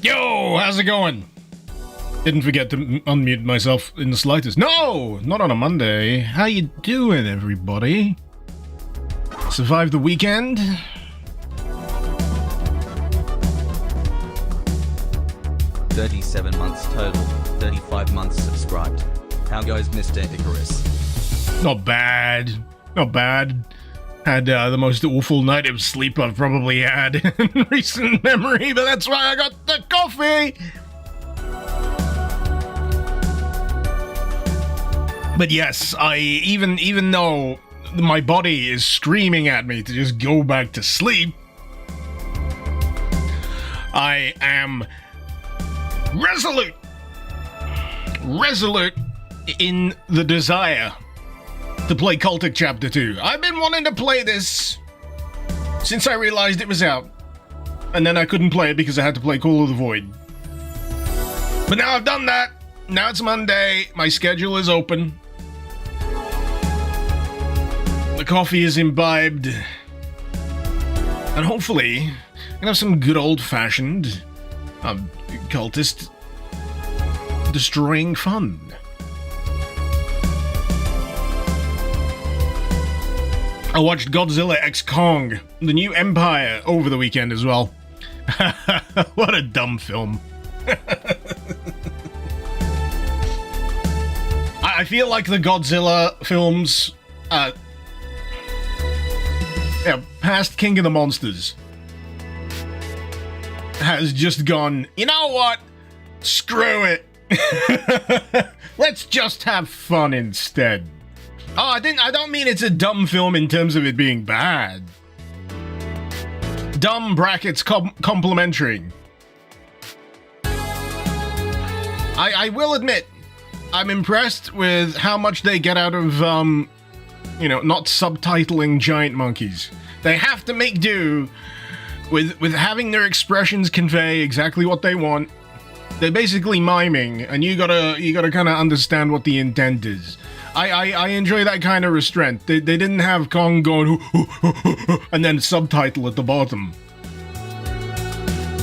Yo, how's it going? Didn't forget to unmute myself in the slightest. No, not on a Monday. How you doing, everybody? Survived the weekend? $37 months total, 35 months subscribed. How goes Mr. Icarus? Not bad. Not bad. Had the most awful night of sleep I've probably had in recent memory, but that's why I got the coffee! But yes, even though my body is screaming at me to just go back to sleep, I am resolute in the desire to play CULTIC Chapter 2. I've been wanting to play this since I realized it was out, and then I couldn't play it because I had to play Call of the Void. But now I've done that. Now it's Monday. My schedule is open. The coffee is imbibed, and hopefully I'm gonna have some good old-fashioned cultist destroying fun. I watched Godzilla x Kong, The New Empire, over the weekend as well. What a dumb film. I feel like the Godzilla films, past King of the Monsters, has just gone, you know what? Screw it. Let's just have fun instead. Oh, I don't mean it's a dumb film in terms of it being bad. Dumb brackets complimentary. I will admit, I'm impressed with how much they get out of, not subtitling giant monkeys. They have to make do with having their expressions convey exactly what they want. They're basically miming, and you gotta kind of understand what the intent is. I enjoy that kind of restraint. They didn't have Kong going and then subtitle at the bottom.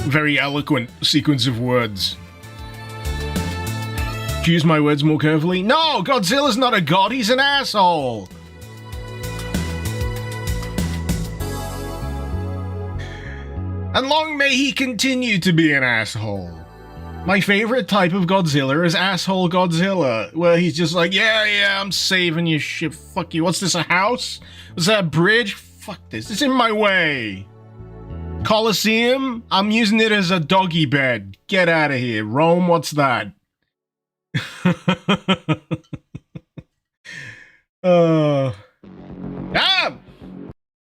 Very eloquent sequence of words. Choose my words more carefully. No, Godzilla's not a god. He's an asshole. And long may he continue to be an asshole. My favorite type of Godzilla is asshole Godzilla, where he's just like, yeah, I'm saving your shit, fuck you. What's this, a house? Was that a bridge? Fuck this, it's in my way. Colosseum? I'm using it as a doggy bed. Get out of here. Rome, what's that?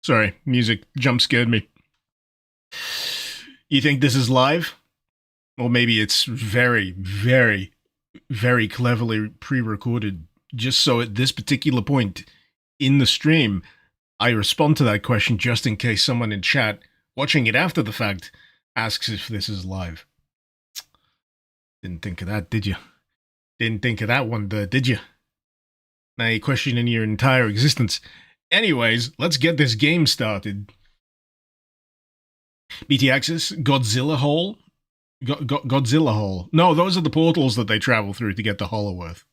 Sorry, music jump scared me. You think this is live? Or maybe it's very, very, very cleverly pre-recorded, just so at this particular point in the stream, I respond to that question just in case someone in chat, watching it after the fact, asks if this is live. Didn't think of that, did you? Didn't think of that one, did you? Now you're questioning your entire existence. Anyways, let's get this game started. BT Axis, Godzilla Hole. Godzilla Hole. No, those are the portals that they travel through to get to Hollow Earth.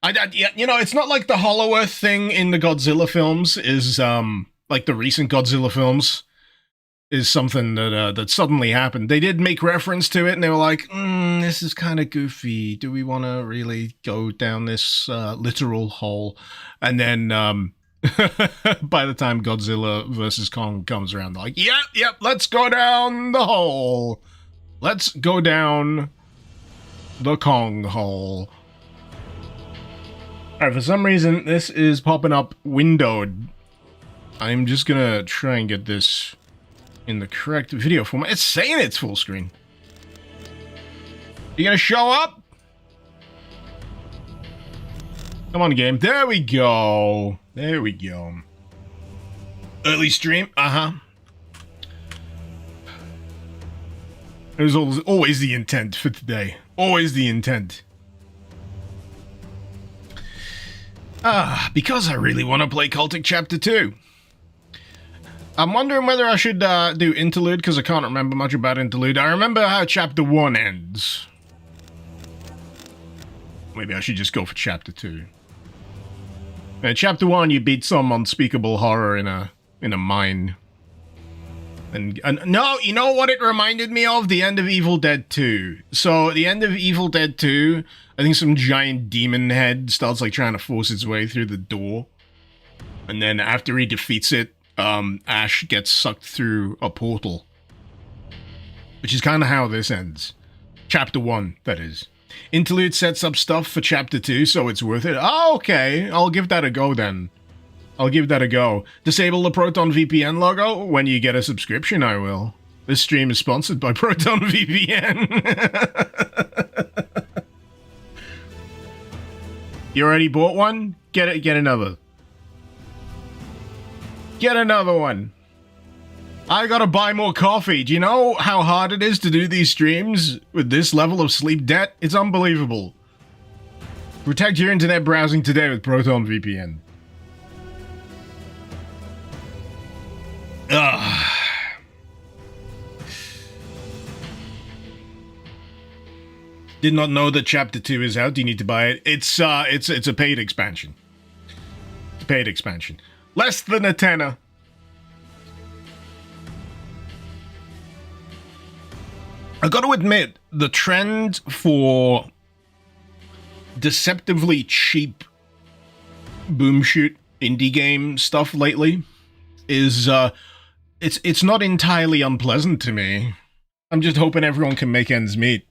It's not like the Hollow Earth thing in the Godzilla films is, like the recent Godzilla films, is something that suddenly happened. They did make reference to it, and they were like, this is kind of goofy. Do we want to really go down this literal hole? And then, by the time Godzilla vs. Kong comes around, they're like, yep, let's go down the hole. Let's go down the Kong hole. Alright, for some reason, this is popping up windowed. I'm just gonna try and get this in the correct video format. It's saying it's full screen. You gonna show up? Come on, game. There we go. There we go. Early stream? It was always the intent for today. Always the intent. Because I really want to play CULTIC Chapter 2. I'm wondering whether I should do Interlude, because I can't remember much about Interlude. I remember how Chapter 1 ends. Maybe I should just go for Chapter 2. In Chapter 1, you beat some unspeakable horror in a mine. And no, you know what it reminded me of? The end of Evil Dead 2. So, the end of Evil Dead 2, I think some giant demon head starts, like, trying to force its way through the door. And then after he defeats it, Ash gets sucked through a portal. Which is kind of how this ends. Chapter 1, that is. Interlude sets up stuff for Chapter 2, so it's worth it. Oh, okay. I'll give that a go, then. I'll give that a go. Disable the Proton VPN logo? When you get a subscription, I will. This stream is sponsored by Proton VPN. You already bought one? Get another. Get another one. I gotta buy more coffee. Do you know how hard it is to do these streams with this level of sleep debt? It's unbelievable. Protect your internet browsing today with Proton VPN. Ugh. Did not know that Chapter 2 is out. Do you need to buy it? It's a paid expansion. It's a paid expansion. Less than a tenner. I got to admit, the trend for deceptively cheap boom shoot indie game stuff lately is it's not entirely unpleasant to me. I'm just hoping everyone can make ends meet.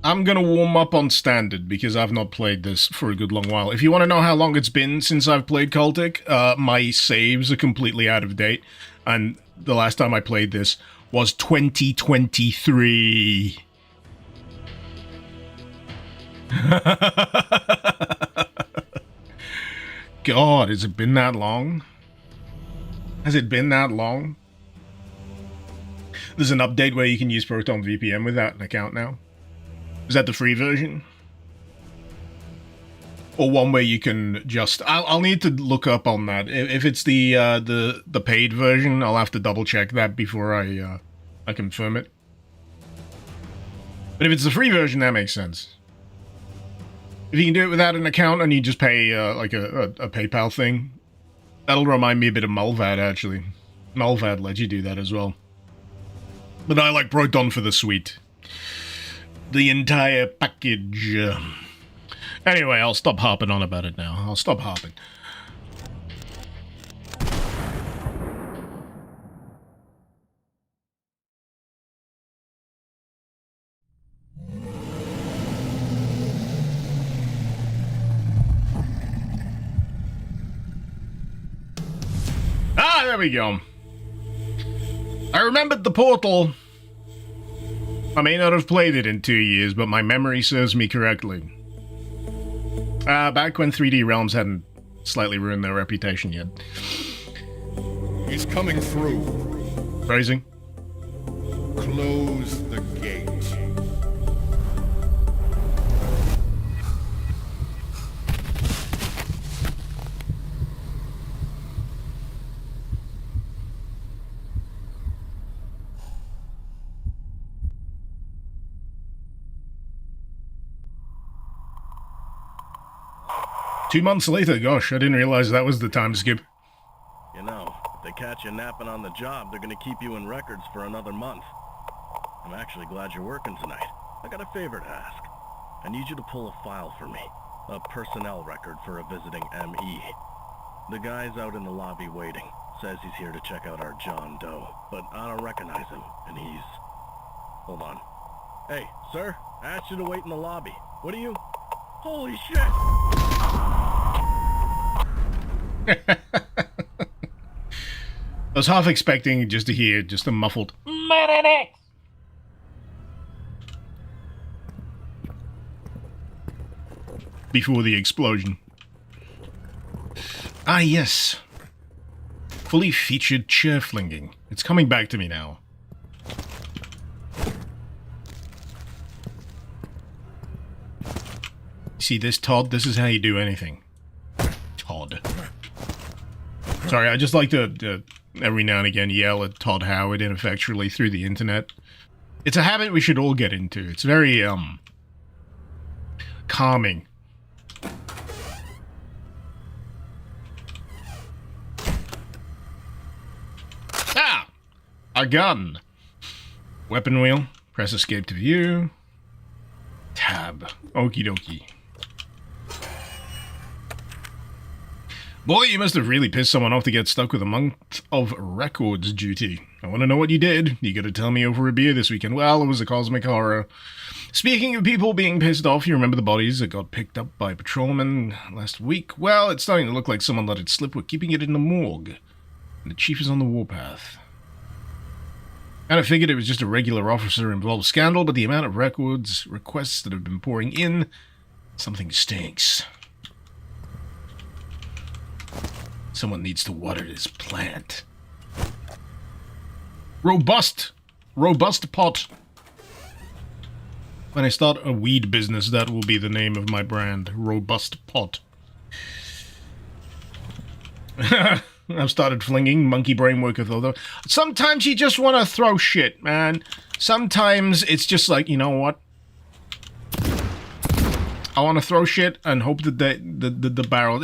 I'm gonna warm up on Standard because I've not played this for a good long while. If you want to know how long it's been since I've played CULTIC, my saves are completely out of date, and the last time I played this was 2023. God, has it been that long? Has it been that long? There's an update where you can use Proton VPN without an account now. Is that the free version? Or one where you can just... I'll need to look up on that. If it's the paid version, I'll have to double check that before I confirm it. But if it's the free version, that makes sense. If you can do it without an account and you just pay like a PayPal thing, that'll remind me a bit of Mulvad, actually. Mulvad lets you do that as well. But I like Proton for the suite. The entire package. Anyway, I'll stop harping on about it now. I'll stop harping. Ah, there we go. I remembered the portal. I may not have played it in 2 years, but my memory serves me correctly. Back when 3D Realms hadn't slightly ruined their reputation yet. He's coming through. Phrasing. Close the gate. Two months later, gosh, I didn't realize that was the time skip. You know, if they catch you napping on the job, they're gonna keep you in records for another month. I'm actually glad you're working tonight. I got a favor to ask. I need you to pull a file for me. A personnel record for a visiting ME. The guy's out in the lobby waiting. Says he's here to check out our John Doe, but I don't recognize him, and he's... Hold on. Hey, sir, I asked you to wait in the lobby. What are you... Holy shit! I was half expecting just to hear just a muffled MARINAX before the explosion. Ah, yes. Fully featured chair flinging. It's coming back to me now. See this, Todd? This is how you do anything. Todd. Sorry, I just like to every now and again yell at Todd Howard ineffectually through the internet. It's a habit we should all get into. It's very, calming. Ah! A gun! Weapon wheel. Press escape to view. Tab. Okie dokie. Boy, you must have really pissed someone off to get stuck with a month of records duty. I want to know what you did. You gotta tell me over a beer this weekend. Well, it was a cosmic horror. Speaking of people being pissed off, you remember the bodies that got picked up by patrolmen last week? Well, it's starting to look like someone let it slip. We're keeping it in the morgue. And the chief is on the warpath. Kind of figured it was just a regular officer-involved scandal, but the amount of records requests that have been pouring in, something stinks. Someone needs to water this plant. Robust pot. When I start a weed business, that will be the name of my brand. Robust pot. I've started flinging monkey brain worketh, although sometimes you just want to throw shit, man. Sometimes it's just like, you know what? I want to throw shit and hope that the barrel...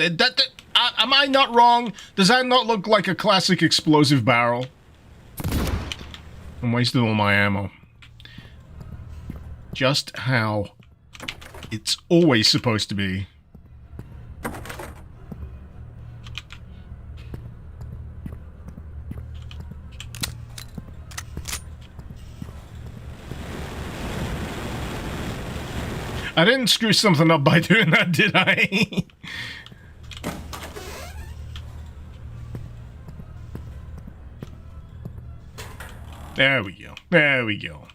am I not wrong? Does that not look like a classic explosive barrel? I'm wasting all my ammo. Just how it's always supposed to be. I didn't screw something up by doing that, did I? There we go. There we go.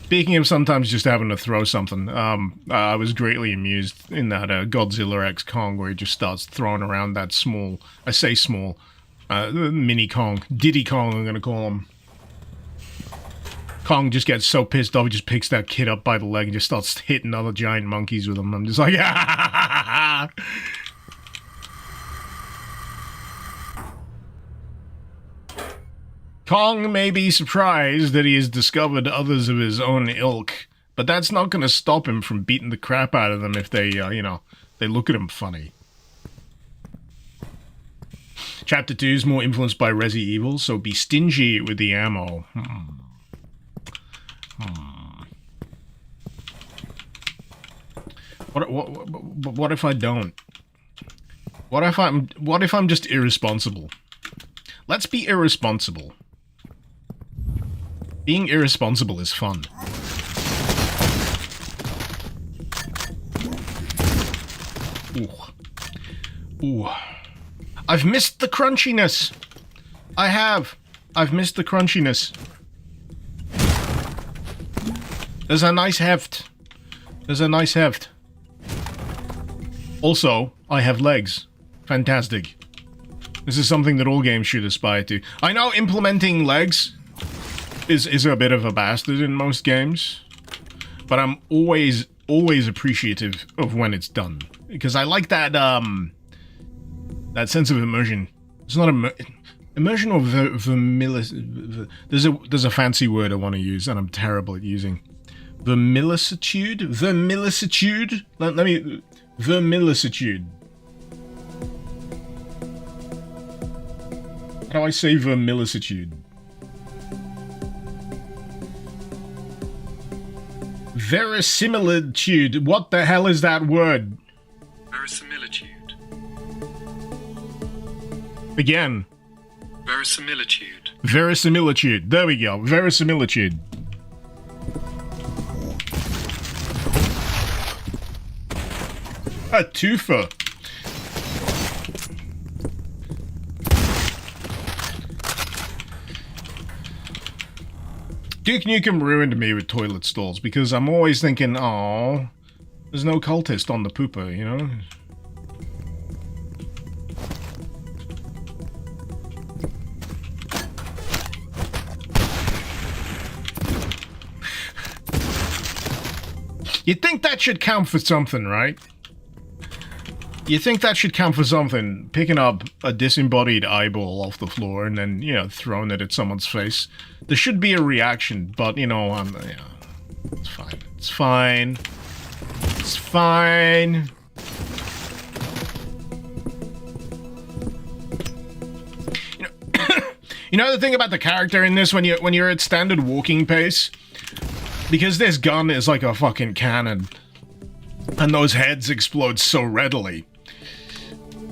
Speaking of sometimes just having to throw something, I was greatly amused in that Godzilla X Kong where he just starts throwing around that small, I say small, mini Kong, Diddy Kong I'm gonna call him. Kong just gets so pissed off, he just picks that kid up by the leg and just starts hitting other giant monkeys with him. I'm just like, ah! Kong may be surprised that he has discovered others of his own ilk, but that's not going to stop him from beating the crap out of them if they, you know, they look at him funny. Chapter 2 is more influenced by Resi Evil, so be stingy with the ammo. What if I don't? What if I'm just irresponsible? Let's be irresponsible. Being irresponsible is fun. Ooh. Ooh. I've missed the crunchiness. I have. I've missed the crunchiness. There's a nice heft. There's a nice heft. Also, I have legs. Fantastic. This is something that all games should aspire to. I know implementing legs is a bit of a bastard in most games, but I'm always appreciative of when it's done. Because I like that, that sense of immersion. It's not immersion or there's a fancy word I want to use, and I'm terrible at using. Vermilicitude? Vermilicitude? Let me... Vermilicitude. How do I say vermilicitude? Verisimilitude. What the hell is that word? Verisimilitude. Again. Verisimilitude. Verisimilitude. There we go. Verisimilitude. A twofer. Duke Nukem ruined me with toilet stalls because I'm always thinking, oh, there's no cultist on the pooper, you know? You'd think that should count for something, right? You think that should count for something? Picking up a disembodied eyeball off the floor and then, you know, throwing it at someone's face. There should be a reaction, but, you know, it's fine. It's fine. It's fine. You know the thing about the character in this, when you're at standard walking pace, because this gun is like a fucking cannon, and those heads explode so readily.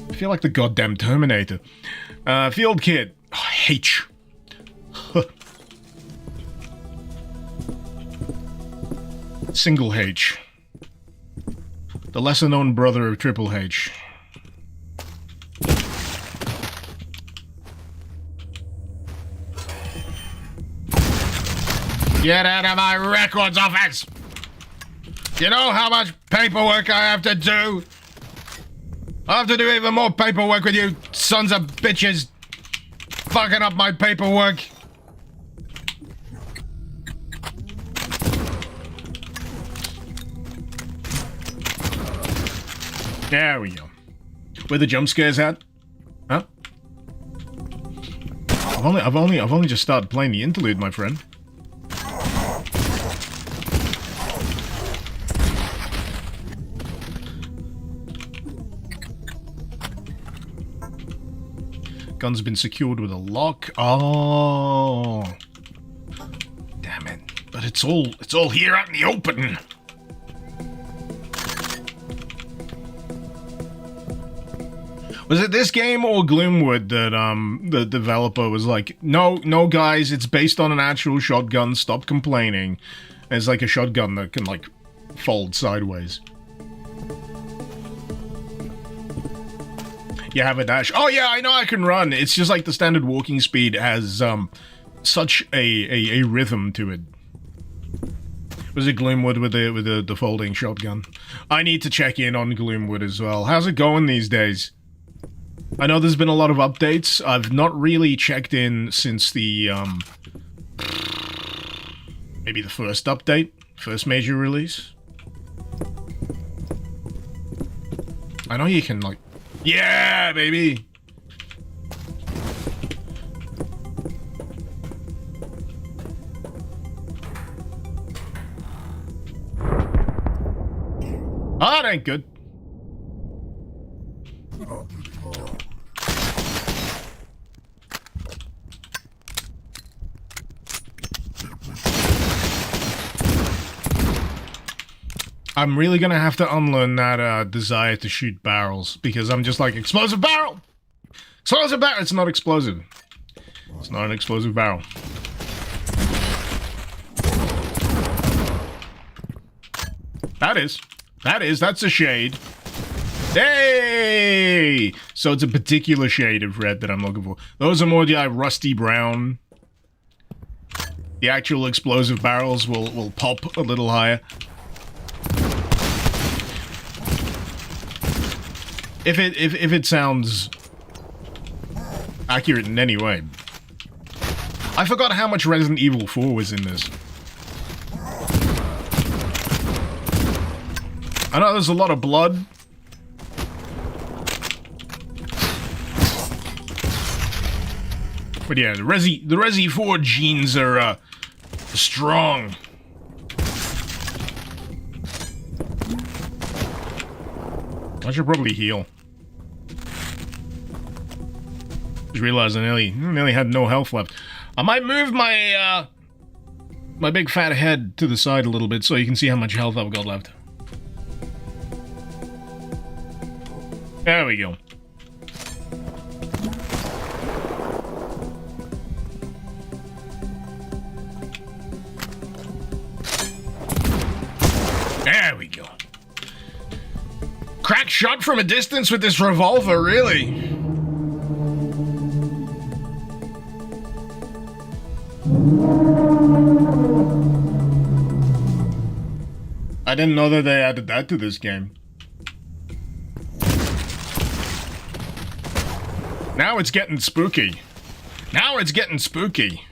I feel like the goddamn Terminator. Field kit. Oh, H. Single H. The lesser known brother of Triple H. Get out of my records office! You know how much paperwork I have to do? I have to do even more paperwork with you sons of bitches fucking up my paperwork. There we go. Where the jump scares at? Huh? I've only just started playing the interlude, my friend. Gun's been secured with a lock. Oh, damn it! But it's all here out in the open. Was it this game or Gloomwood that the developer was like, no guys, it's based on an actual shotgun. Stop complaining. And it's like a shotgun that can like fold sideways. You have a dash. Oh yeah, I know I can run. It's just like the standard walking speed has such a rhythm to it. Was it Gloomwood with the folding shotgun? I need to check in on Gloomwood as well. How's it going these days? I know there's been a lot of updates. I've not really checked in since the maybe the first update, first major release. I know you can like. Yeah, baby! Oh, that ain't good. I'm really gonna have to unlearn that desire to shoot barrels, because I'm just like, explosive barrel! Explosive barrel! It's not explosive. It's not an explosive barrel. That's a shade. Hey! So it's a particular shade of red that I'm looking for. Those are more the rusty brown. The actual explosive barrels will pop a little higher. If it sounds accurate in any way. I forgot how much Resident Evil 4 was in this. I know there's a lot of blood. But yeah, the Resi 4 genes are strong. I should probably heal. Just realized I nearly had no health left. I might move my my big fat head to the side a little bit so you can see how much health I've got left. There we go. There we go. Crack shot from a distance with this revolver, really? I didn't know that they added that to this game. Now it's getting spooky. Now it's getting spooky.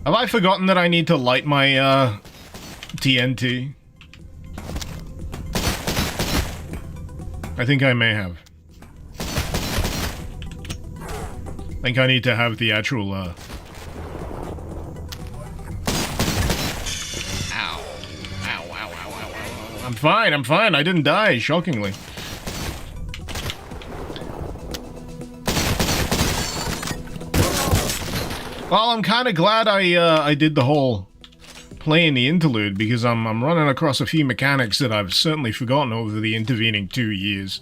Have I forgotten that I need to light my, TNT? I think I may have. I think I need to have the actual, Ow. Ow, ow, ow, ow, ow. I'm fine, I didn't die, shockingly. Well, I'm kind of glad I did the whole playing the interlude, because I'm running across a few mechanics that I've certainly forgotten over the intervening 2 years.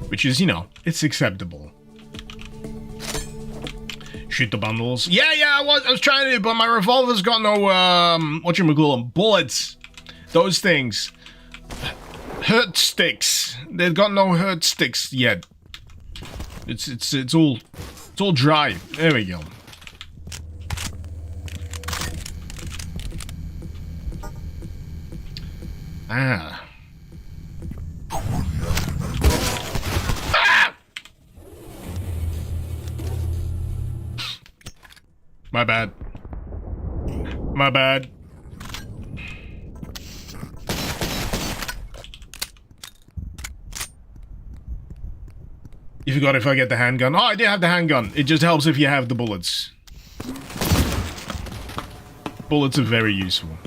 Which is, you know, it's acceptable. Shoot the bundles. Yeah, I was trying to, but my revolver's got no, whatchamacallit, bullets. Those things. Hurt sticks. They've got no hurt sticks yet. It's all dry. There we go. Ah. My bad. My bad. You forgot if I get the handgun. Oh, I did have the handgun. It just helps if you have the bullets. Bullets are very useful.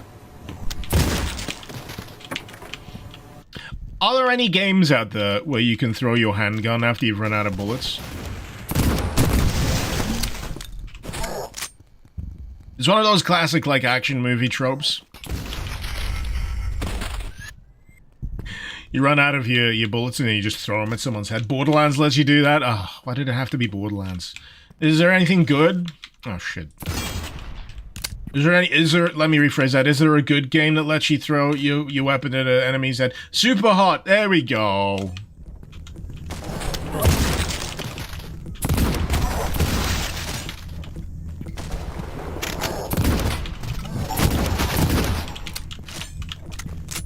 Are there any games out there where you can throw your handgun after you've run out of bullets? It's one of those classic, like, action movie tropes. You run out of your bullets and then you just throw them at someone's head. Borderlands lets you do that? Oh, why did it have to be Borderlands? Is there anything good? Oh, shit. Is there, let me rephrase that. Is there a good game that lets you throw your weapon at an enemy's head? Super Hot! There we go.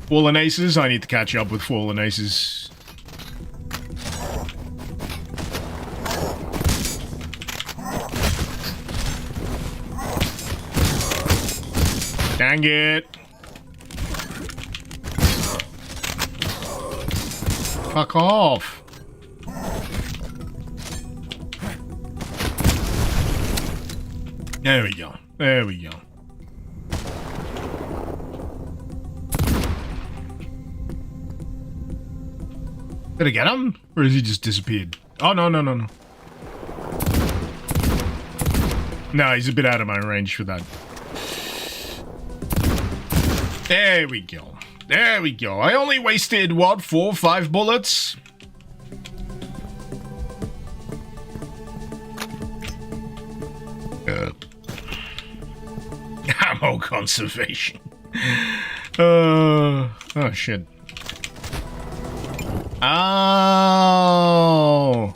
Fallen Aces? I need to catch up with Fallen Aces. Dang it. Fuck off. There we go. There we go. Did I get him? Or has he just disappeared? Oh, no. No, he's a bit out of my range for that. There we go. There we go. I only wasted, what, 4 or 5 bullets? Ammo conservation. Oh, shit. Oh!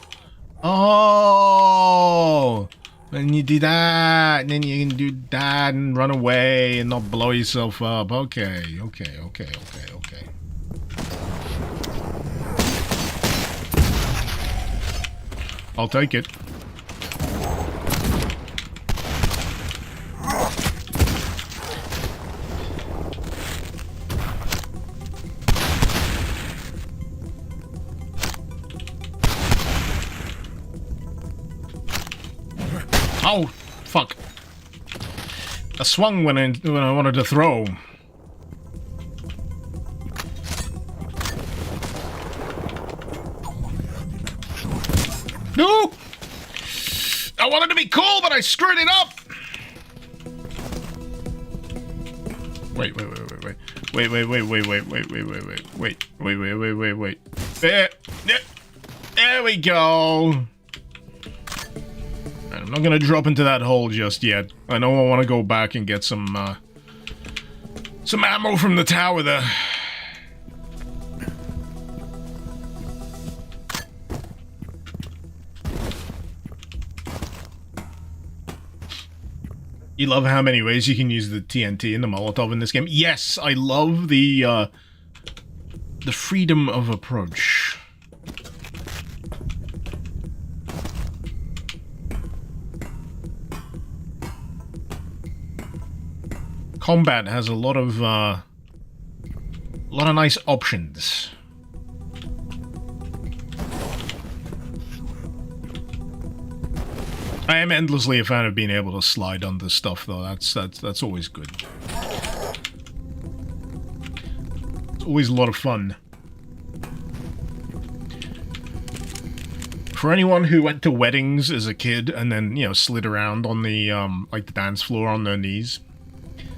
When you do that, and then you can do that and run away and not blow yourself up. Okay. I'll take it. Oh, fuck. I swung when I wanted to throw. No! I wanted to be cool, but I screwed it up! Wait. There we go. I'm not gonna drop into that hole just yet. I know I want to go back and get some ammo from the tower there. You love how many ways you can use the TNT and the Molotov in this game? Yes, I love the freedom of approach. combat has a lot of nice options. I am endlessly a fan of being able to slide under stuff, though. That's always good. It's always a lot of fun. For anyone who went to weddings as a kid and then, you know, slid around on the like the dance floor on their knees,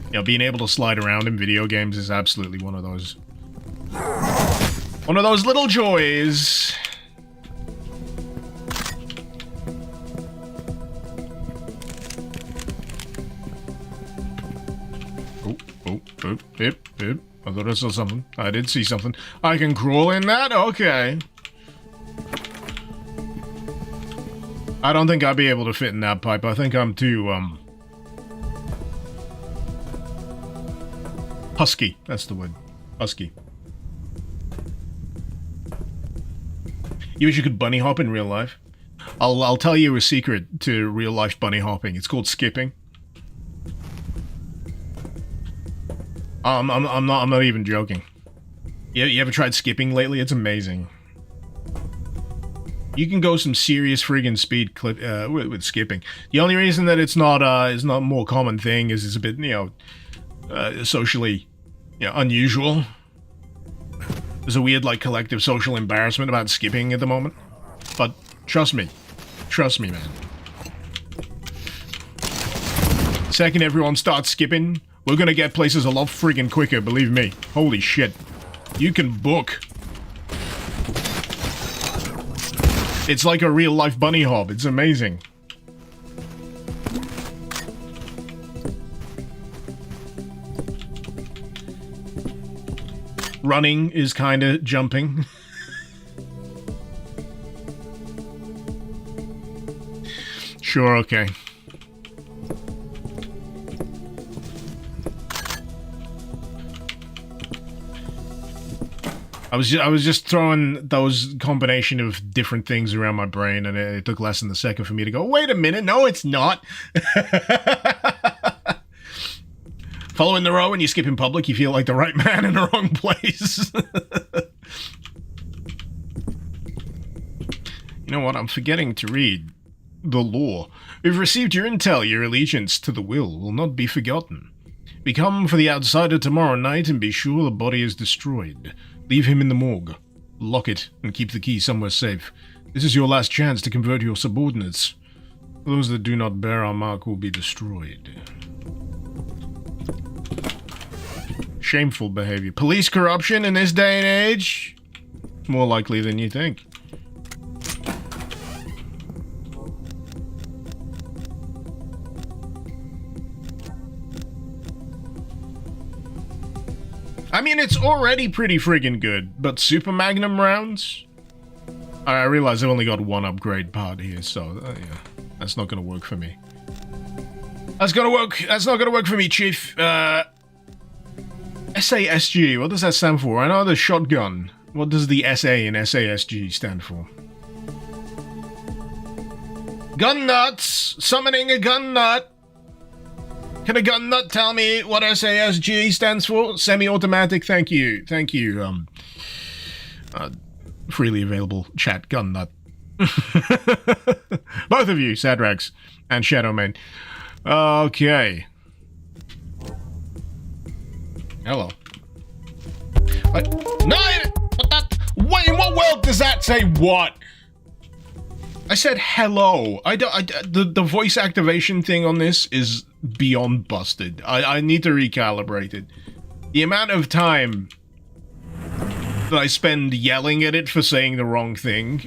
you know, being able to slide around in video games is absolutely one of those little joys. I thought I saw something. I did see something. I can crawl in that? Okay. I don't think I'd be able to fit in that pipe. I think I'm too, husky. That's the word. Husky. You wish you could bunny hop in real life? I'll tell you a secret to real life bunny hopping. It's called skipping. I'm not even joking. You ever tried skipping lately? It's amazing. You can go some serious friggin' speed clip with skipping. The only reason that it's not a more common thing is it's a bit, you know, socially, you know, unusual. There's a weird, like, collective social embarrassment about skipping at the moment. But trust me, man. Second everyone starts skipping, we're gonna get places a lot friggin' quicker, believe me. Holy shit. You can book. It's like a real-life bunny hop. It's amazing. Running is kind of jumping. Sure, okay. I was just throwing those combination of different things around my brain, and it took less than a second for me to go, wait a minute, no, it's not. Following the row when you skip in public, you feel like the right man in the wrong place. You know what? I'm forgetting to read the law. We've received your intel. Your allegiance to the will not be forgotten. We come for the outsider tomorrow night and be sure the body is destroyed. Leave him in the morgue. Lock it and keep the key somewhere safe. This is your last chance to convert your subordinates. Those that do not bear our mark will be destroyed. Shameful behavior. Police corruption in this day and age? More likely than you think. I mean, it's already pretty friggin' good, but Super Magnum rounds? I realize I've only got one upgrade part here, so yeah, that's not gonna work for me. That's not gonna work for me, Chief. SASG, what does that stand for? I know the shotgun. What does the SA in SASG stand for? Gun nuts! Summoning a gun nut! Can a gun nut tell me what SASG stands for? Semi-automatic, thank you. Thank you, freely available chat gun nut. Both of you, Sadrax and Shadowman. Okay. Hello. No! What, in what world does that say what? I said hello. The voice activation thing on this is beyond busted. I need to recalibrate it. The amount of time that I spend yelling at it for saying the wrong thing.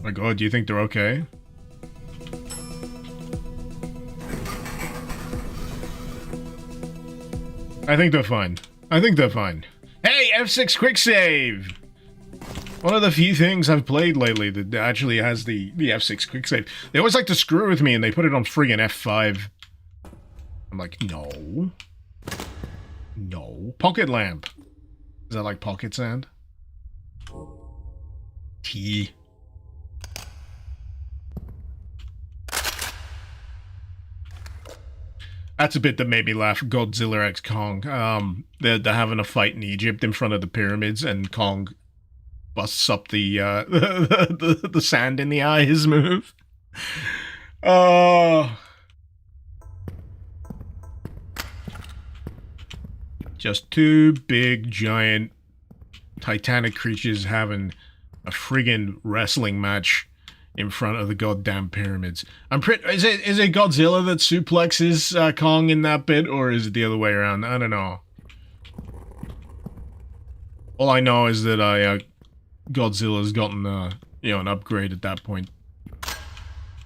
My god, do you think they're okay? I think they're fine. I think they're fine. Hey, F6 quick save! One of the few things I've played lately that actually has the F6 quick save. They always like to screw with me and they put it on friggin' F5. I'm like, no. No. Pocket lamp. Is that like pocket sand? key. That's a bit that made me laugh. Godzilla x Kong. They're having a fight in Egypt in front of the pyramids, and Kong busts up the the sand in the eye. His move. Just two big, giant, titanic creatures having a friggin' wrestling match in front of the goddamn pyramids. I'm pretty. Is it Godzilla that suplexes Kong in that bit, or is it the other way around? I don't know. All I know is that Godzilla's gotten an upgrade at that point,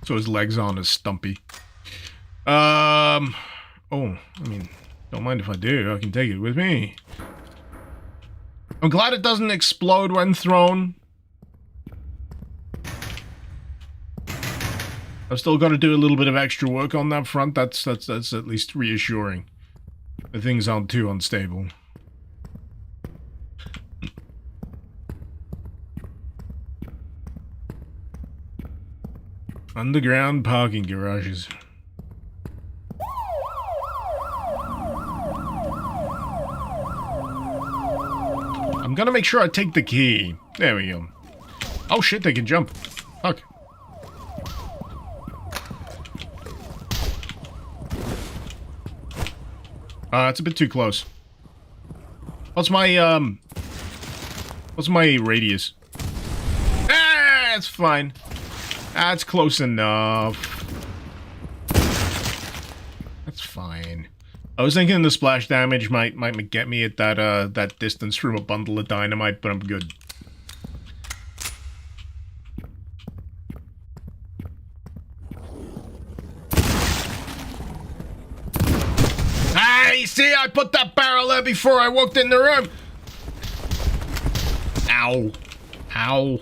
so his legs aren't as stumpy. Oh, I mean, don't mind if I do. I can take it with me. I'm glad it doesn't explode when thrown. I've still got to do a little bit of extra work on that front. That's at least reassuring. The things aren't too unstable. Underground parking garages. I'm gonna make sure I take the key. There we go. Oh shit, they can jump. Fuck. It's a bit too close. What's my radius? Ah, it's fine. That's close enough. That's fine. I was thinking the splash damage might get me at that distance from a bundle of dynamite, but I'm good. Hey, see, I put that barrel there before I walked in the room. Ow. Ow.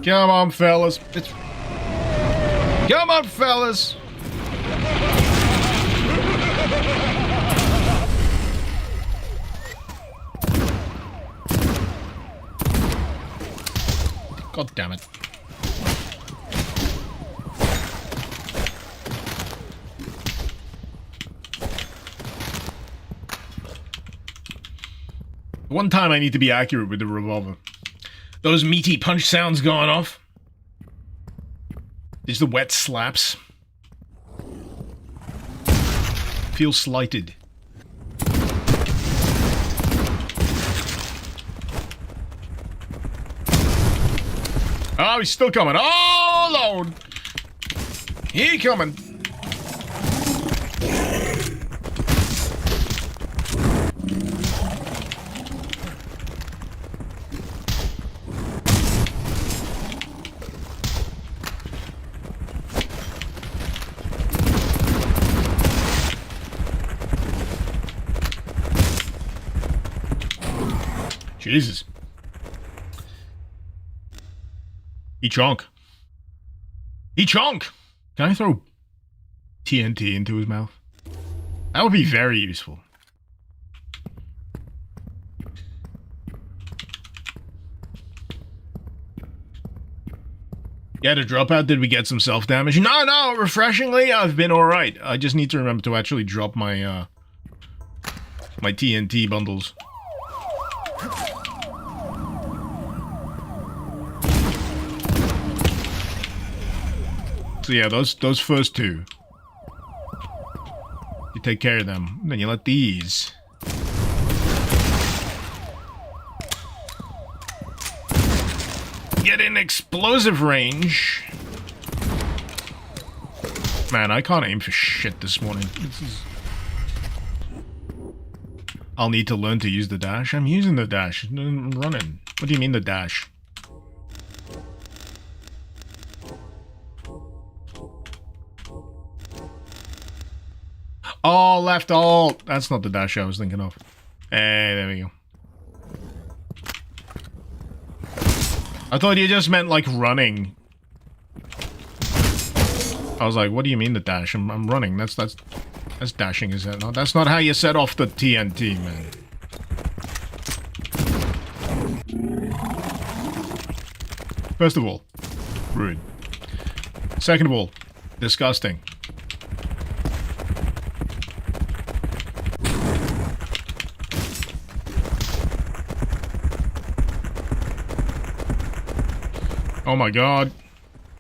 Come on, fellas. Come on, fellas. God damn it. One time I need to be accurate with the revolver. Those meaty punch sounds going off. There's the wet slaps. Feel slighted. Oh, he's still coming. Oh, Lord. He coming. Jesus. He chonk. He chonk! Can I throw TNT into his mouth? That would be very useful. Yeah, the dropout, did we get some self-damage? No, refreshingly, I've been alright. I just need to remember to actually drop my, my TNT bundles. So yeah, those first two. You take care of them. Then you let these. Get in explosive range. Man, I can't aim for shit this morning. I'll need to learn to use the dash. I'm using the dash. I'm running. What do you mean the dash? Oh, left alt. That's not the dash I was thinking of. Hey, there we go. I thought you just meant, like, running. I was like, what do you mean the dash? I'm running. That's dashing, is that not? That's not how you set off the TNT, man. First of all, rude. Second of all, disgusting. Oh my god.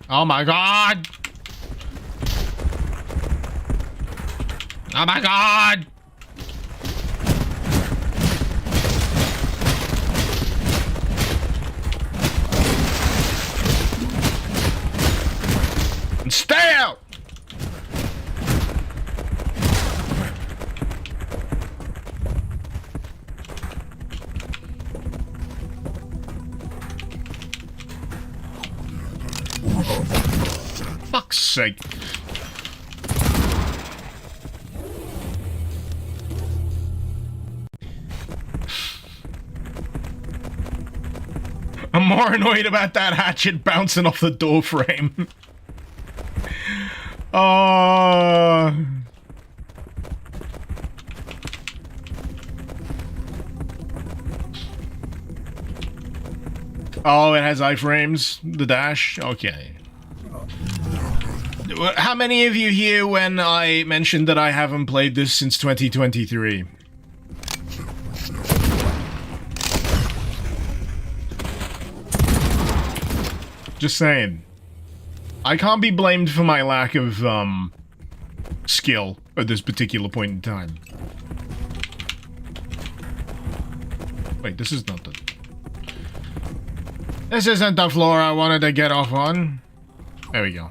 Oh my god! Oh my god! And stay out! Fuck's sake. I'm more annoyed about that hatchet bouncing off the door frame. Oh, it has iframes, the dash? Okay. How many of you here when I mentioned that I haven't played this since 2023? Just saying. I can't be blamed for my lack of, skill at this particular point in time. Wait, this is not the... This isn't the floor I wanted to get off on. There we go.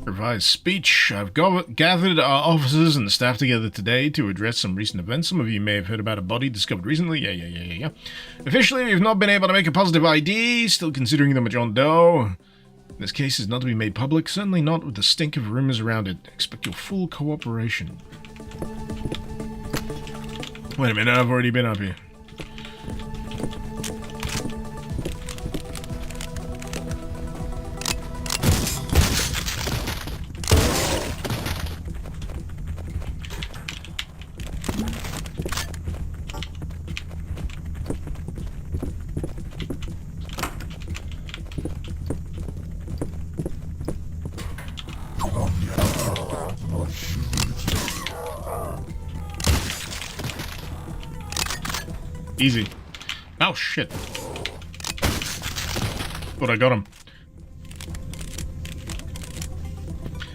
Revised speech. I've gathered our officers and staff together today to address some recent events. Some of you may have heard about a body discovered recently. Yeah. Officially, we've not been able to make a positive ID, still considering them a John Doe. This case is not to be made public, certainly not with the stink of rumors around it. Expect your full cooperation. Wait a minute, I've already been up here. Easy. Oh, shit. But I got him.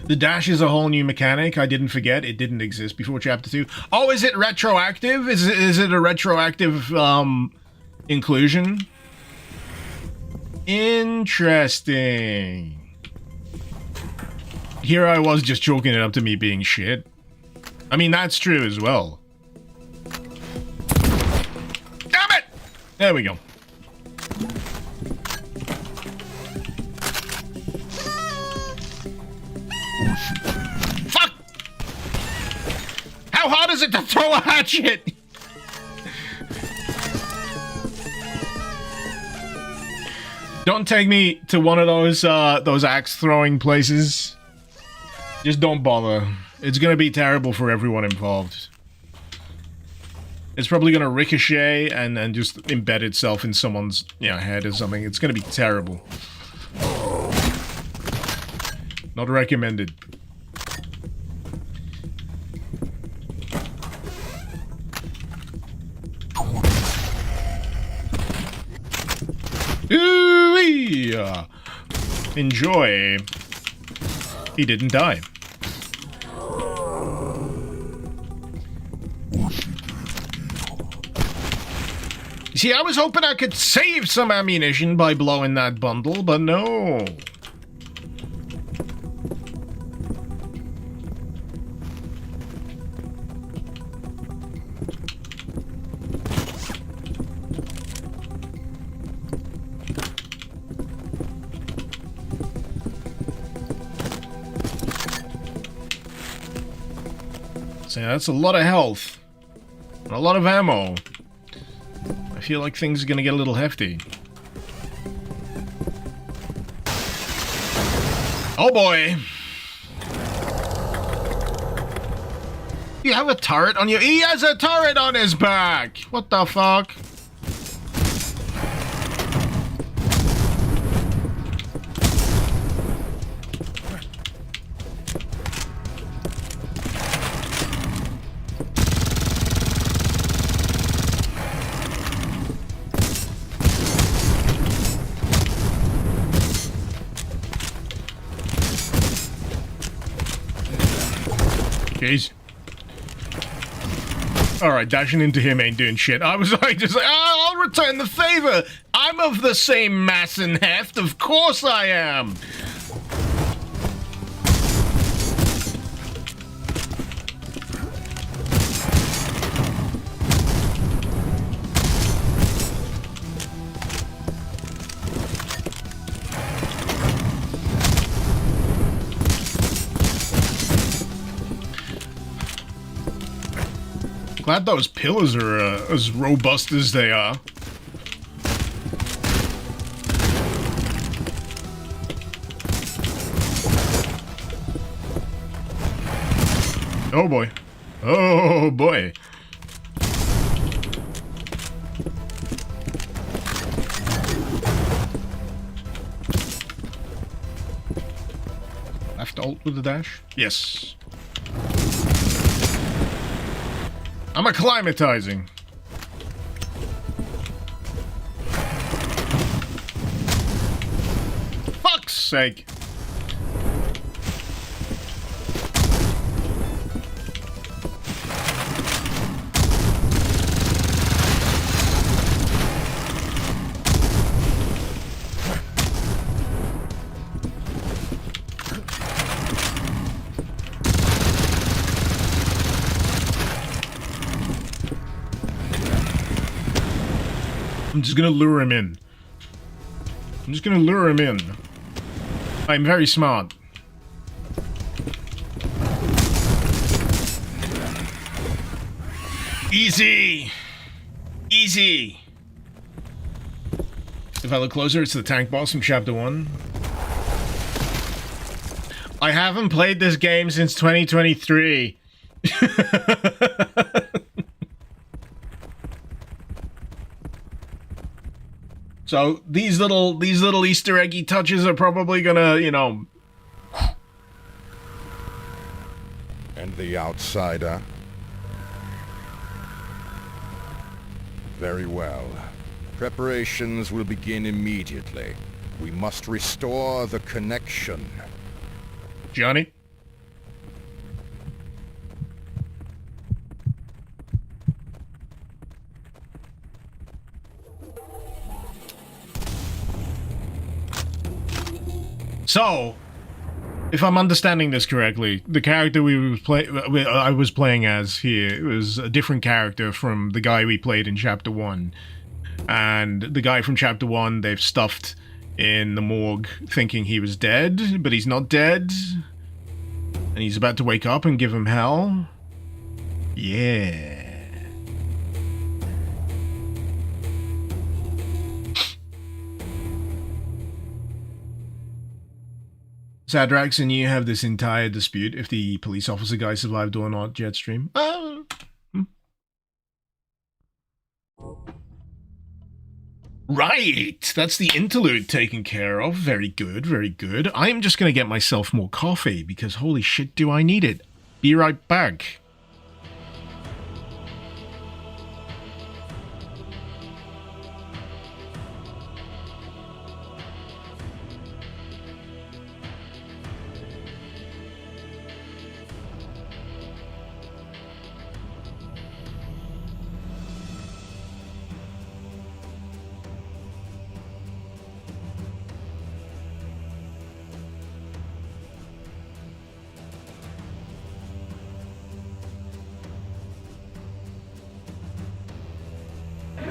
The dash is a whole new mechanic. I didn't forget. It didn't exist before Chapter 2. Oh, is it retroactive? Is it a retroactive, inclusion? Interesting. Here I was just chalking it up to me being shit. I mean, that's true as well. There we go. Fuck! How hard is it to throw a hatchet? Don't take me to one of those axe throwing places. Just don't bother. It's gonna be terrible for everyone involved. It's probably going to ricochet and just embed itself in someone's, head or something. It's going to be terrible. Not recommended. Ooh-wee! Enjoy. He didn't die. See, I was hoping I could save some ammunition by blowing that bundle, but no. So that's a lot of health. And a lot of ammo. I feel like things are gonna get a little hefty. Oh boy! You have a turret on your— He has a turret on his back! What the fuck? Jeez. Alright, dashing into him ain't doing shit. I was like, just like, oh, I'll return the favor! I'm of the same mass and heft, of course I am! Glad those pillars are as robust as they are. Oh boy. Oh boy. Left alt with the dash? Yes. I'm acclimatizing. Fuck's sake. I'm just gonna lure him in. I'm just gonna lure him in. I'm very smart. Easy! Easy! If I look closer, it's the tank boss from Chapter 1. I haven't played this game since 2023. So these little Easter eggy touches are probably gonna, you know. And the outsider? Very well. Preparations will begin immediately. We must restore the connection. Johnny? So, if I'm understanding this correctly, the character I was playing as here was a different character from the guy we played in Chapter 1. And the guy from Chapter 1, they've stuffed in the morgue thinking he was dead, but he's not dead. And he's about to wake up and give him hell. Yeah. Sadrax and you have this entire dispute if the police officer guy survived or not, Jetstream. Right, that's the interlude taken care of. Very good, very good. I am just going to get myself more coffee because holy shit do I need it. Be right back.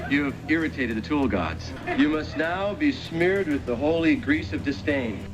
You have irritated the tool gods. You must now be smeared with the holy grease of disdain.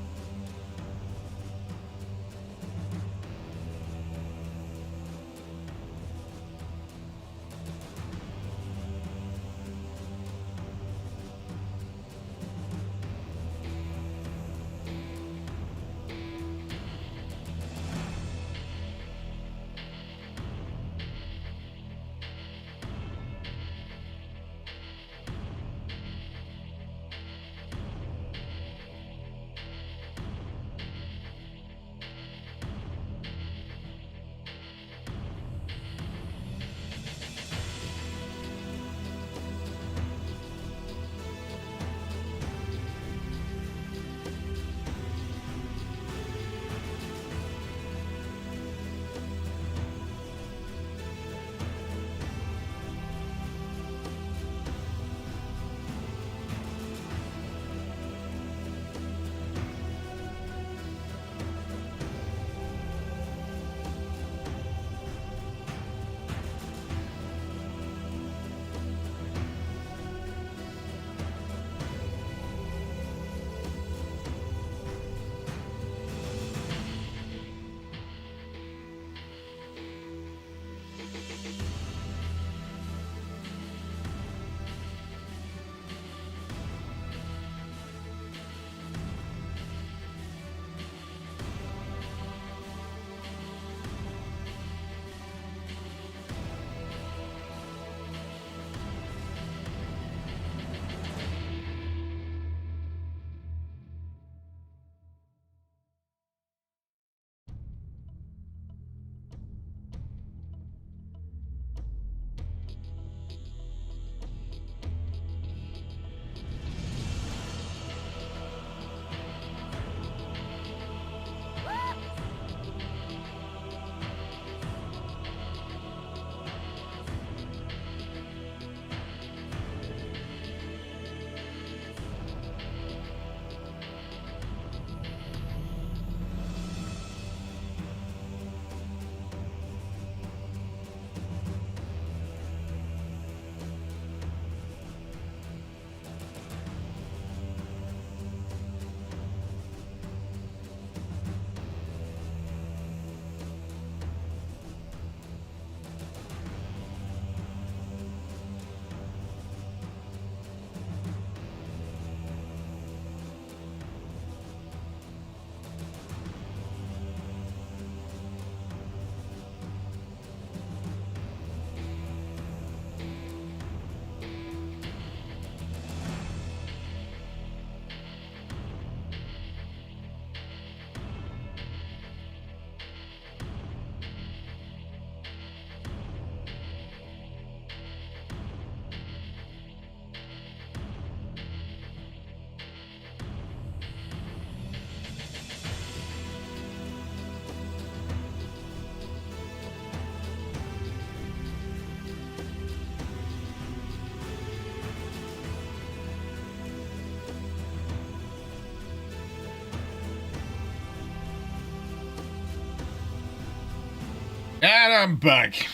I'm back.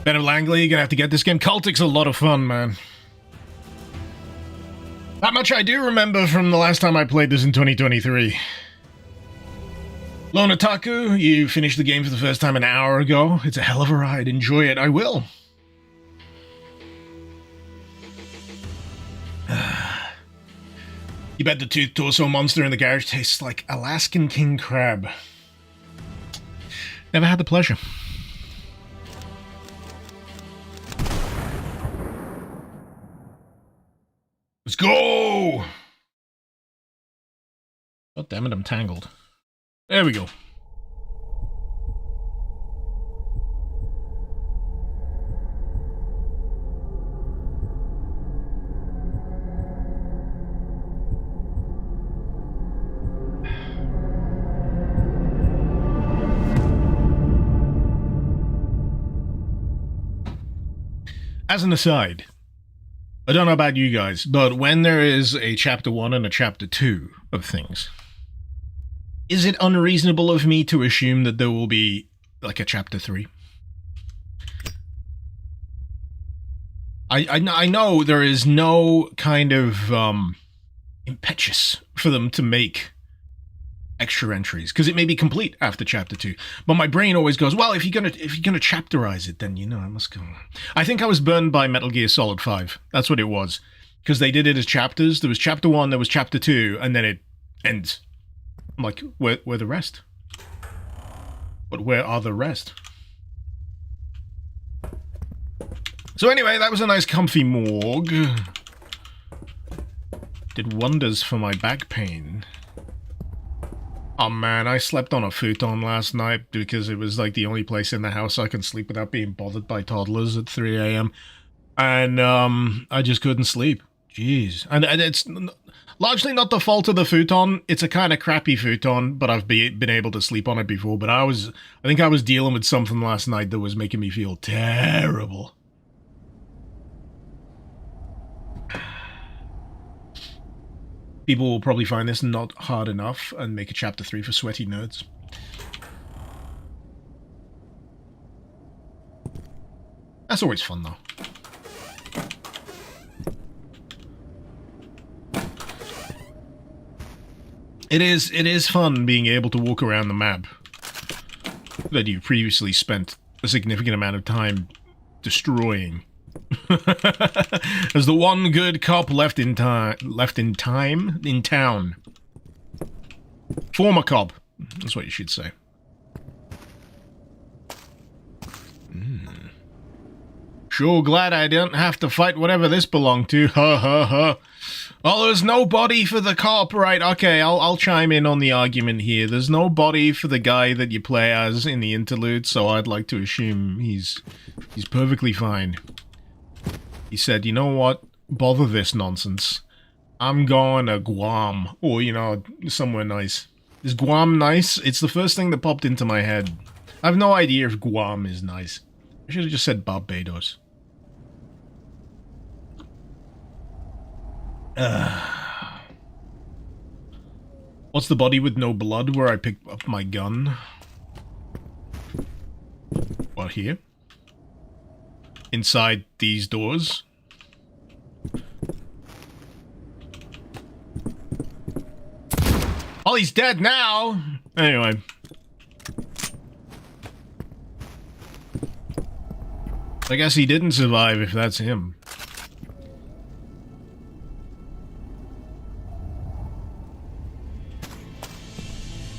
Ben of Langley, you're gonna have to get this game. CULTIC's a lot of fun, man. That much I do remember from the last time I played this in 2023. Lone Otaku, you finished the game for the first time an hour ago. It's a hell of a ride. Enjoy it. I will. You bet the tooth torso monster in the garage tastes like Alaskan king crab. Never had the pleasure. Let's go! God damn it, I'm tangled. There we go. As an aside, I don't know about you guys, but when there is a chapter 1 and a chapter 2 of things, is it unreasonable of me to assume that there will be, like, a chapter 3? I know there is no kind of impetus for them to make extra entries, because it may be complete after chapter 2. But my brain always goes, well, if you're gonna chapterize it, then, you know, I must go. I think I was burned by Metal Gear Solid 5. That's what it was. Because they did it as chapters. There was chapter 1, there was chapter 2, and then it ends. I'm like, where the rest? But where are the rest? So anyway, that was a nice comfy morgue. Did wonders for my back pain. Oh man, I slept on a futon last night because it was like the only place in the house I can sleep without being bothered by toddlers at 3 a.m. And I just couldn't sleep. Jeez. And it's largely not the fault of the futon. It's a kind of crappy futon, but I've been able to sleep on it before. But I think I was dealing with something last night that was making me feel terrible. People will probably find this not hard enough and make a chapter 3 for sweaty nerds. That's always fun, though. It is fun being able to walk around the map that you previously spent a significant amount of time destroying. As the one good cop left in town. Former cop. That's what you should say. Sure glad I didn't have to fight whatever this belonged to. Ha ha ha. Oh, there's no body for the cop, right? Okay, I'll chime in on the argument here. There's no body for the guy that you play as in the interlude, so I'd like to assume he's perfectly fine. He said, you know what? Bother this nonsense. I'm going to Guam. Or, you know, somewhere nice. Is Guam nice? It's the first thing that popped into my head. I have no idea if Guam is nice. I should have just said Barbados. What's the body with no blood where I picked up my gun? What, here? Inside these doors? Oh, he's dead now! Anyway. I guess he didn't survive if that's him.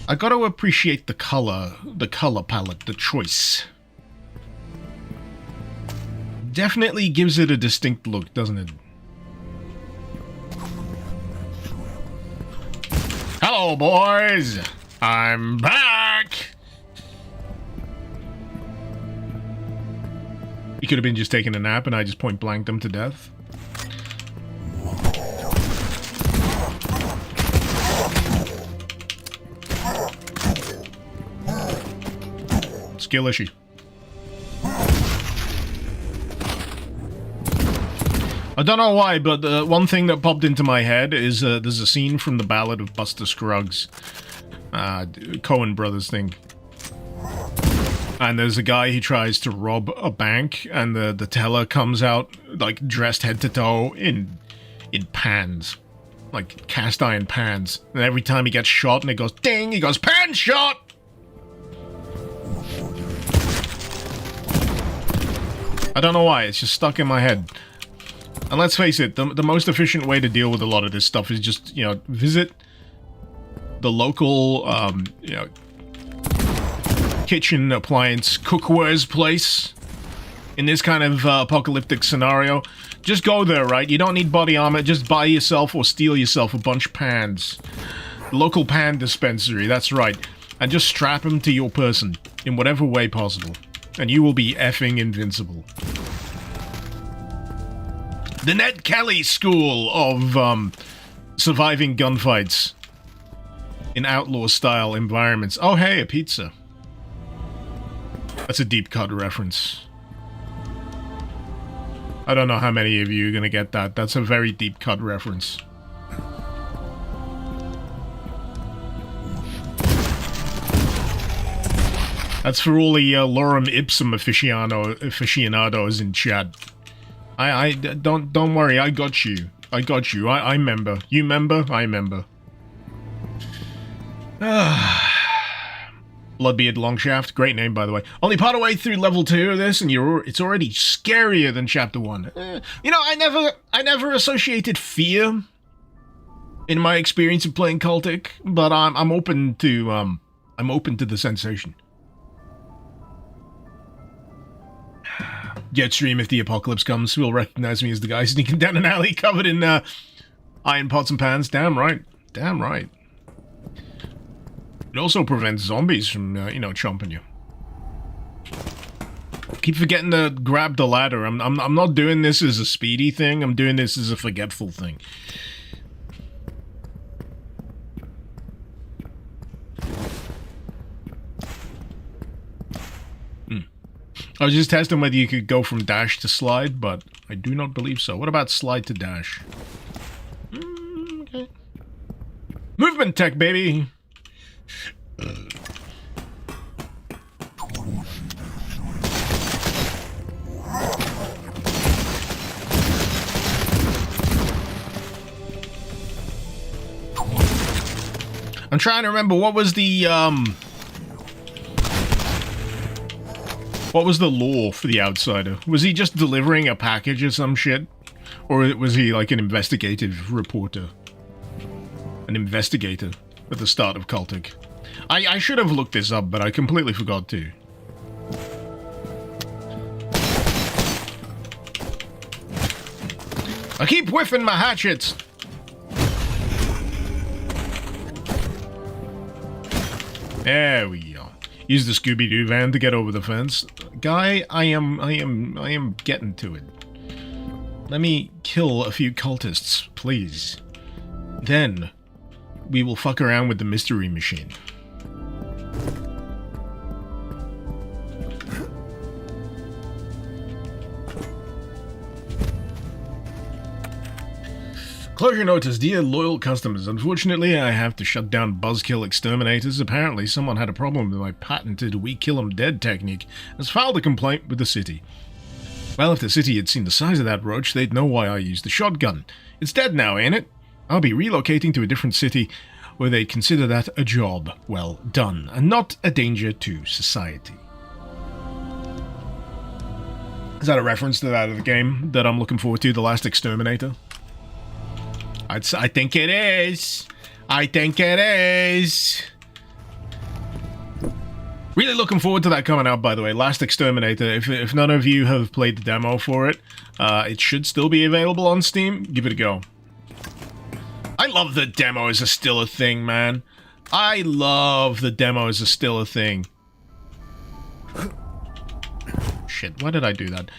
I gotta appreciate the color palette, the choice. Definitely gives it a distinct look, doesn't it? Hello, boys! I'm back! He could have been just taking a nap and I just point blanked him to death. Skill issue. I don't know why, but one thing that popped into my head is there's a scene from the Ballad of Buster Scruggs Coen Brothers thing. And there's a guy who tries to rob a bank, and the teller comes out, like, dressed head to toe in pans. Like, cast iron pans. And every time he gets shot and it goes, ding, he goes, pan shot! I don't know why, it's just stuck in my head. And let's face it, the most efficient way to deal with a lot of this stuff is just, you know, visit the local, you know, kitchen appliance cookwares place in this kind of apocalyptic scenario. Just go there, right? You don't need body armor. Just buy yourself or steal yourself a bunch of pans. Local pan dispensary, that's right. And just strap them to your person in whatever way possible. And you will be effing invincible. The Ned Kelly School of surviving gunfights in outlaw-style environments. Oh, hey, a pizza. That's a deep cut reference. I don't know how many of you are gonna get that. That's a very deep cut reference. That's for all the lorem ipsum aficionados in chat. Don't worry, I got you. I got you. I remember. You remember? I remember. Bloodbeard Longshaft, great name by the way. Only part of the way through level 2 of this, and it's already scarier than chapter 1. You know, I never associated fear in my experience of playing Cultic, but I'm open to the sensation. Jetstream, if the apocalypse comes, will recognize me as the guy sneaking down an alley covered in iron pots and pans. Damn right. Damn right. It also prevents zombies from, you know, chomping you. Keep forgetting to grab the ladder. I'm not doing this as a speedy thing. I'm doing this as a forgetful thing. I was just testing whether you could go from dash to slide, but I do not believe so. What about slide to dash? Okay. Movement tech, baby! I'm trying to remember, what was the lore for the Outsider? Was he just delivering a package or some shit? Or was he like an investigative reporter? An investigator at the start of Cultic? I should have looked this up, but I completely forgot to. I keep whiffing my hatchets! There we go. Use the Scooby-Doo van to get over the fence. Guy, I am getting to it. Let me kill a few cultists, please. Then, we will fuck around with the mystery machine. Closure notice, dear loyal customers. Unfortunately, I have to shut down buzzkill exterminators. Apparently, someone had a problem with my patented we kill 'em dead technique and has filed a complaint with the city. Well, if the city had seen the size of that roach, they'd know why I used the shotgun. It's dead now, ain't it? I'll be relocating to a different city where they'd consider that a job well done, and not a danger to society. Is that a reference to that of the game that I'm looking forward to, The Last Exterminator? I think it is. I think it is. Really looking forward to that coming out, by the way. Last Exterminator. If none of you have played the demo for it, it should still be available on Steam. Give it a go. I love that demos are still a thing, man. I love the demos are still a thing. Shit, why did I do that?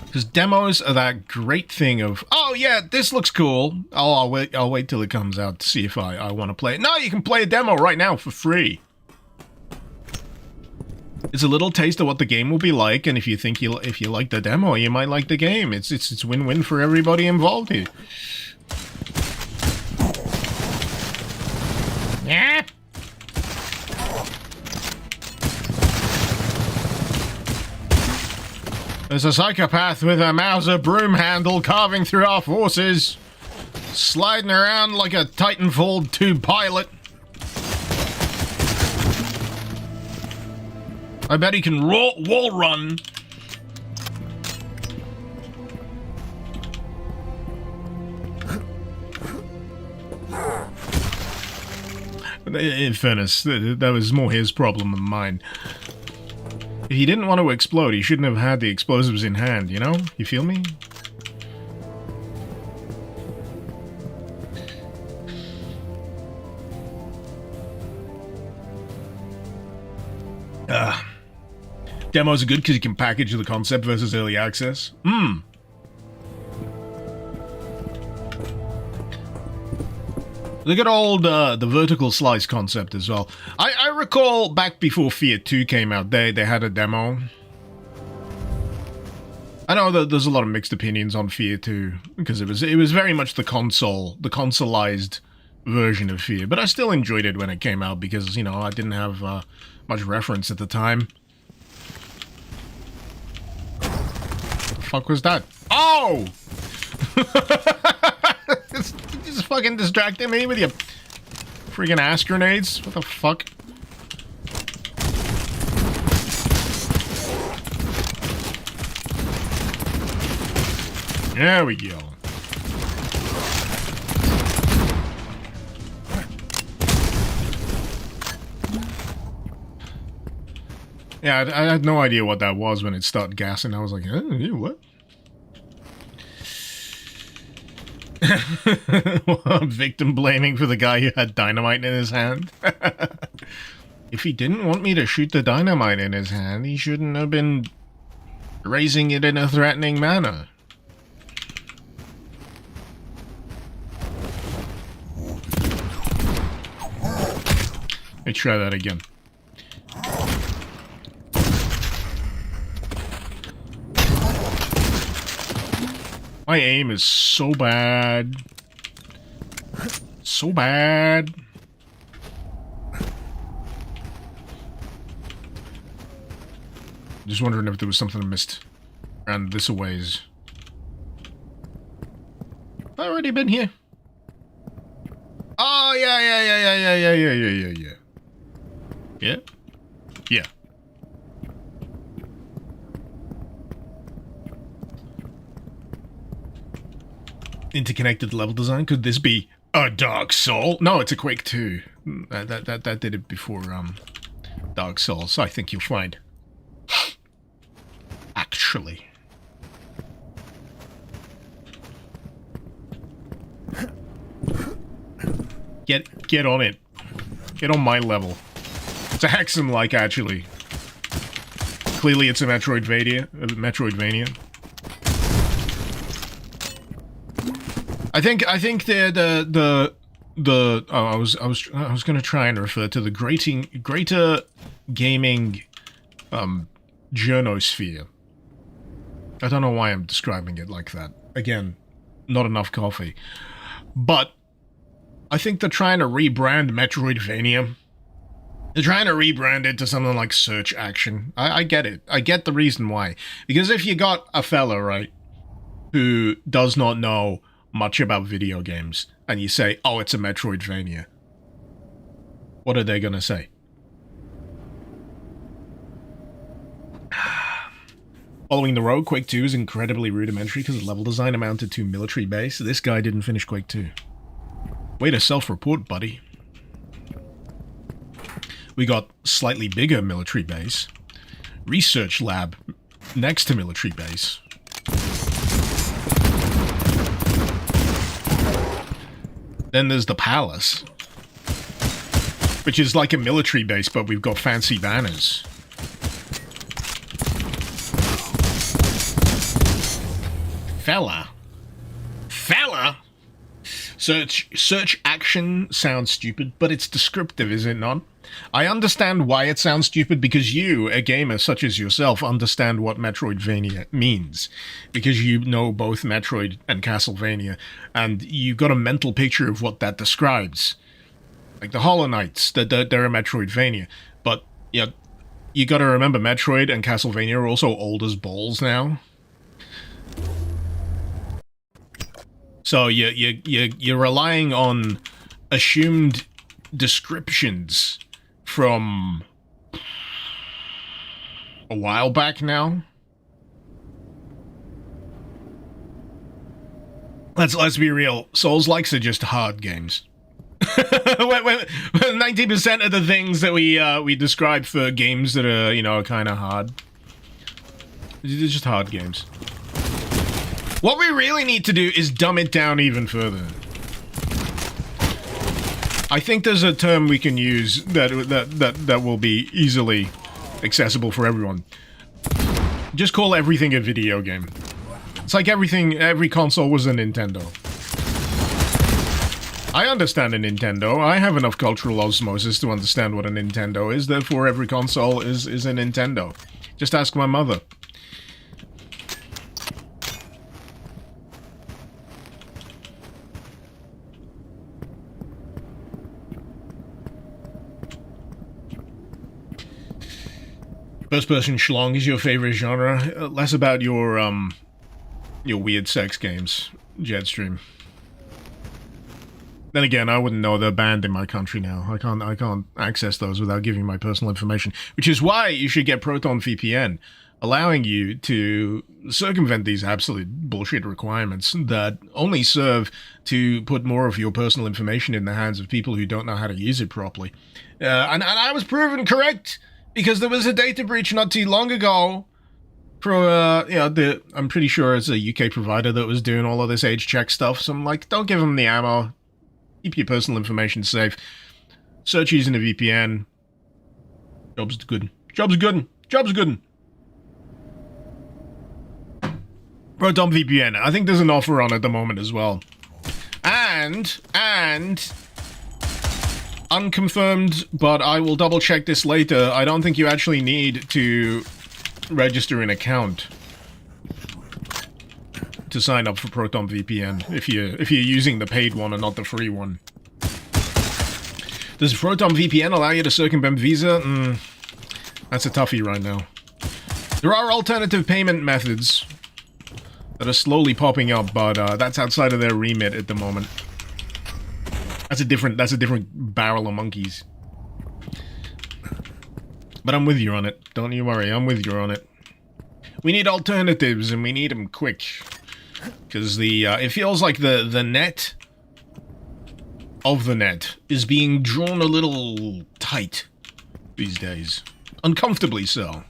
Because demos are that great thing of, oh yeah, this looks cool. I'll wait till it comes out to see if I want to play it. No, you can play a demo right now for free. It's a little taste of what the game will be like, and if you think if you like the demo, you might like the game. It's win-win for everybody involved here. Yeah. There's a psychopath with a Mauser broom handle carving through our forces, sliding around like a Titanfall 2 pilot. I bet he can wall run. In fairness, that was more his problem than mine. If he didn't want to explode, he shouldn't have had the explosives in hand, you know? You feel me? Demos are good because you can package the concept versus early access. Look at old, the vertical slice concept as well. I recall back before Fear 2 came out, they had a demo. I know that there's a lot of mixed opinions on Fear 2, because it was very much the consoleized version of Fear, but I still enjoyed it when it came out because, you know, I didn't have much reference at the time. What the fuck was that? Oh! Just fucking distracting me with your freaking ass grenades. What the fuck? There we go. Yeah, I had no idea what that was when it started gassing. I was like, what? Victim blaming for the guy who had dynamite in his hand. If he didn't want me to shoot the dynamite in his hand, he shouldn't have been raising it in a threatening manner. Let's try that again. My aim is so bad. So bad. Just wondering if there was something I missed around this a ways. Have I already been here? Oh, yeah. Yeah? Yeah. Interconnected level design? Could this be a Dark Soul? No, it's a Quake 2. That did it before Dark Souls, I think you'll find. Actually. Get on it. Get on my level. It's a Hexen-like, actually. Clearly it's a Metroidvania. I think I was gonna try and refer to the greater gaming journosphere. I don't know why I'm describing it like that. Again, not enough coffee. But I think they're trying to rebrand Metroidvania. They're trying to rebrand it to something like Search Action. I get it. I get the reason why. Because if you got a fella, right, who does not know much about video games, and you say, oh, it's a Metroidvania, what are they gonna say? Following the road, Quake 2 is incredibly rudimentary because the level design amounted to military base. This guy didn't finish Quake 2. Way to self-report, buddy. We got slightly bigger military base. Research lab next to military base. Then there's the palace, which is like a military base, but we've got fancy banners. Fella. Search Action sounds stupid, but it's descriptive, is it not? I understand why it sounds stupid because you, a gamer such as yourself, understand what Metroidvania means. Because you know both Metroid and Castlevania, and you got a mental picture of what that describes. Like the Hollow Knights, they're a Metroidvania. But, yeah, you gotta remember, Metroid and Castlevania are also old as balls now. So you're relying on assumed descriptions from a while back now. Let's be real. Souls-likes are just hard games. 90% of the things that we describe for games that are, you know, kind of hard, they're just hard games. What we really need to do is dumb it down even further. I think there's a term we can use that will be easily accessible for everyone. Just call everything a video game. It's like every console was a Nintendo. I understand a Nintendo. I have enough cultural osmosis to understand what a Nintendo is, therefore every console is a Nintendo. Just ask my mother. First-person schlong is your favorite genre. Less about your weird sex games, Jetstream. Then again, I wouldn't know they're banned in my country now. I can't access those without giving my personal information, which is why you should get Proton VPN, allowing you to circumvent these absolute bullshit requirements that only serve to put more of your personal information in the hands of people who don't know how to use it properly. And I was proven correct, because there was a data breach not too long ago from, I'm pretty sure it's a UK provider that was doing all of this age check stuff, so I'm like, don't give them the ammo. Keep your personal information safe. Search using a VPN. Job's good. Job's good. Job's good. Proton VPN. I think there's an offer on at the moment as well. And unconfirmed, but I will double check this later. I don't think you actually need to register an account to sign up for Proton VPN if you're using the paid one and not the free one. Does Proton VPN allow you to circumvent Visa? That's a toughie right now. There are alternative payment methods that are slowly popping up, but that's outside of their remit at the moment. That's a different barrel of monkeys. But I'm with you on it. Don't you worry, I'm with you on it. We need alternatives, and we need them quick. Because it feels like the net of the net is being drawn a little tight these days. Uncomfortably so.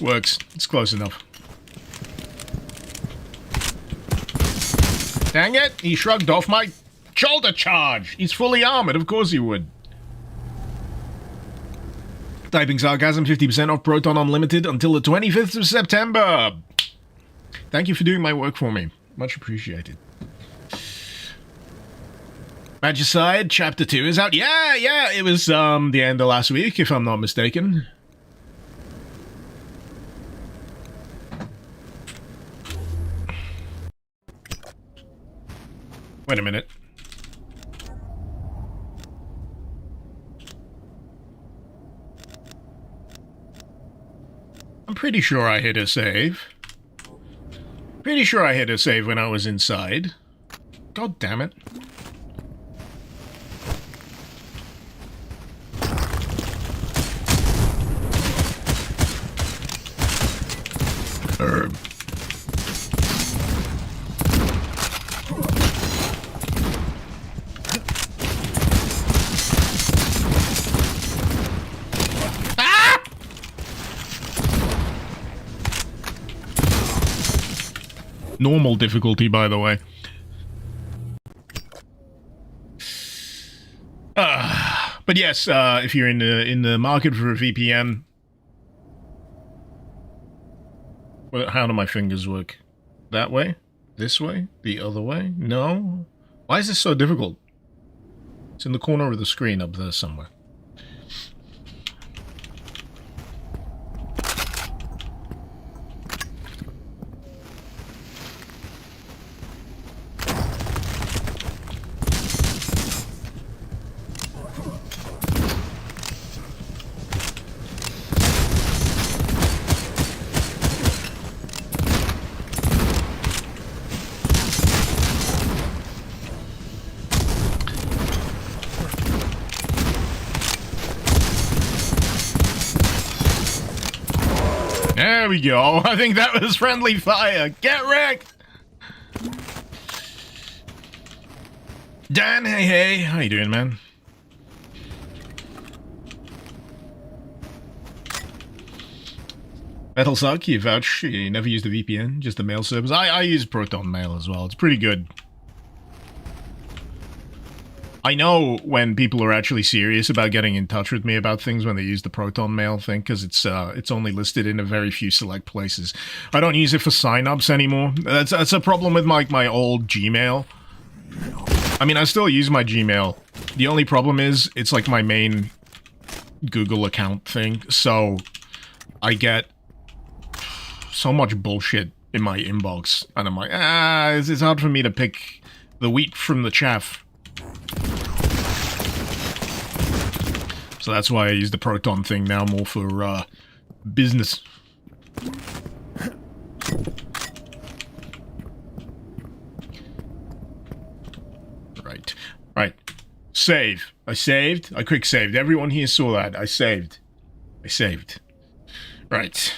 Works. It's close enough. Dang it! He shrugged off my shoulder charge! He's fully armored, of course he would. Typing sarcasm, 50% off Proton Unlimited until the 25th of September! Thank you for doing my work for me. Much appreciated. Magicide, Chapter 2 is out. Yeah, it was, the end of last week, if I'm not mistaken. Wait a minute. I'm pretty sure I hit a save. Pretty sure I hit a save when I was inside. God damn it. Normal difficulty, by the way. But yes, if you're in the market for a VPN, well, how do my fingers work? That way? This way? The other way? No? Why is this so difficult? It's in the corner of the screen up there somewhere. There we go. I think that was friendly fire. Get wrecked! Dan, hey. How you doing, man? Metal Suck, you vouch. You never used a VPN, just the mail service. I use Proton Mail as well. It's pretty good. I know when people are actually serious about getting in touch with me about things when they use the Proton Mail thing, because it's only listed in a very few select places. I don't use it for sign-ups anymore. That's a problem with my old Gmail. I mean, I still use my Gmail. The only problem is it's like my main Google account thing, so I get so much bullshit in my inbox, and I'm like, it's hard for me to pick the wheat from the chaff. So that's why I use the Proton thing now more for business. Right. Save. I saved. I quick saved. Everyone here saw that. I saved. Right.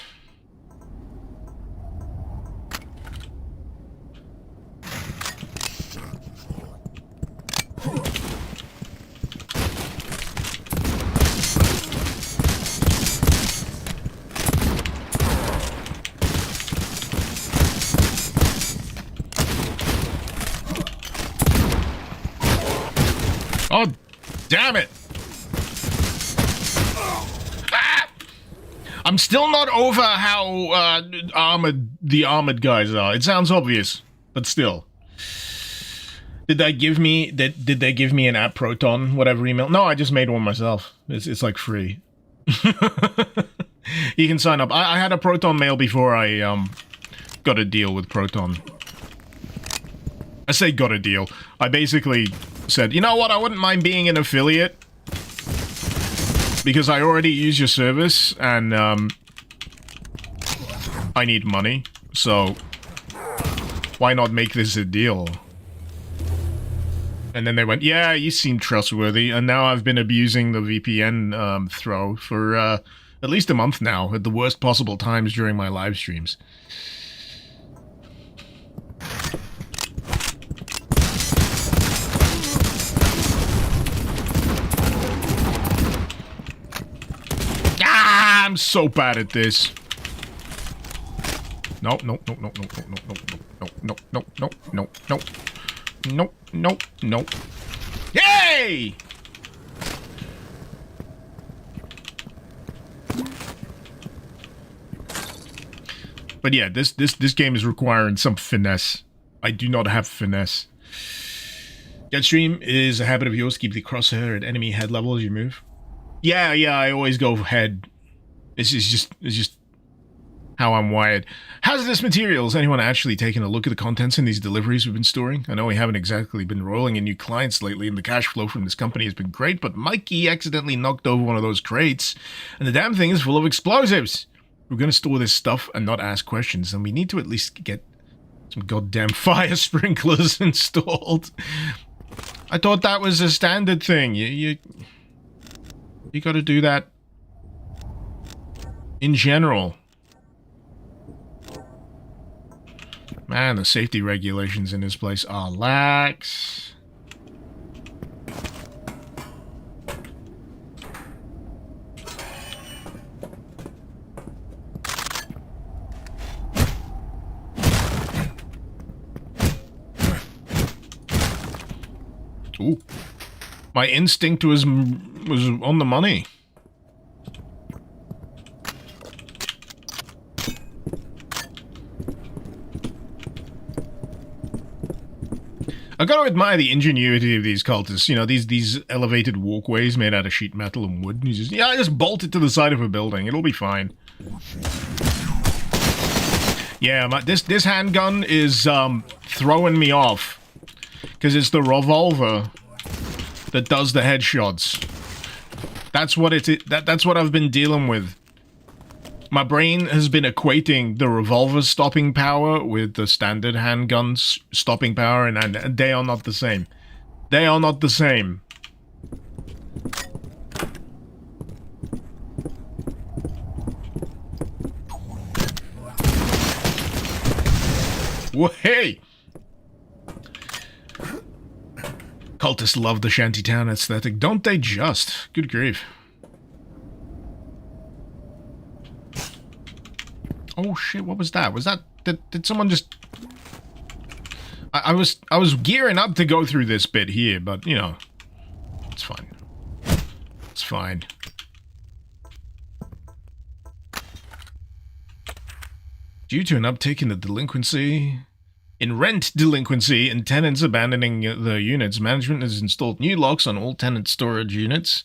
Oh, damn it! Ah! I'm still not over how the armored guys are. It sounds obvious, but still. Did they give me an app Proton whatever email? No, I just made one myself. It's like free. You can sign up. I had a Proton Mail before I got a deal with Proton. I say got a deal. I basically said, you know what, I wouldn't mind being an affiliate because I already use your service and I need money, so why not make this a deal? And then they went, yeah, you seem trustworthy, and now I've been abusing the VPN throw for at least a month now at the worst possible times during my live streams. I'm so bad at this. No. Yay! But yeah, this game is requiring some finesse. I do not have finesse. Jetstream is a habit of yours. Keep the crosshair at enemy head level as you move. Yeah, I always go head. It's just how I'm wired. Hazardous materials. Anyone actually taken a look at the contents in these deliveries we've been storing? I know we haven't exactly been rolling in new clients lately, and the cash flow from this company has been great, but Mikey accidentally knocked over one of those crates, and the damn thing is full of explosives. We're going to store this stuff and not ask questions, and we need to at least get some goddamn fire sprinklers installed. I thought that was a standard thing. You got to do that in general. Man, the safety regulations in this place are lax. Ooh. My instinct was on the money. I gotta admire the ingenuity of these cultists. You know, these elevated walkways made out of sheet metal and wood. And you just bolt it to the side of a building. It'll be fine. Yeah, this handgun is throwing me off. Because it's the revolver that does the headshots. That's what that's what I've been dealing with. My brain has been equating the revolver's stopping power with the standard handgun's stopping power, and they are not the same. They are not the same. Whoa, hey! Cultists love the shantytown aesthetic, don't they just? Good grief. Oh shit, what was that? Was that... Did someone just... I was gearing up to go through this bit here, but, you know... It's fine. It's fine. Due to an uptick in the delinquency... In rent delinquency and tenants abandoning their units, management has installed new locks on all tenant storage units.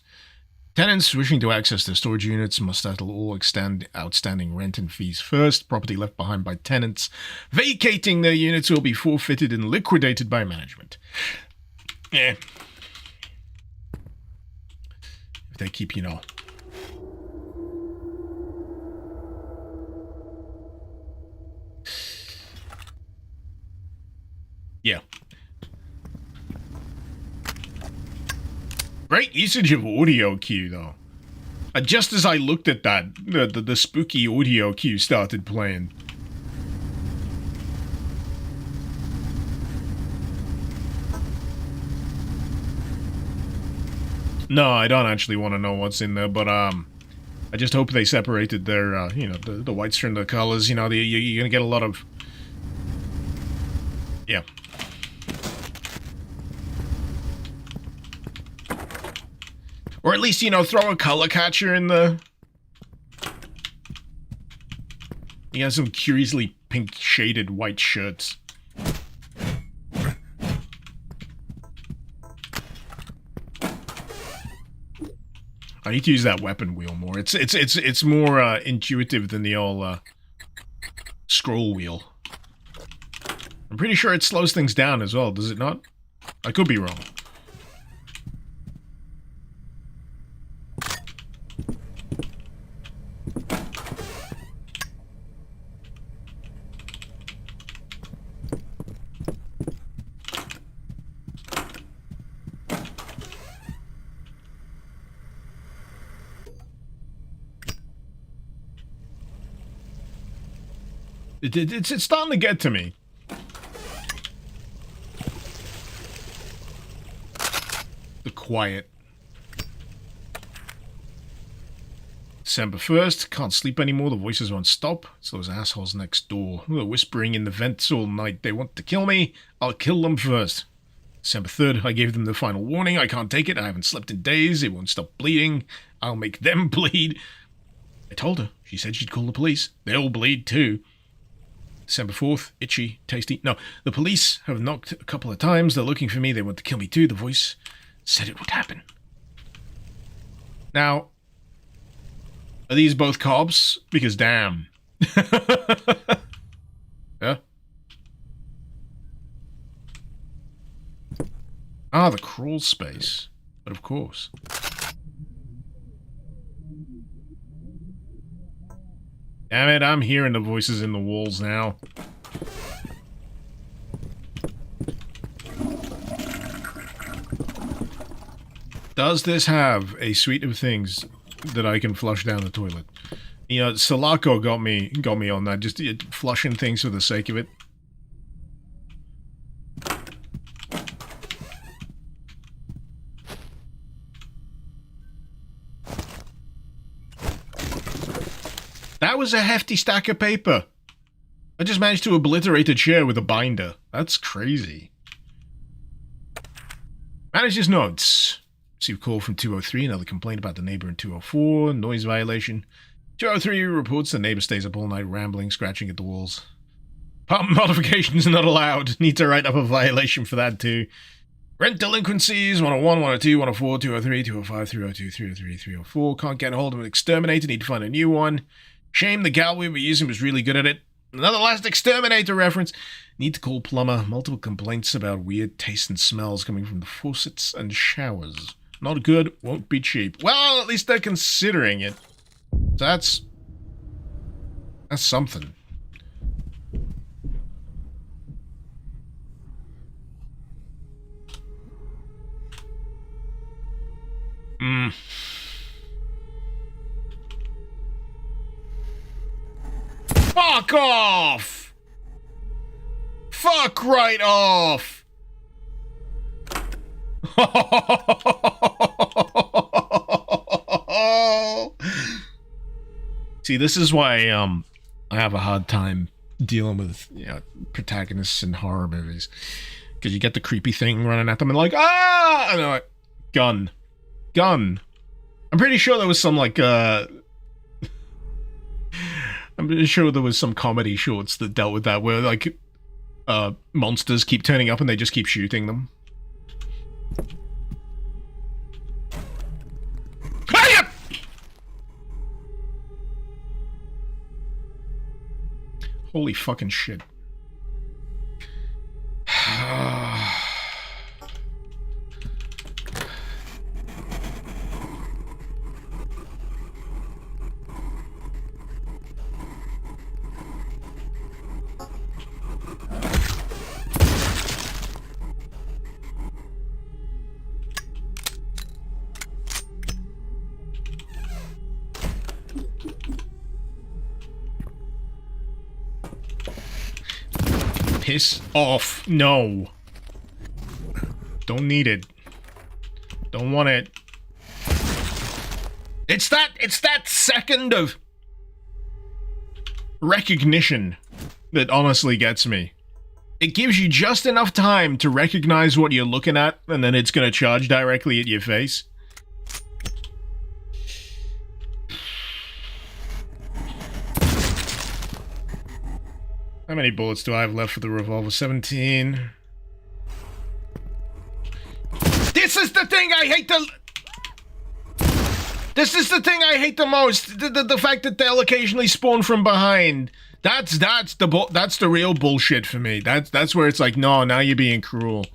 Tenants wishing to access their storage units must settle all outstanding rent and fees first. Property left behind by tenants vacating their units will be forfeited and liquidated by management. Yeah. If they keep, you know... Yeah. Great usage of audio cue, though. Just as I looked at that, the spooky audio cue started playing. No, I don't actually want to know what's in there, but, I just hope they separated their, you know, the whites from the colors. You know, you're gonna get a lot of... Yeah. Or at least, you know, throw a color catcher in the... He has some curiously pink-shaded white shirts. I need to use that weapon wheel more. It's more intuitive than the old scroll wheel. I'm pretty sure it slows things down as well, does it not? I could be wrong. It's starting to get to me. The quiet. December 1st. Can't sleep anymore. The voices won't stop. It's those assholes next door. They're whispering in the vents all night. They want to kill me. I'll kill them first. December 3rd. I gave them the final warning. I can't take it. I haven't slept in days. It won't stop bleeding. I'll make them bleed. I told her. She said she'd call the police. They'll bleed too. December 4th, itchy, tasty. No, the police have knocked a couple of times. They're looking for me. They want to kill me too. The voice said it would happen. Now, are these both cops? Because damn. Yeah? Ah, the crawl space. But of course. Damn it, I'm hearing the voices in the walls now. Does this have a suite of things that I can flush down the toilet? You know, Sulaco got me on that, just flushing things for the sake of it. That was a hefty stack of paper. I just managed to obliterate a chair with a binder. That's crazy. Manager's notes. Received call from 203, another complaint about the neighbor in 204, noise violation. 203 reports the neighbor stays up all night rambling, scratching at the walls. Pump modifications are not allowed. Need to write up a violation for that too. Rent delinquencies, 101, 102, 104, 203, 205, 302, 303, 304. Can't get a hold of an exterminator, need to find a new one. Shame the gal we were using was really good at it. Another last exterminator reference. Need to call plumber. Multiple complaints about weird tastes and smells coming from the faucets and showers. Not good, won't be cheap. Well, at least they're considering it. That's something. Fuck off! Fuck right off! See, this is why I have a hard time dealing with, you know, protagonists in horror movies, because you get the creepy thing running at them and like, ah, and they're like, gun. I'm pretty sure there was some like I'm pretty sure there was some comedy shorts that dealt with that, where like monsters keep turning up and they just keep shooting them. Holy fucking shit. Piss off. No. Don't need it. Don't want it. It's that second of recognition that honestly gets me. It gives you just enough time to recognize what you're looking at, and then it's gonna charge directly at your face. How many bullets do I have left for the revolver? 17. This is the thing I hate the most. The fact that they'll occasionally spawn from behind. That's the real bullshit for me. That's where it's like, no, now you're being cruel.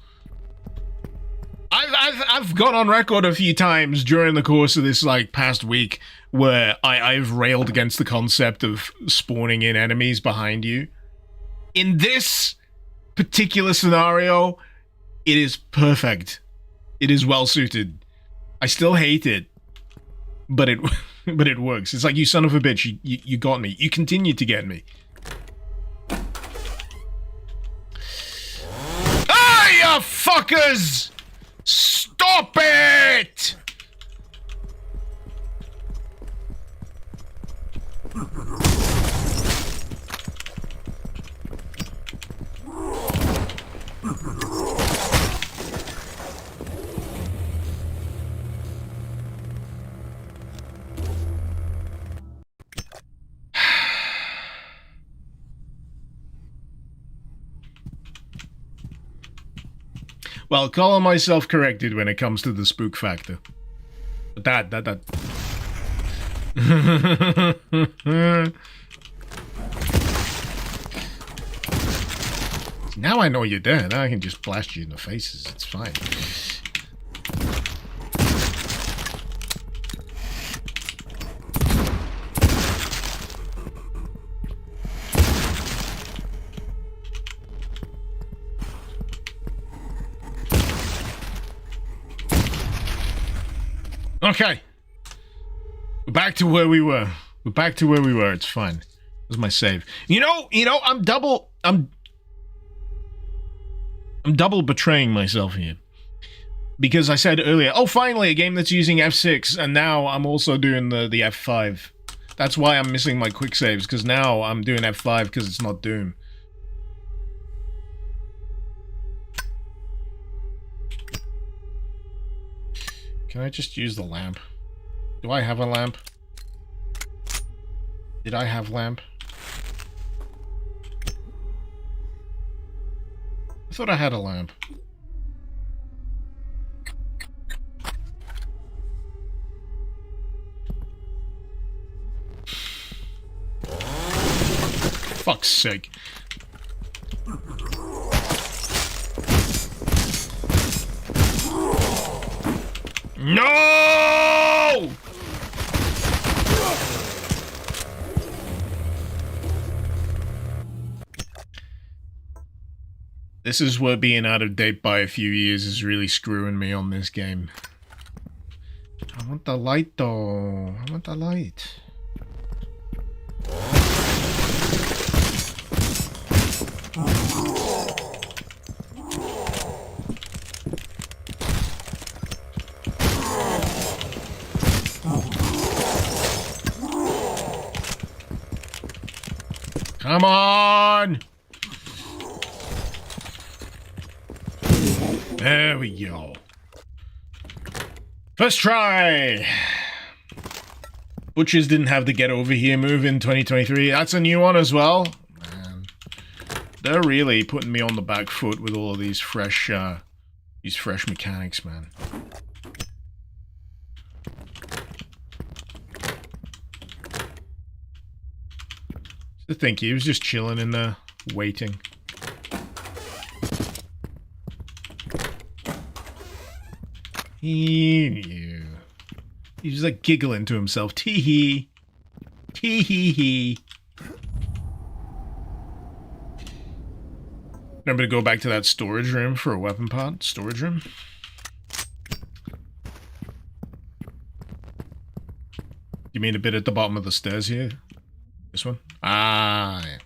I've gone on record a few times during the course of this like past week where I've railed against the concept of spawning in enemies behind you. In this particular scenario, it is perfect. It is well suited. I still hate it, but it works. It's like, you son of a bitch, you got me. You continue to get me. Ah, you fuckers! Stop it! Well, calling myself corrected when it comes to the spook factor. But that. Now I know you're there. Now I can just blast you in the faces. It's fine. Okay. We're back to where we were. It's fine. This is my save. You know, I'm double betraying myself here. Because I said earlier, oh, finally, a game that's using F6, and now I'm also doing the F5. That's why I'm missing my quick saves, because now I'm doing F5 because it's not Doom. Can I just use the lamp? Do I have a lamp? Did I have lamp? I thought I had a lamp. Fuck's sake. No! This is where being out of date by a few years is really screwing me on this game. I want the light though. I want the light. Come on! There we go. First try! Butchers didn't have the get over here move in 2023. That's a new one as well. Man, they're really putting me on the back foot with all of these fresh mechanics, man. I think he was just chilling in there, waiting. He was like giggling to himself. Tee hee. Tee hee hee. Remember to go back to that storage room for a weapon pod? Storage room? You mean a bit at the bottom of the stairs here? This one? Ah, yeah.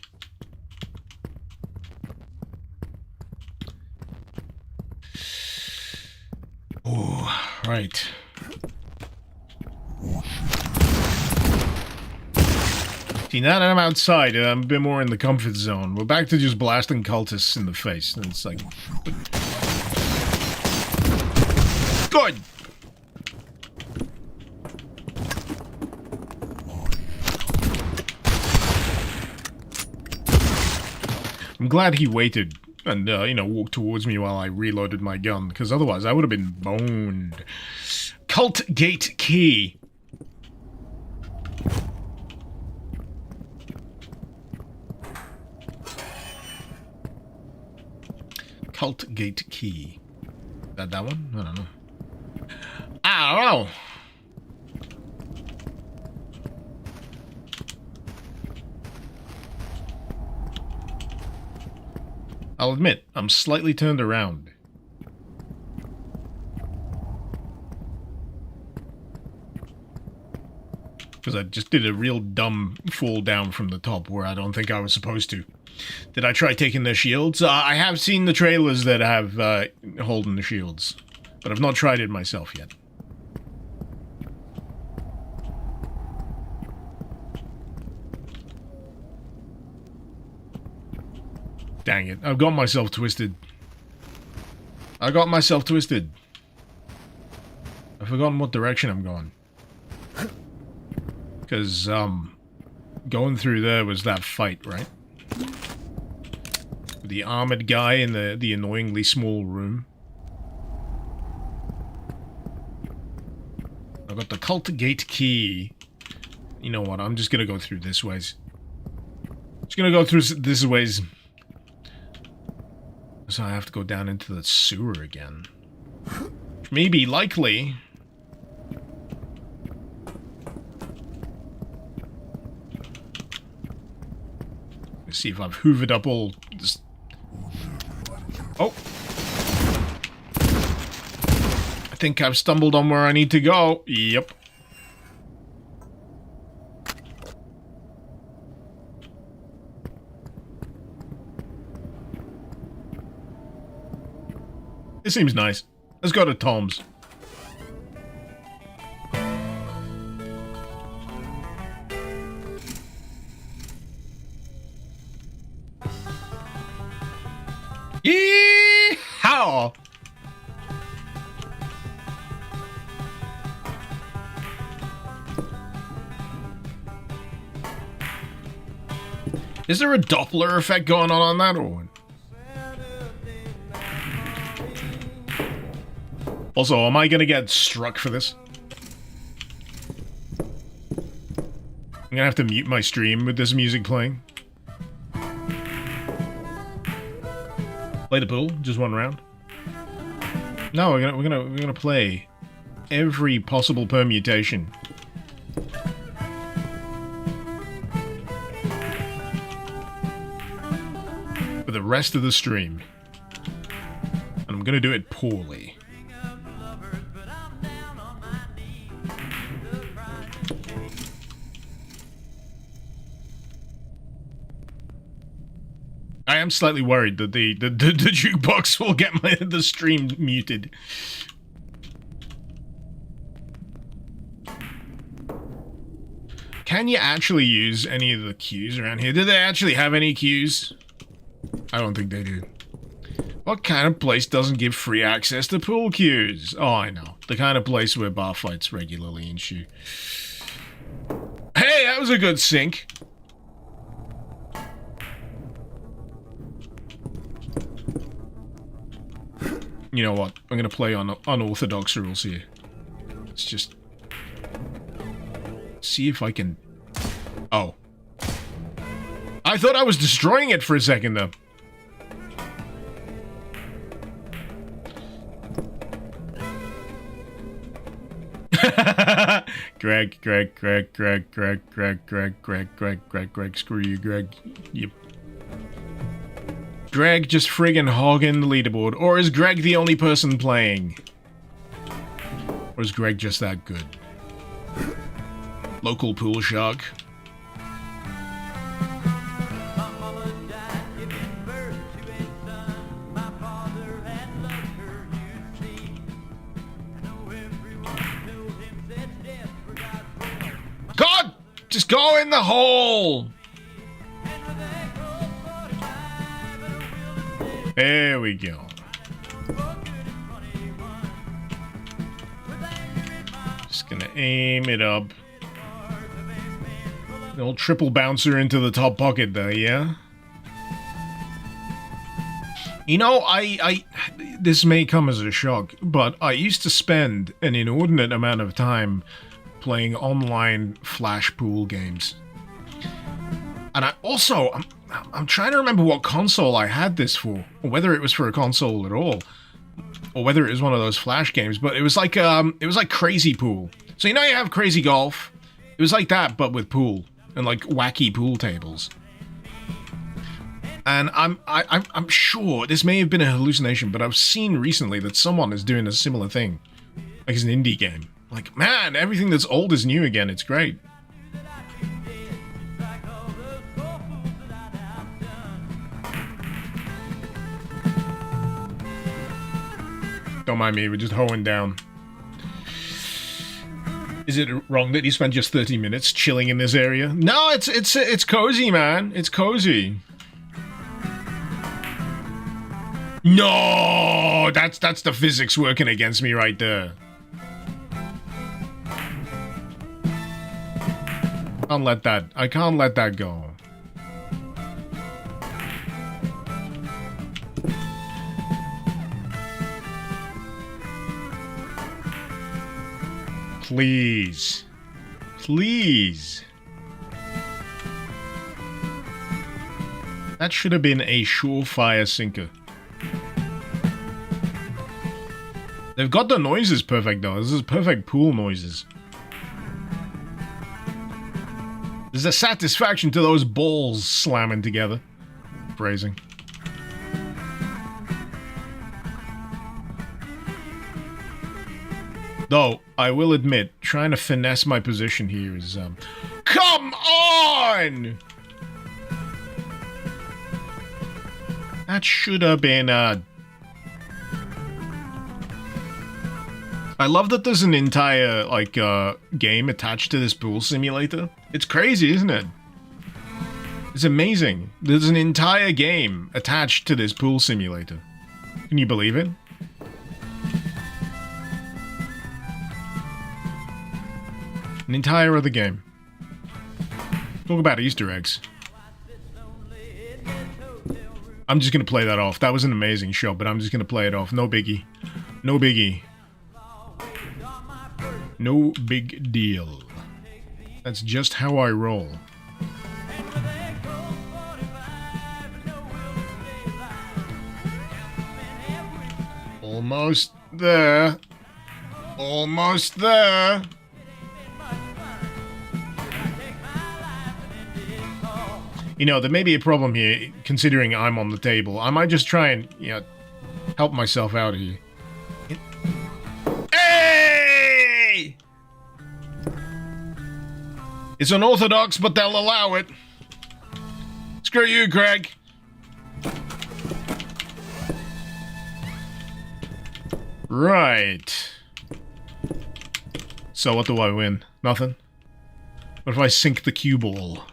Oh, right. See, now that I'm outside, I'm a bit more in the comfort zone. We're back to just blasting cultists in the face. And it's like... Good! I'm glad he waited and, you know, walked towards me while I reloaded my gun, because otherwise I would have been boned. Cult gate key. Cult gate key. That one? I don't know. I don't know. I'll admit, I'm slightly turned around. Because I just did a real dumb fall down from the top where I don't think I was supposed to. Did I try taking their shields? I have seen the trailers that have holding the shields, but I've not tried it myself yet. Dang it, I've got myself twisted. I got myself twisted. I've forgotten what direction I'm going. Because, going through there was that fight, right? The armored guy in the annoyingly small room. I got the cult gate key. You know what, I'm just gonna go through this ways. Just gonna go through this ways. So I have to go down into the sewer again. Which may be likely. Let's see if I've hoovered up all this. Oh! I think I've stumbled on where I need to go. Yep. It seems nice. Let's go to Tom's. Yee-haw! Is there a Doppler effect going on that or what? Also, am I gonna get struck for this? I'm gonna have to mute my stream with this music playing. Play the pool, just one round. No, we're gonna play every possible permutation. For the rest of the stream. And I'm gonna do it poorly. I am slightly worried that the jukebox will get the stream muted. Can you actually use any of the queues around here? Do they actually have any queues? I don't think they do. What kind of place doesn't give free access to pool queues? Oh, I know. The kind of place where bar fights regularly ensue. Hey, that was a good sync. You know what? I'm gonna play on unorthodox rules here. Let's just see if I can... Oh. I thought I was destroying it for a second, though. Greg, screw you, Greg. Yep. Greg just friggin' hogging the leaderboard. Or is Greg the only person playing? Or is Greg just that good? Local pool shark. God! Just go in the hole! There we go. Just gonna aim it up. The old triple bouncer into the top pocket there, yeah? You know, this may come as a shock, but I used to spend an inordinate amount of time playing online flash pool games. And I'm trying to remember what console I had this for, or whether it was for a console at all, or whether it was one of those flash games. But it was like Crazy Pool. So you know you have Crazy Golf. It was like that, but with pool and like wacky pool tables. And I'm sure this may have been a hallucination, but I've seen recently that someone is doing a similar thing, like it's an indie game. Like, man, everything that's old is new again. It's great. Don't mind me, we're just hoeing down. Is it wrong that you spent just 30 minutes chilling in this area? No, it's cozy, man. It's cozy. No, that's the physics working against me right there. I can't let that go. Please. Please. That should have been a surefire sinker. They've got the noises perfect though. This is perfect pool noises. There's a satisfaction to those balls slamming together. Phrasing. Though, I will admit, trying to finesse my position here is, Come on! That should have been, I love that there's an entire, like, game attached to this pool simulator. It's crazy, isn't it? It's amazing. There's an entire game attached to this pool simulator. Can you believe it? An entire other game. Talk about Easter eggs. I'm just gonna play that off. That was an amazing show, but I'm just gonna play it off. No biggie. No biggie. No big deal. That's just how I roll. Almost there. Almost there. You know, there may be a problem here, considering I'm on the table. I might just try and, you know, help myself out here. Hey! It's unorthodox, but they'll allow it. Screw you, Greg. Right. So what do I win? Nothing? What if I sink the cue ball?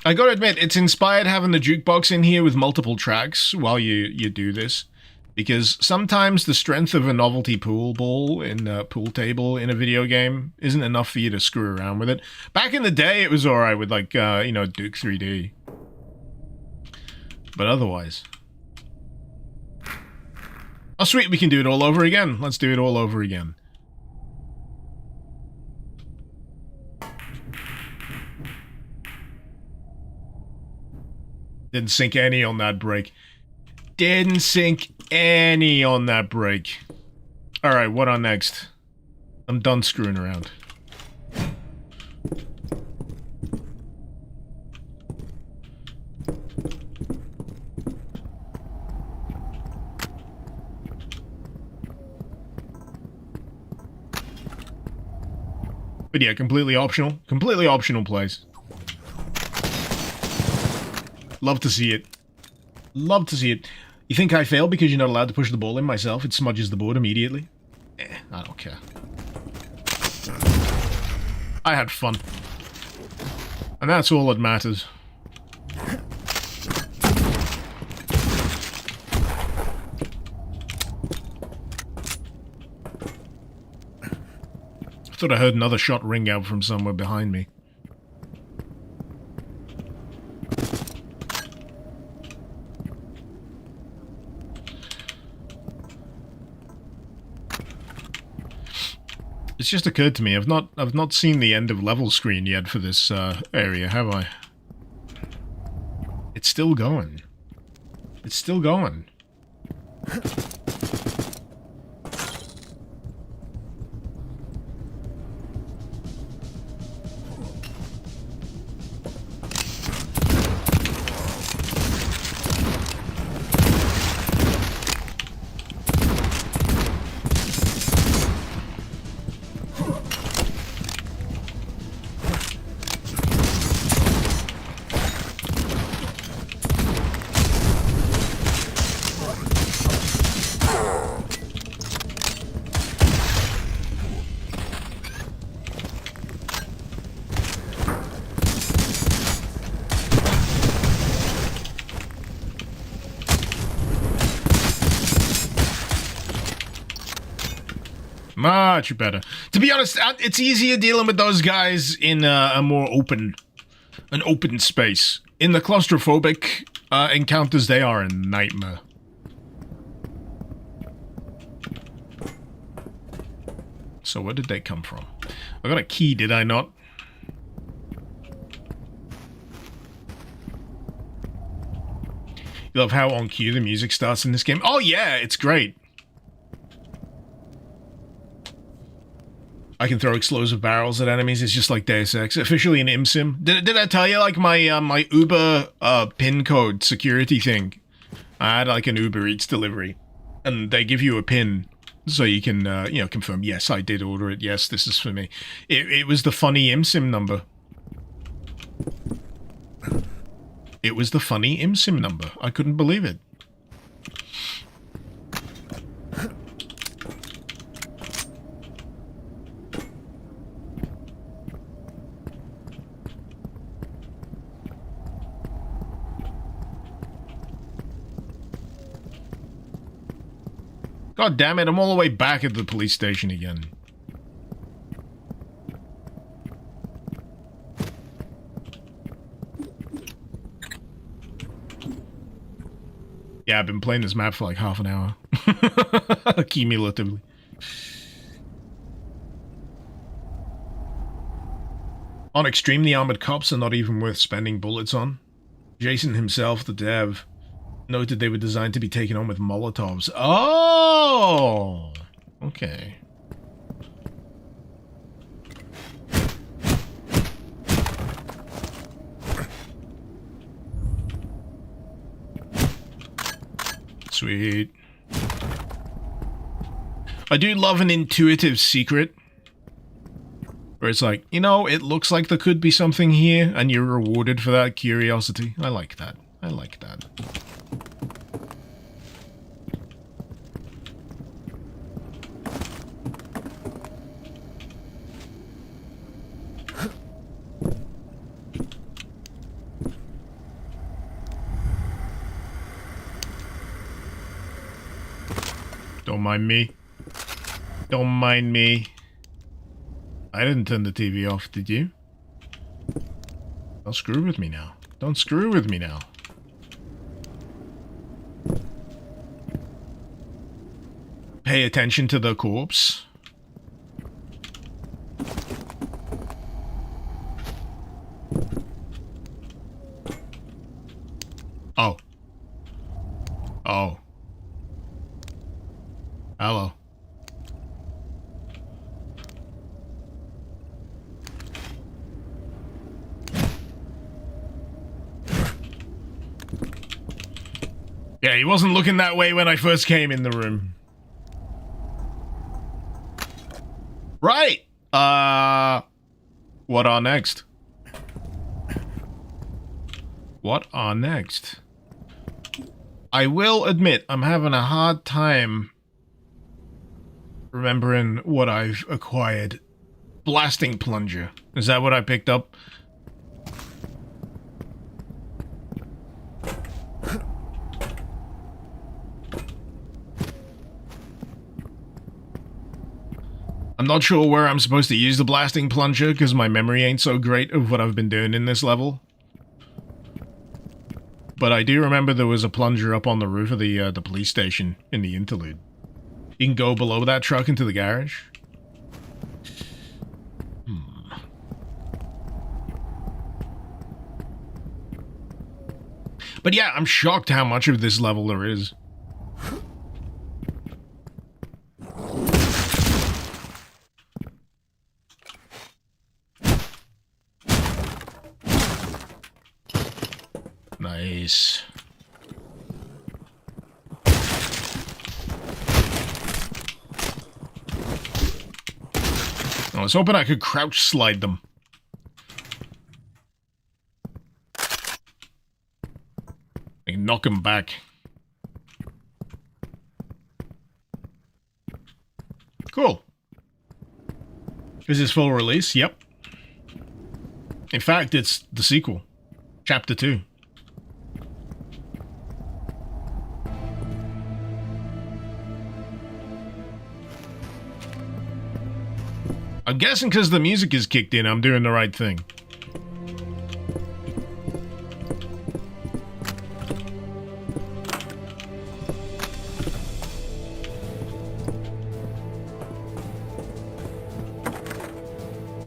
I gotta admit, it's inspired having the jukebox in here with multiple tracks while you do this. Because sometimes the strength of a novelty pool ball in a pool table in a video game isn't enough for you to screw around with it. Back in the day, it was alright with, like, you know, Duke 3D. But otherwise... Oh, sweet, we can do it all over again. Let's do it all over again. Didn't sink any on that break. Didn't sink any on that break. Alright, what on next? I'm done screwing around. But yeah, completely optional. Completely optional place. Love to see it. Love to see it. You think I failed because you're not allowed to push the ball in myself? It smudges the board immediately. I don't care. I had fun. And that's all that matters. I thought I heard another shot ring out from somewhere behind me. It's just occurred to me, I've not seen the end of level screen yet for this area, have I? It's still going. It's still going. Much better. To be honest, it's easier dealing with those guys in a more open space. In the claustrophobic encounters, they are a nightmare. So where did they come from? I got a key, did I not? You love how on cue the music starts in this game? Oh yeah, it's great. I can throw explosive barrels at enemies. It's just like Deus Ex. Officially an ImSim. Did I tell you, like, my my Uber PIN code security thing? I had, like, an Uber Eats delivery. And they give you a PIN so you can, you know, confirm, yes, I did order it. Yes, this is for me. It was the funny ImSim number. It was the funny ImSim number. I couldn't believe it. God damn it, I'm all the way back at the police station again. Yeah, I've been playing this map for like half an hour. Cumulatively. On Extreme, the armored cops are not even worth spending bullets on. Jason himself, the dev, noted they were designed to be taken on with Molotovs. Oh! Okay. Sweet. I do love an intuitive secret. Where it's like, you know, it looks like there could be something here, and you're rewarded for that curiosity. I like that. I like that. Don't mind me. Don't mind me. I didn't turn the TV off, did you? Don't screw with me now. Don't screw with me now. Pay attention to the corpse. Oh. Oh. Hello. Yeah, he wasn't looking that way when I first came in the room. Right. What are next? What are next? I will admit, I'm having a hard time remembering what I've acquired. Blasting plunger. Is that what I picked up? I'm not sure where I'm supposed to use the blasting plunger because my memory ain't so great of what I've been doing in this level. But I do remember there was a plunger up on the roof of the police station in the interlude. You can go below that truck into the garage. But yeah, I'm shocked how much of this level there is. Nice. I was hoping I could crouch slide them. I can knock them back. Cool. Is this full release? Yep. In fact, it's the sequel. Chapter 2. I'm guessing because the music is kicked in, I'm doing the right thing.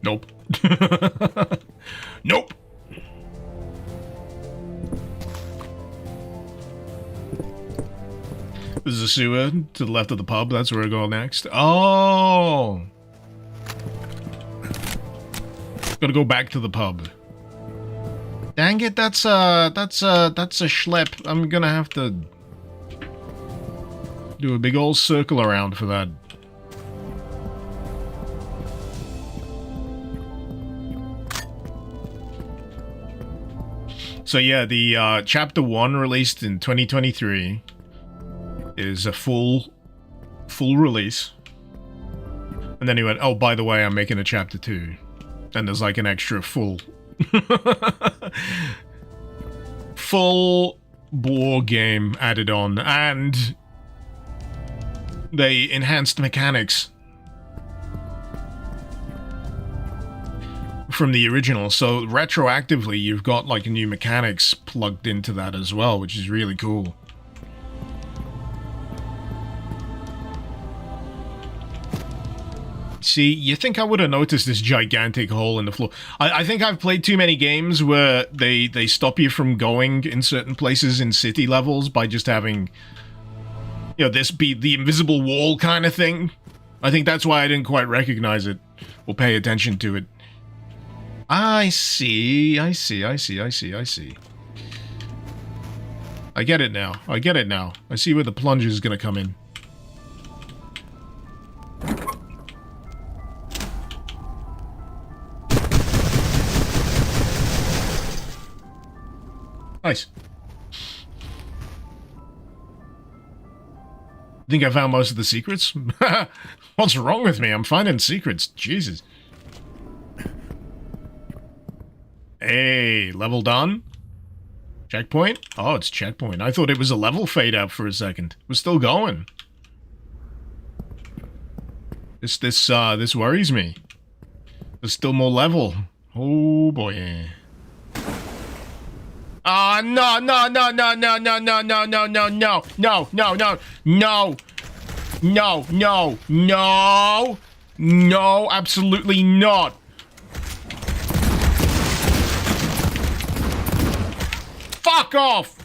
Nope. Nope. This is a sewer to the left of the pub. That's where I go next. Oh. Gotta go back to the pub. Dang it, that's a schlep. I'm gonna have to do a big old circle around for that. So yeah, the chapter 1 released in 2023 is a full release. And then he went, oh, by the way, I'm making a chapter 2. And there's like an extra full bore game added on, and they enhanced mechanics from the original, so retroactively you've got like new mechanics plugged into that as well, which is really cool. See, you think I would have noticed this gigantic hole in the floor. I think I've played too many games where they stop you from going in certain places in city levels by just having, you know, this be the invisible wall kind of thing. I think that's why I didn't quite recognize it or pay attention to it. I see. I get it now. I see where the plunge is gonna come in. Nice. Think I found most of the secrets? What's wrong with me? I'm finding secrets. Jesus. Hey, level done? Checkpoint? Oh, it's checkpoint. I thought it was a level fade out for a second. We're still going. This worries me. There's still more level. Oh boy. Ah, no, absolutely not. Fuck off.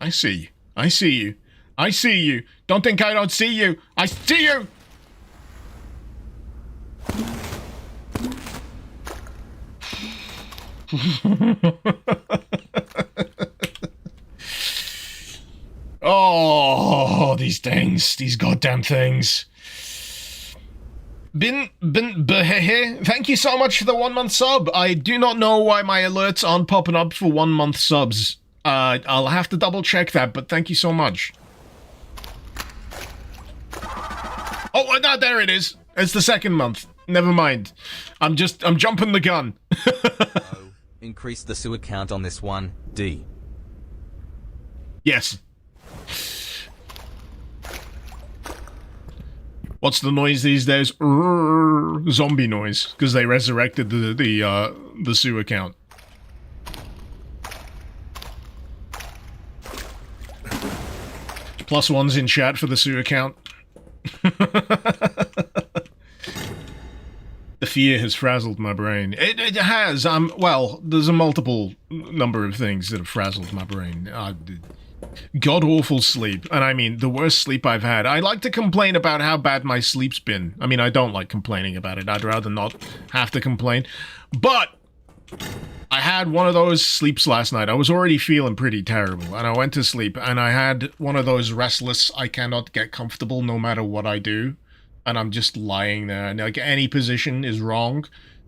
I see you. Don't think I don't see you. I see you! Oh, these things. These goddamn things. Thank you so much for the 1 month sub. I do not know why my alerts aren't popping up for 1 month subs. I'll have to double check that, but thank you so much. Oh, no, there it is. It's the 2nd month. Never mind. I'm jumping the gun. Increase the sewer count on this one, D. Yes. What's the noise these days? Zombie noise, because they resurrected the sewer count. +1's in chat for the sewer count. The fear has frazzled my brain. It has. Well, there's a multiple number of things that have frazzled my brain. God-awful sleep. And I mean, the worst sleep I've had. I like to complain about how bad my sleep's been. I mean, I don't like complaining about it. I'd rather not have to complain. But I had one of those sleeps last night. I was already feeling pretty terrible. And I went to sleep, and I had one of those restless, I cannot get comfortable no matter what I do. And I'm just lying there, and like any position is wrong.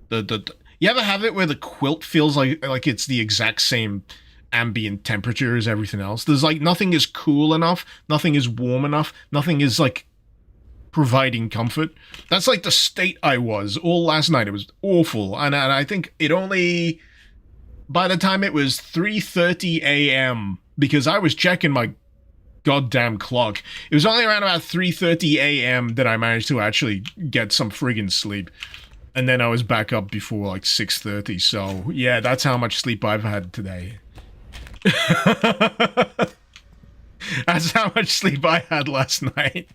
You ever have it where the quilt feels like it's the exact same ambient temperature as everything else? There's like nothing is cool enough, nothing is warm enough, nothing is like providing comfort. That's like the state I was all last night. It was awful, and I think it only by the time it was 3:30 a.m. because I was checking my goddamn clock. It was only around about 3:30 a.m. that I managed to actually get some friggin' sleep. And then I was back up before like 6:30. So yeah, that's how much sleep I've had today. That's how much sleep I had last night.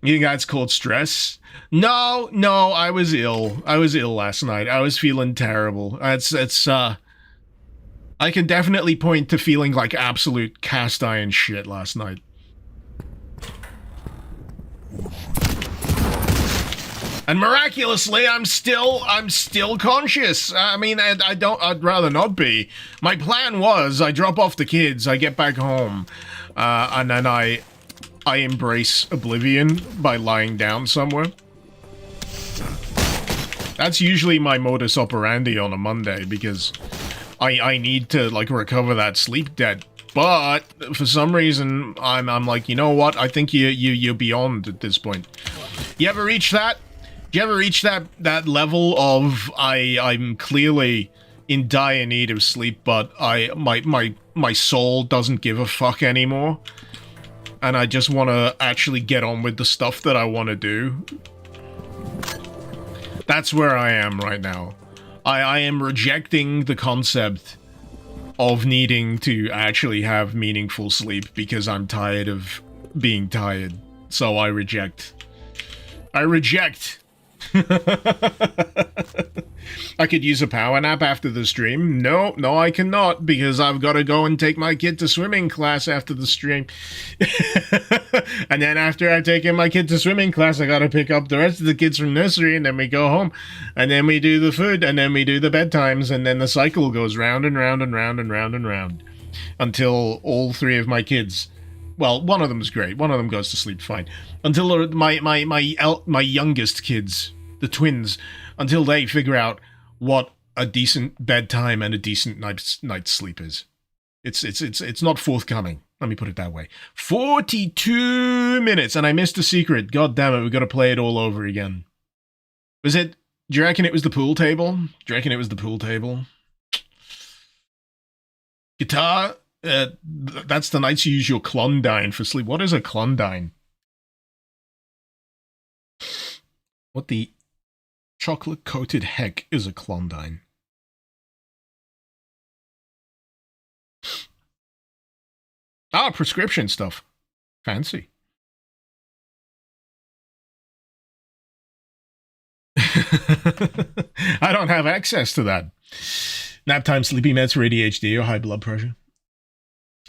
You think that's called stress? No, I was ill. I was ill last night. I was feeling terrible. I can definitely point to feeling like absolute cast iron shit last night. And miraculously, I'm still conscious. I mean, I'd rather not be. My plan was, I drop off the kids, I get back home, and then I embrace oblivion by lying down somewhere. That's usually my modus operandi on a Monday, because I need to, like, recover that sleep debt. But, for some reason, I'm like, you know what? I think you're beyond at this point. You ever reach that? Do you ever reach that level of, I'm clearly in dire need of sleep, but my soul doesn't give a fuck anymore? And I just want to actually get on with the stuff that I want to do? That's where I am right now. I am rejecting the concept of needing to actually have meaningful sleep because I'm tired of being tired. So I reject. I reject. I could use a power nap after the stream. No, I cannot, because I've got to go and take my kid to swimming class after the stream. And then after I've taken my kid to swimming class, I got to pick up the rest of the kids from nursery, and then we go home, and then we do the food, and then we do the bedtimes, and then the cycle goes round and round and round and round and round until all three of my kids... Well, one of them's great. One of them goes to sleep fine. Until my youngest kids, the twins, until they figure out what a decent bedtime and a decent night's sleep is. It's not forthcoming. Let me put it that way. 42 minutes, and I missed a secret. God damn it, we've got to play it all over again. Was it... Do you reckon it was the pool table? Do you reckon it was the pool table? Guitar... that's the nights you use your Klondine for sleep. What is a Klondine? What the chocolate-coated heck is a Klondine? Ah, prescription stuff. Fancy. I don't have access to that. Nap time, sleepy meds for ADHD or high blood pressure.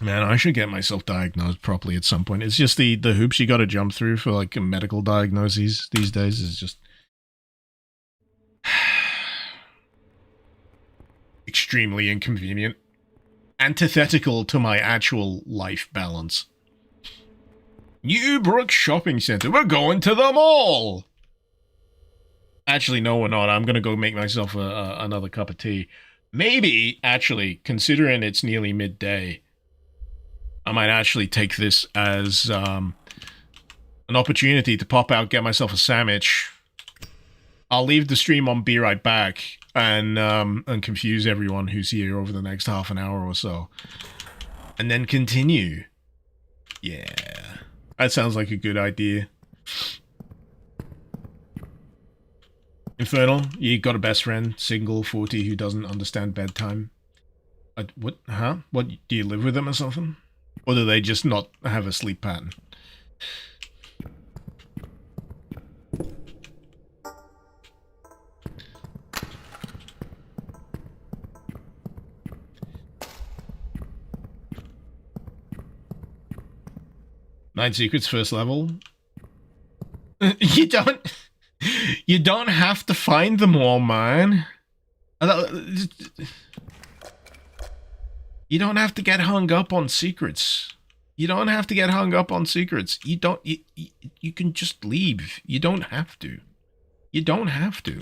Man, I should get myself diagnosed properly at some point. It's just the hoops you got to jump through for like medical diagnoses these days is just extremely inconvenient. Antithetical to my actual life balance. Newbrook Shopping Center. We're going to the mall! Actually, no, we're not. I'm going to go make myself another cup of tea. Maybe, actually, considering it's nearly midday, I might actually take this as an opportunity to pop out, get myself a sandwich. I'll leave the stream on Be Right Back and confuse everyone who's here over the next half an hour or so. And then continue. Yeah. That sounds like a good idea. Infernal, you got a best friend, single, 40, who doesn't understand bedtime. What? Huh? What, do you live with them or something? Or do they just not have a sleep pattern? Nine Secrets first level. You don't have to find them all, man. You don't have to get hung up on secrets. You don't have to get hung up on secrets. You can just leave. You don't have to. You don't have to.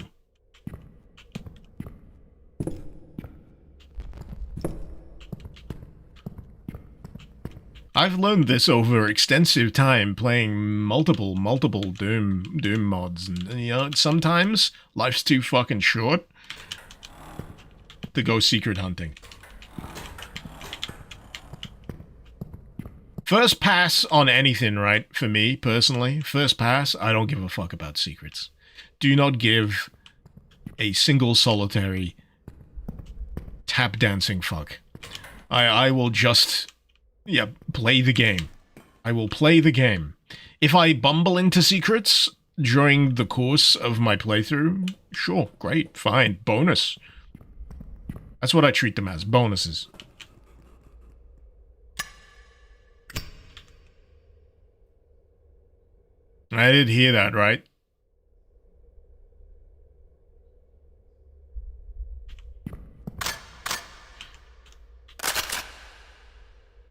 I've learned this over extensive time playing multiple Doom mods, and you know, sometimes life's too fucking short to go secret hunting. First pass on anything, right? For me, personally, first pass, I don't give a fuck about secrets. Do not give a single solitary tap dancing fuck. I will just... yeah, play the game. I will play the game. If I bumble into secrets during the course of my playthrough, sure, great, fine, bonus. That's what I treat them as, bonuses. I did hear that, right?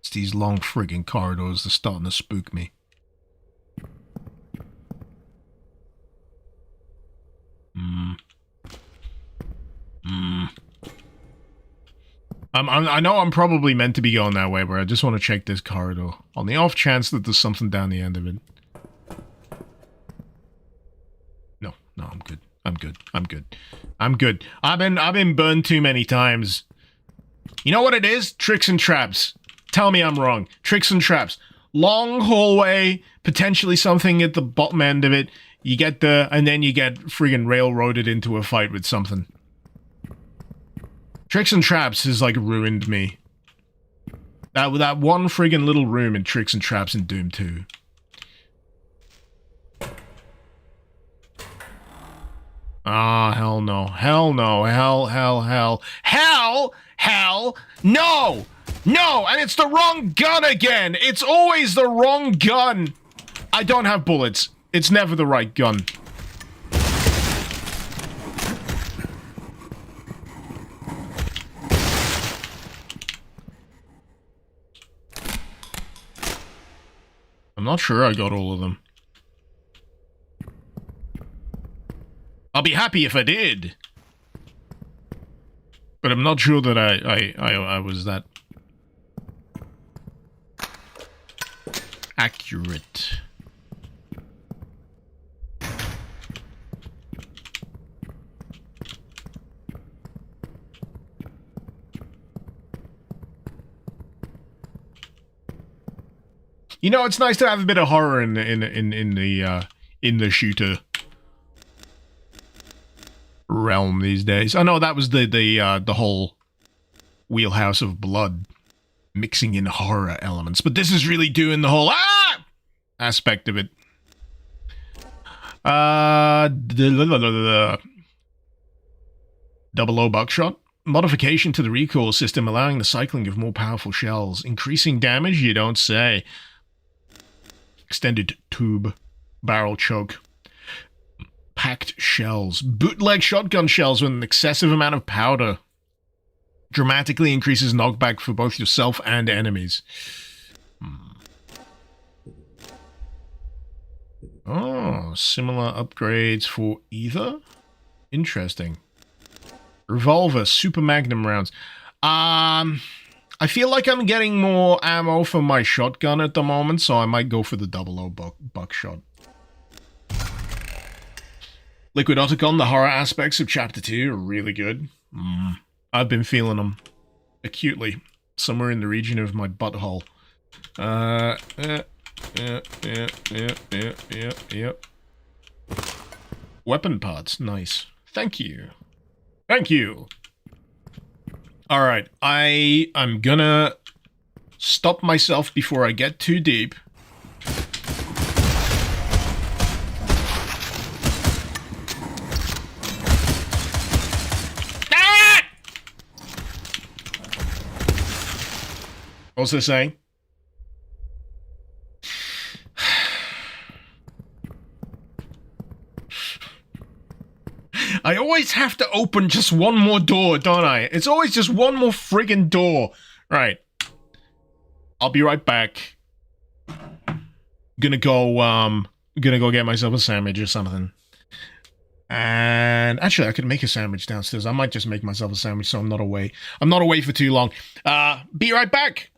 It's these long friggin' corridors that are starting to spook me. I know I'm probably meant to be going that way, but I just want to check this corridor. On the off chance that there's something down the end of it. No, I'm good. I'm good. I've been burned too many times. You know what it is? Tricks and traps. Tell me I'm wrong. Tricks and traps. Long hallway, potentially something at the bottom end of it. You get there, and then you get friggin' railroaded into a fight with something. Tricks and traps has, like, ruined me That one friggin' little room in Tricks and Traps in Doom 2. Ah, hell no. Hell no. Hell, no! No! And it's the wrong gun again! It's always the wrong gun! I don't have bullets. It's never the right gun. I'm not sure I got all of them. I'll be happy if I did. But I'm not sure that I was that accurate. You know, it's nice to have a bit of horror in the shooter realm these days. I know that was the whole wheelhouse of blood mixing in horror elements, but this is really doing the whole aspect of it. 00 buckshot. Modification to the recoil system allowing the cycling of more powerful shells. Increasing damage, you don't say. Extended tube. Barrel choke. Packed shells. Bootleg shotgun shells with an excessive amount of powder. Dramatically increases knockback for both yourself and enemies. Oh, similar upgrades for either? Interesting. Revolver, super magnum rounds. I feel like I'm getting more ammo for my shotgun at the moment, so I might go for the 00 buckshot. Liquid Otacon, the horror aspects of Chapter 2 are really good. I've been feeling them acutely, somewhere in the region of my butthole. Yep. Weapon parts, nice. Thank you. Thank you. Alright, I'm gonna stop myself before I get too deep. Ah! What was I saying? I always have to open just one more door, don't I? It's always just one more friggin' door. Right. I'll be right back. Gonna go get myself a sandwich or something. And actually, I could make a sandwich downstairs. I might just make myself a sandwich so I'm not away. I'm not away for too long. Be right back.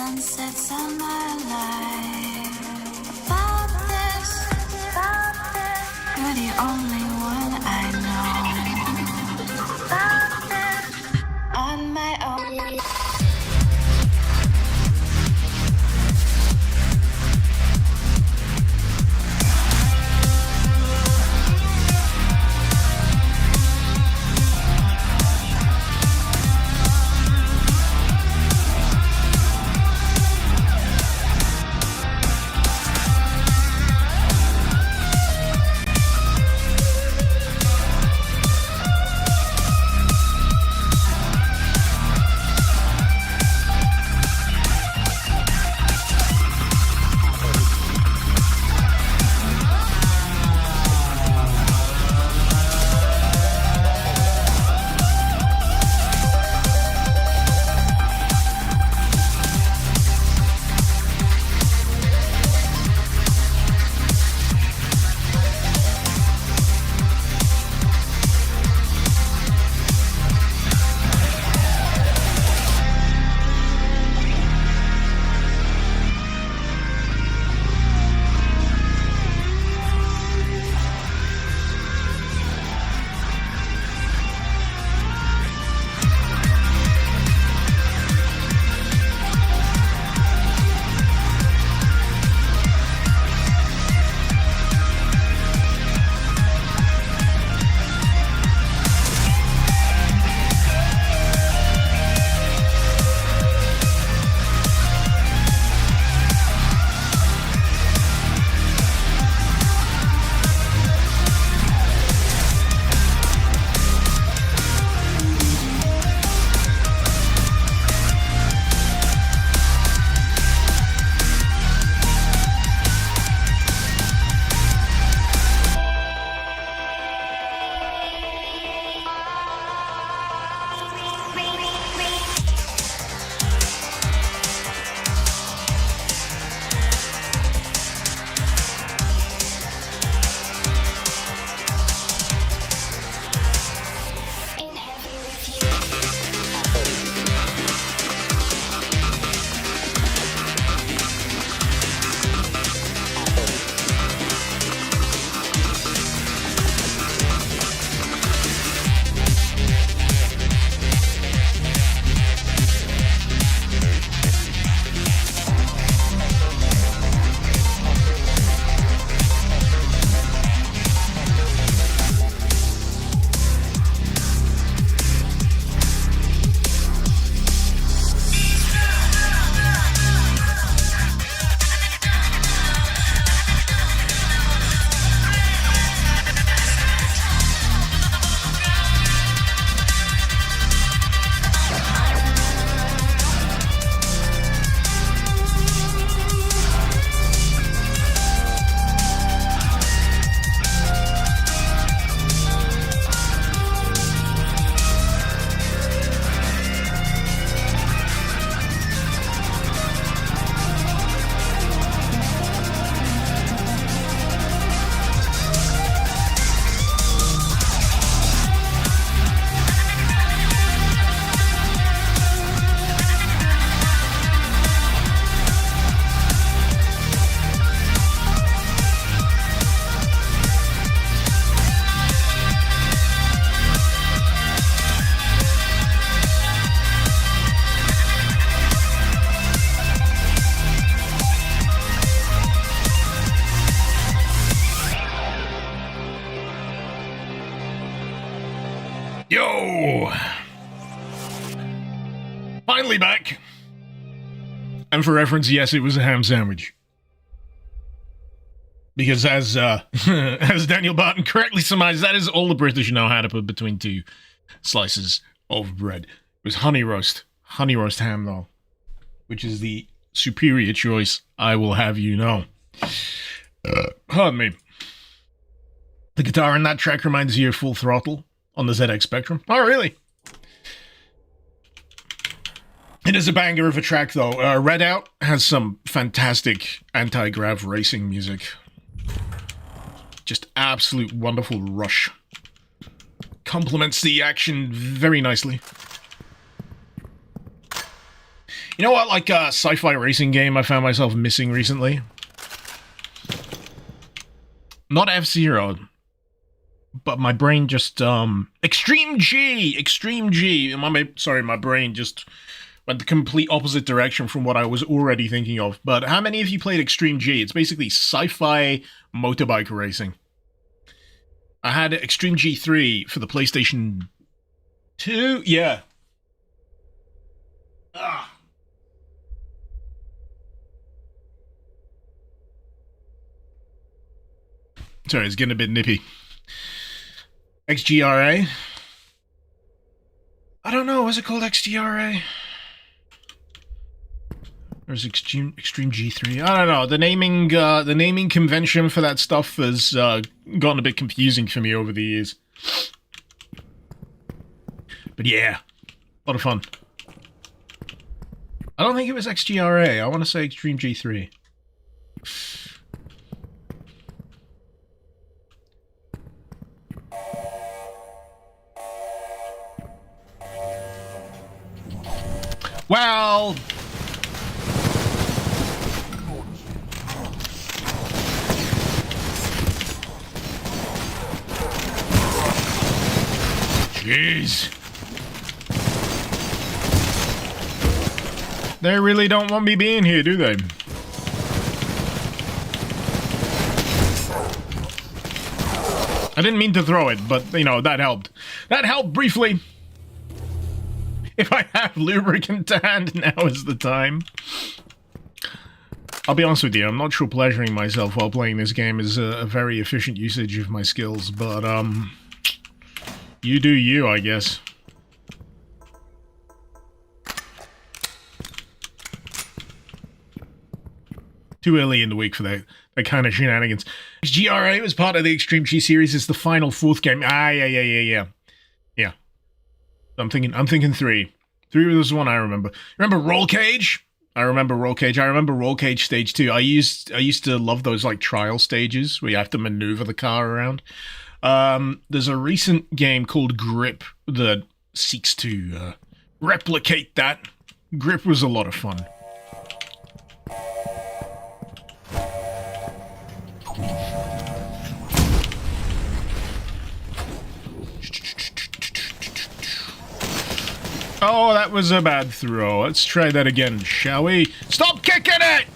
sunsets on my life. About this, you're the only one I know. About this, on my own. Yo! Finally back. And for reference, yes, it was a ham sandwich. Because as as Daniel Barton correctly surmised, that is all the British know how to put between two slices of bread. It was honey roast ham though, which is the superior choice, I will have you know. Pardon me. The guitar in that track reminds you of Full Throttle on the ZX Spectrum. Oh, really? It is a banger of a track, though. Redout has some fantastic anti-grav racing music. Just absolute wonderful rush. Complements the action very nicely. You know what, like a sci-fi racing game I found myself missing recently? Not F-Zero, but my brain just, Extreme G! My brain just went the complete opposite direction from what I was already thinking of. But how many of you played Extreme G? It's basically sci-fi motorbike racing. I had Extreme G3 for the PlayStation 2? Yeah. Ah. Sorry, it's getting a bit nippy. XGRA? I don't know, was it called XGRA? There's Extreme G3. I don't know. The naming convention for that stuff has gotten a bit confusing for me over the years. But yeah, a lot of fun. I don't think it was XGRA. I want to say Extreme G3. Well, jeez. They really don't want me being here, do they? I didn't mean to throw it, but, you know, that helped. That helped briefly. If I have lubricant to hand, now is the time. I'll be honest with you, I'm not sure pleasuring myself while playing this game is a very efficient usage of my skills, but, you do you, I guess. Too early in the week for that kind of shenanigans. GRA was part of the Extreme G series. It's the final 4th game. Yeah. I'm thinking 3. 3 was the one I remember. Remember Roll Cage? I remember Roll Cage. I remember Roll Cage Stage 2. I used to love those like trial stages where you have to maneuver the car around. There's a recent game called Grip that seeks to replicate that. Grip was a lot of fun. Oh, that was a bad throw. Let's try that again, shall we? Stop kicking it!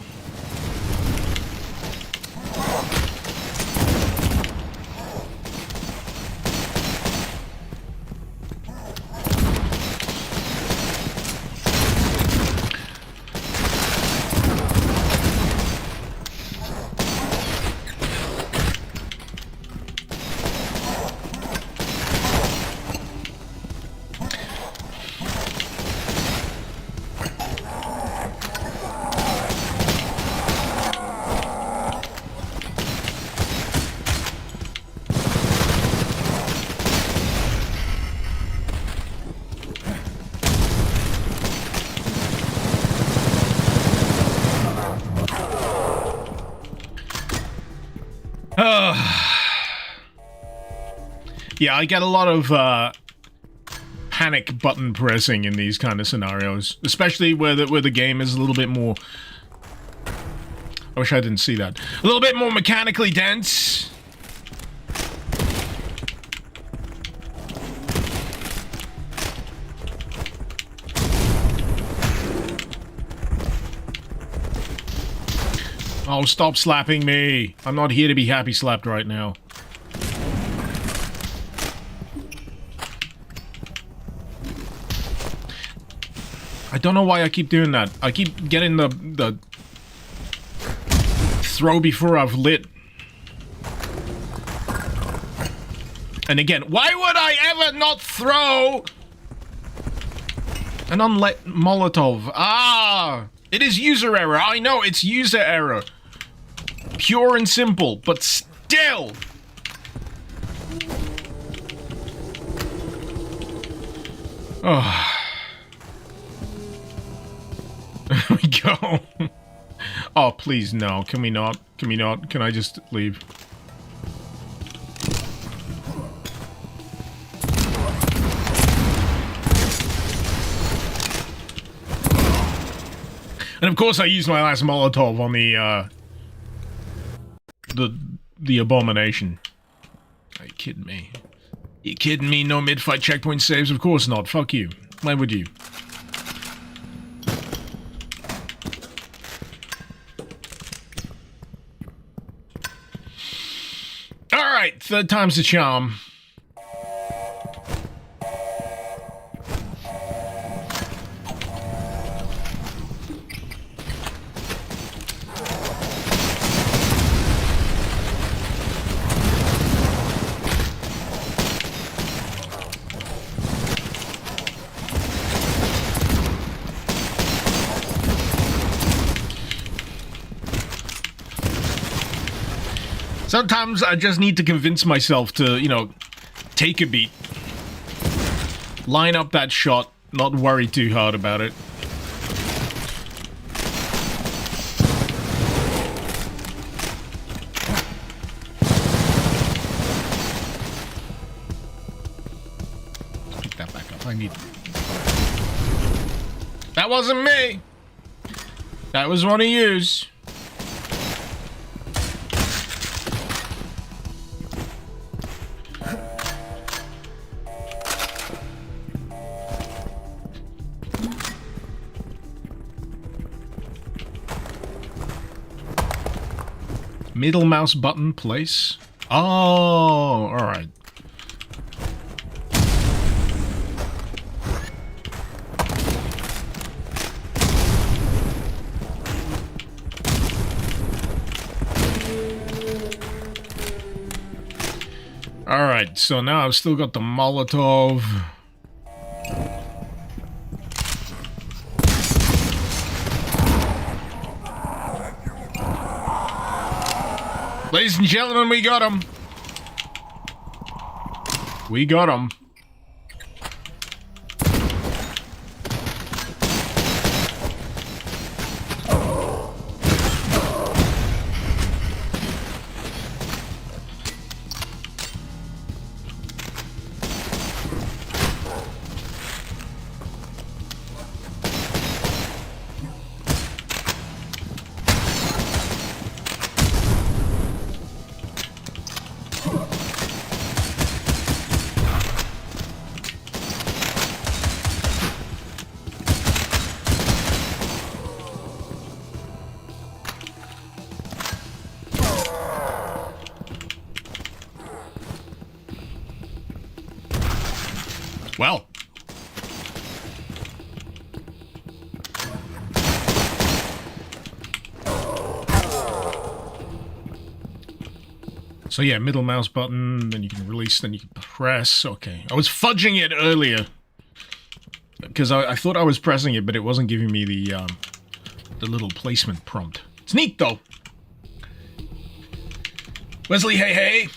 Yeah, I get a lot of panic button pressing in these kind of scenarios, especially where the game is a little bit more. I wish I didn't see that. A little bit more mechanically dense. Oh, stop slapping me. I'm not here to be happy slapped right now. I don't know why I keep doing that. I keep getting the throw before I've lit. And again, why would I ever not throw an unlit Molotov? Ah! It is user error. I know, it's user error. Pure and simple, but still! Oh. There we go. Oh, please, no. Can we not? Can we not? Can I just leave? And of course I used my last Molotov on the abomination. Are you kidding me? You kidding me? No mid-fight checkpoint saves? Of course not. Fuck you. Why would you? Alright, third time's the charm. Sometimes I just need to convince myself to, you know, take a beat. Line up that shot, not worry too hard about it. Pick that back up. I need... That wasn't me! That was one of yous. Middle mouse button place. Oh, alright. Alright, so now I've still got the Molotov. Ladies and gentlemen, we got him. We got him. Well. So yeah, middle mouse button, then you can release, then you can press. Okay. I was fudging it earlier. Because I thought I was pressing it, but it wasn't giving me the little placement prompt. It's neat, though. Wesley, hey, hey.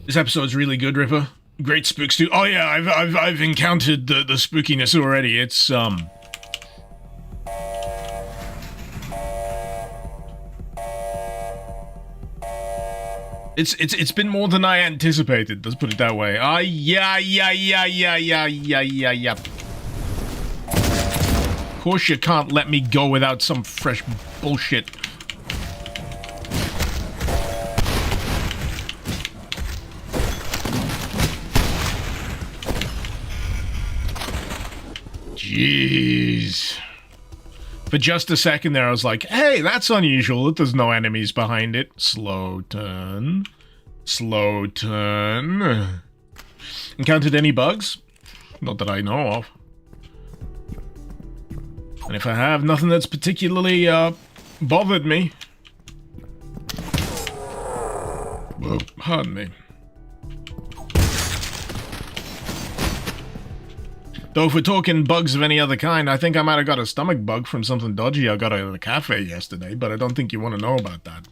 This episode's really good, Ripper. Great spooks too. Oh yeah, I've encountered the spookiness already. It's been more than I anticipated. Let's put it that way. Yeah. Of course you can't let me go without some fresh bullshit. Jeez. For just a second there, I was like, hey, that's unusual. There's no enemies behind it. Slow turn. Slow turn. Encountered any bugs? Not that I know of. And if I have, nothing that's particularly, bothered me. Whoa, pardon me. Though if we're talking bugs of any other kind, I think I might have got a stomach bug from something dodgy I got at the cafe yesterday, but I don't think you want to know about that.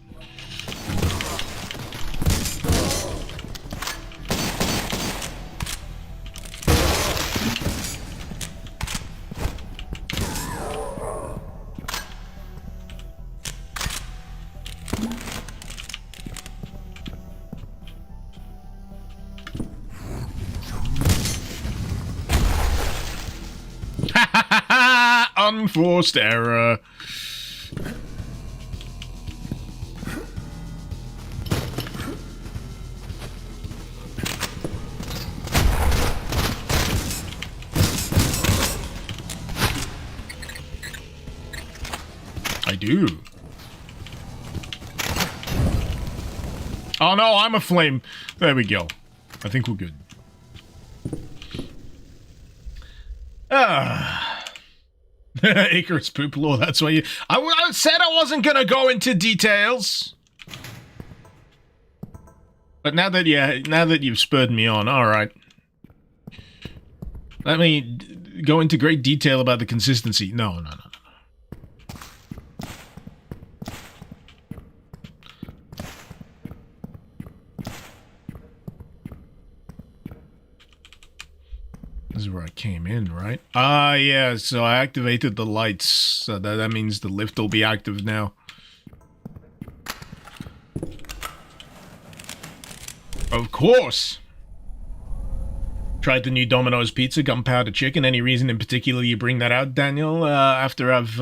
Unforced error. I do. Oh no, I'm a flame. There we go. I think we're good. Icarus poop law, that's why you... I said I wasn't gonna go into details. But now that you've spurred me on, alright. Let me go into great detail about the consistency. No. This is where I came in, right? Ah, yeah, so I activated the lights. So that means the lift will be active now. Of course! Tried the new Domino's pizza, gunpowder chicken. Any reason in particular you bring that out, Daniel? After I've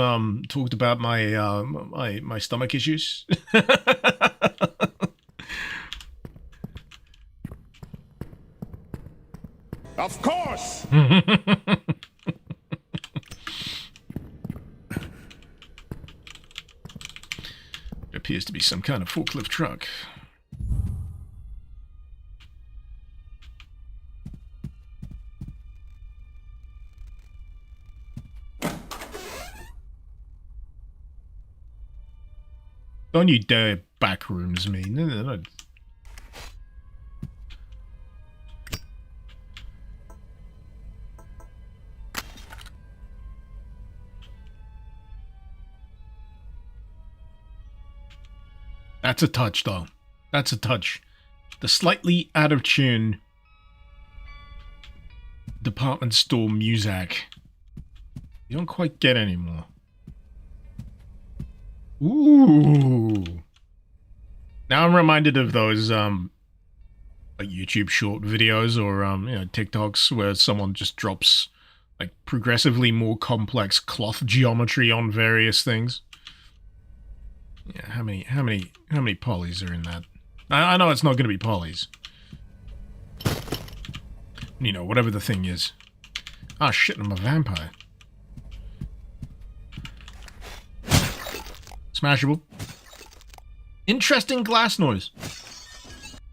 talked about my my stomach issues? Of course! It appears to be some kind of forklift truck. Don't you dare backrooms me. No. That's a touch, though. That's a touch. The slightly out of tune department store music. You don't quite get anymore. Ooh. Now I'm reminded of those like YouTube short videos or you know, TikToks where someone just drops like progressively more complex cloth geometry on various things. Yeah, how many polys are in that? I know it's not going to be polys. You know, whatever the thing is. Ah, shit, I'm a vampire. Smashable. Interesting glass noise.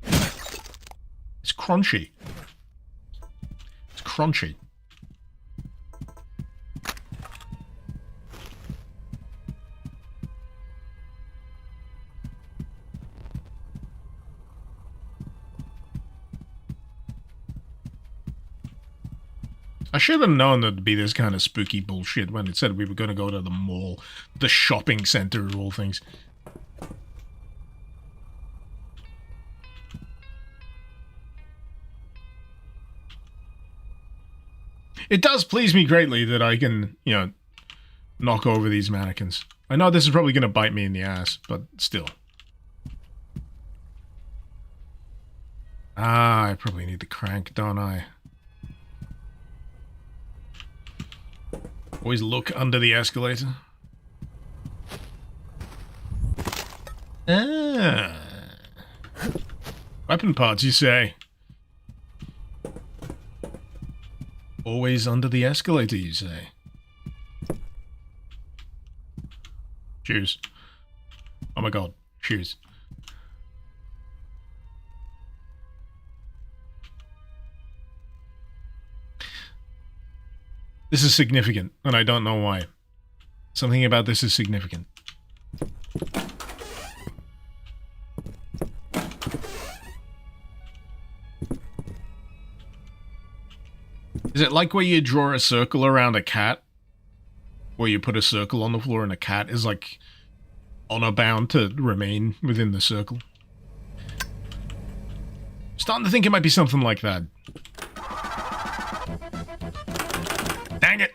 It's crunchy. It's crunchy. I should have known there'd be this kind of spooky bullshit when it said we were going to go to the mall, the shopping center of all things. It does please me greatly that I can, you know, knock over these mannequins. I know this is probably going to bite me in the ass, but still. Ah, I probably need the crank, don't I? Always look under the escalator. Ah. Weapon parts, you say? Always under the escalator, you say? Cheers. Oh my god. Cheers. This is significant, and I don't know why. Something about this is significant. Is it like where you draw a circle around a cat? Where you put a circle on the floor and a cat is like honor bound to remain within the circle? Starting to think it might be something like that. Dang it!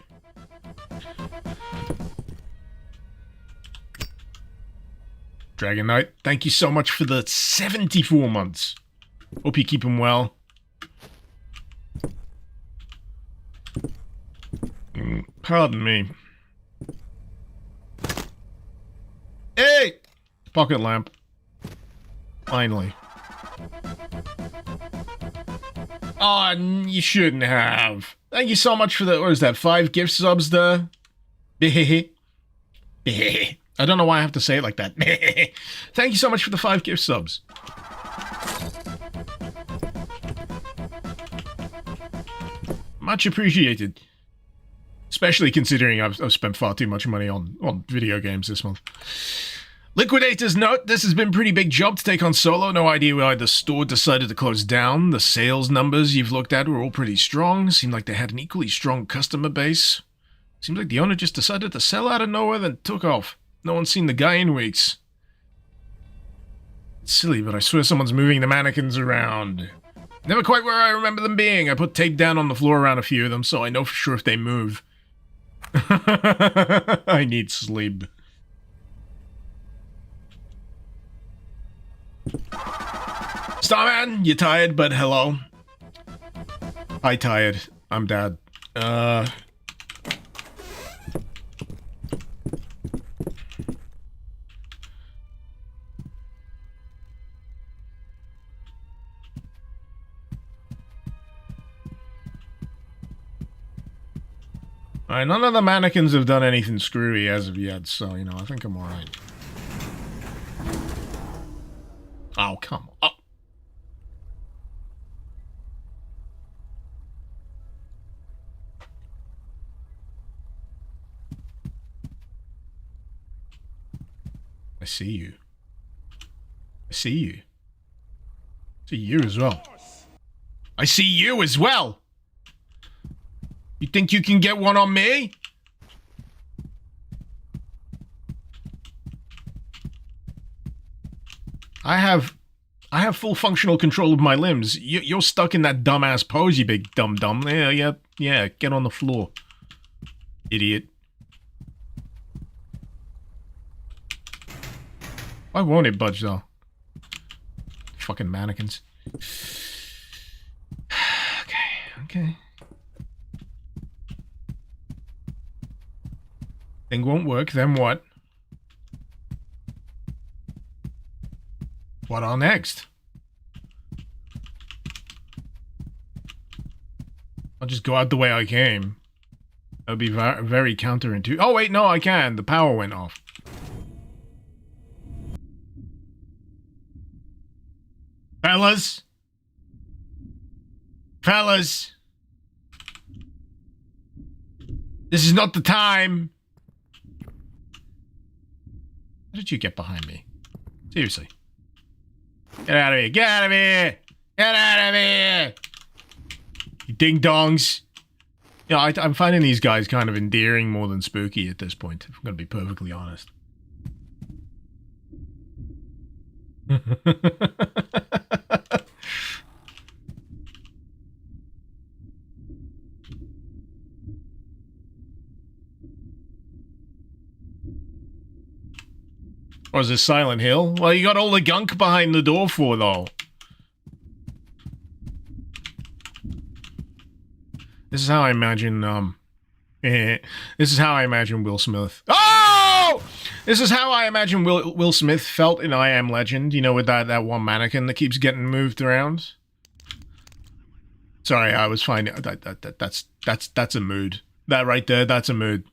Dragon Knight, thank you so much for the 74 months. Hope you keep him well. Pardon me. Hey! Pocket lamp. Finally. Oh, you shouldn't have. Thank you so much for the, what is that, 5 gift subs there? I don't know why I have to say it like that. Thank you so much for the 5 gift subs. Much appreciated. Especially considering I've spent far too much money on video games this month. Liquidator's note, this has been a pretty big job to take on solo. No idea why the store decided to close down. The sales numbers you've looked at were all pretty strong. Seemed like they had an equally strong customer base. Seems like the owner just decided to sell out of nowhere, then took off. No one's seen the guy in weeks. It's silly, but I swear someone's moving the mannequins around. Never quite where I remember them being. I put tape down on the floor around a few of them, so I know for sure if they move. I need sleep. Starman, you tired, but hello. Hi, tired. I'm dad. Alright, none of the mannequins have done anything screwy as of yet, so, you know, I think I'm alright. Oh, come on. I see you. I see you. I see you as well. I see you as well! You think you can get one on me? I have full functional control of my limbs. You're stuck in that dumbass pose, you big dum-dum. Yeah, get on the floor. Idiot. Why won't it budge, though? Fucking mannequins. Okay. Thing won't work, then what? What on next? I'll just go out the way I came. That would be very counterintuitive. Oh wait, no, I can. The power went off. Fellas! Fellas! This is not the time! How did you get behind me? Seriously. Get out of here! Get out of here! Get out of here! You ding-dongs! You know, I'm finding these guys kind of endearing more than spooky at this point, if I'm gonna be perfectly honest. Or is this Silent Hill? Well, you got all the gunk behind the door for, though. This is how I imagine, this is how I imagine Will Smith. Oh! This is how I imagine Will Smith felt in I Am Legend, you know, with that one mannequin that keeps getting moved around. Sorry, I was finding that's a mood. That right there, that's a mood.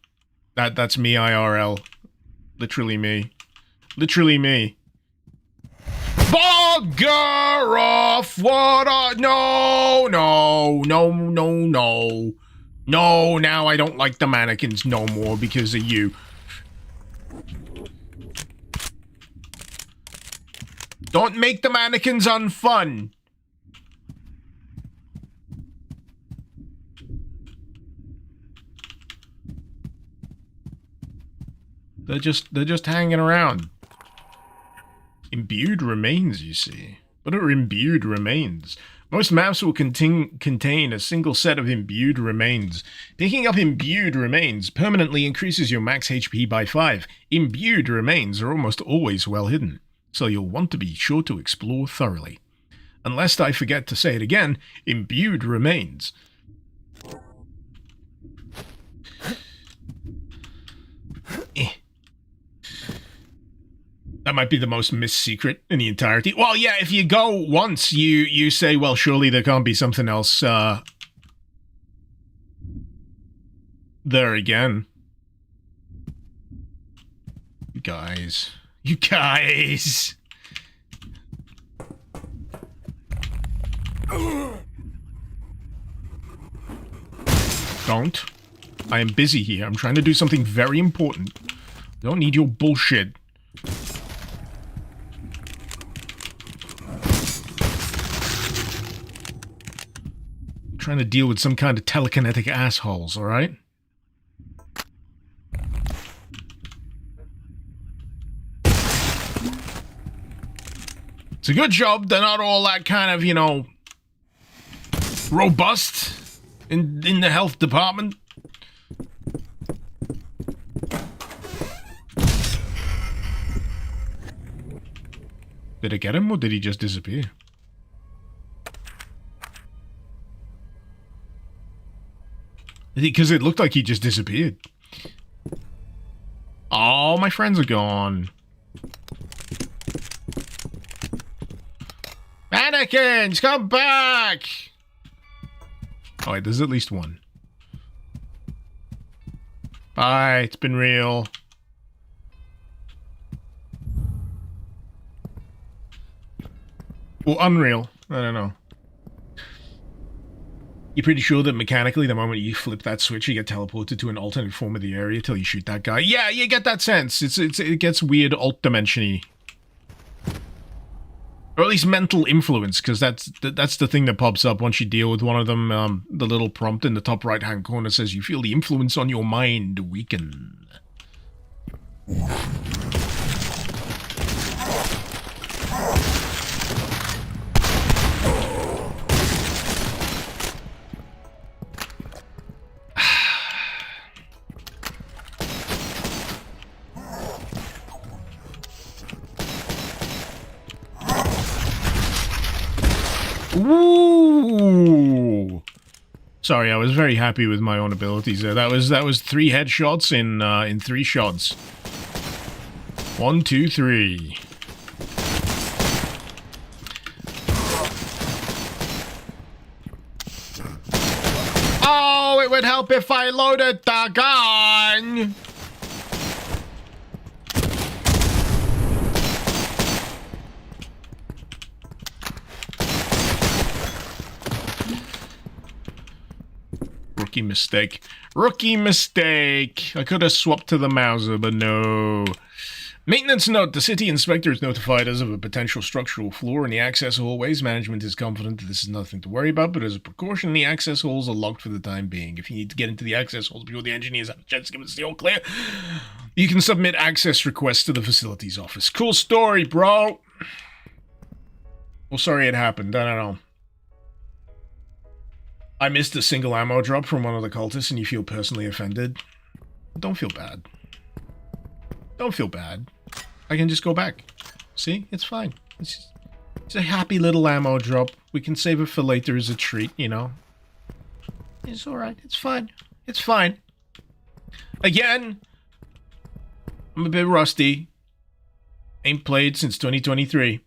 That's me IRL. Literally me. Literally me. Bugger off! What a... No! No, now I don't like the mannequins no more because of you. Don't make the mannequins unfun. They're just hanging around. Imbued remains, you see. What are imbued remains? Most maps will contain a single set of imbued remains. Picking up imbued remains permanently increases your max HP by 5. Imbued remains are almost always well hidden, so you'll want to be sure to explore thoroughly. Unless I forget to say it again, imbued remains. That might be the most missed secret in the entirety. Well, yeah, if you go once, you say, well, surely there can't be something else there again. You guys. You guys! Don't. I am busy here. I'm trying to do something very important. I don't need your bullshit. I'm trying to deal with some kind of telekinetic assholes, alright? It's a good job. They're not all that kind of, you know, robust in the health department. Did I get him, or did he just disappear? Because it looked like he just disappeared. Oh, my friends are gone. Mannequins, come back! Oh, wait, there's at least one. Bye, it's been real. Or unreal. I don't know. You're pretty sure that mechanically, the moment you flip that switch, you get teleported to an alternate form of the area till you shoot that guy? Yeah, you get that sense. It gets weird alt-dimension-y. Or at least mental influence, because that's the thing that pops up once you deal with one of them. The little prompt in the top right-hand corner says, you feel the influence on your mind weaken. Ooh! Sorry, I was very happy with my own abilities there. That was 3 headshots in 3 shots. 1, 2, 3. Oh, it would help if I loaded the gun! Rookie mistake. Rookie mistake! I could have swapped to the Mauser, but no. Maintenance note. The city inspector has notified us of a potential structural flaw in the access hallways. Management is confident that this is nothing to worry about, but as a precaution, the access halls are locked for the time being. If you need to get into the access halls before the engineers have a chance to give us the all clear, you can submit access requests to the facilities office. Cool story, bro! Well, sorry it happened. I don't know. I missed a single ammo drop from one of the cultists and you feel personally offended. Don't feel bad. Don't feel bad. I can just go back. See? It's fine. It's a happy little ammo drop. We can save it for later as a treat, you know? It's alright. It's fine. It's fine. Again, I'm a bit rusty. Ain't played since 2023.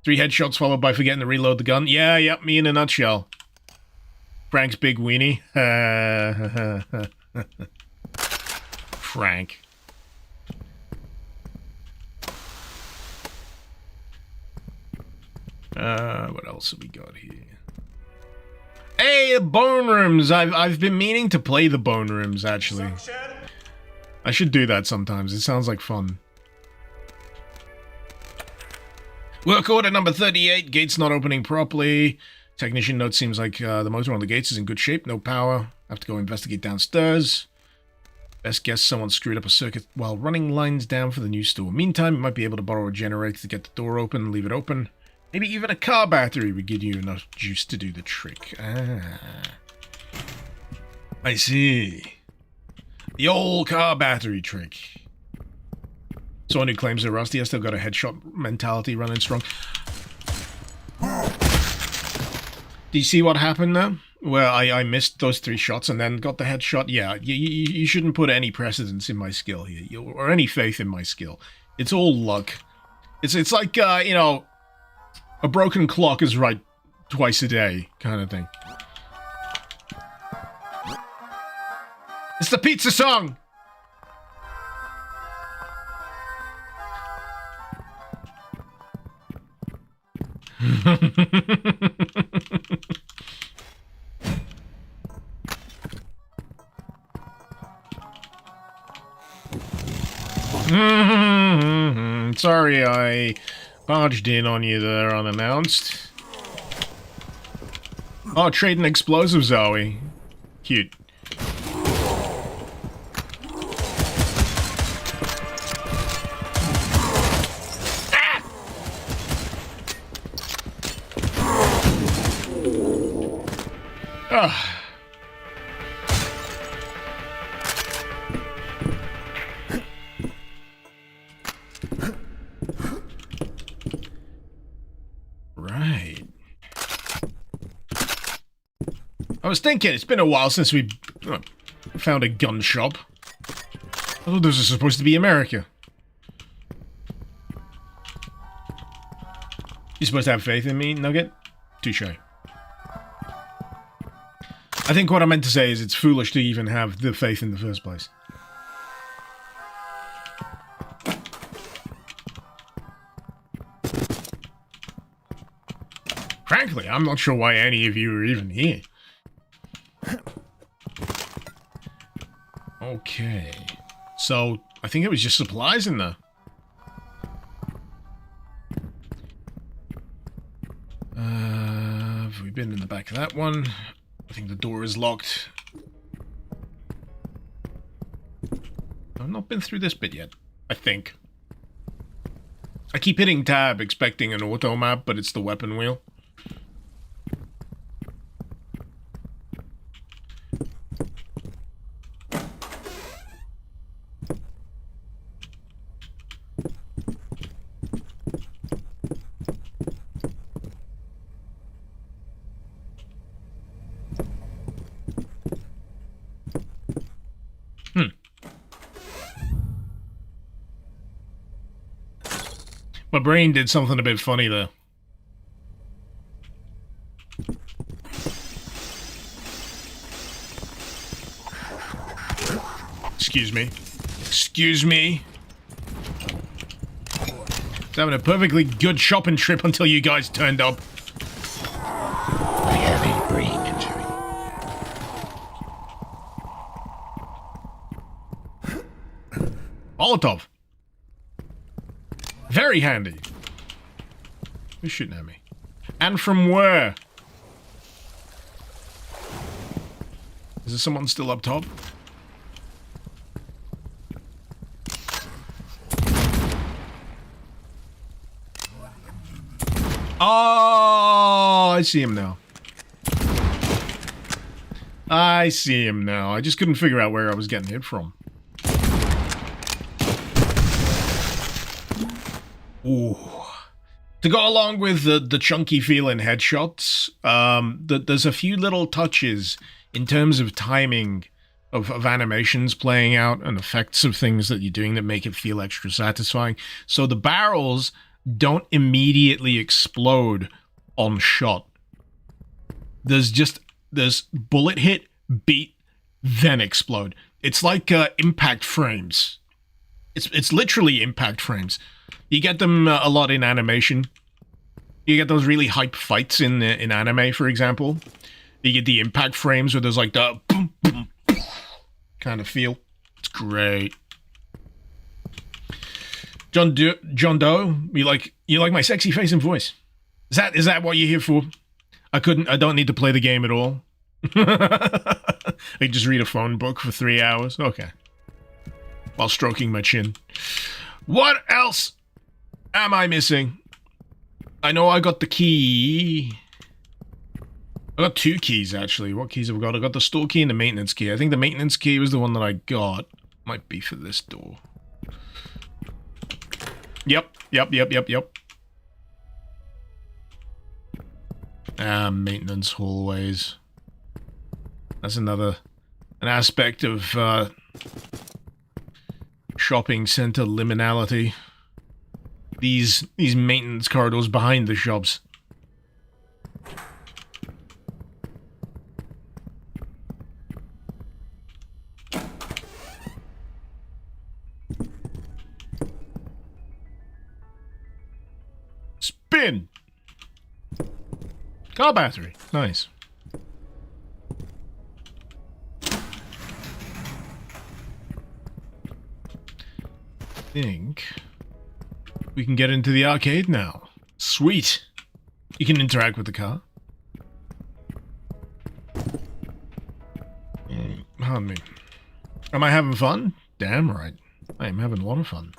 3 headshots followed by forgetting to reload the gun. Yeah, yep, me in a nutshell. Frank's big weenie. Frank. What else have we got here? Hey, bone rooms! I've been meaning to play the bone rooms, actually. I should do that sometimes. It sounds like fun. Work order number 38. Gates not opening properly. Technician note seems like the motor on the gates is in good shape. No power. Have to go investigate downstairs. Best guess someone screwed up a circuit while running lines down for the new store. Meantime, you might be able to borrow a generator to get the door open and leave it open. Maybe even a car battery would give you enough juice to do the trick. Ah. I see. The old car battery trick. Someone who claims they're rusty has still got a headshot mentality running strong. Do you see what happened there? Where I missed those 3 shots and then got the headshot? Yeah, you shouldn't put any precedence in my skill here, or any faith in my skill. It's all luck. It's like, you know, a broken clock is right twice a day kind of thing. It's the pizza song! Sorry I barged in on you there unannounced. Oh, trading explosives, are we? Cute. Ah. Right. I was thinking, it's been a while since we found a gun shop. I thought this was supposed to be America. You're supposed to have faith in me, Nugget? Touche. I think what I meant to say is it's foolish to even have the faith in the first place. Frankly, I'm not sure why any of you are even here. Okay. So, I think it was just supplies in there. Have we been in the back of that one? I think the door is locked. I've not been through this bit yet, I think. I keep hitting tab expecting an auto map, but it's the weapon wheel. My brain did something a bit funny there. Excuse me. Excuse me. I was having a perfectly good shopping trip until you guys turned up. I have a brain injury. Molotov. Very handy. Who's shooting at me? And from where? Is there someone still up top? Oh, I see him now. I see him now. I just couldn't figure out where I was getting hit from. Ooh. To go along with the chunky feeling headshots, there's a few little touches in terms of timing of animations playing out and effects of things that you're doing that make it feel extra satisfying. So the barrels don't immediately explode on shot. There's bullet hit, beat, then explode. It's like impact frames. It's literally impact frames. You get them a lot in animation. You get those really hype fights in anime, for example. You get the impact frames where there's like the boom, boom, boom kind of feel. It's great. John Doe, you like my sexy face and voice? Is that what you're here for? I don't need to play the game at all. I just read a phone book for 3 hours. Okay. While stroking my chin. What else am I missing? I know I got the key. I got 2 keys, actually. What keys have I got? I got the store key and the maintenance key. I think the maintenance key was the one that I got. Might be for this door. Yep. Maintenance hallways. That's an aspect of shopping center liminality. these maintenance corridors behind the shops. Spin! Car battery. Nice. Think we can get into the arcade now. Sweet. You can interact with the car. Pardon me. Am I having fun? Damn right. I am having a lot of fun.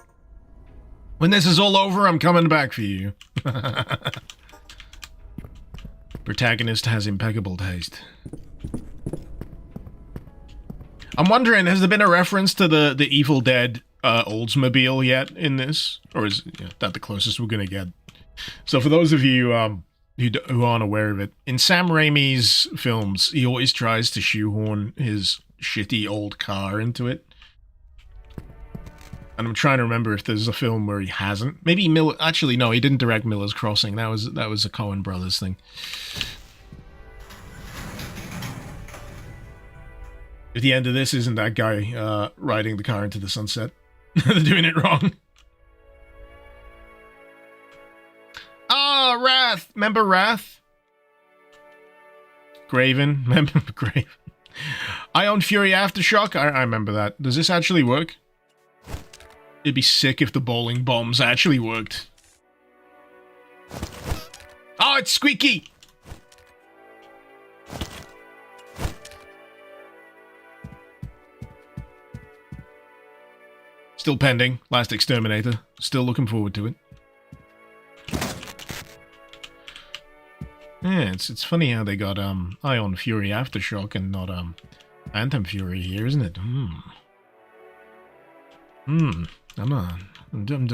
When this is all over, I'm coming back for you. Protagonist has impeccable taste. I'm wondering, has there been a reference to the Evil Dead Oldsmobile yet in this? Or is that the closest we're going to get? So for those of you who aren't aware of it, in Sam Raimi's films, he always tries to shoehorn his shitty old car into it. And I'm trying to remember if there's a film where he hasn't. Maybe Miller... Actually, no, he didn't direct Miller's Crossing. That was a Coen Brothers thing. If the end of this isn't that guy riding the car into the sunset. They're doing it wrong. Ah, Wrath! Remember Wrath? Graven? Remember Graven? Ion Fury Aftershock? I remember that. Does this actually work? It'd be sick if the bowling bombs actually worked. Oh, it's squeaky! Still pending. Last Exterminator. Still looking forward to it. Yeah, it's funny how they got Ion Fury Aftershock and not Phantom Fury here, isn't it? I'm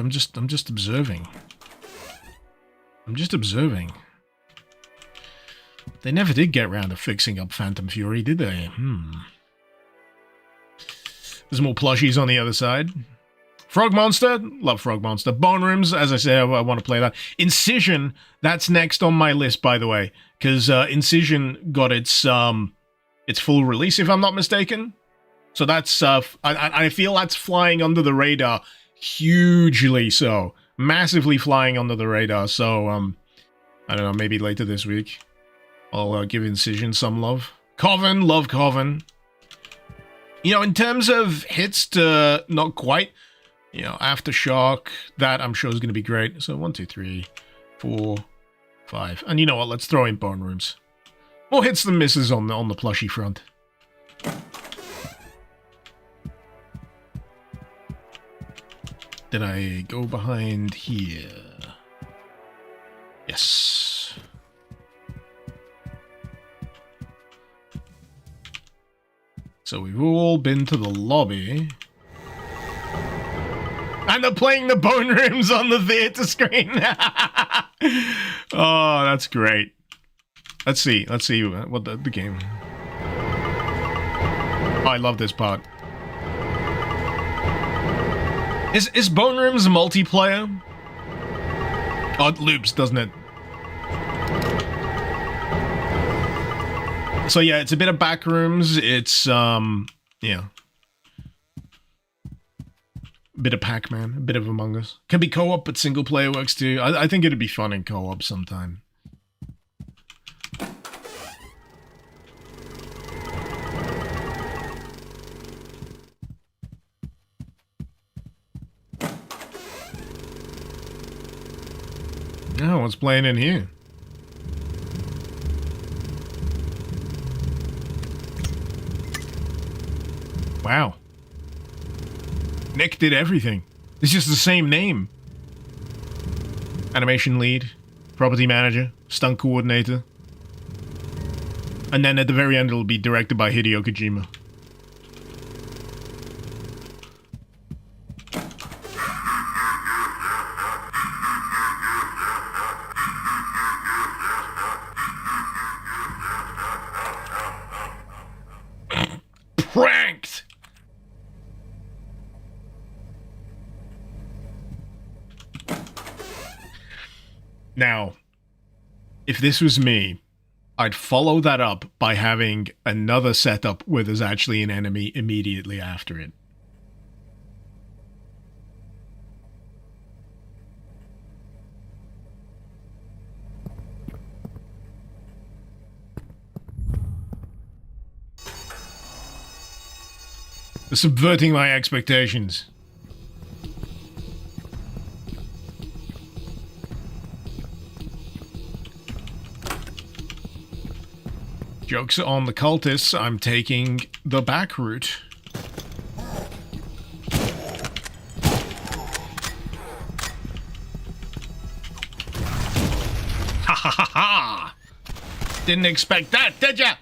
just observing. I'm just observing. They never did get round to fixing up Phantom Fury, did they? There's more plushies on the other side. Frog Monster, love Frog Monster. Bone Rooms, as I say, I want to play that. Incision, that's next on my list, by the way, because Incision got its full release, if I'm not mistaken. So that's I feel that's flying under the radar, hugely so, massively flying under the radar. So I don't know, maybe later this week I'll give Incision some love. Coven, love Coven. You know, in terms of hits to not quite. You know, Aftershock, that I'm sure is going to be great. So 1, 2, 3, 4, 5. And you know what? Let's throw in Bone Rooms. More hits than misses on the plushie front. Did I go behind here? Yes. So we've all been to the lobby. And they're playing the Bone Rooms on the theater screen. Oh, that's great. Let's see what the game. Oh, I love this part. Is Bone Rooms multiplayer? Oh, it loops, doesn't it? So yeah, it's a bit of Backrooms. It's yeah. Bit of Pac-Man, a bit of Among Us. Can be co-op, but single player works too. I think it'd be fun in co-op sometime. Oh, what's playing in here? Wow. Nick did everything. It's just the same name. Animation lead, property manager, stunt coordinator. And then at the very end it'll be directed by Hideo Kojima. Pranked! Now, if this was me, I'd follow that up by having another setup where there's actually an enemy immediately after it. They're subverting my expectations. Joke's on the cultists, I'm taking the back route. Ha ha ha ha! Didn't expect that, did ya?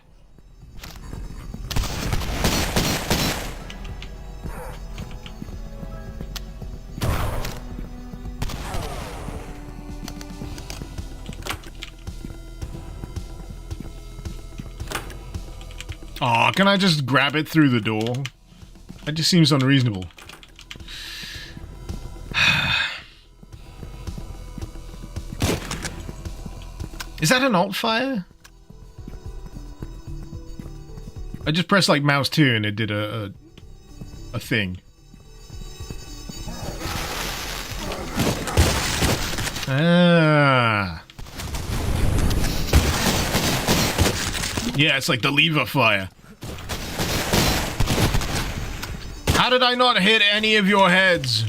Aw, can I just grab it through the door? That just seems unreasonable. Is that an alt fire? I just pressed like mouse 2 and it did a thing. Ah. Yeah, it's like the lever fire. How did I not hit any of your heads?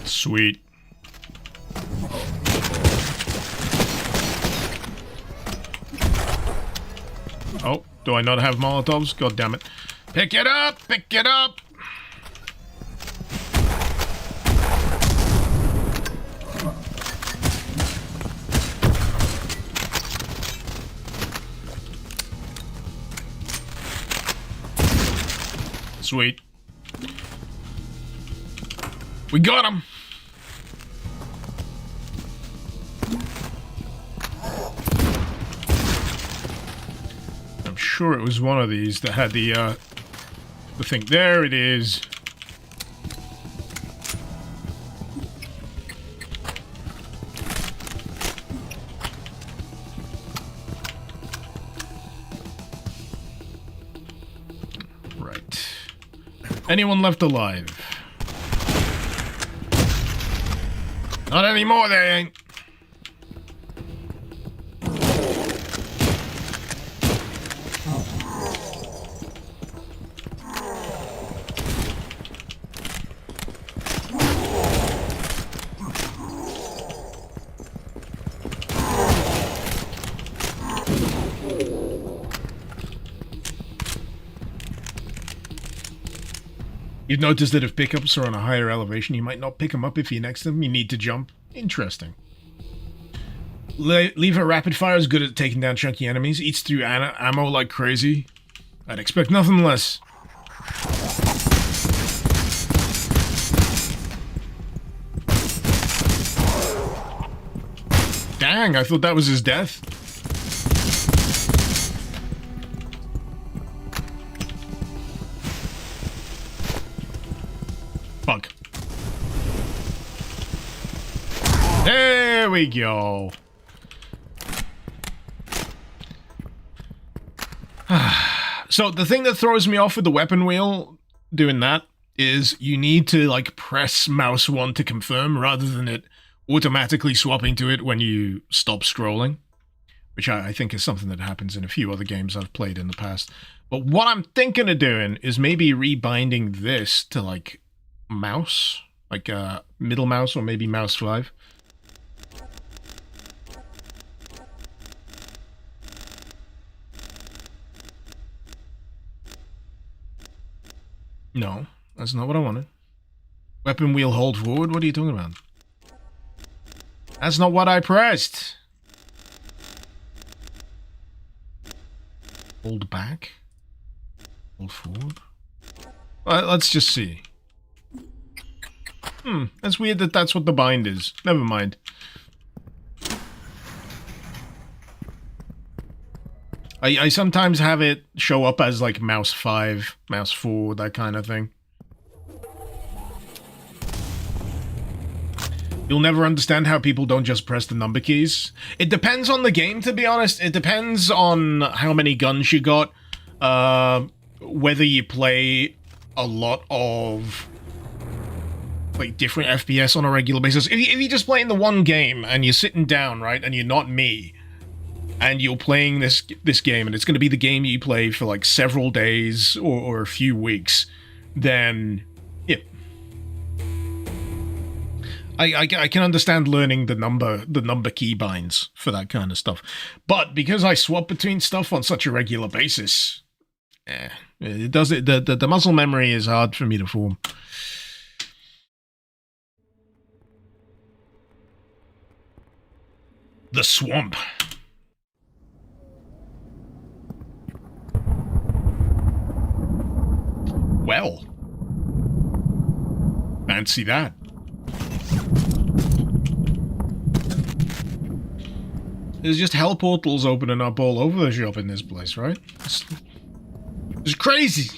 Sweet. Oh, do I not have Molotovs? God damn it. Pick it up! Pick it up! Sweet. We got him! I'm sure it was one of these that had the thing. There it is. Anyone left alive? Not anymore, they ain't. You've noticed that if pickups are on a higher elevation, you might not pick them up if you're next to them. You need to jump. Interesting. Lever rapid fire is good at taking down chunky enemies. Eats through ammo like crazy. I'd expect nothing less. Dang, I thought that was his death. Fuck. There we go. So the thing that throws me off with the weapon wheel doing that is you need to like press mouse 1 to confirm rather than it automatically swapping to it when you stop scrolling, which I think is something that happens in a few other games I've played in the past. But what I'm thinking of doing is maybe rebinding this to like mouse, like middle mouse or maybe mouse 5. No, that's not what I wanted. Weapon wheel hold forward? What are you talking about? That's not what I pressed. Hold back? Hold forward? Let's just see. That's weird that that's what the bind is. Never mind. I sometimes have it show up as like mouse 5, mouse 4, that kind of thing. You'll never understand how people don't just press the number keys. It depends on the game, to be honest. It depends on how many guns you got. Whether you play a lot of like different FPS on a regular basis. If you just play in the one game and you're sitting down, right, and you're not me, and you're playing this game, and it's going to be the game you play for like several days or a few weeks, then yeah, I can understand learning the number key binds for that kind of stuff. But because I swap between stuff on such a regular basis, it does it. The muscle memory is hard for me to form. The swamp. Well, fancy that. There's just hell portals opening up all over the shop in this place, right? It's crazy.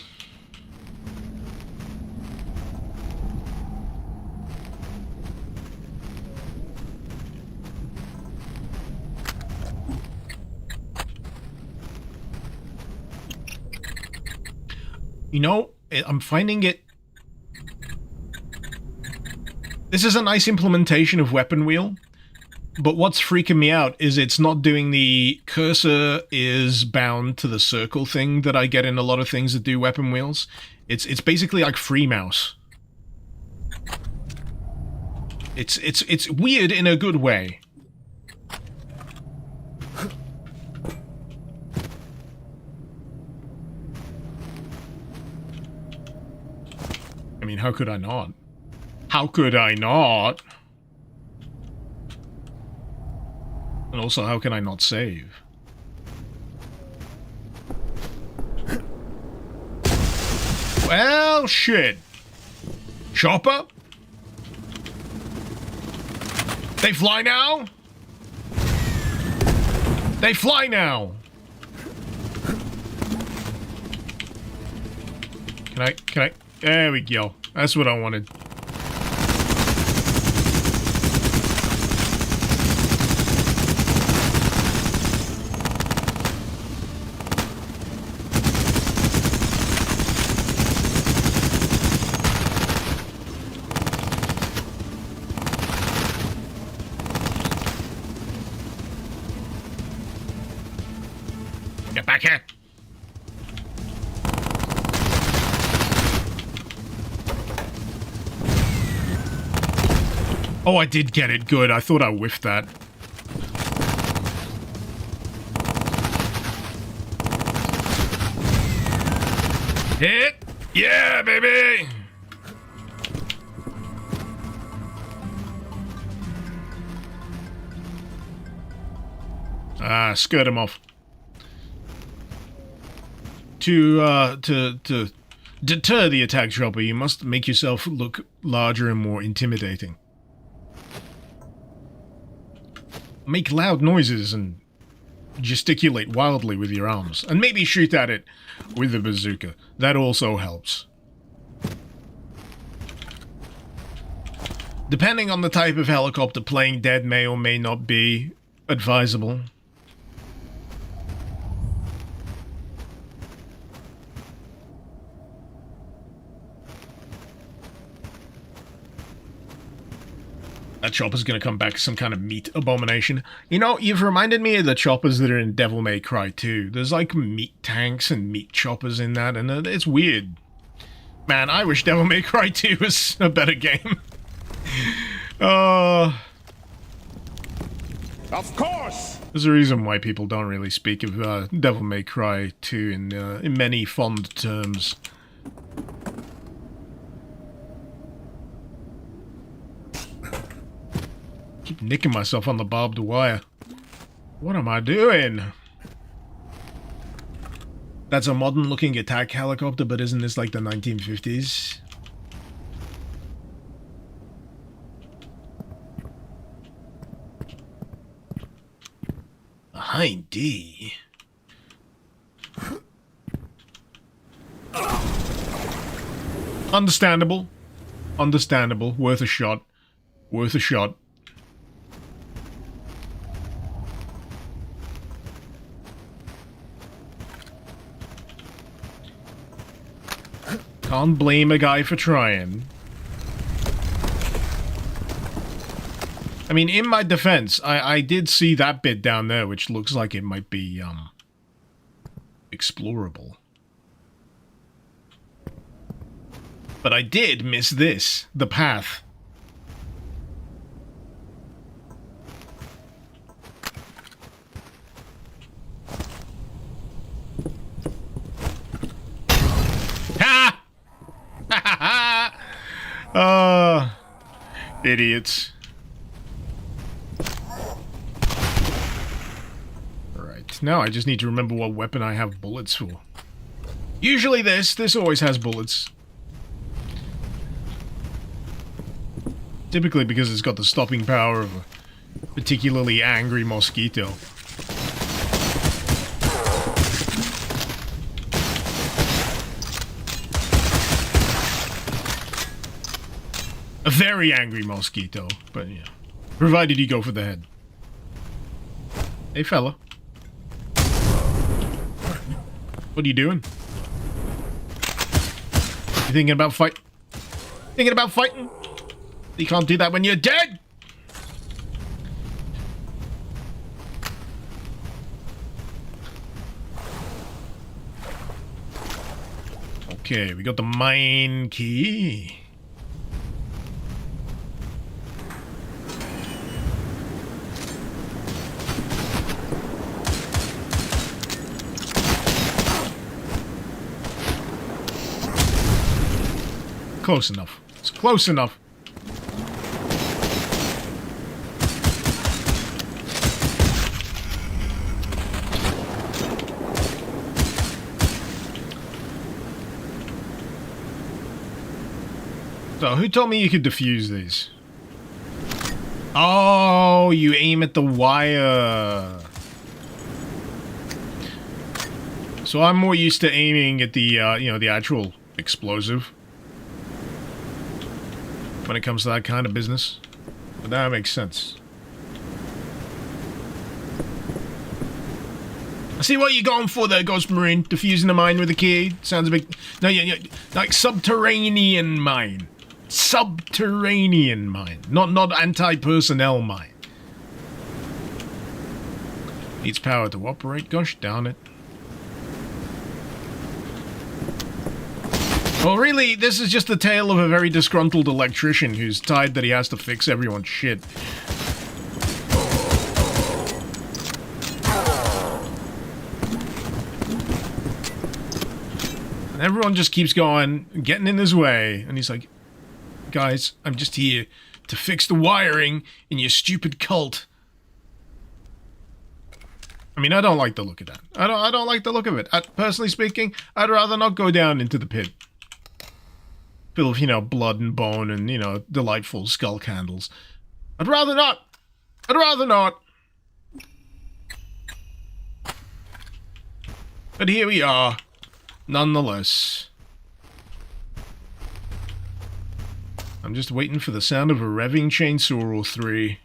You know, I'm finding it... This is a nice implementation of weapon wheel, but what's freaking me out is it's not doing the cursor is bound to the circle thing that I get in a lot of things that do weapon wheels. It's basically like free mouse. It's weird in a good way. I mean, how could I not? How could I not? And also, how can I not save? Well, shit. Chopper? They fly now? They fly now! Can I? There we go. That's what I wanted. Get back here! Oh, I did get it. Good. I thought I whiffed that. Hit! Yeah, baby! Ah, skirt him off. To deter the attack chopper, you must make yourself look larger and more intimidating. Make loud noises and gesticulate wildly with your arms. And maybe shoot at it with the bazooka. That also helps. Depending on the type of helicopter, playing dead may or may not be advisable. That chopper's gonna come back as some kind of meat abomination. You know, you've reminded me of the choppers that are in Devil May Cry 2. There's like meat tanks and meat choppers in that, and it's weird. Man, I wish Devil May Cry 2 was a better game. Of course! There's a reason why people don't really speak of Devil May Cry 2 in many fond terms. Keep nicking myself on the barbed wire. What am I doing? That's a modern looking attack helicopter, but isn't this like the 1950s? A Hind D. Understandable. Understandable. Worth a shot. Worth a shot. Can't blame a guy for trying. I mean, in my defense, I did see that bit down there, which looks like it might be, explorable. But I did miss this, the path. Ha! Ha ha ha! Idiots. Alright, now I just need to remember what weapon I have bullets for. Usually this always has bullets. Typically because it's got the stopping power of a particularly angry mosquito. A very angry mosquito, but yeah. Provided you go for the head. Hey fella. What are you doing? You thinking about fight? Thinking about fighting? You can't do that when you're dead! Okay, we got the mine key. Close enough. It's close enough. So, who told me you could defuse these? Oh, you aim at the wire. So I'm more used to aiming at the, you know, the actual explosive. When it comes to that kind of business. But that makes sense. I see what you're going for there, Ghost Marine. Defusing a mine with a key. Sounds a bit... No, yeah, like subterranean mine. Subterranean mine. Not anti-personnel mine. Needs power to operate. Gosh darn it. Well, really, this is just the tale of a very disgruntled electrician who's tired that he has to fix everyone's shit. And everyone just keeps going, getting in his way, and he's like, guys, I'm just here to fix the wiring in your stupid cult. I mean, I don't like the look of that. I don't like the look of it. Personally speaking, I'd rather not go down into the pit. Full of, you know, blood and bone and, you know, delightful skull candles. I'd rather not. I'd rather not. But here we are, nonetheless. I'm just waiting for the sound of a revving chainsaw or three.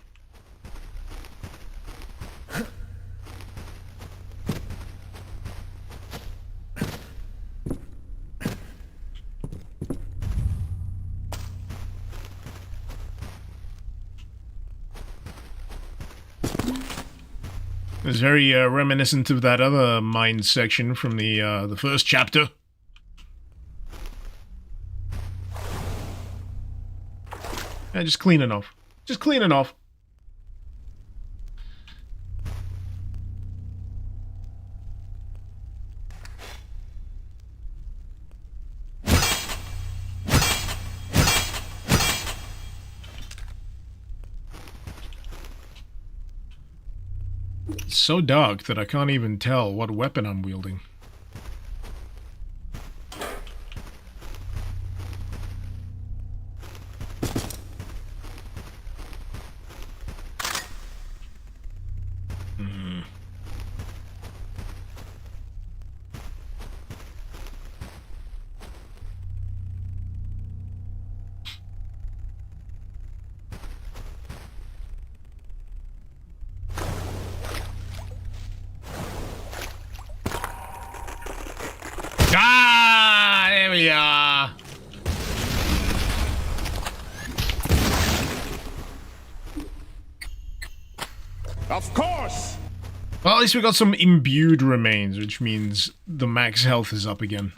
It's very reminiscent of that other mine section from the first chapter. Yeah, just clean enough. Just clean enough. It's so dark that I can't even tell what weapon I'm wielding. Of course! Well, at least we got some imbued remains, which means the max health is up again.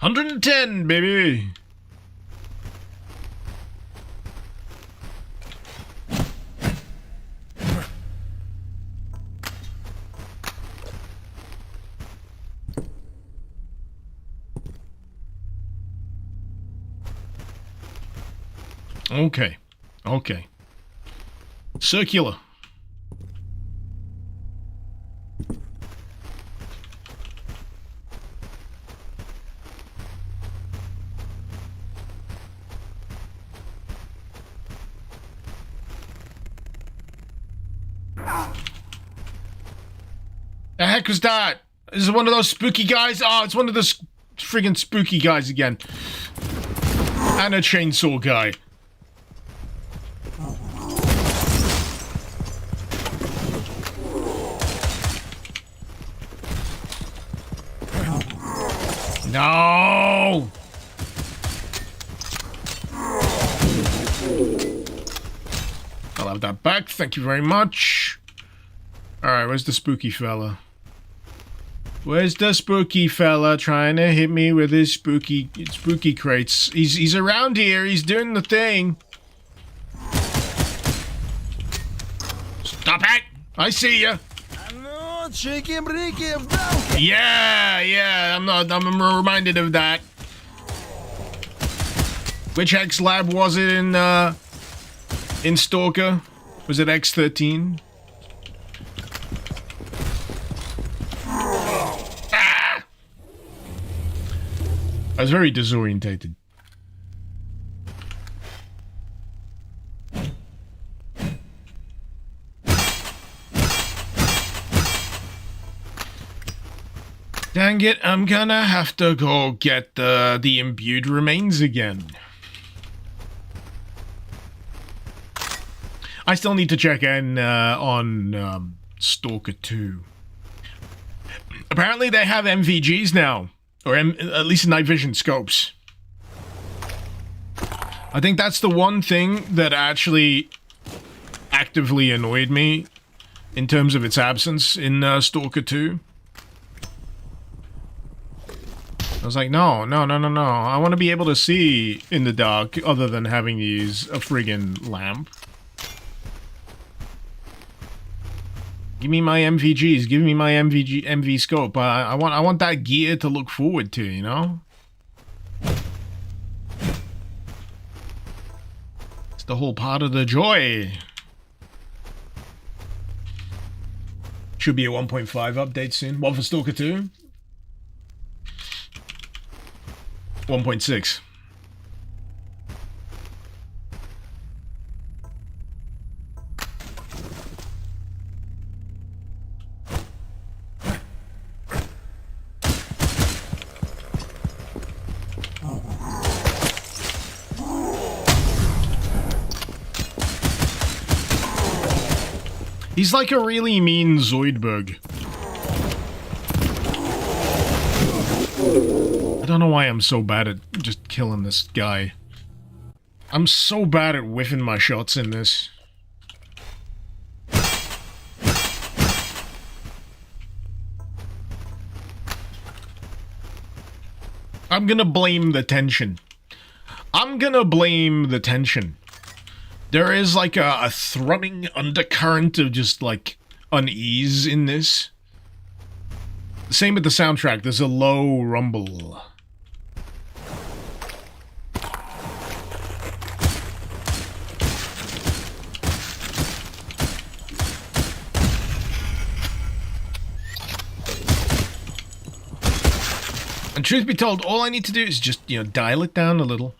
110, baby! Okay. Okay. Circular. The heck was that? Is it one of those spooky guys? Oh, it's one of those friggin' spooky guys again. And a chainsaw guy. No! I'll have that back, thank you very much. Alright, where's the spooky fella? Where's the spooky fella trying to hit me with his spooky crates? He's around here, he's doing the thing. Stop it! I see ya! Yeah, I'm reminded of that. Which Hex lab was it in Stalker? Was it X13? Ah! I was very disorientated. Dang it, I'm gonna have to go get the imbued remains again. I still need to check in on Stalker 2. Apparently they have MVGs now, or at least night vision scopes. I think that's the one thing that actually actively annoyed me in terms of its absence in Stalker 2. I was like, no. I want to be able to see in the dark other than having to use a friggin' lamp. Give me my MVGs. Give me my MV scope. I want that gear to look forward to, you know? It's the whole part of the joy. Should be a 1.5 update soon. What for Stalker 2? 1.6. He's like a really mean Zoidberg. I don't know why I'm so bad at just killing this guy. I'm so bad at whiffing my shots in this. I'm gonna blame the tension. There is like a thrumming undercurrent of just like unease in this. Same with the soundtrack, there's a low rumble. And truth be told, all I need to do is just, you know, dial it down a little.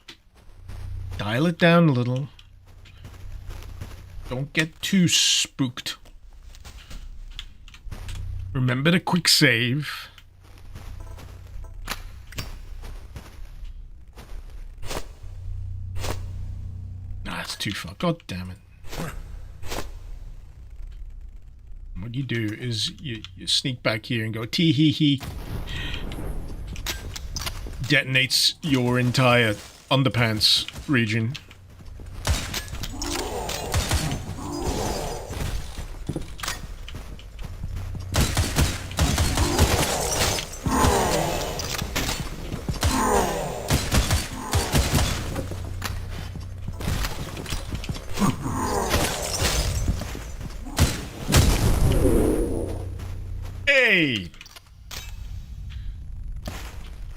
Dial it down a little. Don't get too spooked. Remember to quick save. Nah, it's too far. God damn it. What you do is you sneak back here and go tee-hee-hee. Detonates your entire underpants region. Hey!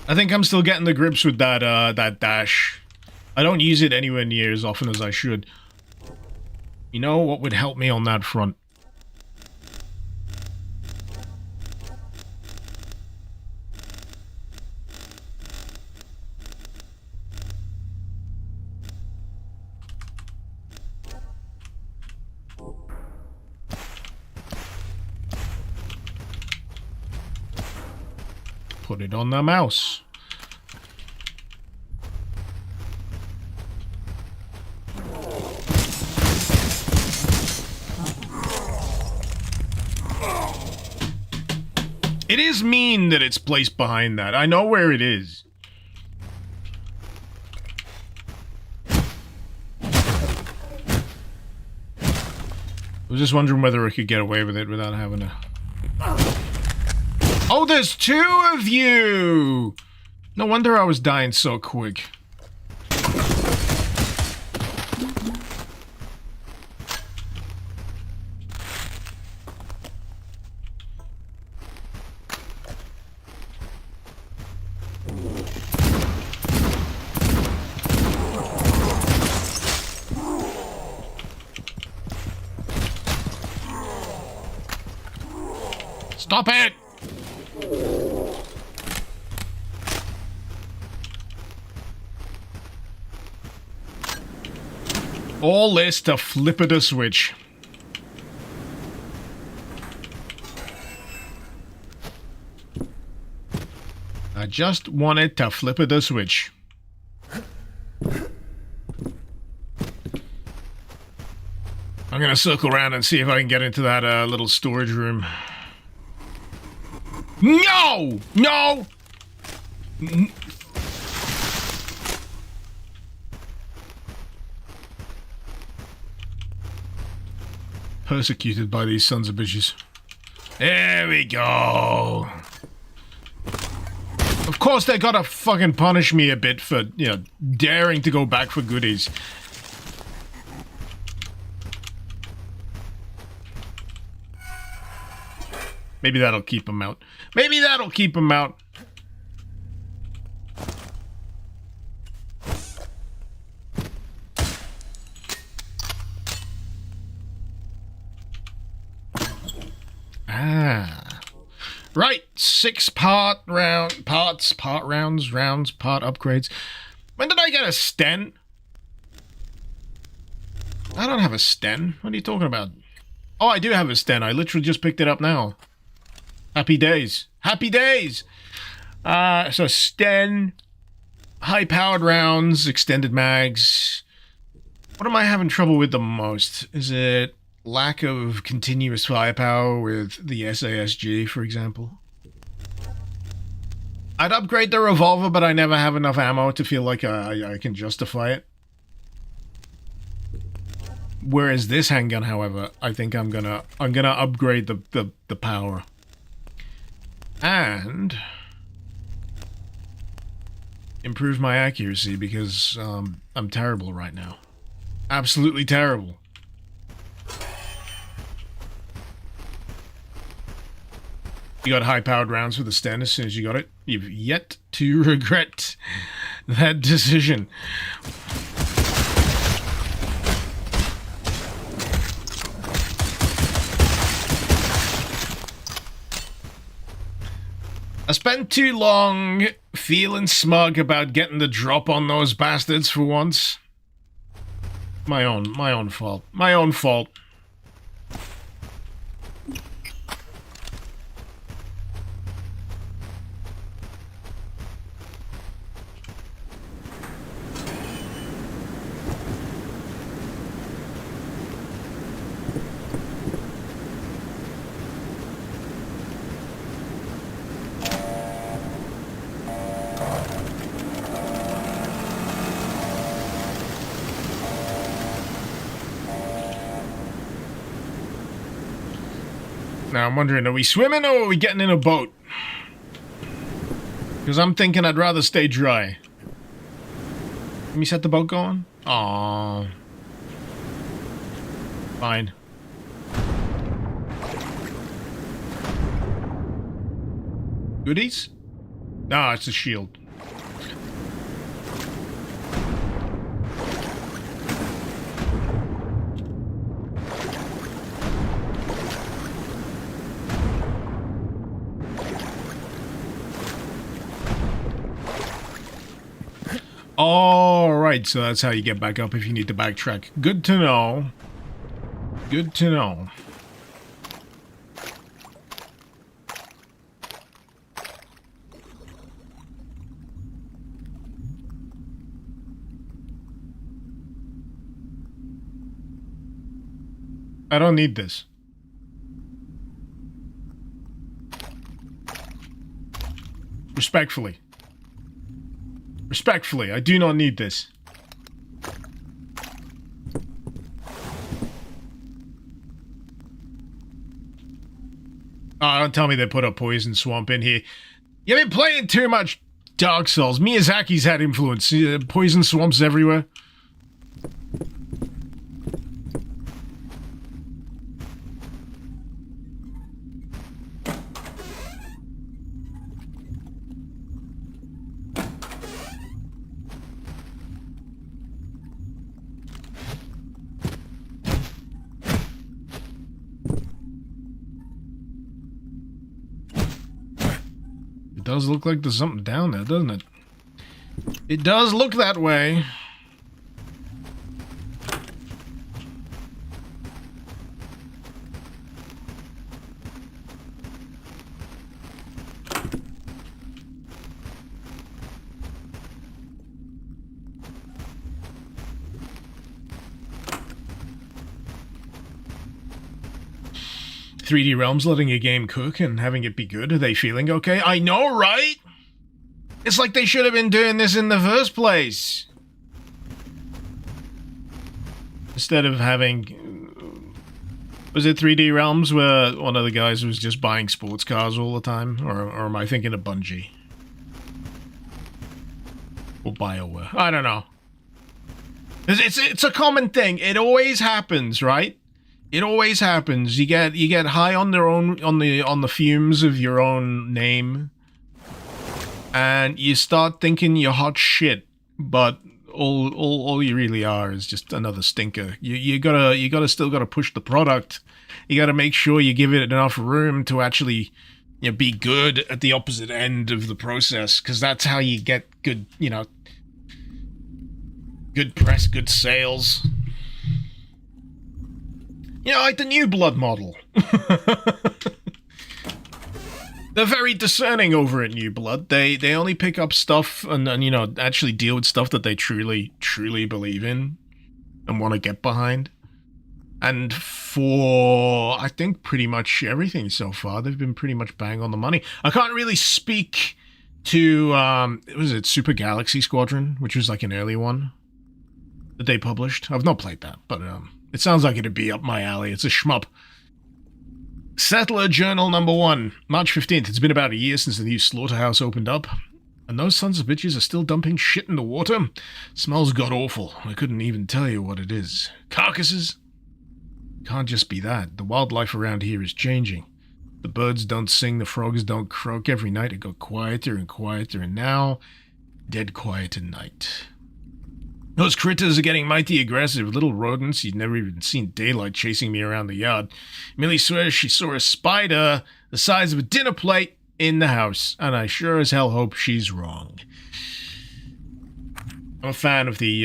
I think I'm still getting the grips with that, that dash. I don't use it anywhere near as often as I should. You know what would help me on that front? Put it on the mouse. It is mean that it's placed behind that. I know where it is. I was just wondering whether I could get away with it without having to... Oh, there's two of you! No wonder I was dying so quick. Stop it! All this to flip it a switch. I just wanted to flip it a switch. I'm gonna circle around and see if I can get into that little storage room. No! No! Persecuted by these sons of bitches. There we go. Of course they gotta fucking punish me a bit for, you know, daring to go back for goodies. Maybe that'll keep him out. Maybe that'll keep him out. Ah. Right, 6-part round, part upgrades. When did I get a stent? I don't have a stent. What are you talking about? Oh, I do have a stent. I literally just picked it up now. Happy days. Happy days! So Sten, high-powered rounds, extended mags. What am I having trouble with the most? Is it lack of continuous firepower with the SASG, for example? I'd upgrade the revolver, but I never have enough ammo to feel like I can justify it. Whereas this handgun, however, I think I'm gonna upgrade the power. And improve my accuracy because I'm terrible right now. Absolutely terrible. You got high-powered rounds for the stand as soon as you got it. You've yet to regret that decision. I spent too long feeling smug about getting the drop on those bastards for once. My own fault. My own fault. Now I'm wondering, are we swimming or are we getting in a boat? Because I'm thinking I'd rather stay dry. Let me set the boat going? Aww. Fine. Goodies? Ah, it's a shield. Alright, so that's how you get back up if you need to backtrack. Good to know. Good to know. I don't need this. Respectfully. Respectfully, I do not need this. Oh, don't tell me they put a poison swamp in here. You've been playing too much Dark Souls. Miyazaki's had influence. Poison swamps everywhere. It does look like there's something down there, doesn't it? It does look that way. .3D Realms letting a game cook and having it be good. Are they feeling okay? I know, right? It's like they should have been doing this in the first place. Instead of having... Was it 3D Realms where one of the guys was just buying sports cars all the time? Or am I thinking of Bungie? Or BioWare? I don't know. It's a common thing. It always happens, right? It always happens. You get high on their own on the fumes of your own name, and you start thinking you're hot shit. But all you really are is just another stinker. You still gotta push the product. You gotta make sure you give it enough room to actually, you know, be good at the opposite end of the process, because that's how you get good, you know, good press, good sales. You know, like the New Blood model. They're very discerning over at New Blood. They only pick up stuff and you know, actually deal with stuff that they truly believe in and want to get behind. And for, I think, pretty much everything so far, they've been pretty much bang on the money. I can't really speak to, was it Super Galaxy Squadron, which was like an early one that they published. I've not played that, but it sounds like it'd be up my alley. It's a shmup. Settler Journal number 1, March 15th. It's been about a year since the new slaughterhouse opened up, and those sons of bitches are still dumping shit in the water. Smells god-awful. I couldn't even tell you what it is. Carcasses? Can't just be that. The wildlife around here is changing. The birds don't sing, the frogs don't croak. Every night it got quieter and quieter, and now, dead quiet at night. Those critters are getting mighty aggressive. Little rodents you'd never even seen daylight chasing me around the yard. Millie swears she saw a spider the size of a dinner plate in the house, and I sure as hell hope she's wrong. I'm a fan of the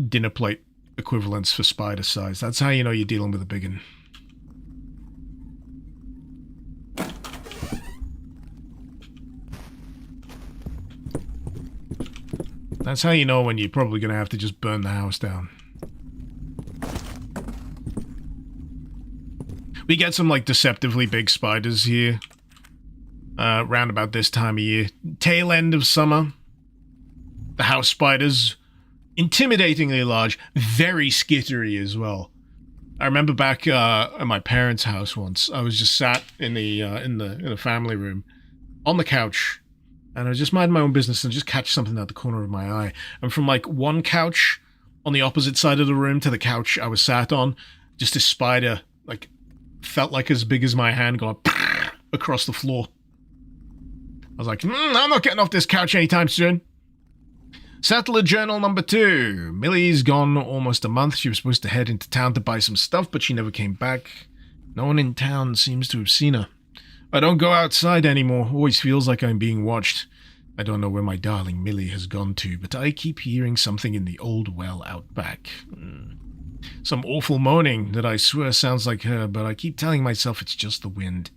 dinner plate equivalents for spider size. That's how you know you're dealing with a biggin. That's how you know when you're probably going to have to just burn the house down. We get some, like, deceptively big spiders here. Round about this time of year. Tail end of summer. The house spiders. Intimidatingly large. Very skittery as well. I remember back at my parents' house once. I was just sat in the family room. On the couch. And I was just minding my own business and just catch something out the corner of my eye. And from like one couch on the opposite side of the room to the couch I was sat on, just this spider, like, felt like as big as my hand going across the floor. was like, I'm not getting off this couch anytime soon. Settler Journal number 2. Millie's gone almost a month. She was supposed to head into town to buy some stuff, but she never came back. No one in town seems to have seen her. I don't go outside anymore. Always feels like I'm being watched. I don't know where my darling Millie has gone to, but I keep hearing something in the old well out back. Some awful moaning that I swear sounds like her, but I keep telling myself it's just the wind.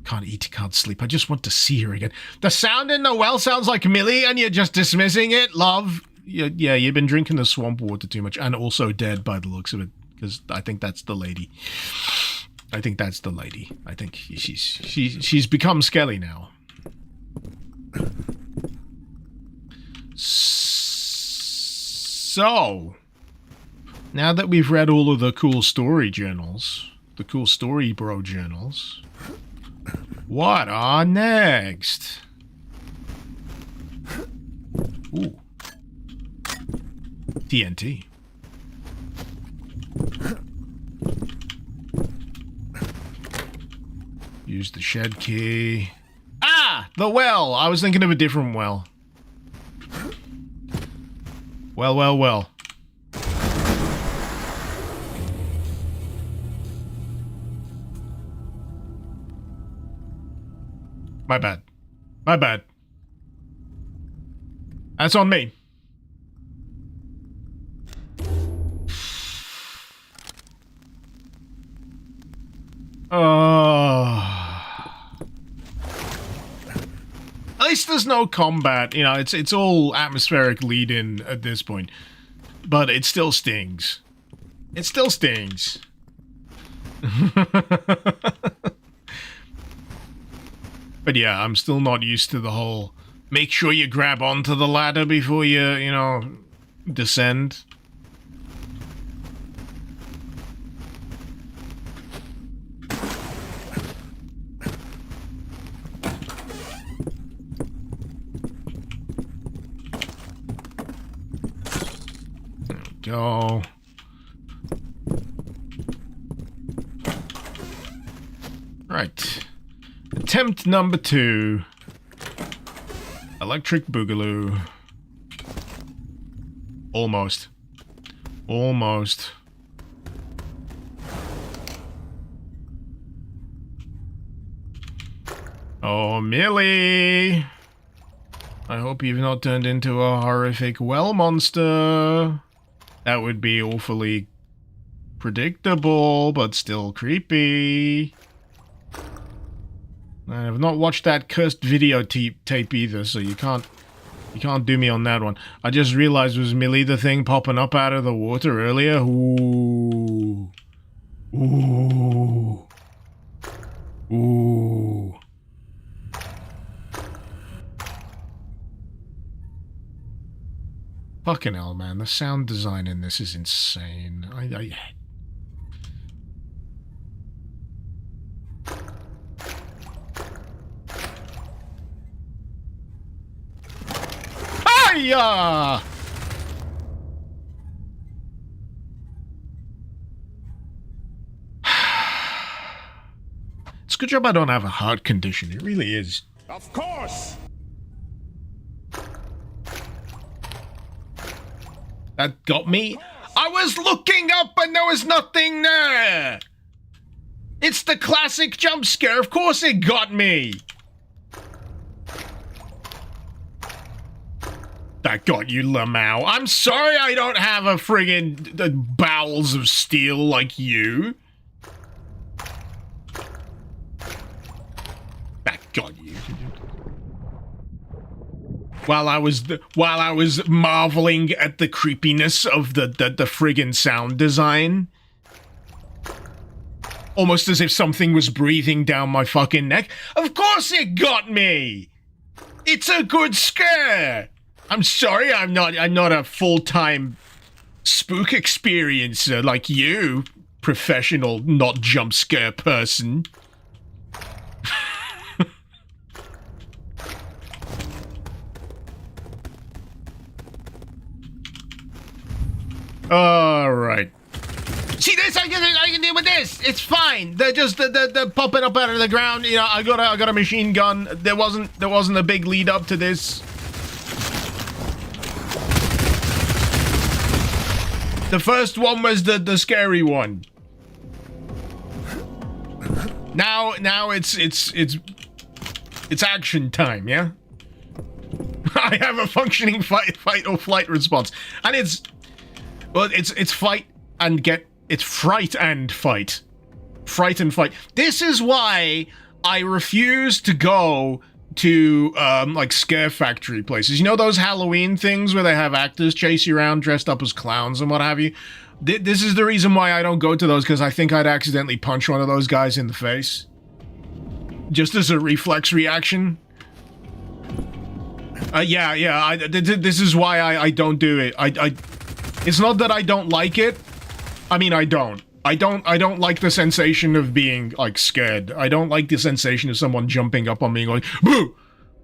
Can't eat, can't sleep. I just want to see her again. The sound in the well sounds like Millie, and you're just dismissing it, love. Yeah, you've been drinking the swamp water too much, and also dead by the looks of it, because I think that's the lady. I think she's become Skelly now. So, now that we've read all of the cool story journals, the cool story bro journals, what are next? Ooh. TNT. Use the shed key. Ah! The well! I was thinking of a different well. Well. My bad. That's on me. At least there's no combat, you know, it's all atmospheric lead-in at this point. But it still stings. It still stings. But yeah, I'm still not used to the whole make sure you grab onto the ladder before you know, descend. There we go. Right. Attempt number 2. Electric Boogaloo. Almost. Oh, Millie! I hope you've not turned into a horrific well monster. That would be awfully predictable, but still creepy. I have not watched that cursed video tape either, so you can't do me on that one. I just realized, was Millie the thing popping up out of the water earlier? Ooh. Fucking hell, man. The sound design in this is insane. Hiya! It's a good job I don't have a heart condition. It really is. Of course! That got me. I was looking up and there was nothing there. It's the classic jump scare. Of course it got me. That got you, Lamau. I'm sorry I don't have a friggin' bowels of steel like you. That got you. While I was marveling at the creepiness of the friggin' sound design. Almost as if something was breathing down my fucking neck. Of course it got me! It's a good scare! I'm sorry I'm not a full-time spook experiencer like you, professional not jump scare person. Alright. See this? I can deal with this. It's fine. They're just they're popping up out of the ground. You know, I got a machine gun. There wasn't a big lead up to this. The first one was the scary one. Now it's action time, yeah? I have a functioning fight or flight response. And it's fight and get... It's fright and fight. Fright and fight. This is why I refuse to go to, like, scare factory places. You know those Halloween things where they have actors chase you around dressed up as clowns and what have you? This is the reason why I don't go to those, because I think I'd accidentally punch one of those guys in the face. Just as a reflex reaction. This is why I don't do it. It's not that I don't like it. I mean, I don't like the sensation of being, like, scared. I don't like the sensation of someone jumping up on me and going, boo!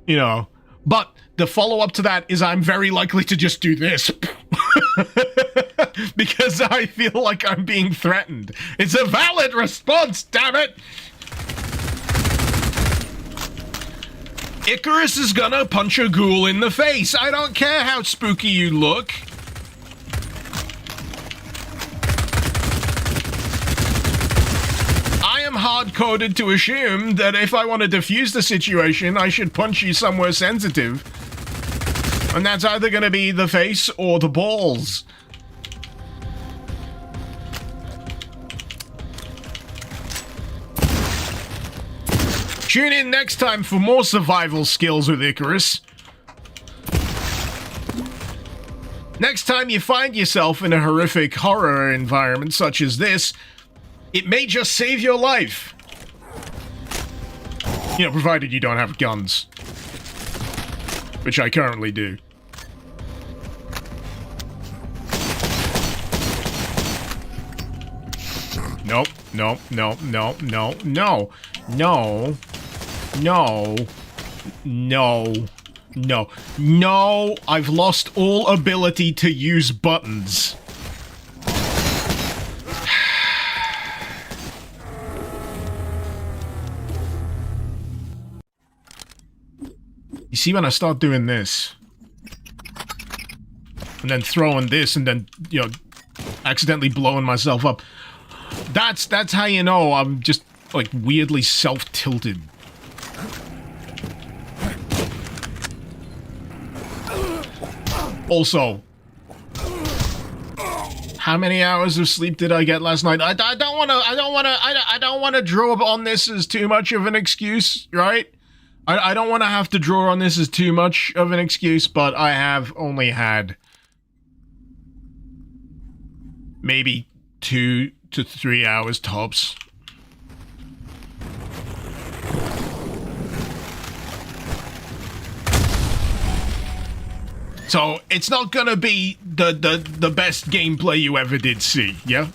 You know. But the follow-up to that is I'm very likely to just do this. Because I feel like I'm being threatened. It's a valid response, damn it! Icarus is gonna punch a ghoul in the face. I don't care how spooky you look. I am hard-coded to assume that if I want to defuse the situation, I should punch you somewhere sensitive. And that's either gonna be the face or the balls. Tune in next time for more survival skills with Icarus. Next time you find yourself in a horrific horror environment such as this, it may just save your life. You know, provided you don't have guns. Which I currently do. Nope, nope, nope, nope, no, no, no. No. No. No. No! I've lost all ability to use buttons. You see, when I start doing this, and then throwing this, and then, you know, accidentally blowing myself up, that's how you know I'm just, like, weirdly self-tilted. Also, how many hours of sleep did I get last night? I don't wanna draw on this as too much of an excuse, right? I don't want to have to draw on this as too much of an excuse, but I have only had maybe 2 to 3 hours tops. So, it's not gonna be the best gameplay you ever did see, yeah?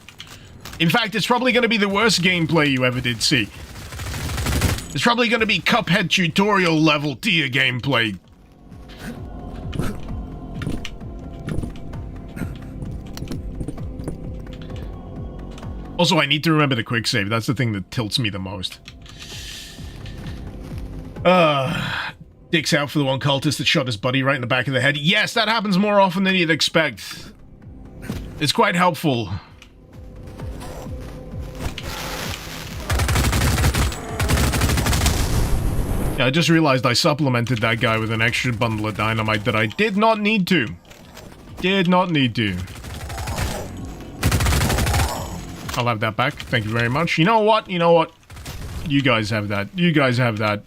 In fact, it's probably gonna be the worst gameplay you ever did see. It's probably gonna be Cuphead tutorial level tier gameplay. Also, I need to remember the quick save. That's the thing that tilts me the most. Dick's out for the one cultist that shot his buddy right in the back of the head. Yes, that happens more often than you'd expect. It's quite helpful. Yeah, I just realized I supplemented that guy with an extra bundle of dynamite that I did not need to. Did not need to. I'll have that back. Thank you very much. You know what? You know what? You guys have that. You guys have that.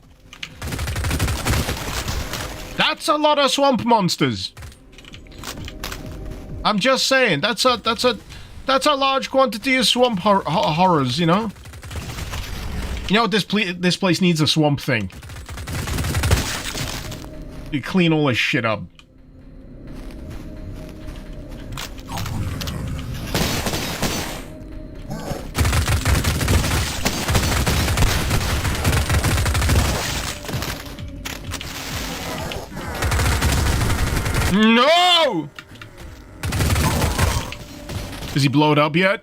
That's a lot of swamp monsters. I'm just saying, that's a large quantity of swamp horrors, you know? You know what, this place needs a swamp thing. You clean all this shit up. No! Does he blow it up yet?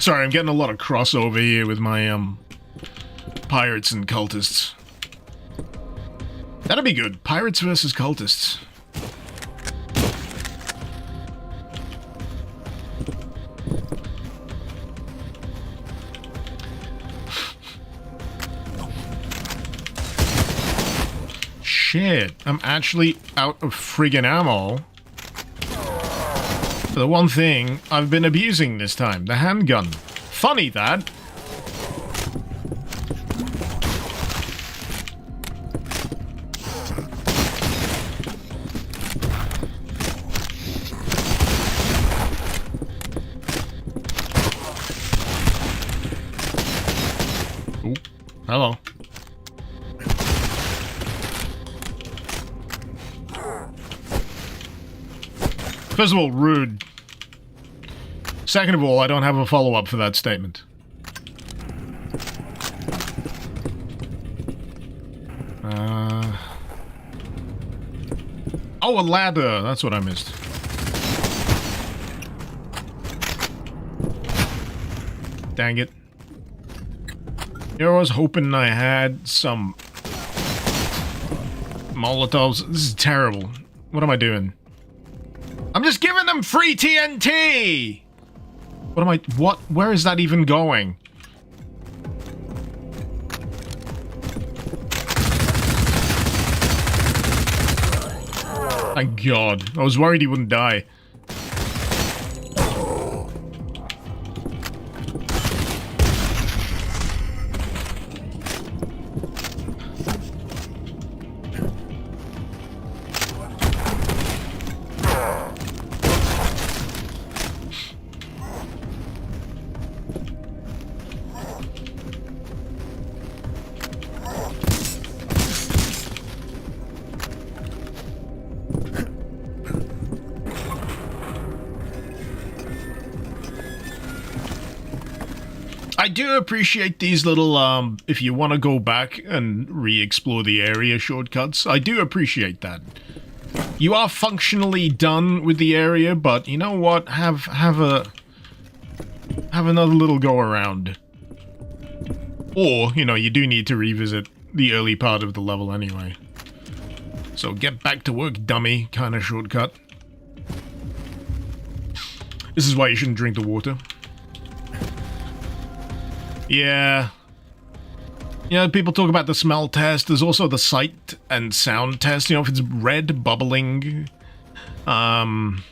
Sorry, I'm getting a lot of crossover here with my, pirates and cultists. That'd be good. Pirates versus cultists. Shit, I'm actually out of friggin' ammo. For the one thing I've been abusing this time, the handgun. Funny that. Ooh, hello. First of all, rude. Second of all, I don't have a follow-up for that statement. Oh, a ladder! That's what I missed. Dang it. You know, I was hoping I had some Molotovs. This is terrible. What am I doing? I'm just giving them free TNT! What am I... What? Where is that even going? Thank God. I was worried he wouldn't die. I do appreciate these little, if you want to go back and re-explore the area shortcuts, I do appreciate that. You are functionally done with the area, but you know what? Have another little go around. Or, you know, you do need to revisit the early part of the level anyway. So get back to work, dummy, kind of shortcut. This is why you shouldn't drink the water. Yeah. You know, people talk about the smell test. There's also the sight and sound test. You know, if it's red, bubbling, on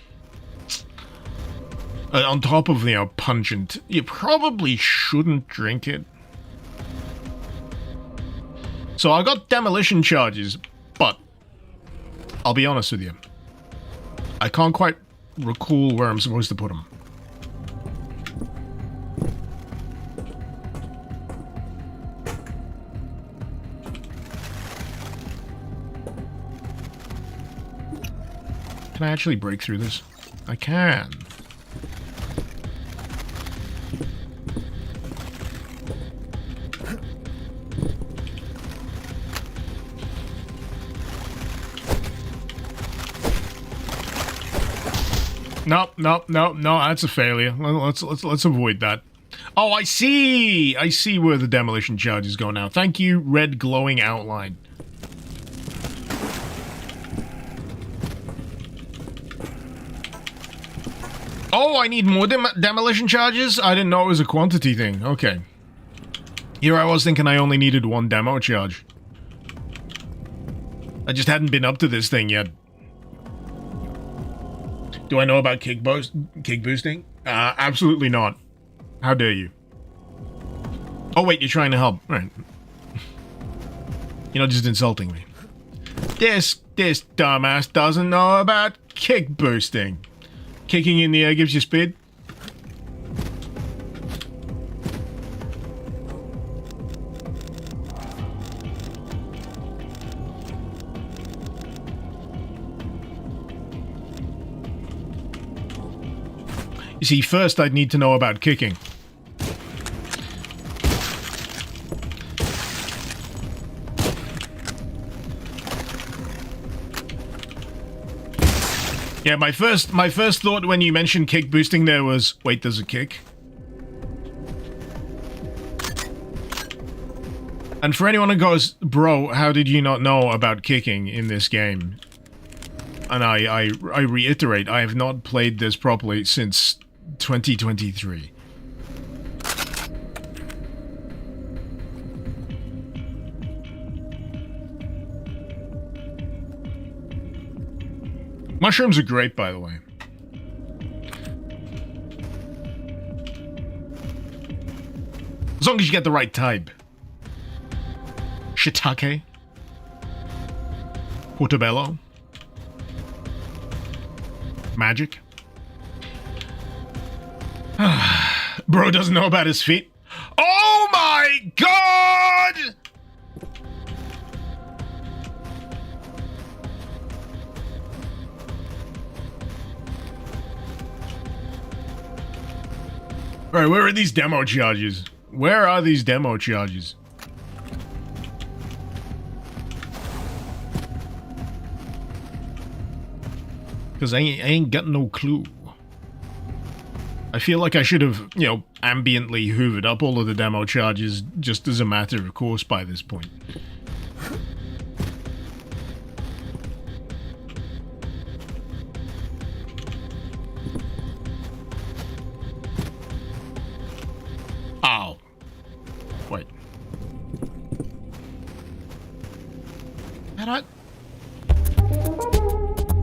top of, you know, pungent, you probably shouldn't drink it. So I got demolition charges, but I'll be honest with you. I can't quite recall where I'm supposed to put them. Can I actually break through this? I can. No, that's a failure. Let's avoid that. Oh, I see where the demolition charges go now. Thank you, red glowing outline. Oh, I need more demolition charges? I didn't know it was a quantity thing. Okay. Here I was thinking I only needed one demo charge. I just hadn't been up to this thing yet. Do I know about kick boosting? Absolutely not. How dare you? Oh wait, you're trying to help. Right. You're not just insulting me. This dumbass doesn't know about kick boosting. Kicking in the air gives you speed. You see, first I'd need to know about kicking. Yeah, my first thought when you mentioned kick boosting there was, wait, there's a kick? And for anyone who goes, bro, how did you not know about kicking in this game? And I reiterate, I have not played this properly since 2023. Mushrooms are great, by the way. As long as you get the right type. Shiitake. Portobello. Magic. Bro doesn't know about his feet. Oh my god! Alright, where are these demo charges? Where are these demo charges? Because I ain't got no clue. I feel like I should have, you know, ambiently hoovered up all of the demo charges just as a matter of course by this point. Ow. Wait. Had I...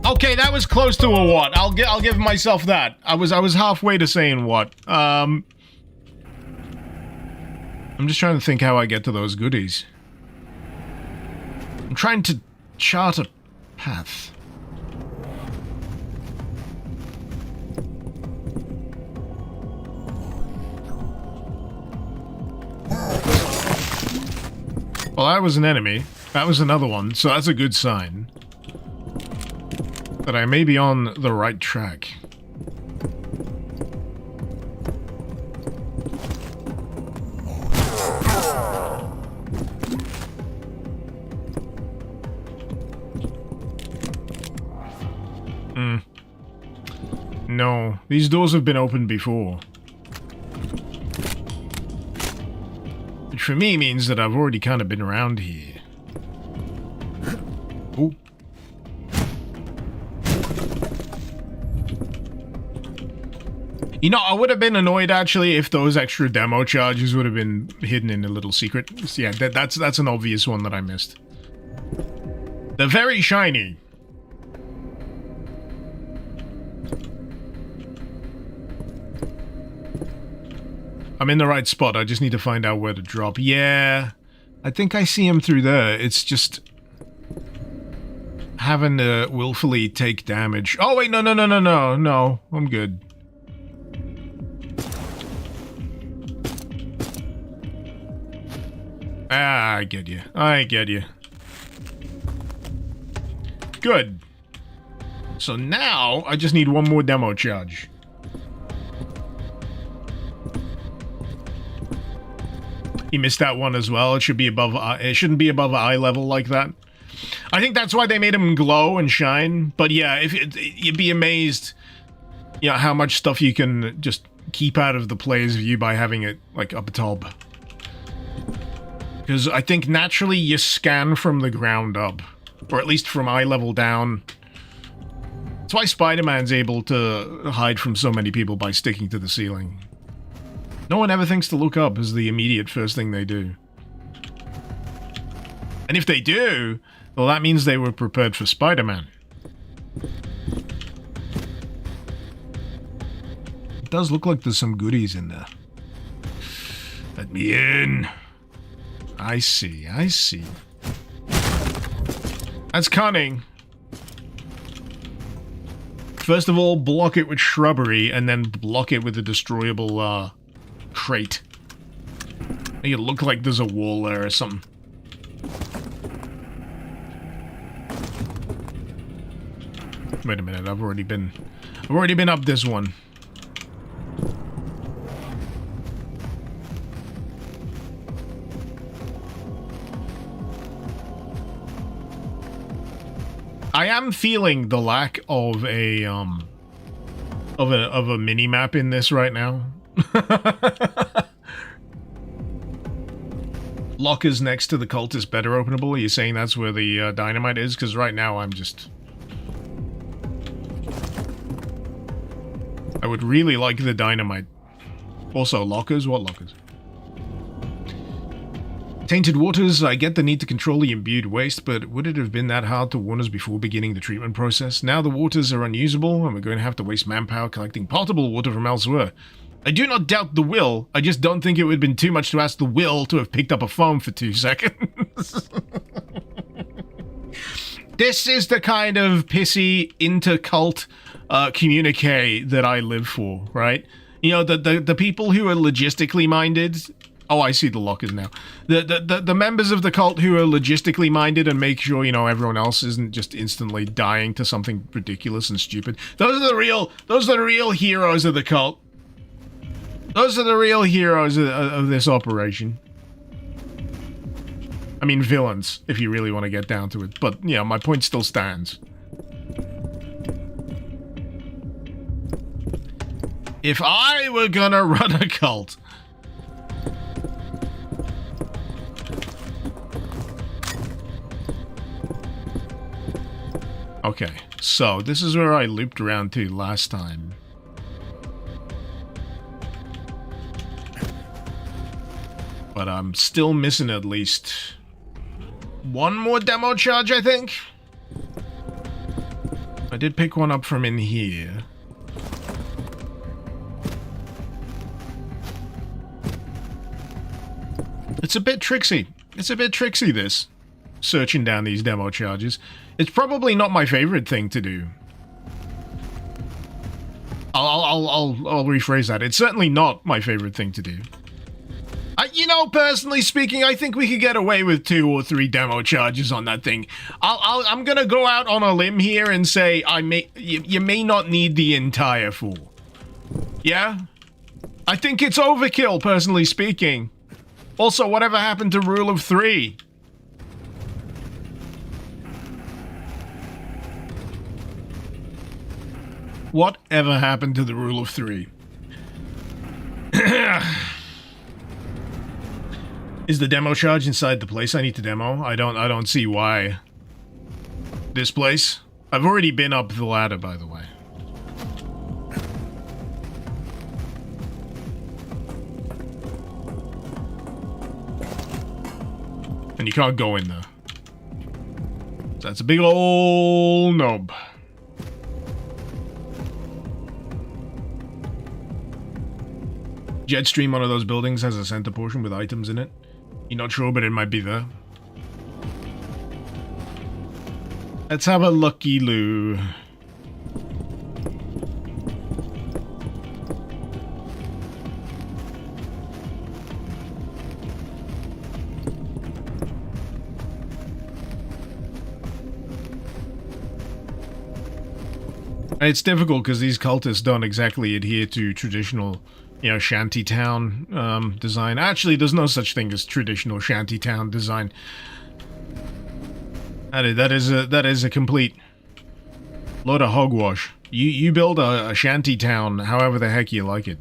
Okay, that was close to a what. I'll give myself that. I was halfway to saying what. I'm just trying to think how I get to those goodies. I'm trying to chart a path. Well, that was an enemy. That was another one, so that's a good sign. That I may be on the right track. No, these doors have been opened before. Which for me means that I've already kind of been around here. Oh. You know, I would have been annoyed actually if those extra demo charges would have been hidden in a little secret. Yeah, that's an obvious one that I missed. They're very shiny. I'm in the right spot. I just need to find out where to drop. Yeah, I think I see him through there. It's just having to willfully take damage. Oh wait, no, I'm good. Ah, I get you. I get you. Good. So now, I just need one more demo charge. He missed that one as well. It should be above. It shouldn't be above eye level like that. I think that's why they made him glow and shine. But yeah, you'd be amazed, you know, how much stuff you can just keep out of the player's view by having it like up top. Because I think naturally you scan from the ground up. Or at least from eye level down. That's why Spider-Man's able to hide from so many people by sticking to the ceiling. No one ever thinks to look up as the immediate first thing they do. And if they do, well, that means they were prepared for Spider-Man. It does look like there's some goodies in there. Let me in. I see, I see. That's cunning. First of all, block it with shrubbery, and then block it with a destroyable, crate. Make it look like there's a wall there or something. Wait a minute, I've already been up this one. I am feeling the lack of a mini map in this right now. lockers next to the cultist better openable? Are you saying that's where the dynamite is? Because right now I'm just... I would really like the dynamite. Also, lockers? What lockers? Tainted waters, I get the need to control the imbued waste, but would it have been that hard to warn us before beginning the treatment process? Now the waters are unusable, and we're going to have to waste manpower collecting potable water from elsewhere. I do not doubt the will, I just don't think it would have been too much to ask the will to have picked up a phone for 2 seconds. This is the kind of pissy inter-cult communique that I live for, right? You know, the people who are logistically minded... Oh, I see the lockers now. The members of the cult who are logistically minded and make sure, you know, everyone else isn't just instantly dying to something ridiculous and stupid. Those are the real heroes of the cult. Those are the real heroes of this operation. I mean, villains, if you really want to get down to it. But, you know, my point still stands. If I were gonna run a cult... Okay, so this is where I looped around to last time. But I'm still missing at least one more demo charge, I think. I did pick one up from in here. It's a bit tricksy. It's a bit tricksy, this. Searching down these demo charges. It's probably not my favorite thing to do. I'll rephrase that. It's certainly not my favorite thing to do. You know, personally speaking, I think we could get away with 2 or 3 demo charges on that thing. I'm gonna go out on a limb here and say you may not need the entire 4. Yeah? I think it's overkill, personally speaking. Also, whatever happened to Rule of 3? Whatever happened to the Rule of 3? Is the demo charge inside the place I need to demo? I don't see why. This place? I've already been up the ladder, by the way. And you can't go in there. So that's a big ol' knob. Jetstream, one of those buildings, has a center portion with items in it. You're not sure, but it might be there. Let's have a looky-loo. It's difficult because these cultists don't exactly adhere to traditional, you know, shantytown design. Actually, there's no such thing as traditional shantytown design. That is a complete load of hogwash. You build a shantytown however the heck you like it.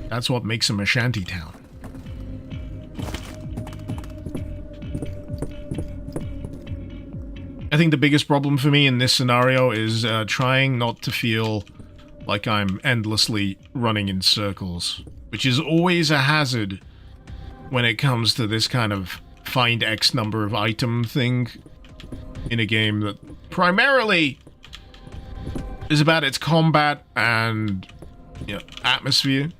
That's what makes them a shantytown. I think the biggest problem for me in this scenario is trying not to feel like I'm endlessly running in circles, which is always a hazard when it comes to this kind of find X number of item thing in a game that primarily is about its combat and, you know, atmosphere.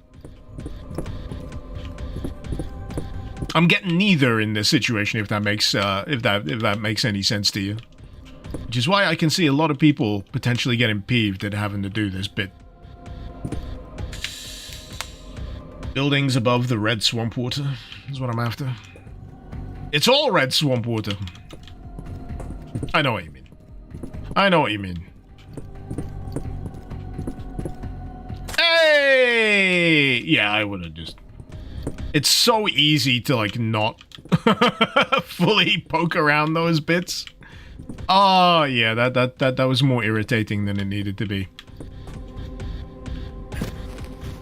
I'm getting neither in this situation, if that makes if that makes any sense to you. Which is why I can see a lot of people potentially getting peeved at having to do this bit. Buildings above the red swamp water is what I'm after. It's all red swamp water. I know what you mean. I know what you mean. Hey! Yeah, I would have just... It's so easy to, like, not fully poke around those bits. Oh, yeah, that was more irritating than it needed to be.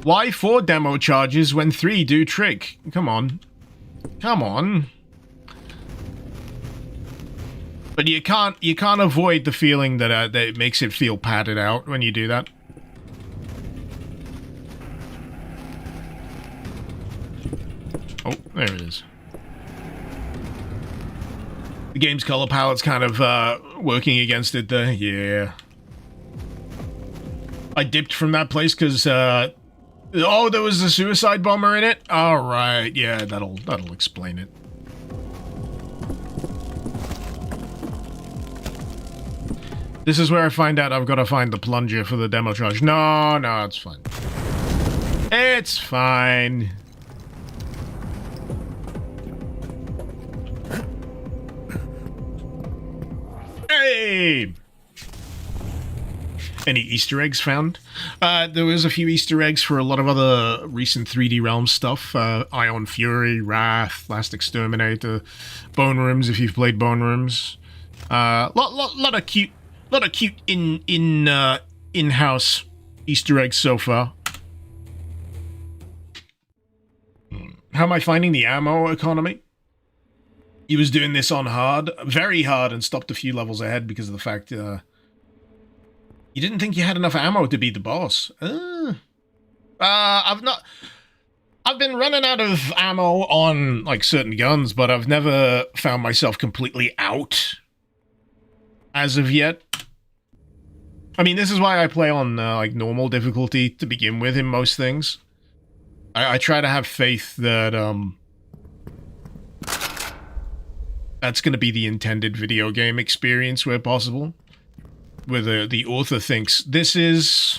Why 4 demo charges when 3 do trick? Come on. Come on. But you can't avoid the feeling that it makes it feel padded out when you do that. Oh, there it is. The game's color palette's kind of working against it there. Yeah. I dipped from that place because oh, there was a suicide bomber in it? Alright, yeah, that'll explain it. This is where I find out I've got to find the plunger for the demo charge. No, it's fine. It's fine. Hey! Any Easter eggs found? There was a few Easter eggs for a lot of other recent 3D Realm stuff. Ion Fury, Wrath, Last Exterminator, Bone Rooms if you've played Bone Rooms. Lot of cute in-house Easter eggs so far. How am I finding the ammo economy? He was doing this on hard, very hard, and stopped a few levels ahead because of the fact you didn't think you had enough ammo to beat the boss. I've been running out of ammo on like certain guns, but I've never found myself completely out as of yet. I mean, this is why I play on like normal difficulty to begin with in most things. I try to have faith that that's going to be the intended video game experience where possible. Where the author thinks this is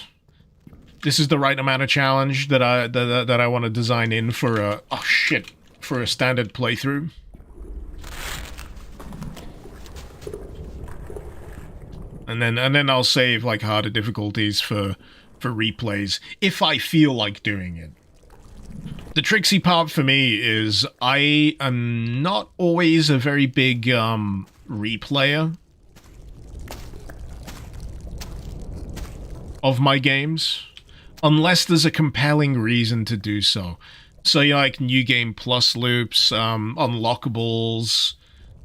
the right amount of challenge that I want to design in for a for a standard playthrough. And then I'll save like harder difficulties for replays if I feel like doing it. The tricksy part for me is I am not always a very big replayer of my games, unless there's a compelling reason to do so. So you like New Game Plus loops, unlockables,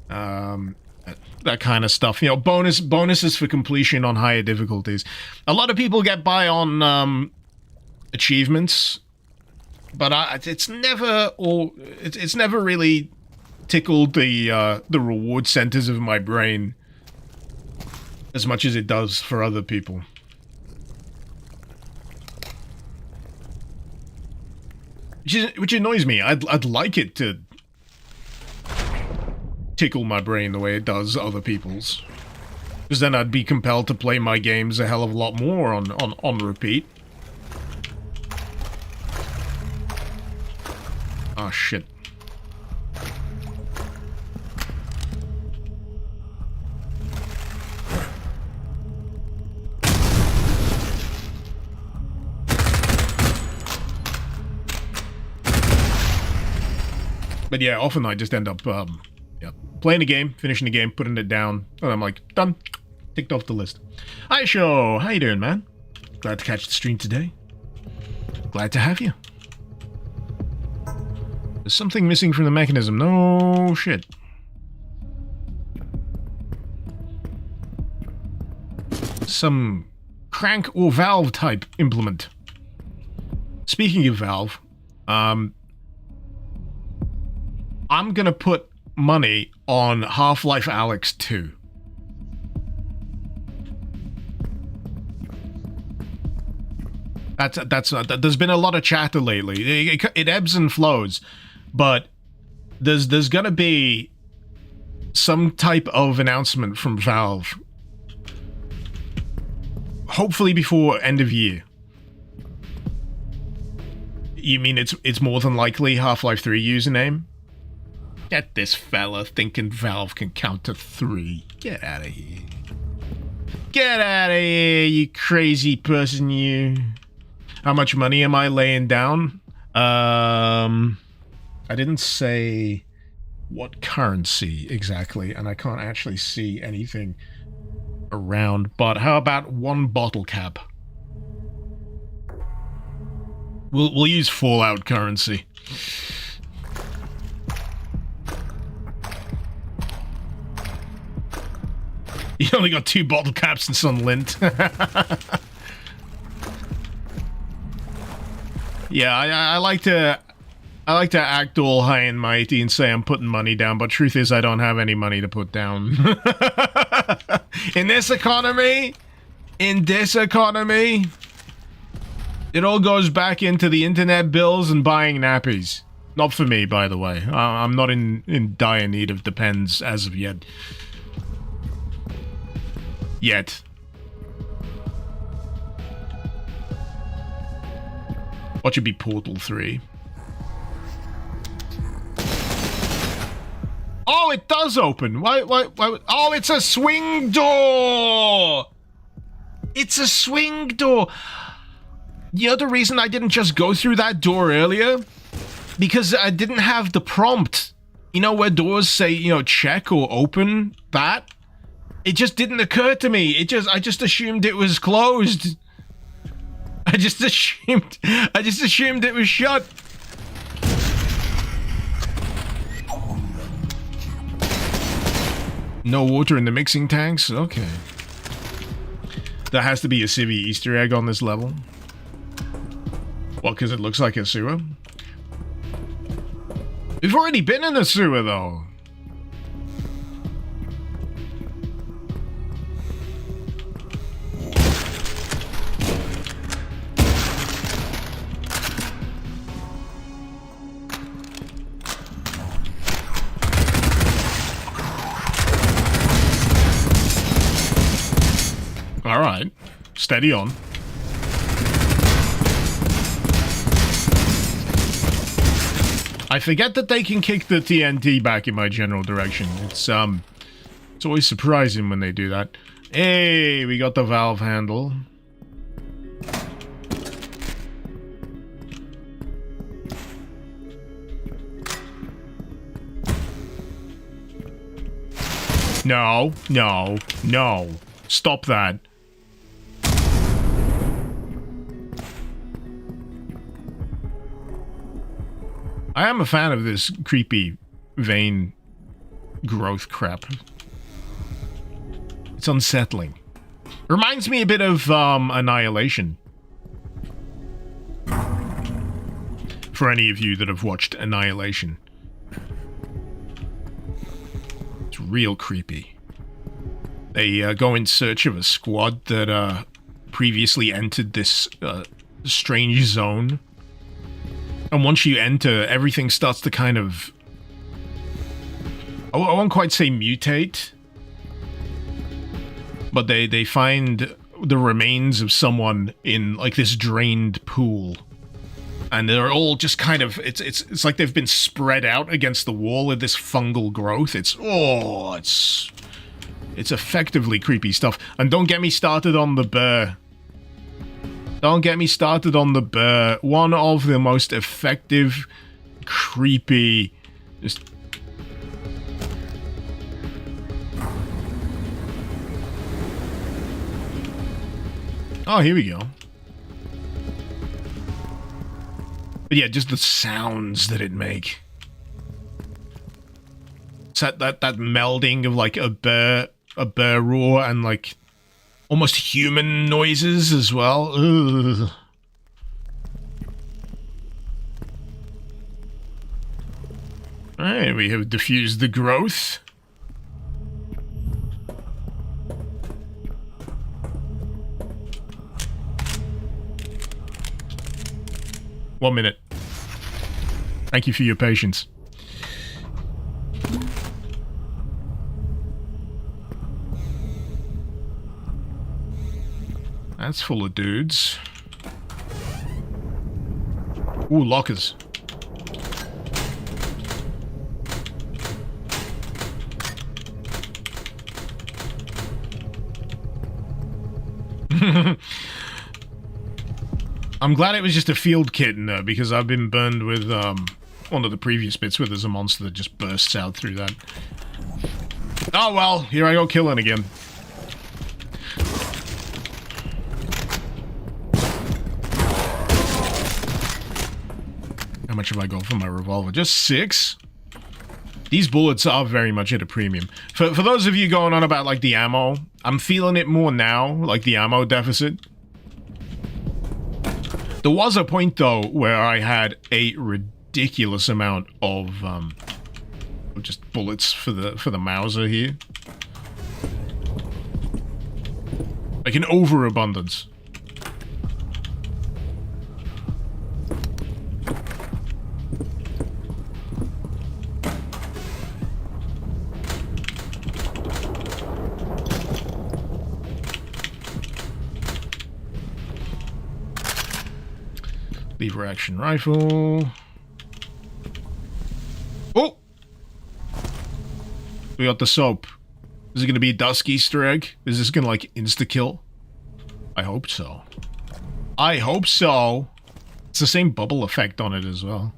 that kind of stuff. You know, bonuses for completion on higher difficulties. A lot of people get by on achievements, but it's never really tickled the reward centers of my brain as much as it does for other people. Which annoys me. I'd like it to tickle my brain the way it does other people's, because then I'd be compelled to play my games a hell of a lot more on repeat. Oh shit. But yeah, often I just end up playing a game, finishing the game, putting it down, and I'm like, done. Ticked off the list. Hi, Show. How you doing, man? Glad to catch the stream today. Glad to have you. There's something missing from the mechanism. No shit. Some crank or valve type implement. Speaking of valve, I'm gonna put money on Half-Life Alyx 2. There's been a lot of chatter lately. It ebbs and flows, but there's gonna be some type of announcement from Valve, hopefully before end of year. You mean it's more than likely Half-Life 3 username? Get this fella thinking Valve can count to 3. Get out of here. Get out of here, you crazy person, you. How much money am I laying down? I didn't say what currency exactly, and I can't actually see anything around, but how about 1 bottle cap? We'll use Fallout currency. You only got 2 bottle caps and some lint. Yeah, I like to act all high and mighty and say I'm putting money down, but truth is I don't have any money to put down. In this economy, it all goes back into the internet bills and buying nappies. Not for me, by the way. I'm not in dire need of Depends as of yet. What should be Portal 3? Oh, it does open. Why? Oh, it's a swing door. It's a swing door. You know the reason I didn't just go through that door earlier? Because I didn't have the prompt. You know where doors say, you know, check or open that? It just didn't occur to me. I just assumed it was closed. I just assumed it was shut. No water in the mixing tanks? Okay. There has to be a civvy Easter egg on this level. What, because it looks like a sewer? We've already been in a sewer, though. Alright, steady on. I forget that they can kick the TNT back in my general direction. It's always surprising when they do that. Hey, we got the valve handle. No, no, no. Stop that. I am a fan of this creepy vein growth crap. It's unsettling. Reminds me a bit of Annihilation. For any of you that have watched Annihilation. It's real creepy. They go in search of a squad that previously entered this strange zone. And once you enter, everything starts to kind of... I won't quite say mutate. But they find the remains of someone in, like, this drained pool. And they're all just kind of... It's like they've been spread out against the wall of this fungal growth. It's effectively creepy stuff. And don't get me started on the bear. Don't get me started on the bear. One of the most effective, creepy... Just... Oh, here we go. But yeah, just the sounds that it make. It's that melding of like a bear roar and like almost human noises as well. Ugh. Alright, we have diffused the growth. One minute. Thank you for your patience. That's full of dudes. Ooh, lockers. I'm glad it was just a field kit in there, because I've been burned with one of the previous bits where there's a monster that just bursts out through that. Oh well, here I go killing again. How much have I got for my revolver? Just 6? These bullets are very much at a premium. For those of you going on about, like, the ammo, I'm feeling it more now, like the ammo deficit. There was a point, though, where I had a ridiculous amount of just bullets for the Mauser here. Like an overabundance. Lever action rifle. Oh! We got the soap. Is it going to be a dusk Easter egg? Is this going to, like, insta-kill? I hope so. I hope so. It's the same bubble effect on it as well.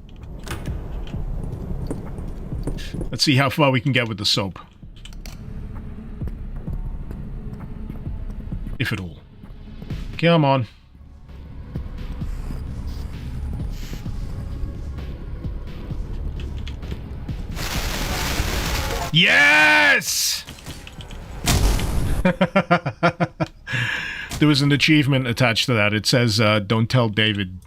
Let's see how far we can get with the soap. If at all. Come on. Yes! There was an achievement attached to that. It says, don't tell David.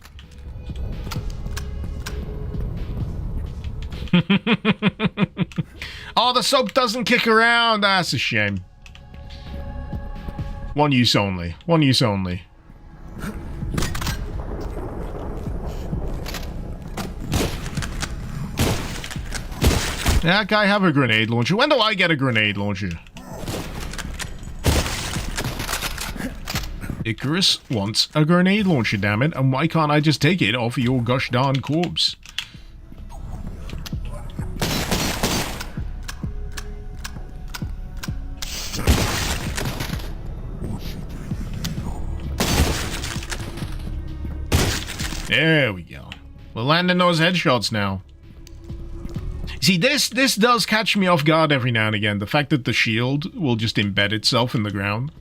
Oh, the soap doesn't kick around. That's a shame. One use only. One use only. That guy have a grenade launcher. When do I get a grenade launcher? Icarus wants a grenade launcher, damn it. And why can't I just take it off your gosh darn corpse? There we go. We're landing those headshots now. See, this does catch me off guard every now and again. The fact that the shield will just embed itself in the ground.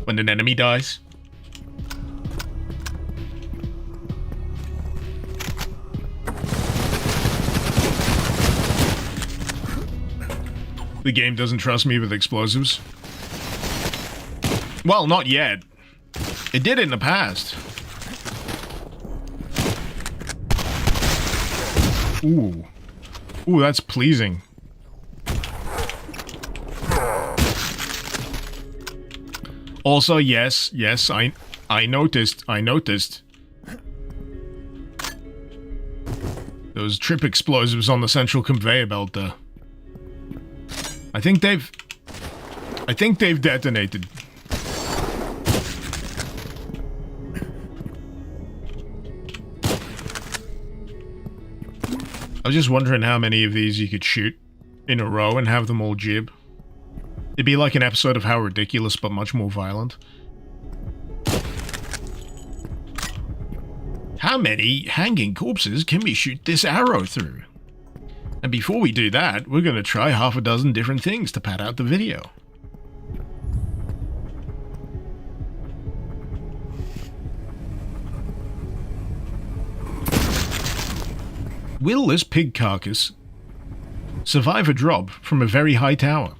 When an enemy dies. The game doesn't trust me with explosives. Well, not yet. It did in the past. Ooh. Ooh, that's pleasing. Also, yes, I noticed. Those trip explosives on the central conveyor belt there. I think they've detonated. I was just wondering how many of these you could shoot in a row and have them all jib. It'd be like an episode of How Ridiculous, but much more violent. How many hanging corpses can we shoot this arrow through? And before we do that, we're going to try half a dozen different things to pad out the video. Will this pig carcass survive a drop from a very high tower?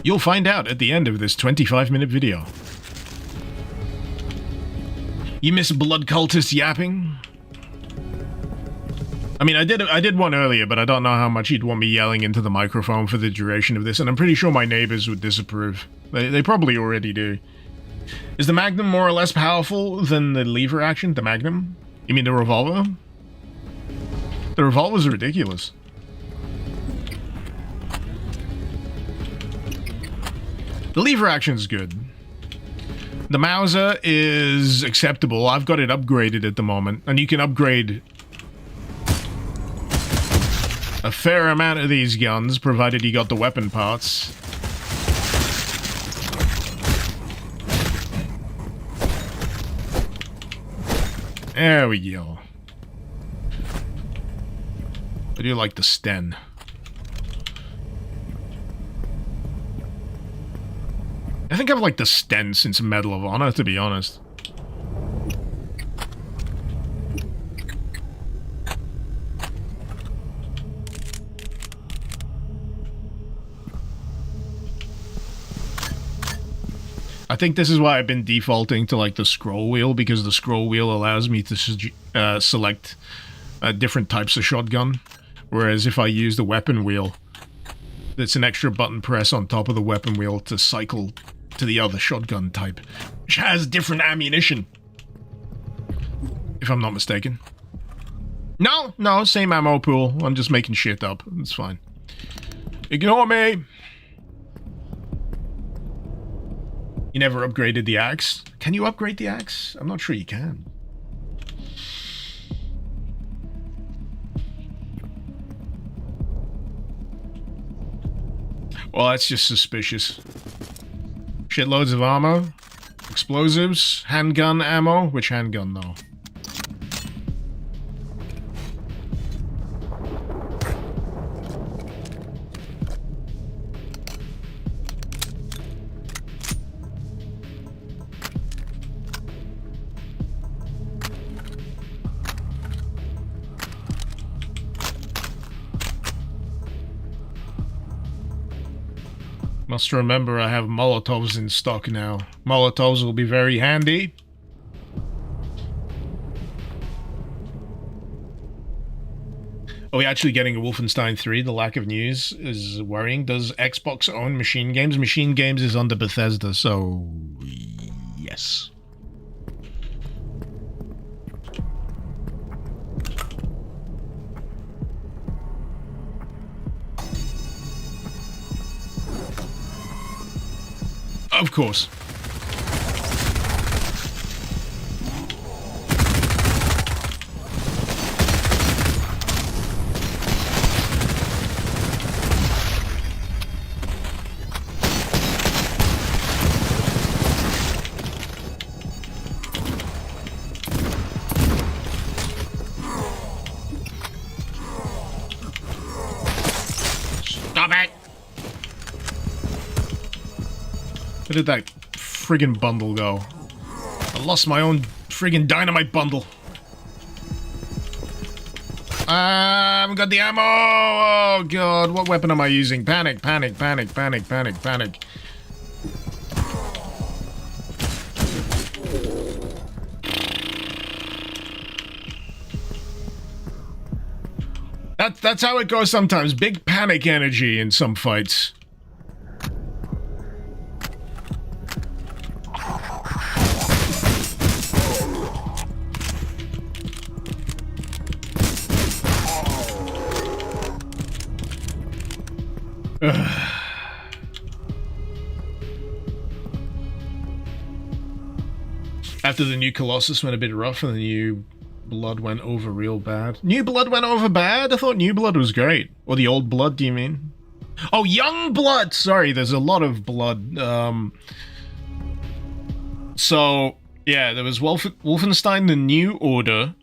You'll find out at the end of this 25-minute video. You miss blood cultist yapping? I mean, I did one earlier, but I don't know how much you'd want me yelling into the microphone for the duration of this, and I'm pretty sure my neighbors would disapprove. They probably already do. Is the Magnum more or less powerful than the lever action? The Magnum? You mean the revolver? The revolver's ridiculous. The lever action's good. The Mauser is acceptable. I've got it upgraded at the moment, and you can upgrade a fair amount of these guns, provided you got the weapon parts. There we go. I do like the Sten. I think I've like the Sten since Medal of Honor, to be honest. I think this is why I've been defaulting to like the scroll wheel, because the scroll wheel allows me to select different types of shotgun, whereas if I use the weapon wheel, it's an extra button press on top of the weapon wheel to cycle to the other shotgun type, which has different ammunition, if I'm not mistaken. No, same ammo pool. I'm just making shit up. It's fine. Ignore me. You never upgraded the axe? Can you upgrade the axe? I'm not sure you can. Well, that's just suspicious. Shitloads of ammo. Explosives. Handgun ammo. Which handgun, though? Must remember I have Molotovs in stock now. Molotovs will be very handy. Are we actually getting a Wolfenstein 3? The lack of news is worrying. Does Xbox own Machine Games? Machine Games is under Bethesda, so... yes. Of course. Stop it! Where did that friggin' bundle go? I lost my own friggin' dynamite bundle. I haven't got the ammo! Oh god, what weapon am I using? Panic, panic, panic, panic, panic, panic. That's how it goes sometimes. Big panic energy in some fights. After the new Colossus went a bit rough and the new Blood went over real bad. New Blood went over bad? I thought New Blood was great. Or the Old Blood, do you mean? Oh, Young Blood! Sorry, there's a lot of blood. So, yeah, there was Wolfenstein the New Order,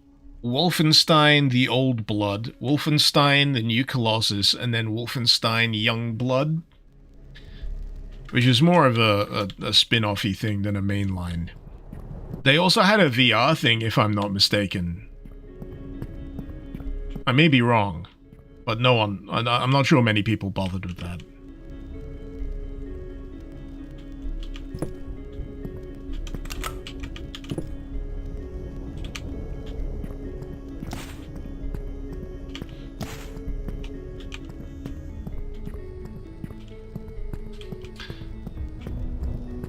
Wolfenstein the Old Blood, Wolfenstein the New Colossus, and then Wolfenstein Young Blood, which is more of a spin-off-y thing than a mainline. They also had a VR thing, if I'm not mistaken. I may be wrong, but no one, I'm not sure many people bothered with that.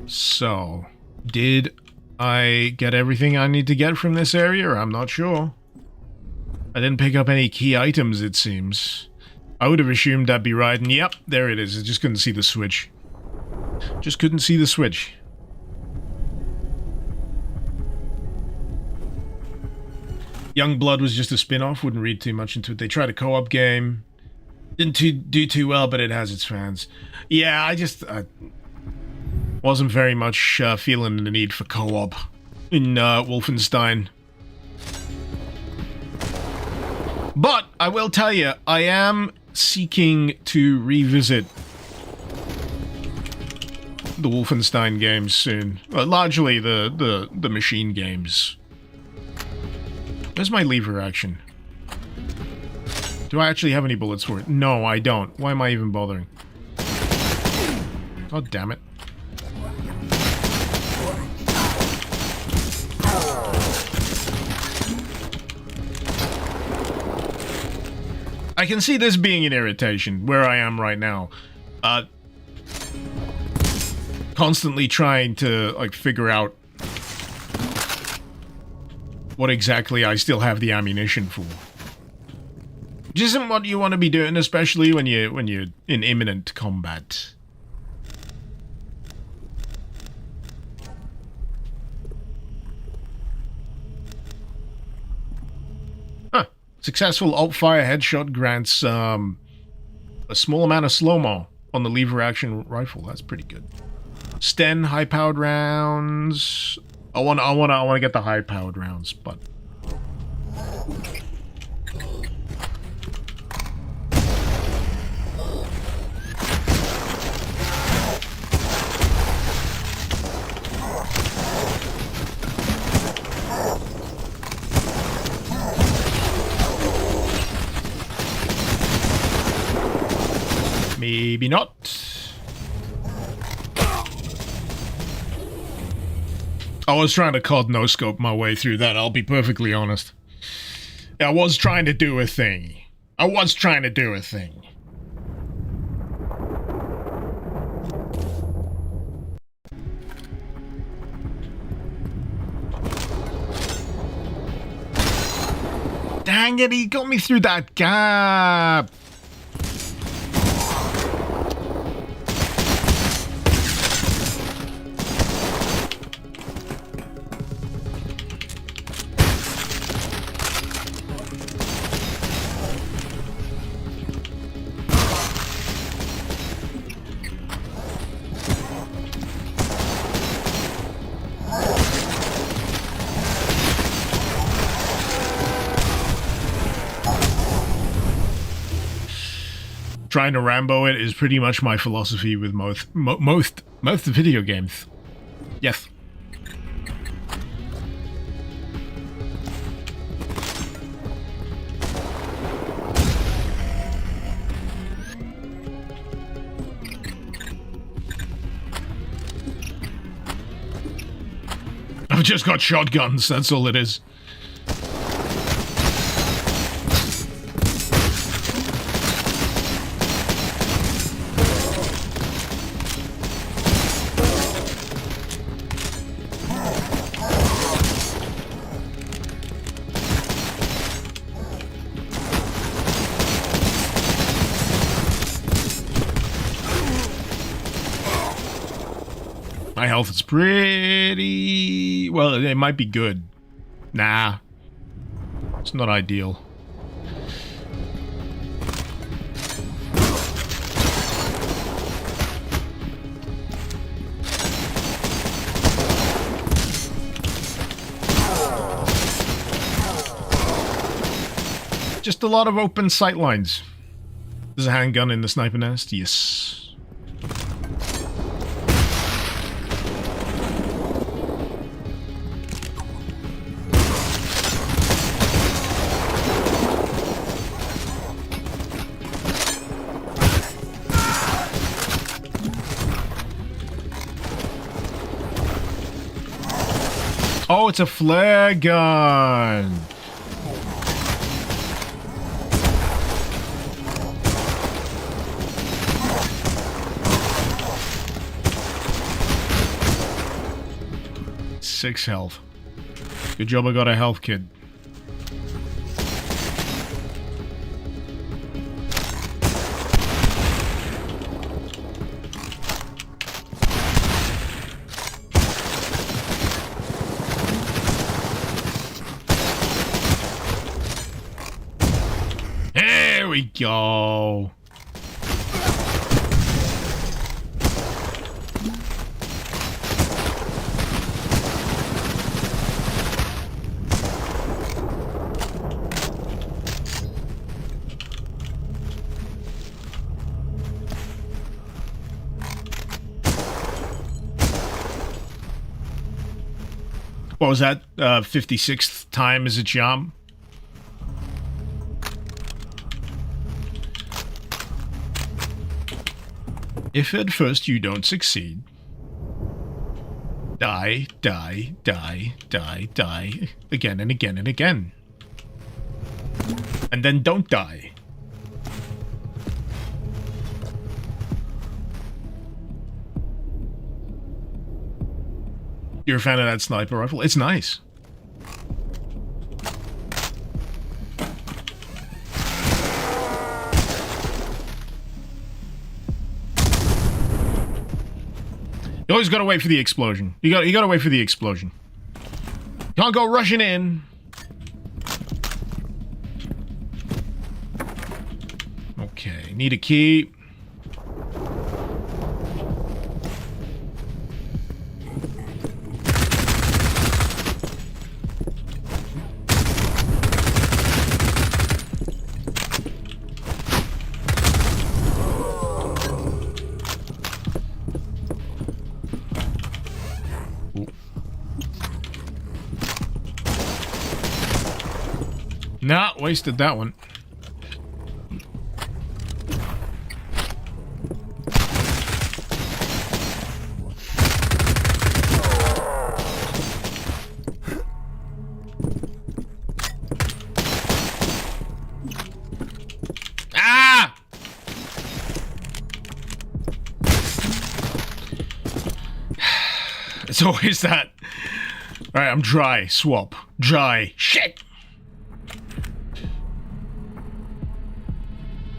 So, did I get everything I need to get from this area? I'm not sure. I didn't pick up any key items, it seems. I would have assumed that'd be right, and yep, there it is. I just couldn't see the switch. Just couldn't see the switch. Young Blood was just a spin-off, wouldn't read too much into it. They tried a co-op game. Didn't do too well, but it has its fans. Yeah, I wasn't very much feeling the need for co-op in Wolfenstein. But I will tell you, I am seeking to revisit the Wolfenstein games soon. Largely the machine games. Where's my lever action? Do I actually have any bullets for it? No, I don't. Why am I even bothering? God damn it. I can see this being an irritation where I am right now. Constantly trying to, like, figure out what exactly I still have the ammunition for. Which isn't what you want to be doing, especially when you're in imminent combat. Huh. Successful alt-fire headshot grants a small amount of slow-mo on the lever action rifle. That's pretty good. Sten high-powered rounds. I want to get the high-powered rounds, but maybe not. I was trying to COD no-scope my way through that, I'll be perfectly honest. I was trying to do a thing. Dang it, he got me through that gap! Trying to Rambo it is pretty much my philosophy with most video games. Yes. I've just got shotguns, that's all it is. My health is pretty... well, it might be good. Nah. It's not ideal. Just a lot of open sight lines. There's a handgun in the sniper nest? Yes. Oh, it's a flare gun. Six health. Good job I got a health kit. There we go. What was that? 56th time as a charm? If at first you don't succeed, die, die, die, die, die, again and again and again. And then don't die. You're a fan of that sniper rifle? It's nice. You always gotta wait for the explosion. You gotta wait for the explosion. Can't go rushing in. Okay, need a key. Nah, wasted that one. Ah! It's always that. Alright, I'm dry. Swap. Dry. Shit!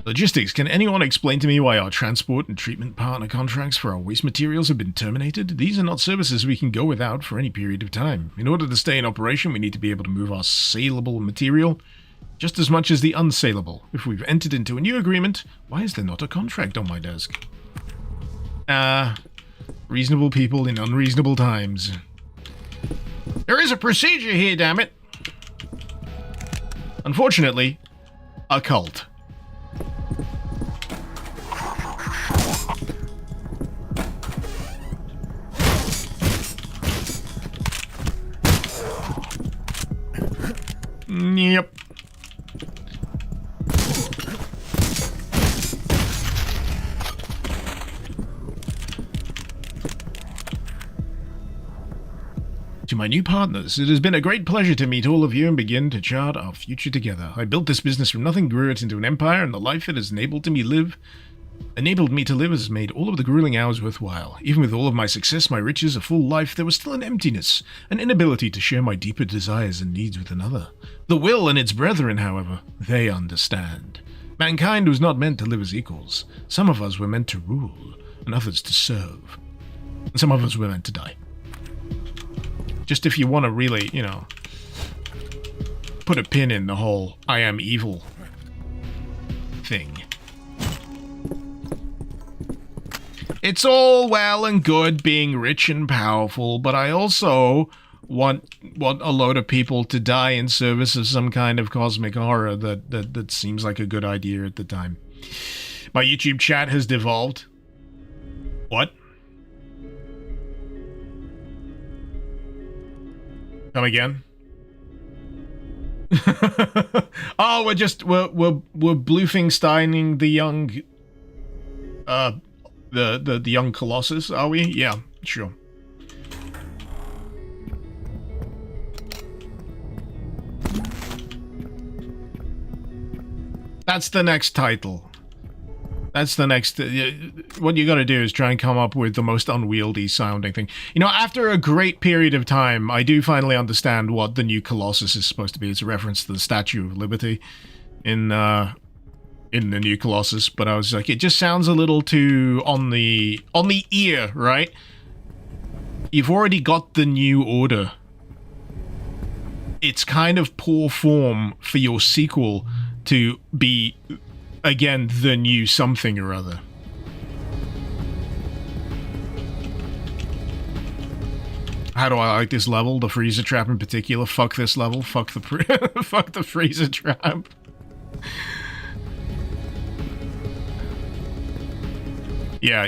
Logistics. Can anyone explain to me why our transport and treatment partner contracts for our waste materials have been terminated? These are not services we can go without for any period of time. In order to stay in operation, we need to be able to move our saleable material just as much as the unsaleable. If we've entered into a new agreement, why is there not a contract on my desk? Reasonable people in unreasonable times. There is a procedure here, damn it. Unfortunately, a cult. Yep. To my new partners, it has been a great pleasure to meet all of you and begin to chart our future together. I built this business from nothing, grew it into an empire, and the life it has enabled me to live has made all of the grueling hours worthwhile. Even with all of my success, my riches, a full life, there was still an emptiness, an inability to share my deeper desires and needs with another. The will and its brethren, however, they understand. Mankind was not meant to live as equals. Some of us were meant to rule, and others to serve. And some of us were meant to die. Just if you want to really, you know, put a pin in the whole I am evil thing. It's all well and good being rich and powerful, but I also want a load of people to die in service of some kind of cosmic horror that seems like a good idea at the time. My YouTube chat has devolved. What? Come again? Oh, we're Bluefingsteining the young the young Colossus, are we? Yeah, sure. That's the next title. That's the next... what you gotta do is try and come up with the most unwieldy sounding thing. You know, after a great period of time, I do finally understand what the new Colossus is supposed to be. It's a reference to the Statue of Liberty in the new Colossus, but I was like, it just sounds a little too on the ear, right? You've already got the New Order. It's kind of poor form for your sequel to be... again, the new something or other. How do I like this level? The freezer trap in particular. Fuck this level. Fuck the fuck the freezer trap. Yeah.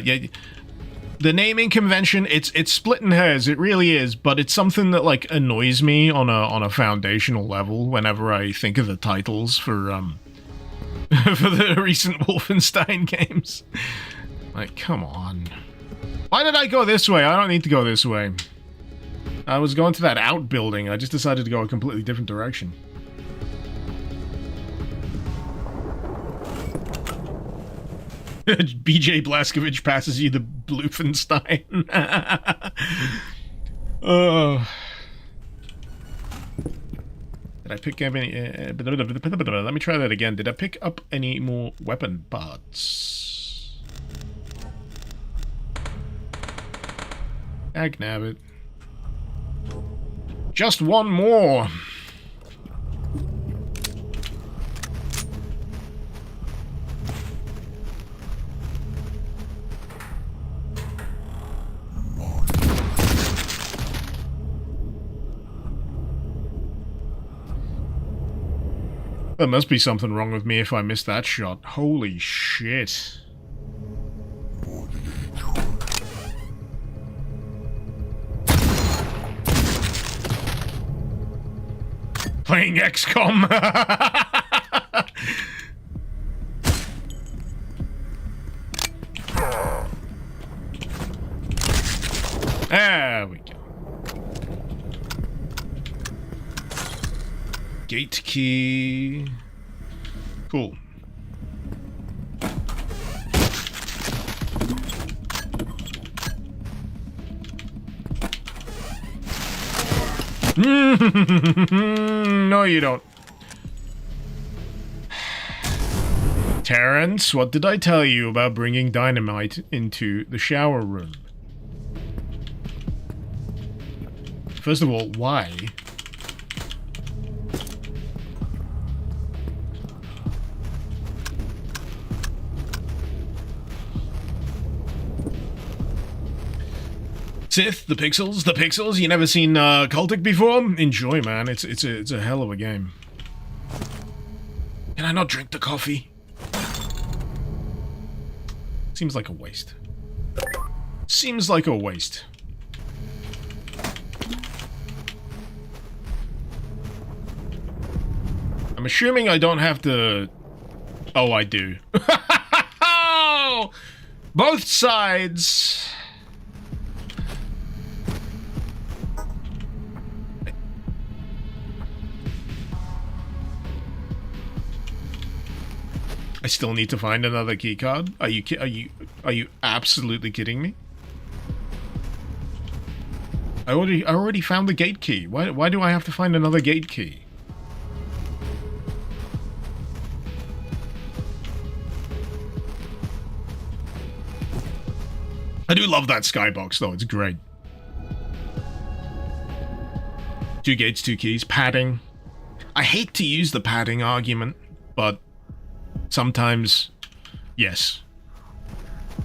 The naming convention, it's splitting hairs, it really is, but it's something that like annoys me on a foundational level whenever I think of the titles for for the recent Wolfenstein games. Like, come on. Why did I go this way? I don't need to go this way. I was going to that outbuilding. I just decided to go a completely different direction. BJ Blazkowicz passes you the Bluefenstein. Did I pick up any... let me try that again. Did I pick up any more weapon parts? Dagnabbit. Just one more. There must be something wrong with me if I missed that shot. Holy shit. Playing XCOM. There we go. Gate key. Cool. No, you don't. Terrence, what did I tell you about bringing dynamite into the shower room? First of all, why? Sith, the pixels, you never seen CULTIC before? Enjoy, man, it's a hell of a game. Can I not drink the coffee? Seems like a waste. Seems like a waste. I'm assuming I don't have to... Oh, I do. Both sides... I still need to find another keycard? Are you absolutely kidding me? I already found the gate key. Why do I have to find another gate key? I do love that skybox though, it's great. 2 gates, 2 keys, padding. I hate to use the padding argument, but sometimes, yes,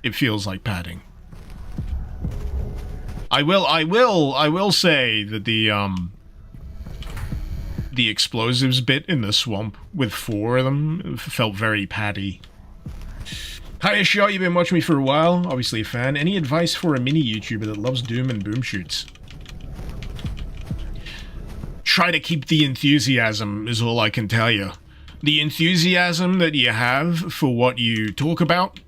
it feels like padding. I will say that the explosives bit in the swamp with 4 of them felt very paddy. Hi, Shot, you've been watching me for a while, obviously a fan. Any advice for a mini YouTuber that loves Doom and boom shoots? Try to keep the enthusiasm is all I can tell you. The enthusiasm that you have for what you talk about,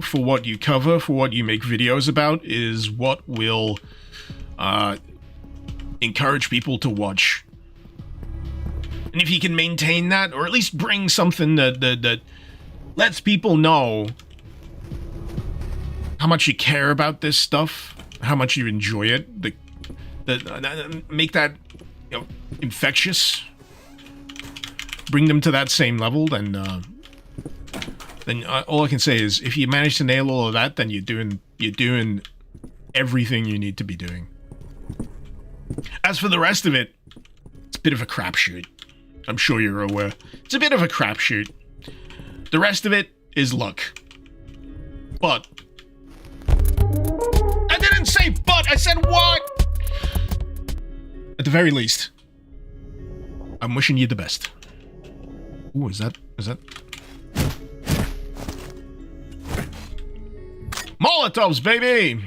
for what you cover, for what you make videos about, is what will encourage people to watch. And if you can maintain that, or at least bring something that lets people know how much you care about this stuff, how much you enjoy it, make that, you know, infectious. Bring them to that same level, then all I can say is, if you manage to nail all of that, then you're doing everything you need to be doing. As for the rest of it, it's a bit of a crapshoot. I'm sure you're aware. It's a bit of a crapshoot. The rest of it is luck. But I didn't say but. I said what? At the very least, I'm wishing you the best. Ooh, is that... Molotovs, baby!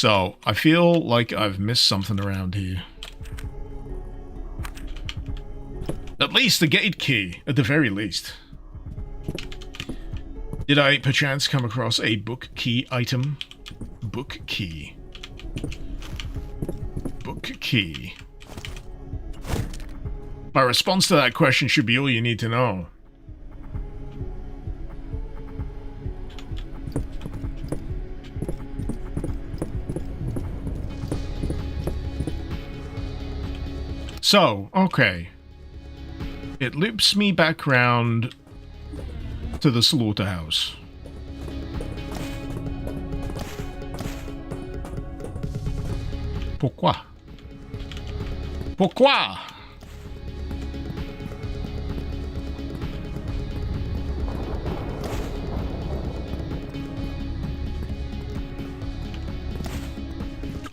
So, I feel like I've missed something around here. At least the gate key, at the very least. Did I perchance come across a book key item? Book key. Book key. My response to that question should be all you need to know. So, okay. It loops me back round to the slaughterhouse. Pourquoi? Pourquoi?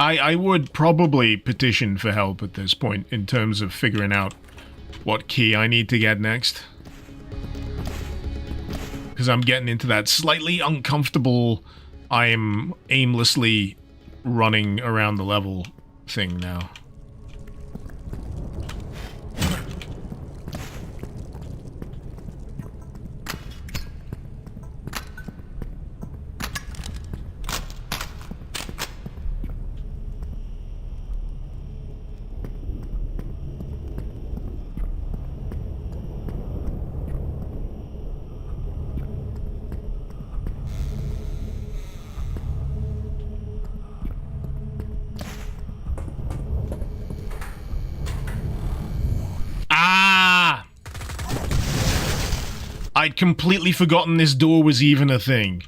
I would probably petition for help at this point in terms of figuring out what key I need to get next. Because I'm getting into that slightly uncomfortable, I'm aimlessly running around the level thing now. I'd completely forgotten this door was even a thing.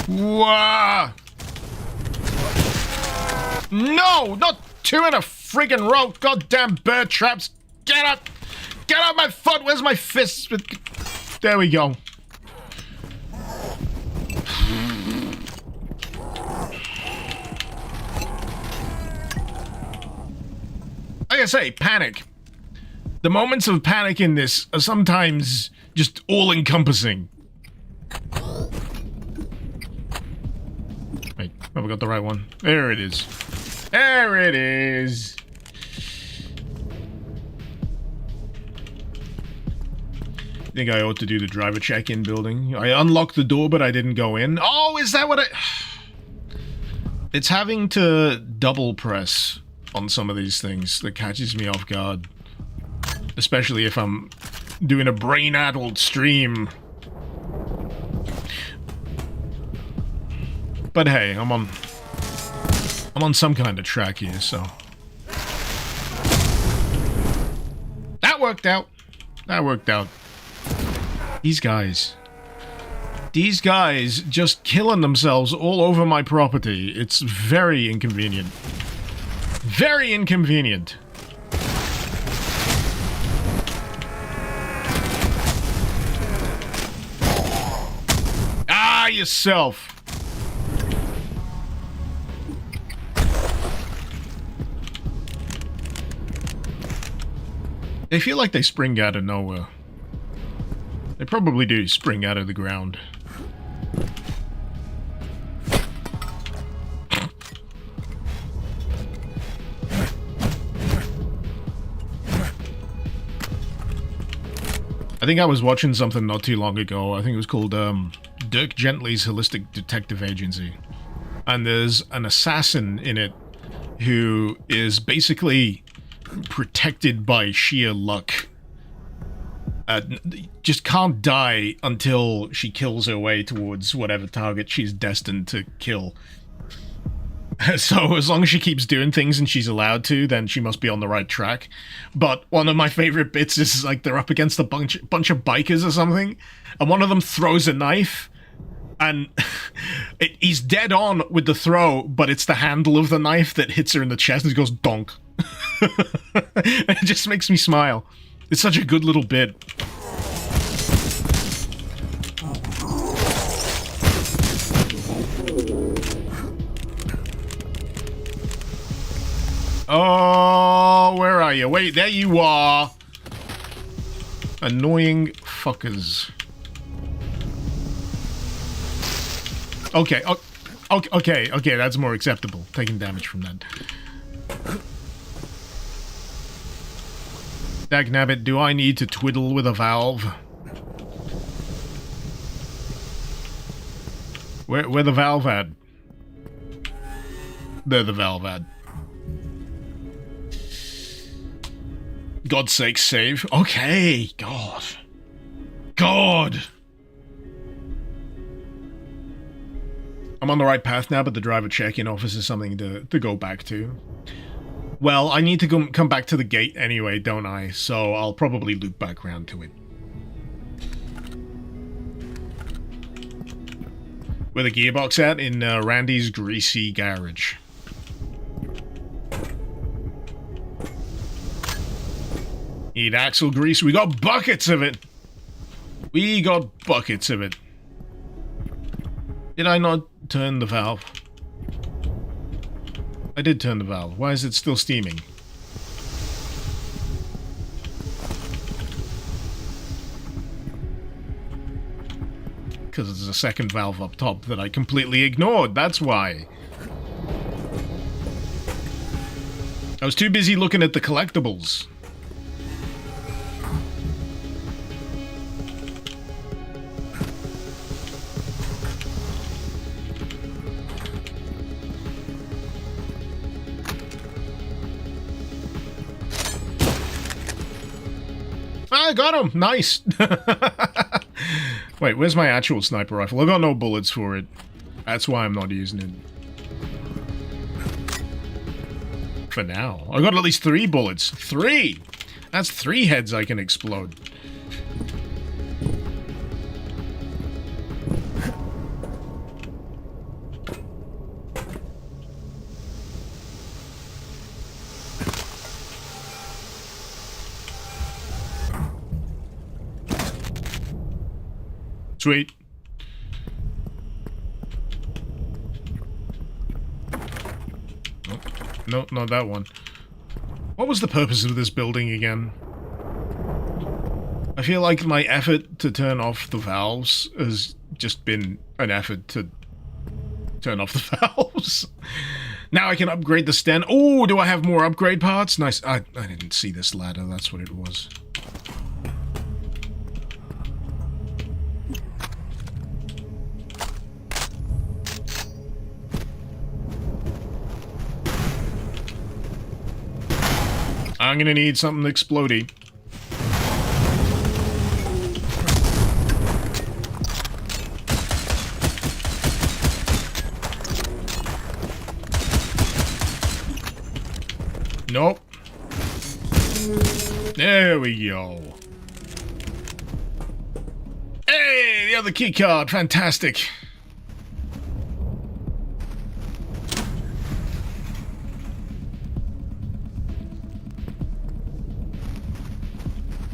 Whoa! No! Not two in a friggin' row! Goddamn bear traps! Get up! Get up my foot! Where's my fist? There we go. Like I say, panic. The moments of panic in this are sometimes just all-encompassing. Wait, have I got the right one? There it is. There it is. I think I ought to do the driver check-in building. I unlocked the door, but I didn't go in. Oh, is that what I... It's having to double press on some of these things that catches me off guard. Especially if I'm doing a brain-addled stream. But hey, I'm on some kind of track here, so... That worked out. That worked out. These guys just killing themselves all over my property. It's very inconvenient. Very inconvenient. Ah, yourself. They feel like they spring out of nowhere. They probably do spring out of the ground. I think I was watching something not too long ago. I think it was called Dirk Gently's Holistic Detective Agency. And there's an assassin in it who is basically protected by sheer luck. Just can't die until she kills her way towards whatever target she's destined to kill. So as long as she keeps doing things and she's allowed to, then she must be on the right track. But one of my favorite bits is like they're up against a bunch of bikers or something, and one of them throws a knife, and he's dead on with the throw, but it's the handle of the knife that hits her in the chest and it goes donk. It just makes me smile. It's such a good little bit. Oh, where are you? Wait, there you are. Annoying fuckers. Okay, okay, that's more acceptable. Taking damage from that. Dagnabbit, do I need to twiddle with a valve? Where the valve at? There the valve at. God's sake, save. Okay, God. God! I'm on the right path now, but the driver check-in office is something to go back to. Well, I need to come back to the gate anyway, don't I? So I'll probably loop back round to it. Where the gearbox at? In Randy's greasy garage. Need axle grease. We got buckets of it. We got buckets of it. Did I not turn the valve? I did turn the valve. Why is it still steaming? Because there's a second valve up top that I completely ignored. That's why. I was too busy looking at the collectibles. I got him! Nice! Wait, where's my actual sniper rifle? I got no bullets for it. That's why I'm not using it. For now. I got at least 3 bullets. 3! That's 3 heads I can explode. Sweet. No, not that one. What was the purpose of this building again? I feel like my effort to turn off the valves has just been an effort to turn off the valves. Now I can upgrade the stand. Oh, do I have more upgrade parts? Nice. I didn't see this ladder. That's what it was. I'm gonna need something explodey. Nope. There we go. Hey, the other key card. Fantastic.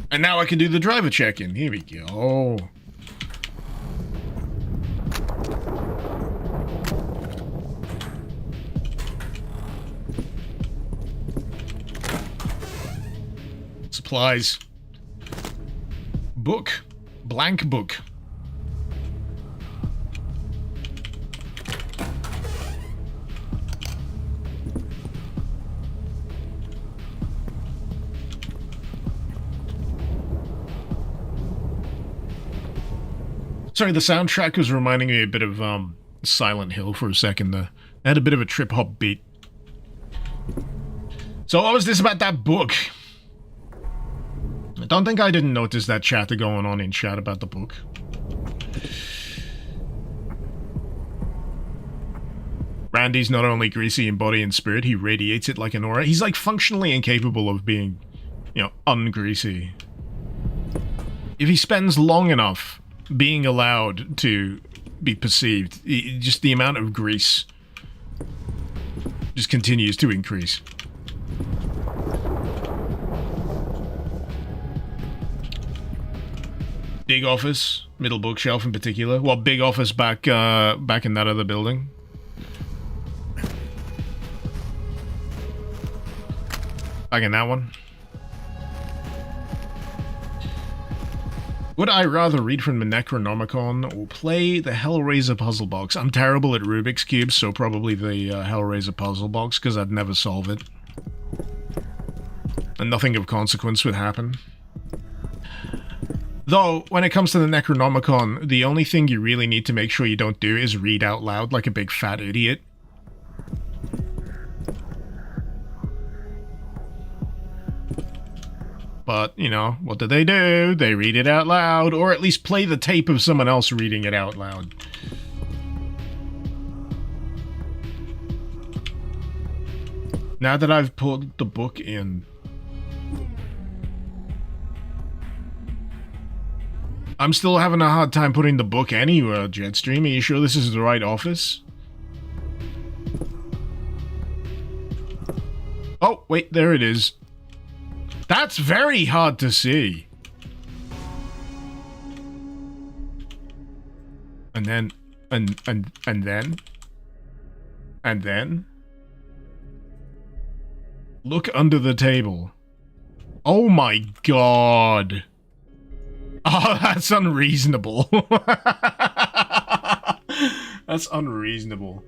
And now I can do the driver check-in. Here we go. Supplies. Book. Blank book. Sorry, the soundtrack was reminding me a bit of Silent Hill for a second there. It had a bit of a trip-hop beat. So what was this about that book? I don't think I didn't notice that chatter going on in chat about the book. Randy's not only greasy in body and spirit, he radiates it like an aura. He's like functionally incapable of being, you know, ungreasy. If he spends long enough being allowed to be perceived, just the amount of grease just continues to increase. Big office, middle bookshelf in particular. Well, big office back in that other building. Back in that one. Would I rather read from the Necronomicon or play the Hellraiser puzzle box? I'm terrible at Rubik's Cube, so probably the Hellraiser puzzle box, because I'd never solve it. And nothing of consequence would happen. Though, when it comes to the Necronomicon, the only thing you really need to make sure you don't do is read out loud like a big fat idiot. But, you know, what do? They read it out loud, or at least play the tape of someone else reading it out loud. Now that I've pulled the book in... I'm still having a hard time putting the book anywhere, Jetstream. Are you sure this is the right office? Oh, wait, there it is. That's very hard to see. And then, and then. Look under the table. Oh my god. Oh, that's unreasonable. That's unreasonable.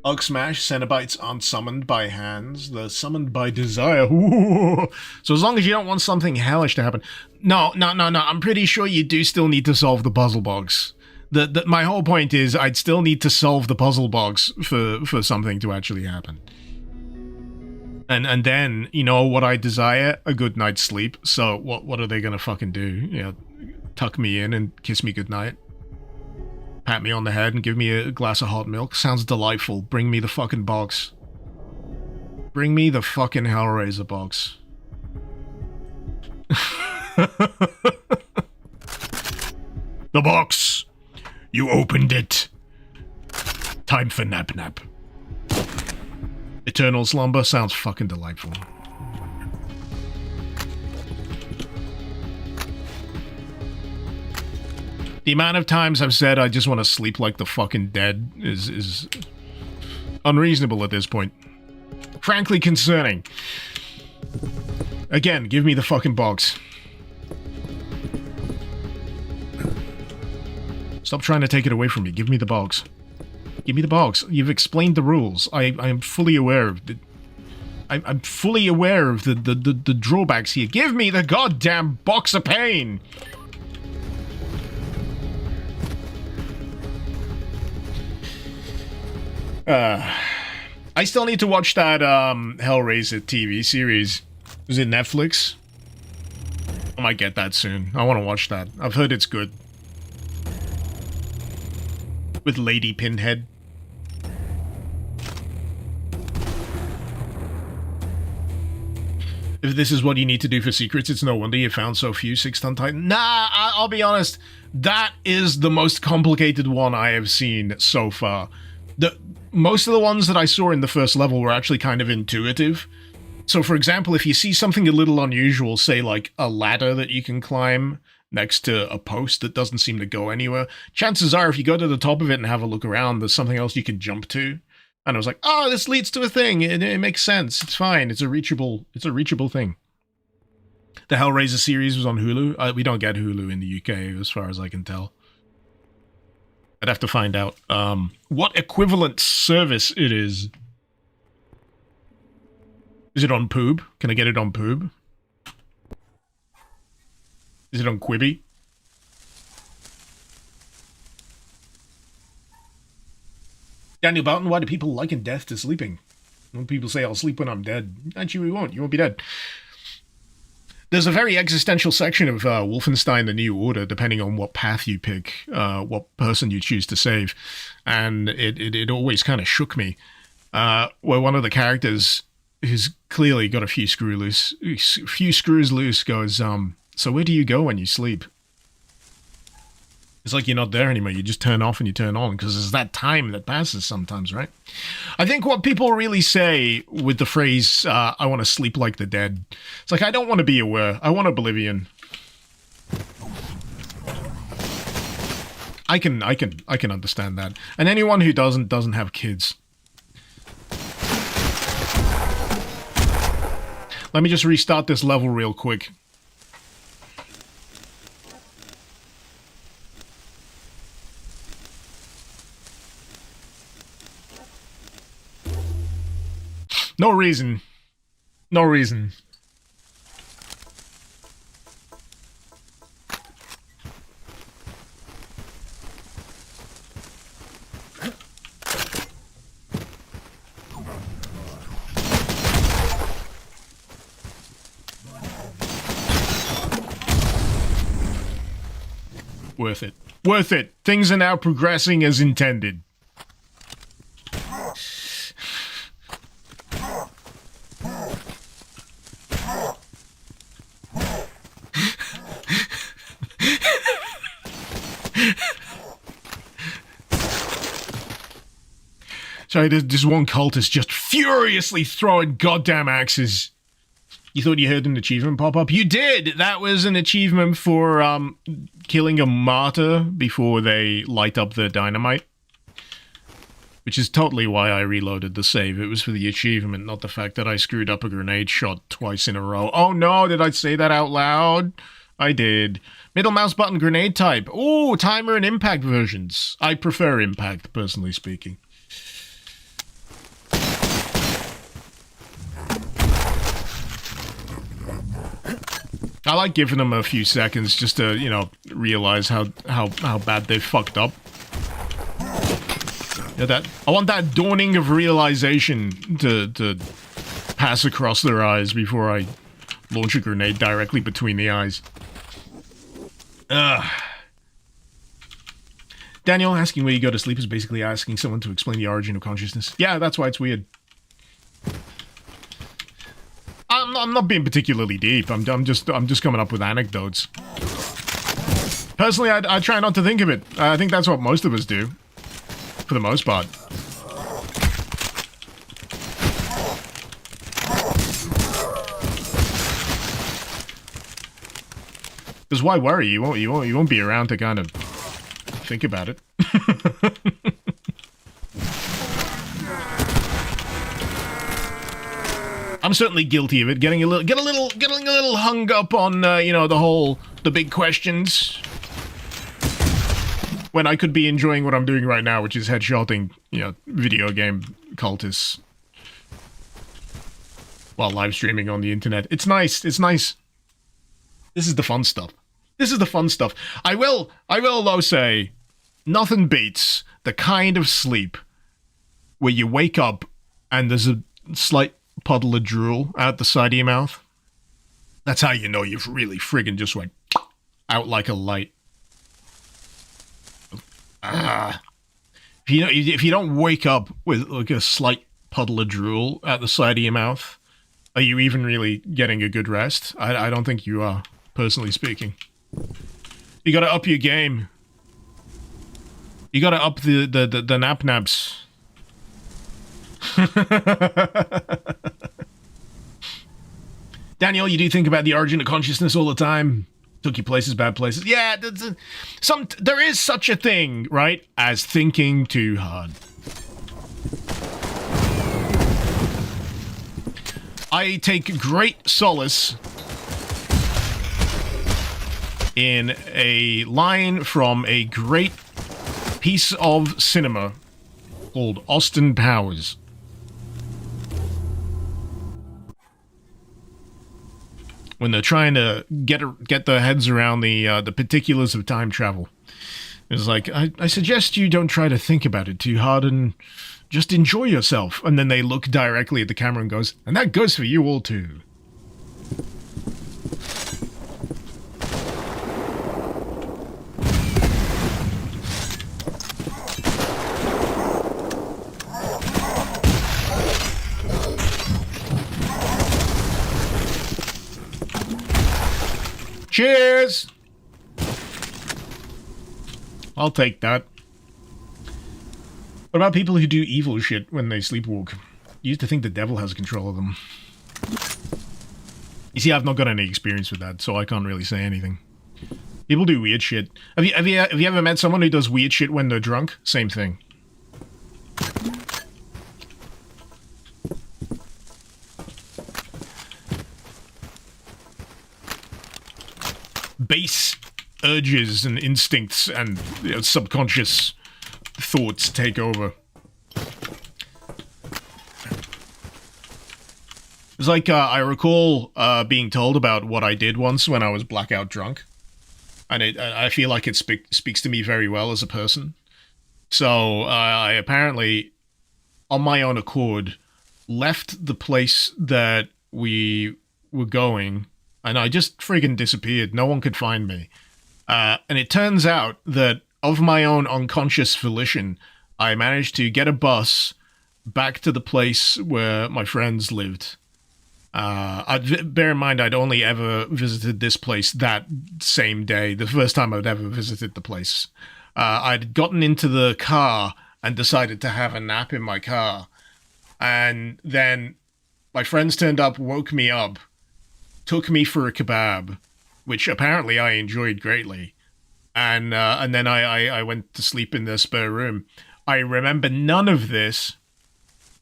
Ugg Smash, Cenobites aren't summoned by hands, they're summoned by desire. Ooh. So as long as you don't want something hellish to happen. No, I'm pretty sure you do still need to solve the puzzle box. My whole point is I'd still need to solve the puzzle box for something to actually happen. And then, you know what I desire? A good night's sleep. So what are they gonna fucking do? You know, tuck me in and kiss me goodnight? Pat me on the head and give me a glass of hot milk? Sounds delightful. Bring me the fucking box. Bring me the fucking Hellraiser box. The box! You opened it. Time for nap. Eternal slumber sounds fucking delightful. The amount of times I've said I just want to sleep like the fucking dead is unreasonable at this point. Frankly concerning. Again, give me the fucking box. Stop trying to take it away from me. Give me the box. Give me the box. You've explained the rules. I am fully aware of the... I'm fully aware of the drawbacks here. Give me the goddamn box of pain! I still need to watch that Hellraiser TV series. Is it Netflix? I might get that soon. I want to watch that. I've heard it's good. With Lady Pinhead. If this is what you need to do for secrets, it's no wonder you found so few 6-ton Titan. Nah, I'll be honest. That is the most complicated one I have seen so far. Most of the ones that I saw in the first level were actually kind of intuitive. So, for example, if you see something a little unusual, say like a ladder that you can climb next to a post that doesn't seem to go anywhere, chances are if you go to the top of it and have a look around, there's something else you can jump to. And I was like, oh, this leads to a thing. It makes sense. It's fine. It's a reachable thing. The Hellraiser series was on Hulu. We don't get Hulu in the UK, as far as I can tell. I'd have to find out what equivalent service it is. Is it on Poob? Can I get it on Poob? Is it on Quibi? Daniel Barton, why do people liken death to sleeping? When people say, I'll sleep when I'm dead. Actually, we won't. You won't be dead. There's a very existential section of Wolfenstein: The New Order, depending on what path you pick, what person you choose to save. And it always kind of shook me. Where one of the characters, who's clearly got a few screws loose, goes, so where do you go when you sleep? It's like you're not there anymore. You just turn off and you turn on, because there's that time that passes sometimes, right? I think what people really say with the phrase, I want to sleep like the dead, it's like, I don't want to be aware. I want oblivion. I can understand that. And anyone who doesn't have kids. Let me just restart this level real quick. No reason. No reason. Worth it. Worth it. Things are now progressing as intended. Sorry, there's one cultist just furiously throwing goddamn axes. You thought you heard an achievement pop up? You did! That was an achievement for, killing a martyr before they light up the dynamite. Which is totally why I reloaded the save. It was for the achievement, not the fact that I screwed up a grenade shot twice in a row. Oh no, did I say that out loud? I did. Middle mouse button grenade type. Ooh, timer and impact versions. I prefer impact, personally speaking. I like giving them a few seconds just to, you know, realize how bad they fucked up. Yeah, I want that dawning of realization to pass across their eyes before I launch a grenade directly between the eyes. Ugh. Daniel asking where you go to sleep is basically asking someone to explain the origin of consciousness. Yeah, that's why it's weird. I'm not being particularly deep. I'm just coming up with anecdotes. Personally, I try not to think of it. I think that's what most of us do, for the most part. Because why worry? You won't be around to kind of think about it. I'm certainly guilty of it, getting a little hung up on, you know, the big questions. When I could be enjoying what I'm doing right now, which is headshotting, you know, video game cultists. While live streaming on the internet. It's nice, it's nice. This is the fun stuff. This is the fun stuff. I will though say, nothing beats the kind of sleep where you wake up and there's a slight puddle of drool out the side of your mouth. That's how you know you've really friggin' just went out like a light. If you don't wake up with like a slight puddle of drool at the side of your mouth, are you even really getting a good rest? I don't think you are, personally speaking. You gotta up your game. You gotta up the nap-naps. Daniel, you do think about the origin of consciousness all the time. Took you places, bad places. Yeah, there is such a thing, right, as thinking too hard. I take great solace in a line from a great piece of cinema called Austin Powers. When they're trying to get their heads around the particulars of time travel. It's like, I suggest you don't try to think about it too hard and just enjoy yourself. And then they look directly at the camera and goes, and that goes for you all too. Cheers! I'll take that. What about people who do evil shit when they sleepwalk? You used to think the devil has control of them. You see, I've not got any experience with that, so I can't really say anything. People do weird shit. Have you ever met someone who does weird shit when they're drunk? Same thing. base urges and instincts and subconscious thoughts take over. It's like, I recall being told about what I did once when I was blackout drunk. And I feel like it speaks to me very well as a person. So, I apparently, on my own accord, left the place that we were going, and I just friggin' disappeared. No one could find me. And it turns out that, of my own unconscious volition, I managed to get a bus back to the place where my friends lived. Bear in mind, I'd only ever visited this place that same day, the first time I'd ever visited the place. I'd gotten into the car and decided to have a nap in my car. And then my friends turned up, woke me up, took me for a kebab, which apparently I enjoyed greatly. And then I went to sleep in their spare room. I remember none of this.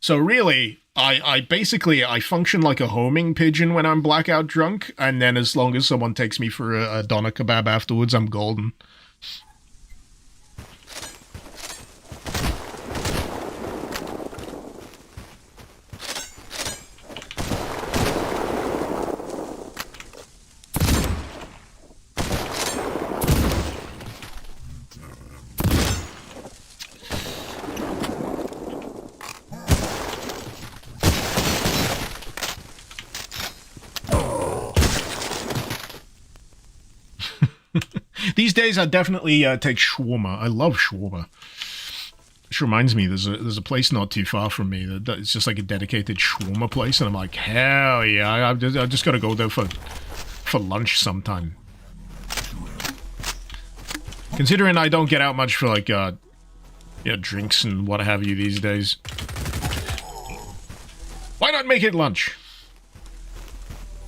So really, I basically function like a homing pigeon when I'm blackout drunk, and then as long as someone takes me for a doner kebab afterwards, I'm golden. These days, I definitely take shawarma. I love shawarma. Which reminds me, there's a place not too far from me that it's just like a dedicated shawarma place, and I'm like, hell yeah! I just gotta go there for lunch sometime. Considering I don't get out much for like drinks and what have you these days, why not make it lunch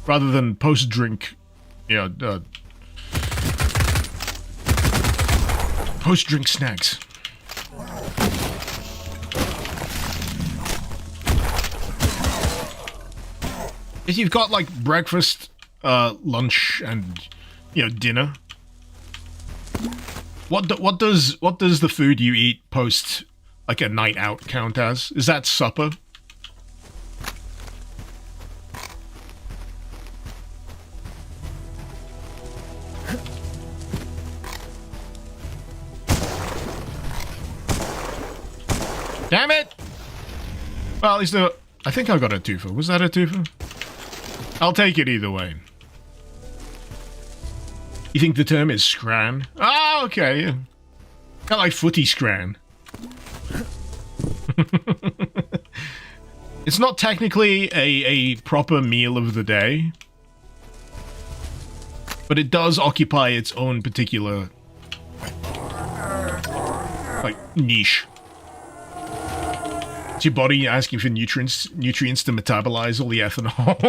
rather than post-drink? Post-drink snacks. If you've got like breakfast, lunch, and dinner, what does the food you eat post like a night out count as? Is that supper? Damn it! Well, at least I think I got a twofer. Was that a twofer? I'll take it either way. You think the term is scran? Ah, okay. Yeah. Kind of like footy scran. It's not technically a proper meal of the day, but it does occupy its own particular like niche. It's your body asking for nutrients to metabolize all the ethanol.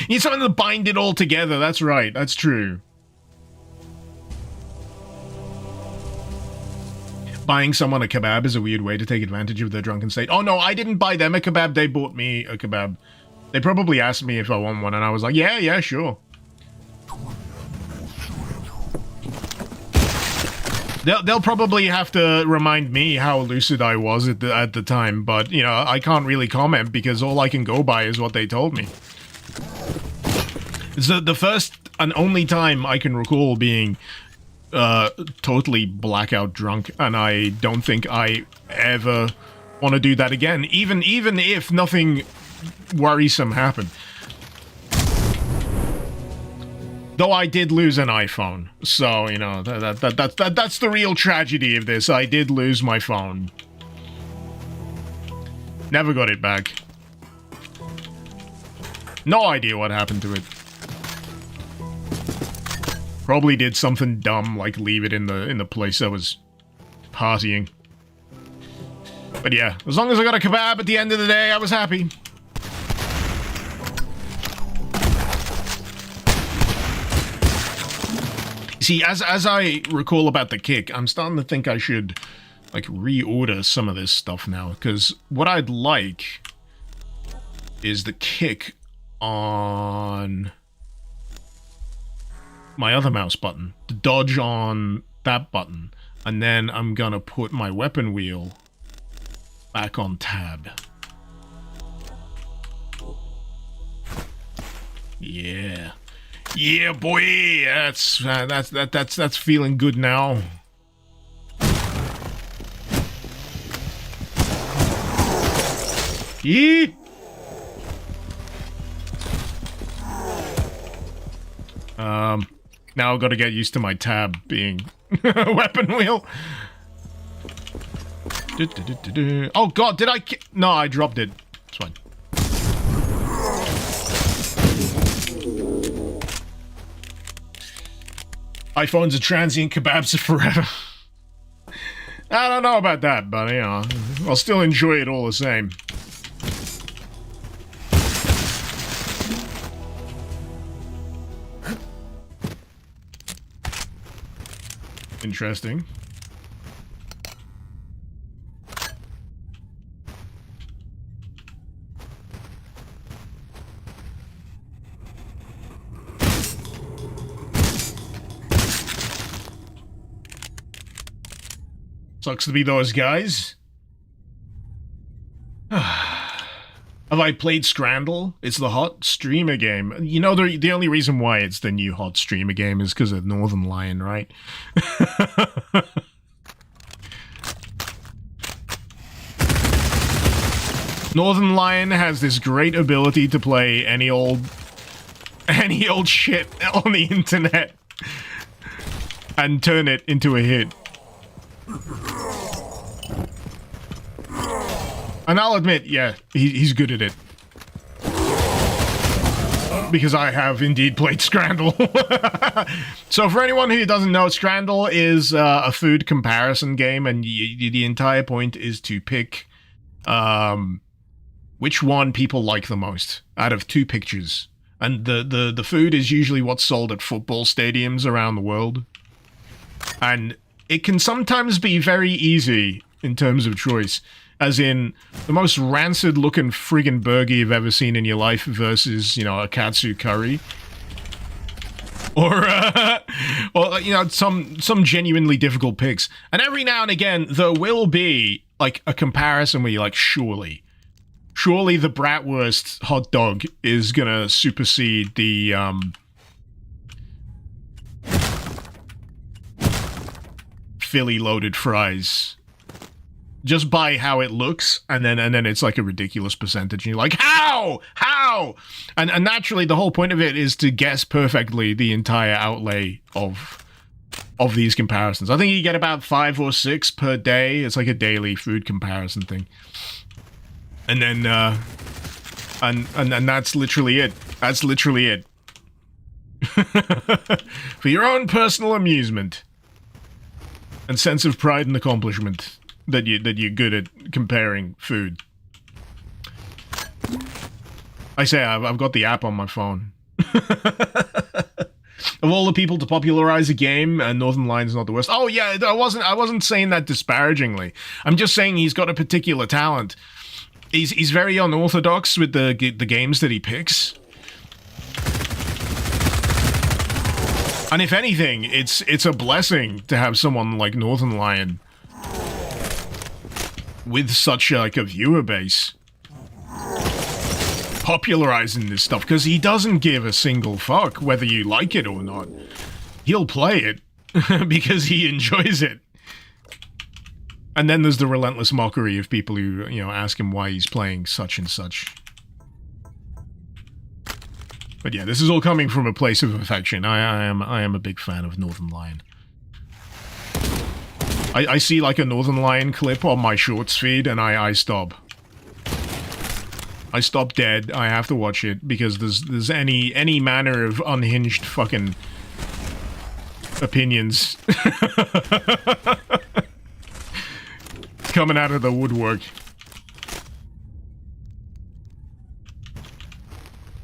You need something to bind it all together. That's right. That's true. Buying someone a kebab is a weird way to take advantage of their drunken state. Oh no, I didn't buy them a kebab. They bought me a kebab. They probably asked me if I want one, and I was like, yeah, sure. They'll probably have to remind me how lucid I was at the time, but, I can't really comment because all I can go by is what they told me. It's the first and only time I can recall being totally blackout drunk, and I don't think I ever want to do that again, even if nothing worrisome happened. Though I did lose an iPhone, so, that's the real tragedy of this. I did lose my phone. Never got it back. No idea what happened to it. Probably did something dumb, like leave it in the place I was partying. But yeah, as long as I got a kebab at the end of the day, I was happy. See, as I recall about the kick, I'm starting to think I should, like, reorder some of this stuff now. Because what I'd like is the kick on my other mouse button, to dodge on that button, and then I'm gonna put my weapon wheel back on tab. Yeah. Yeah, boy! That's feeling good now. Yeah. Now I've got to get used to my tab being weapon wheel. Oh god, did I no, I dropped it. It's fine. iPhones are transient, kebabs are forever. I don't know about that, but, you know, I'll still enjoy it all the same. Interesting. Sucks to be those guys. Have I played Scrandle? It's the hot streamer game. You know, the only reason why it's the new hot streamer game is because of Northern Lion, right? Northern Lion has this great ability to play any old shit on the internet and turn it into a hit. And I'll admit, yeah, he's good at it. Because I have indeed played Scrandle. So for anyone who doesn't know, Scrandle is a food comparison game, and the entire point is to pick which one people like the most out of two pictures. And the food is usually what's sold at football stadiums around the world. And it can sometimes be very easy in terms of choice. As in, the most rancid-looking friggin' burger you've ever seen in your life versus, you know, a katsu curry. Or, you know, some genuinely difficult picks. And every now and again, there will be, like, a comparison where you're like, surely the bratwurst hot dog is gonna supersede the, Philly loaded fries. Just by how it looks, and then it's like a ridiculous percentage, and you're like, how? And naturally, the whole point of it is to guess perfectly the entire outlay of these comparisons. I think you get about 5 or 6 per day. It's like a daily food comparison thing. And then, and that's literally it. That's literally it. For your own personal amusement and sense of pride and accomplishment. That you're good at comparing food. I say I've got the app on my phone. Of all the people to popularize a game, Northern Lion's not the worst. Oh yeah, I wasn't saying that disparagingly. I'm just saying he's got a particular talent. He's very unorthodox with the games that he picks. And if anything, it's a blessing to have someone like Northern Lion with such like a viewer base popularizing this stuff, because he doesn't give a single fuck whether you like it or not. He'll play it because he enjoys it. And then there's the relentless mockery of people who, you know, ask him why he's playing such and such. But yeah, this is all coming from a place of affection. I am a big fan of Northern Lion. I see like a Northern Lion clip on my shorts feed, and I stop. I stop dead. I have to watch it because there's any manner of unhinged fucking opinions coming out of the woodwork.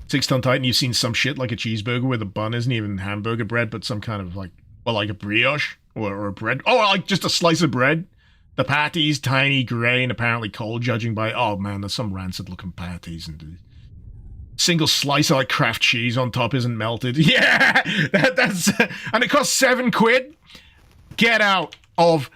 6 Ton Titan, you've seen some shit like a cheeseburger where the bun isn't even hamburger bread, but some kind of like, well, like a brioche or a bread. Oh, like just a slice of bread. The patties, tiny, grey, and apparently cold, judging by... Oh, man, there's some rancid-looking patties. And Single slice of like Kraft cheese on top isn't melted. Yeah, that's and it costs £7. Get out of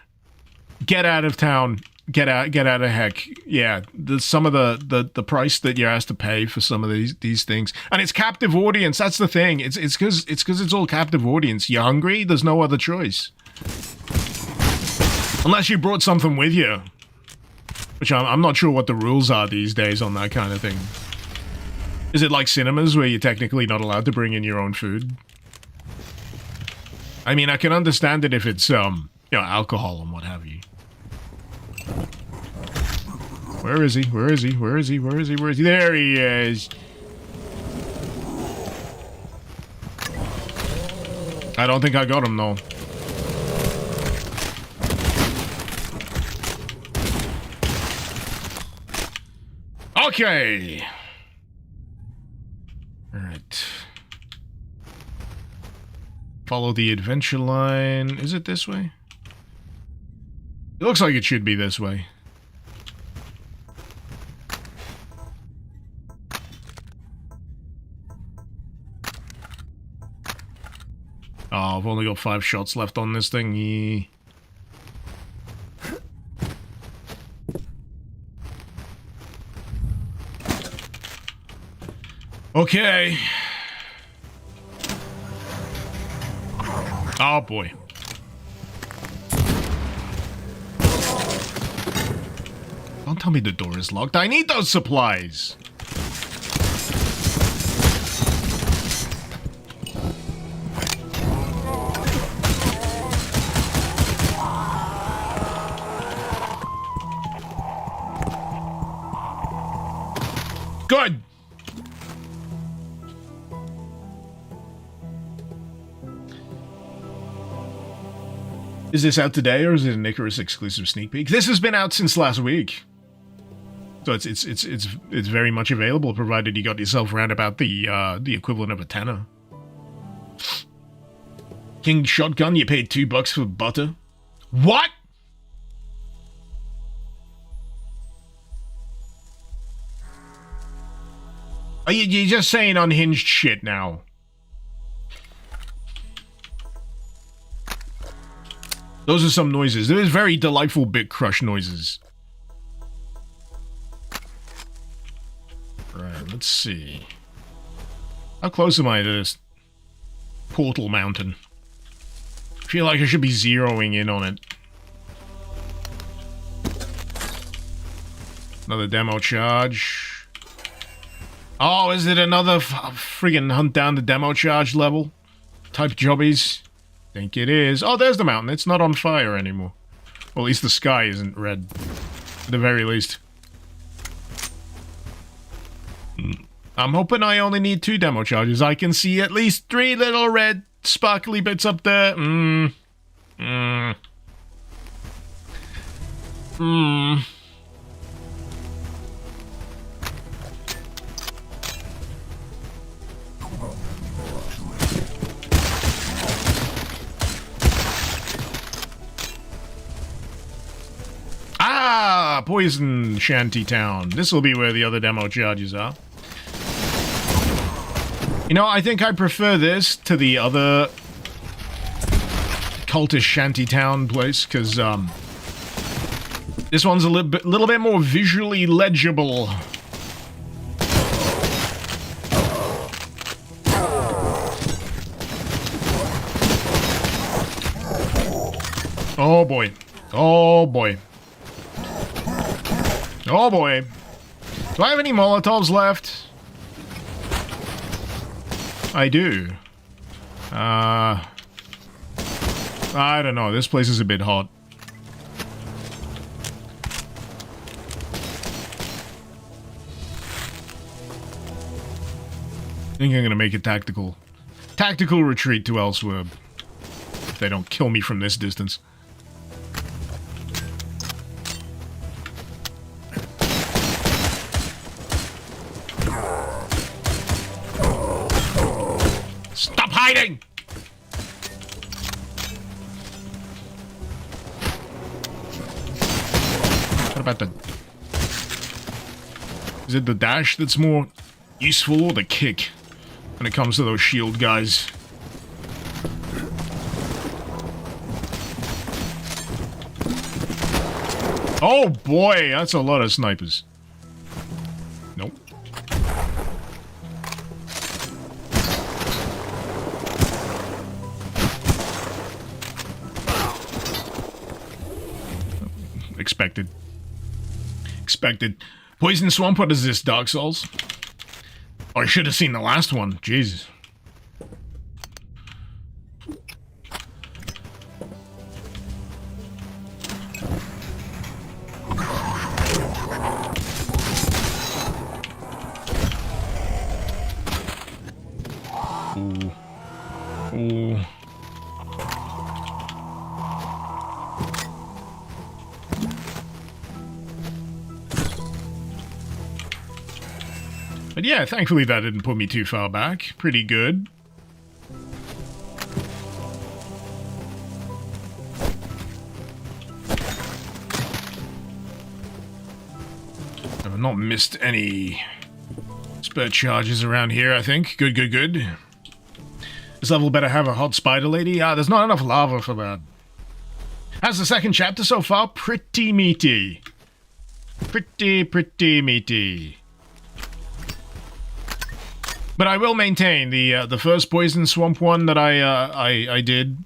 town. Get out of heck. Yeah, some of the price that you're asked to pay for some of these things, and it's captive audience. That's the thing. It's because it's all captive audience. You're hungry. There's no other choice, unless you brought something with you, which I'm not sure what the rules are these days on that kind of thing. Is it like cinemas where you're technically not allowed to bring in your own food? I mean, I can understand it if it's, alcohol and what have you. Where is he? Where is he? Where is he? Where is he? Where is he? There he is! I don't think I got him, though. Okay! Alright. Follow the adventure line. Is it this way? It looks like it should be this way. Oh, I've only got 5 shots left on this thing. Okay. Oh boy. Don't tell me the door is locked. I need those supplies. Good. Is this out today, or is it an Icarus exclusive sneak peek? This has been out since last week, so it's very much available, provided you got yourself around about the equivalent of a tenner. King shotgun, you paid $2 for butter. What? Are you just saying unhinged shit now? Those are some noises. There is very delightful bit crush noises. Right, let's see. How close am I to this portal mountain? I feel like I should be zeroing in on it. Another demo charge. Oh, is it another friggin' hunt down the demo charge level type jobbies? Think it is. Oh, there's the mountain. It's not on fire anymore. Well, at least the sky isn't red. At the very least. I'm hoping I only need 2 demo charges. I can see at least 3 little red sparkly bits up there. Ah, Poison Shantytown. This will be where the other demo charges are. You know, I think I prefer this to the other cultish Shantytown place, because this one's a little bit more visually legible. Oh boy. Oh boy. Oh boy. Do I have any Molotovs left? I do. I don't know. This place is a bit hot. I think I'm gonna make a tactical retreat to elsewhere. If they don't kill me from this distance. Stop hiding! What about the... Is it the dash that's more useful or the kick when it comes to those shield guys. Oh boy, that's a lot of snipers. Nope. Expected. Expected. Poison Swamp, what is this, Dark Souls? Oh, I should have seen the last one. Jesus. Ooh. Ooh. But yeah, thankfully that didn't put me too far back. Pretty good. I've not missed any spare charges around here, I think. Good, good, good. This level better have a hot spider lady. Ah, there's not enough lava for that. How's the second chapter so far? Pretty meaty. Pretty meaty. But I will maintain the first Poison Swamp one that I did.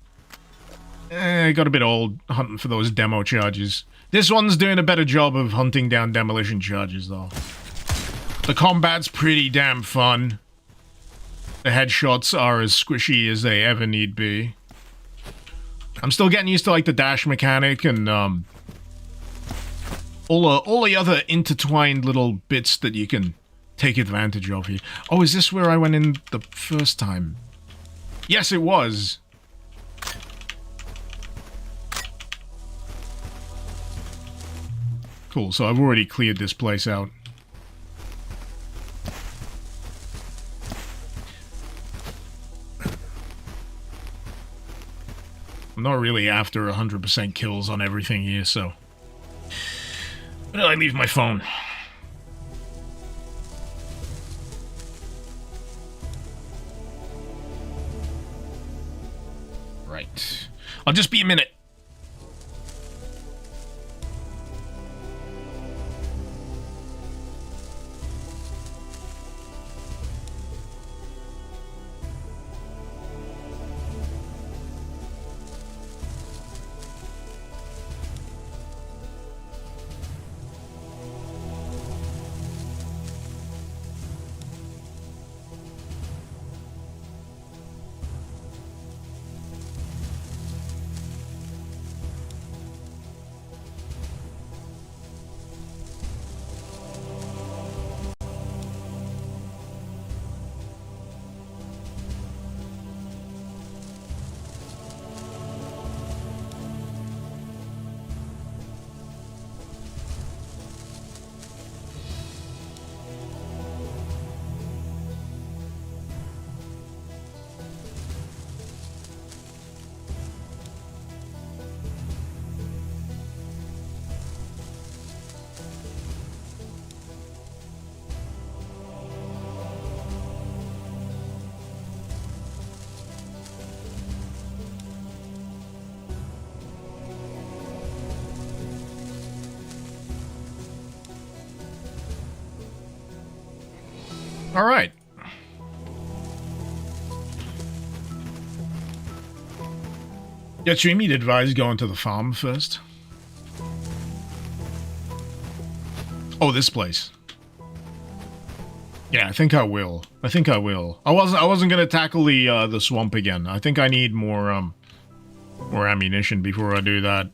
I got a bit old hunting for those demo charges. This one's doing a better job of hunting down demolition charges, though. The combat's pretty damn fun. The headshots are as squishy as they ever need be. I'm still getting used to like the dash mechanic and all the other intertwined little bits that you can take advantage of here. Oh, is this where I went in the first time? Yes, it was. Cool, so I've already cleared this place out. I'm not really after 100% kills on everything here, so... Where did I leave my phone? Right. I'll just be a minute. All right. Yeah, Streamy'd advise going to the farm first. Oh, this place. Yeah, I think I will. I wasn't gonna tackle the swamp again. I think I need more ammunition before I do that.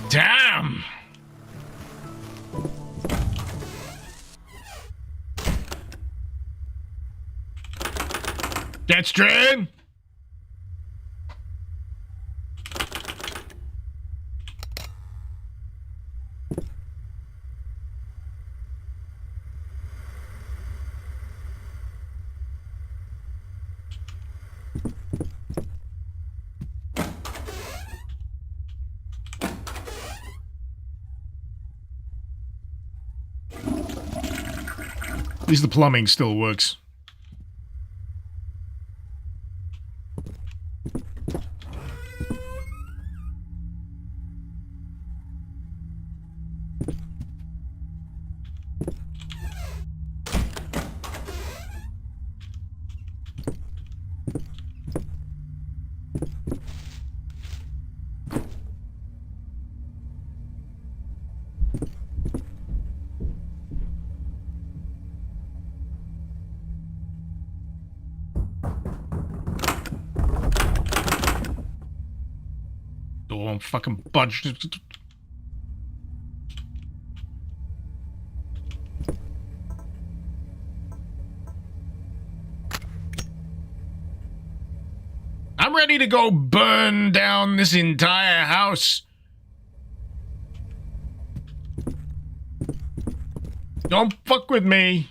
Damn! Jetstream! At least the plumbing still works. Don't fucking budge. I'm ready to go burn down this entire house. Don't fuck with me.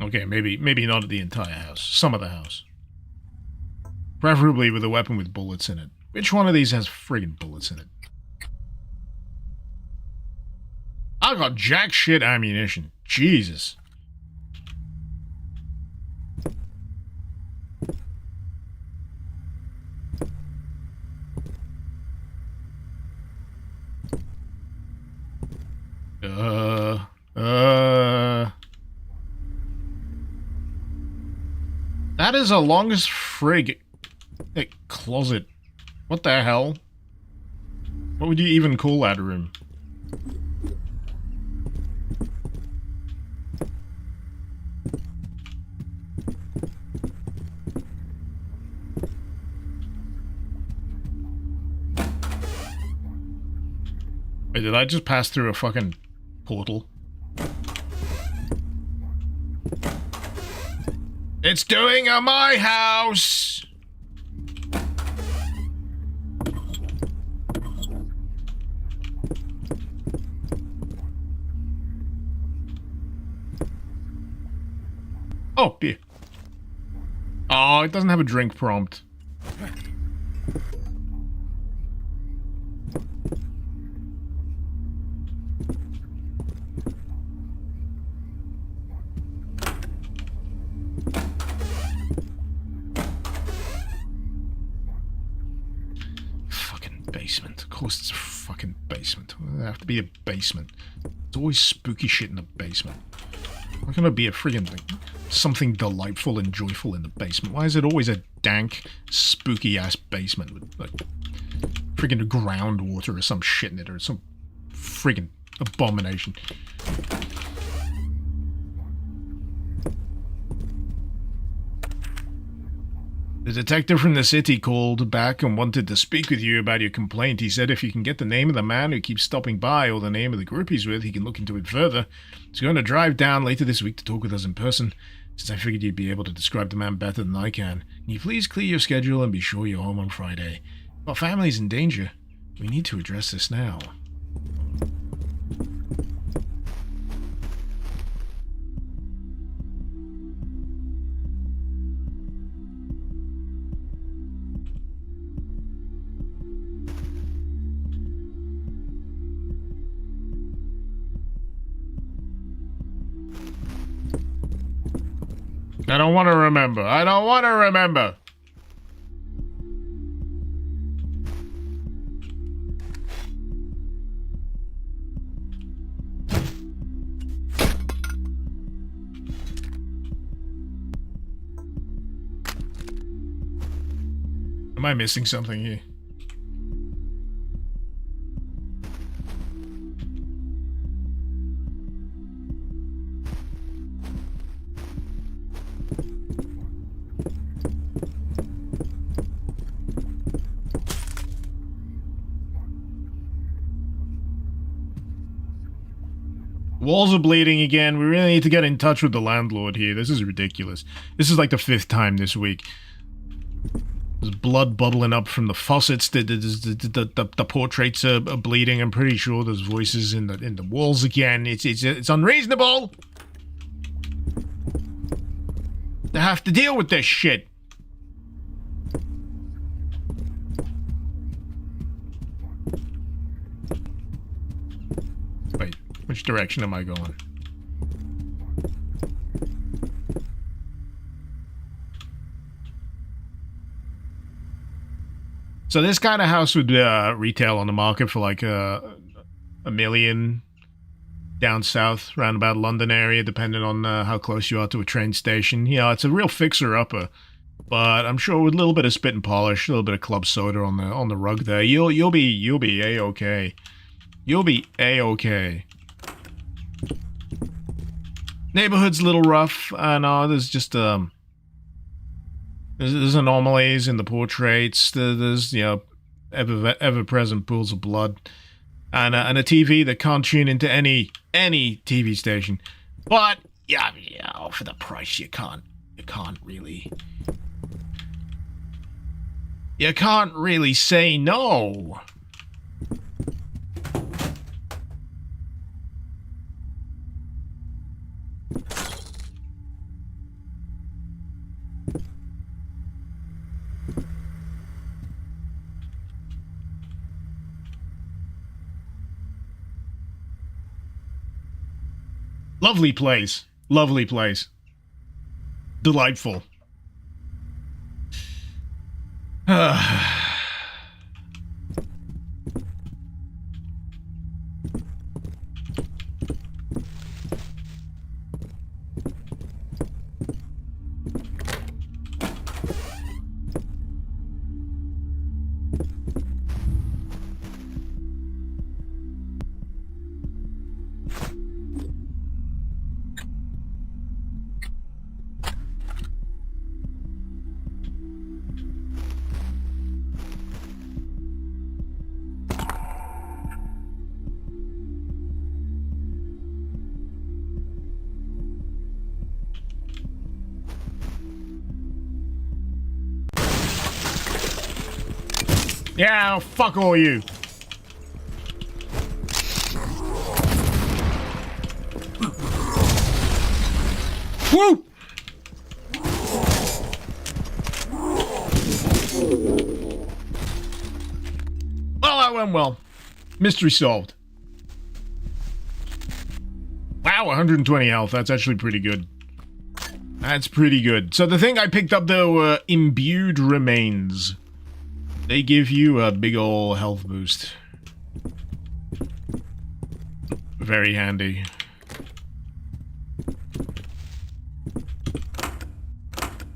Okay, maybe not the entire house. Some of the house. Preferably with a weapon with bullets in it. Which one of these has friggin' bullets in it? I got jack shit ammunition. Jesus. That is a longest frig closet. What the hell? What would you even call that room? Wait, did I just pass through a fucking portal? It's doing at my house! Oh, beer. Oh, it doesn't have a drink prompt. Basement. Of course it's a fucking basement. Why does it have to be a basement? There's always spooky shit in the basement. Why can't it be a friggin' thing? Something delightful and joyful in the basement? Why is it always a dank, spooky-ass basement with, like, friggin' groundwater or some shit in it, or some friggin' abomination? The detective from the city called back and wanted to speak with you about your complaint. He said if you can get the name of the man who keeps stopping by or the name of the group he's with, he can look into it further. He's going to drive down later this week to talk with us in person, since I figured you'd be able to describe the man better than I can. Can you please clear your schedule and be sure you're home on Friday? Our family's in danger. We need to address this now. I don't want to remember. I don't want to remember. Am I missing something here? Walls are bleeding again. We really need to get in touch with the landlord here. This is ridiculous. This is like the 5th time this week. There's blood bubbling up from the faucets. The portraits are bleeding. I'm pretty sure there's voices in the walls again. It's unreasonable. to have to deal with this shit. Wait, which direction am I going? So this kind of house would retail on the market for like $1 million down south, round about London area, depending on how close you are to a train station. You know, it's a real fixer-upper, but I'm sure with a little bit of spit and polish, a little bit of club soda on the rug there, you'll be a-okay. You'll be a-okay. Neighborhood's a little rough. I know there's just there's anomalies in the portraits. There's, you know, ever-present pools of blood, and a TV that can't tune into any TV station. But yeah, for the price, you can't really say no. Lovely place. Lovely place. Delightful. Yeah, fuck all you. Woo! Well, that went well. Mystery solved. Wow, 120 health. That's actually pretty good. That's pretty good. So the thing I picked up, though, were imbued remains. They give you a big ol' health boost. Very handy.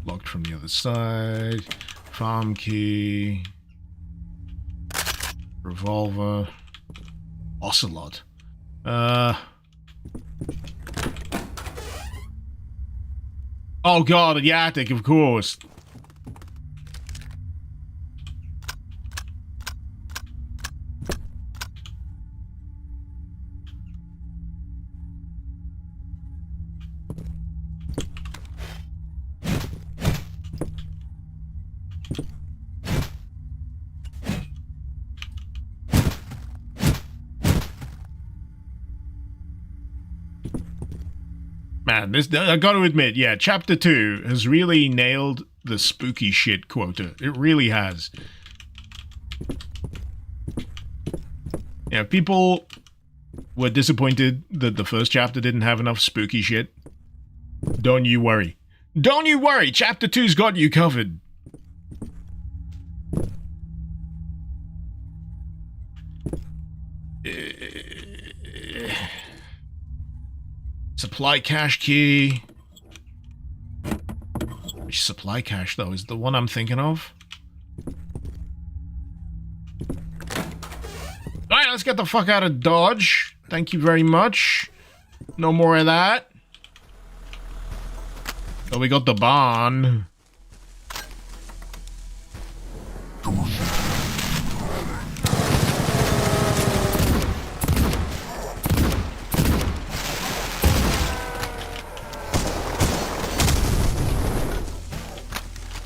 Locked from the other side. Farm key. Revolver. Ocelot. Oh god, a Yatic, of course. Man, this, I gotta admit, yeah, Chapter 2 has really nailed the spooky shit quota. It really has. Yeah, people were disappointed that the first chapter didn't have enough spooky shit. Don't you worry. Don't you worry, Chapter 2's got you covered. Supply cache key. Which supply cache, though, is the one I'm thinking of? Alright, let's get the fuck out of Dodge. Thank you very much. No more of that. Oh, we got the barn.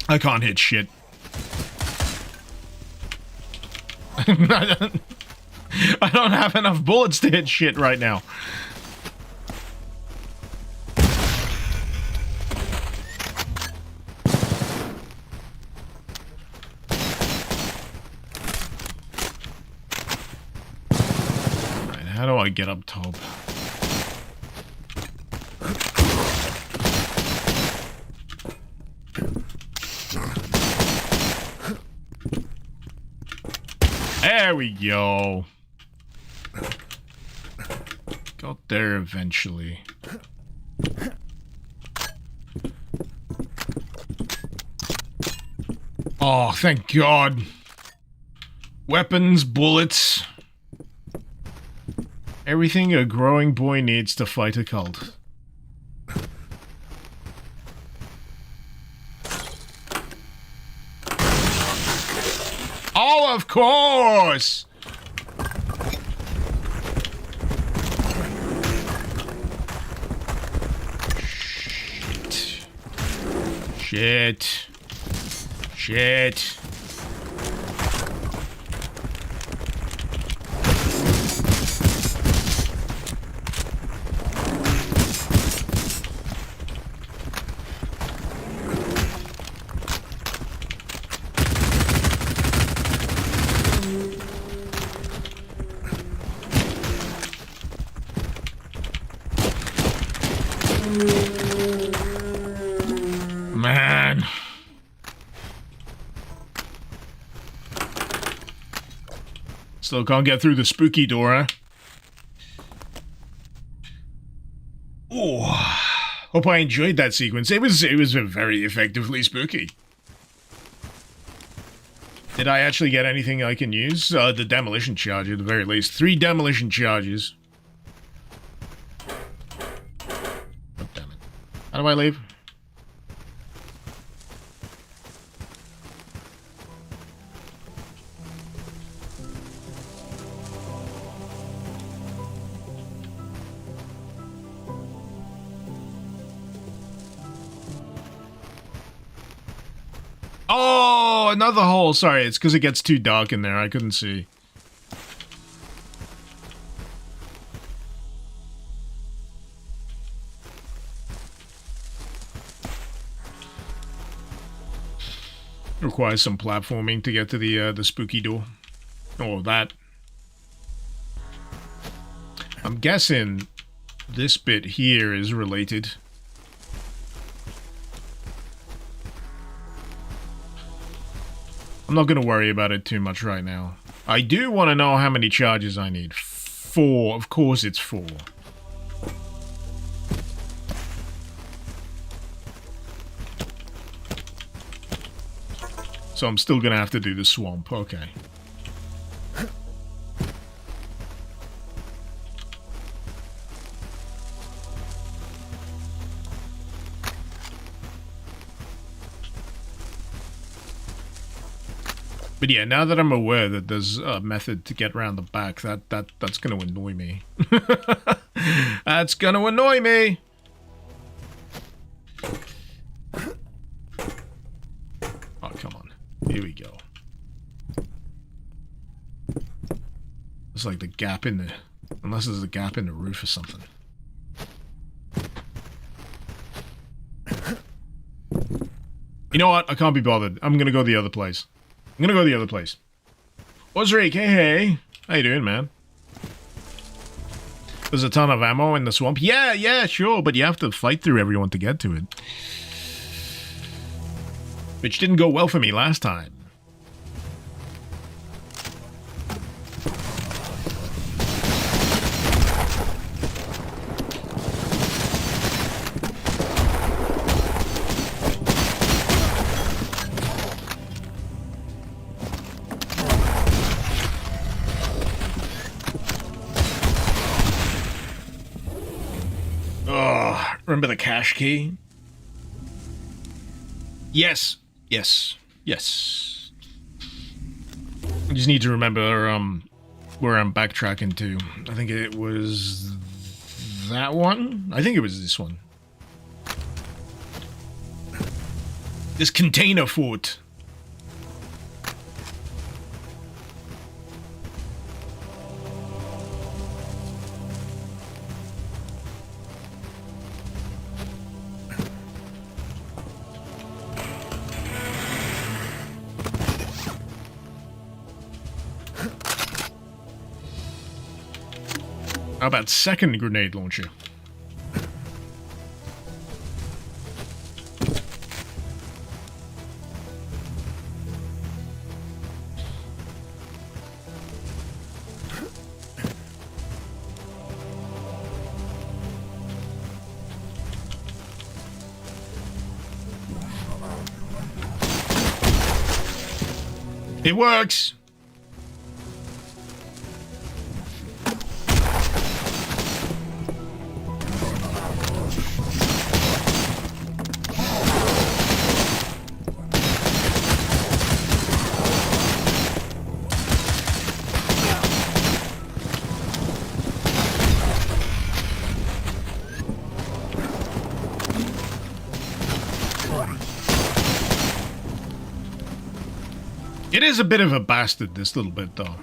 I can't hit shit. I don't have enough bullets to hit shit right now. how do I get up top? There we go. Got there eventually. Oh, thank God. Weapons, bullets. Everything a growing boy needs to fight a cult. Oh, of course! Shit. Shit. Man. Still can't get through the spooky door, huh? Oh, hope I enjoyed that sequence. It was very effectively spooky. Did I actually get anything I can use? The demolition charge at the very least. 3 demolition charges. Oh, damn it. How do I leave? Oh, another hole. Sorry, it's because it gets too dark in there. I couldn't see. Requires some platforming to get to the spooky door. Or that. I'm guessing this bit here is related. I'm not going to worry about it too much right now. I do want to know how many charges I need. 4. Of course it's 4. So I'm still going to have to do the swamp. Okay. But yeah, now that I'm aware that there's a method to get around the back, that's going to annoy me. That's going to annoy me! Oh, come on. Here we go. It's like the gap in the... Unless there's a gap in the roof or something. You know what? I can't be bothered. I'm going to go the other place. I'm gonna go the other place. Ozric, hey. How you doing, man? There's a ton of ammo in the swamp. Yeah, sure, but you have to fight through everyone to get to it. Which didn't go well for me last time. Remember the cache key? Yes. I just need to remember where I'm backtracking to. I think it was that one? I think it was this one. This container fort. How about second grenade launcher? It works! It is a bit of a bastard, this little bit, though.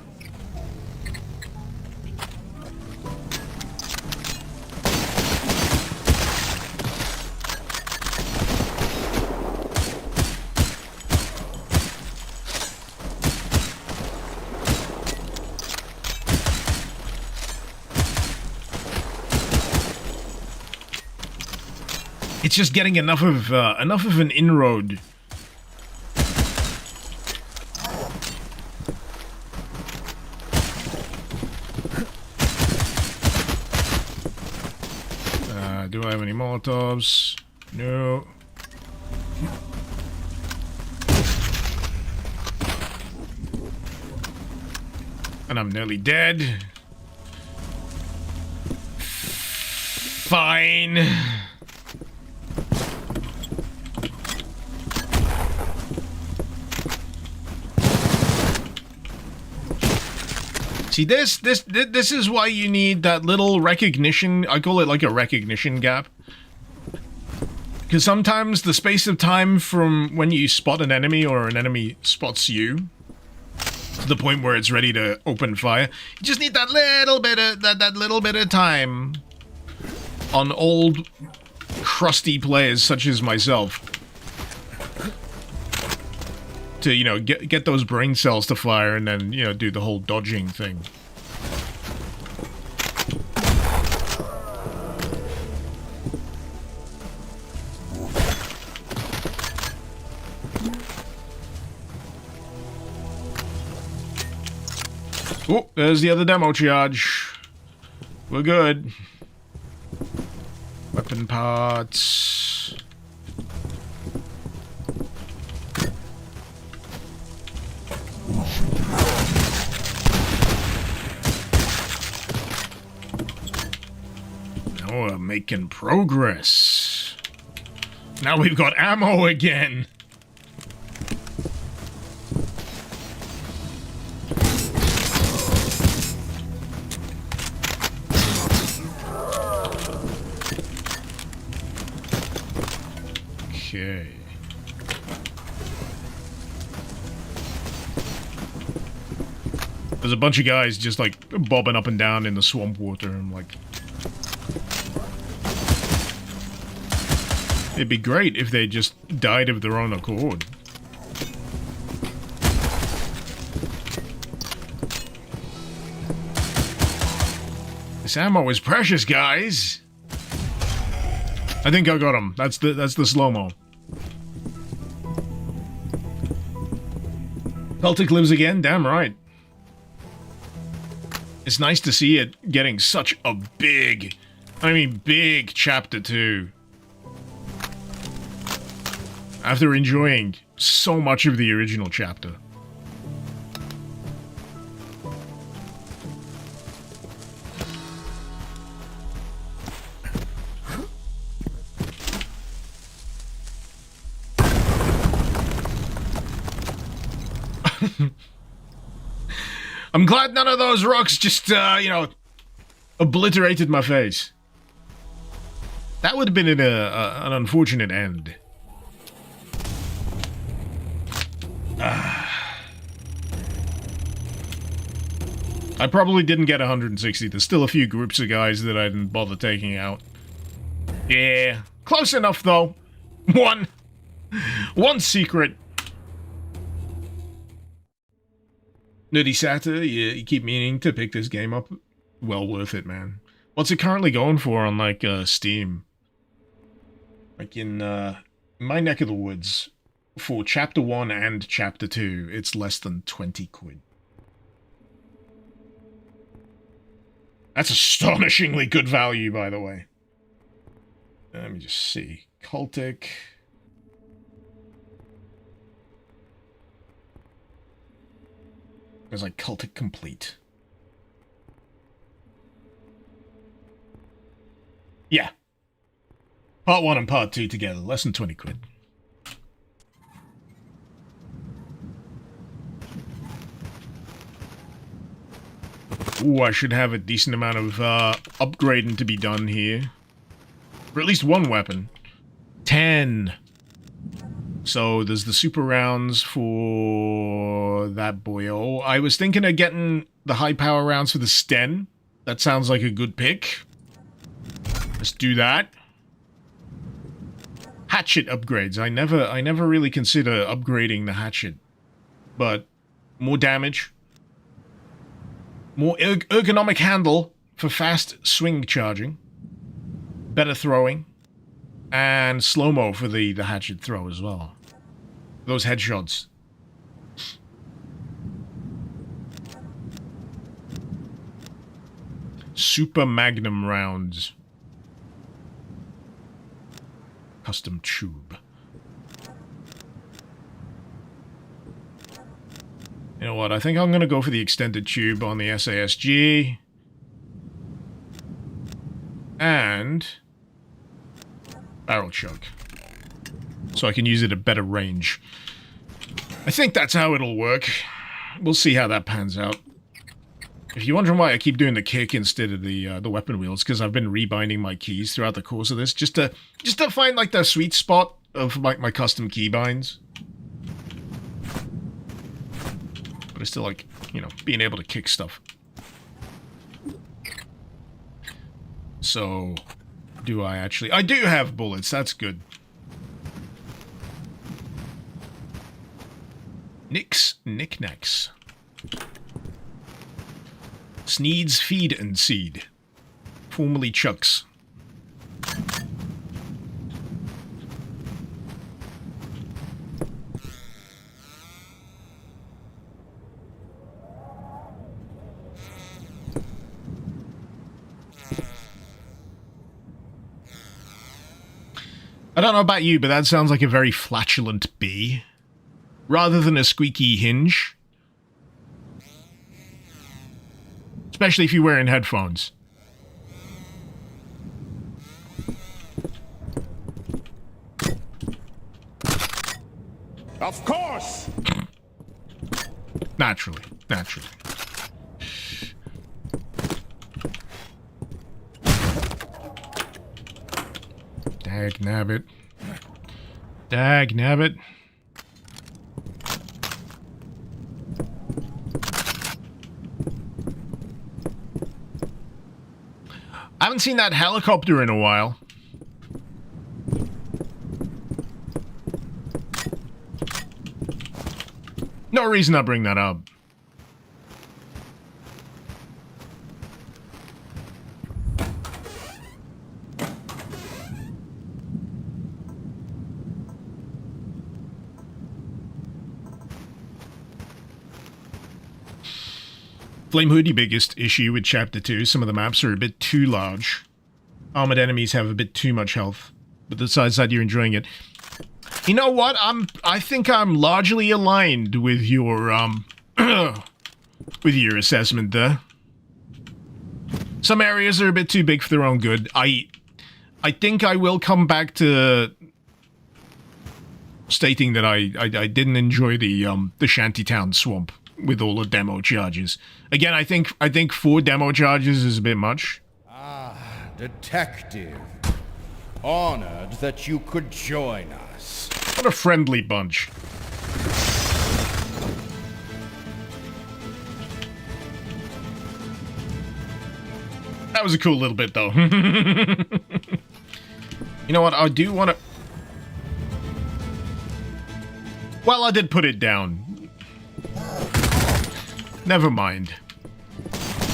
It's just getting enough of an inroad. Do I have any Molotovs? No. And I'm nearly dead. Fine. See, this is why you need that little recognition. I call it like a recognition gap. Because sometimes the space of time from when you spot an enemy or an enemy spots you to the point where it's ready to open fire, you just need that little bit of that little bit of time on old crusty players such as myself to, you know, get those brain cells to fire and then, you know, do the whole dodging thing. Oh, there's the other demo charge. We're good. Weapon parts. Now we're making progress. Now we've got ammo again. Okay. There's a bunch of guys just like bobbing up and down in the swamp water. I'm like, it'd be great if they just died of their own accord. This ammo is precious, guys. I think I got him. That's the slow-mo. CULTIC lives again? Damn right. It's nice to see it getting such a big, I mean big chapter 2. After enjoying so much of the original chapter. I'm glad none of those rocks just, you know, obliterated my face. That would have been an unfortunate end. I probably didn't get 160. There's still a few groups of guys that I didn't bother taking out. Yeah, close enough though. One secret. Nerdy Satyr, you keep meaning to pick this game up. Well worth it, man. What's it currently going for on, like, Steam? Like, in my neck of the woods, for Chapter 1 and Chapter 2, it's less than 20 quid. That's astonishingly good value, by the way. Let me just see. CULTIC. There's like CULTIC Complete. Yeah. Part 1 and Part 2 together, less than 20 quid. Ooh, I should have a decent amount of upgrading to be done here. For at least one weapon. 10. So there's the super rounds for that boyo. I was thinking of getting the high power rounds for the Sten. That sounds like a good pick. Let's do that. Hatchet upgrades. I never really consider upgrading the hatchet. But more damage. More ergonomic handle for fast swing charging. Better throwing. And slow-mo for the hatchet throw as well. Those headshots. Super Magnum rounds. Custom tube. You know what? I think I'm going to go for the extended tube on the SASG. And barrel choke. So I can use it at better range. I think that's how it'll work. We'll see how that pans out. If you're wondering why I keep doing the kick instead of the weapon wheels, because I've been rebinding my keys throughout the course of this, just to find like the sweet spot of my custom keybinds. But I still like, you know, being able to kick stuff. So, do I actually? I do have bullets. That's good. Knickknacks. Sneed's Feed and Seed. Formerly Chuck's. I don't know about you, but that sounds like a very flatulent bee. Rather than a squeaky hinge. Especially if you're wearing headphones. Of course! Naturally. Dag nabbit. I haven't seen that helicopter in a while. No reason to bring that up. Flame Hoodie biggest issue with Chapter 2, some of the maps are a bit too large. Armored enemies have a bit too much health. But besides that, you're enjoying it. You know what? I think I'm largely aligned with your, with your assessment there. Some areas are a bit too big for their own good. I think I will come back to stating that I didn't enjoy the Shantytown swamp with all the demo charges. Again, I think 4 demo charges is a bit much. Ah, detective. Honored that you could join us. What a friendly bunch. That was a cool little bit, though. You know what? I do want to... Well, I did put it down. Never mind.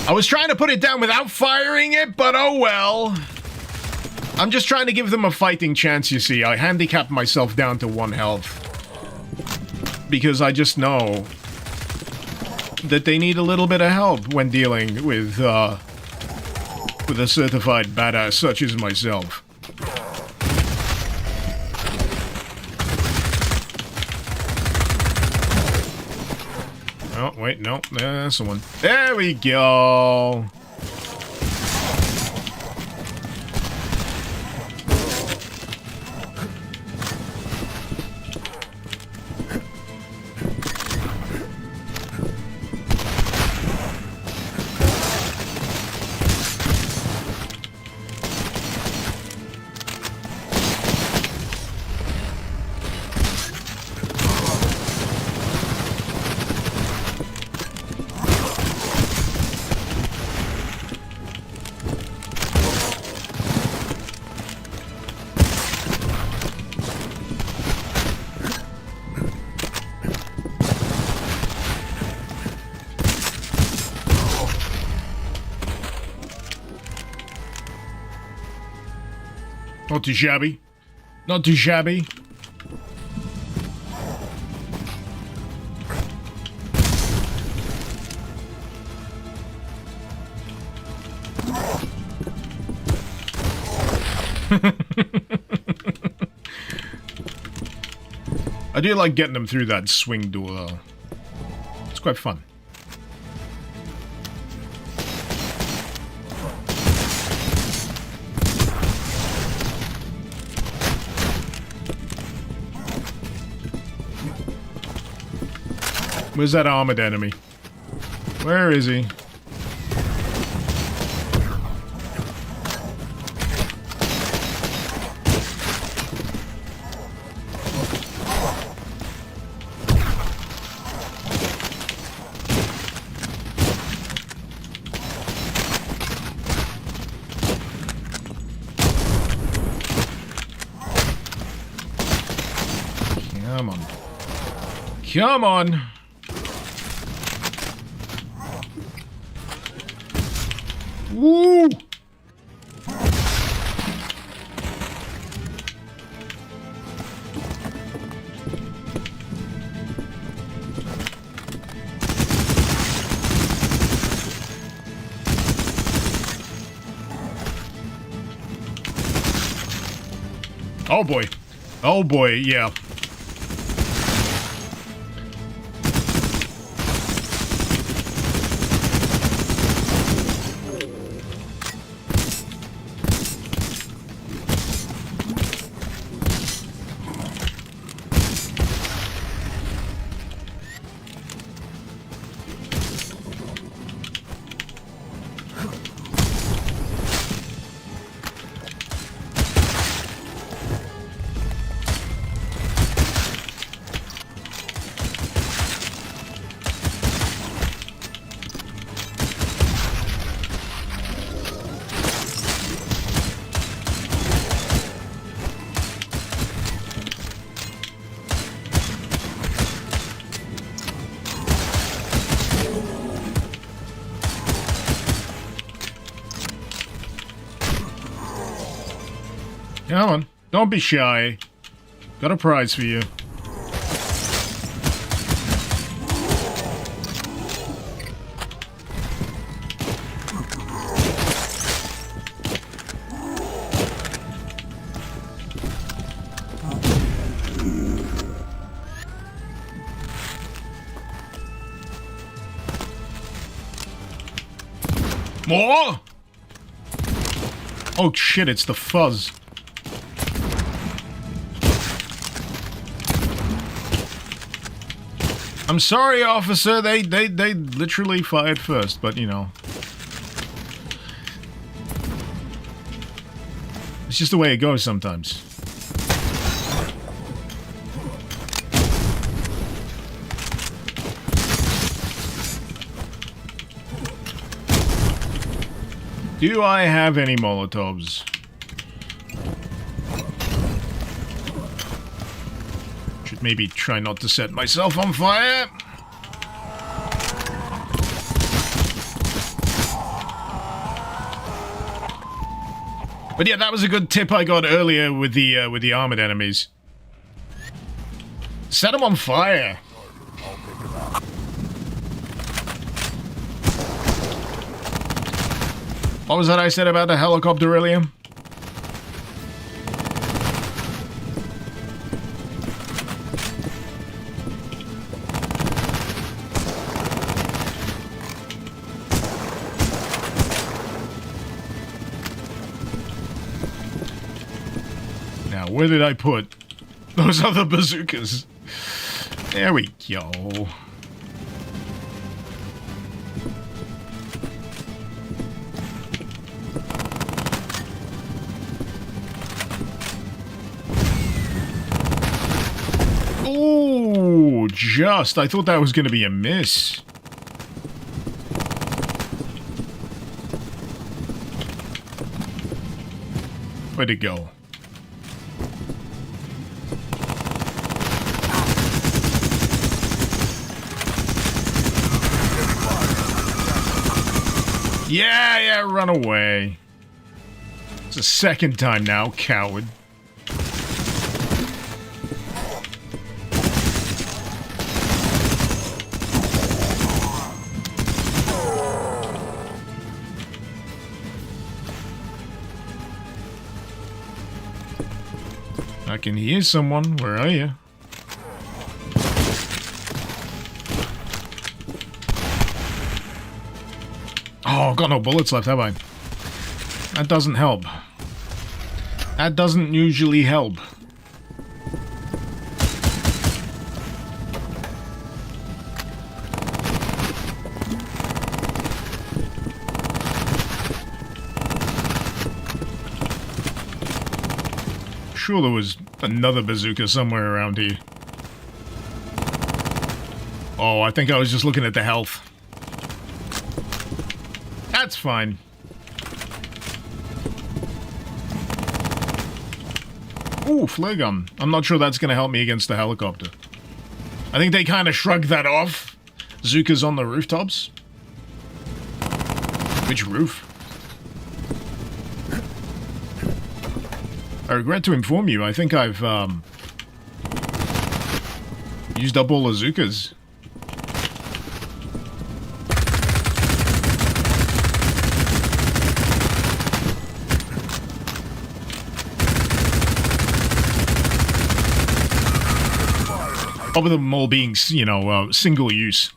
I was trying to put it down without firing it, but oh well. I'm just trying to give them a fighting chance, you see. I handicapped myself down to 1 health. Because I just know that they need a little bit of help when dealing with a certified badass such as myself. Oh, wait, no, that's the one. There we go. Not too shabby. Not too shabby. I do like getting them through that swing door, though. It's quite fun. Where's that armored enemy? Where is he? Come on. Come on! Woo! Oh boy. Oh boy, yeah. Come on, don't be shy. Got a prize for you. More? Oh shit, it's the fuzz. I'm sorry, officer. They literally fired first, but you know. It's just the way it goes sometimes. Do I have any Molotovs? Should maybe try not to set myself on fire. But yeah, that was a good tip I got earlier with the armored enemies. Set them on fire. What was that I said about the helicopter earlier? Now, where did I put those other bazookas? There we go. Oh, just. I thought that was going to be a miss. Where'd it go? Yeah, run away. It's the second time now, coward. I can hear someone. Where are you? Oh, I've got no bullets left, have I? That doesn't help. That doesn't usually help. Sure there was another bazooka somewhere around here. Oh, I think I was just looking at the health. That's fine. Ooh, flare gun. I'm not sure that's going to help me against the helicopter. I think they kind of shrugged that off. Bazookas on the rooftops. Which roof? I regret to inform you, I think I've, used up all the bazookas. Probably them all being, you know, single use.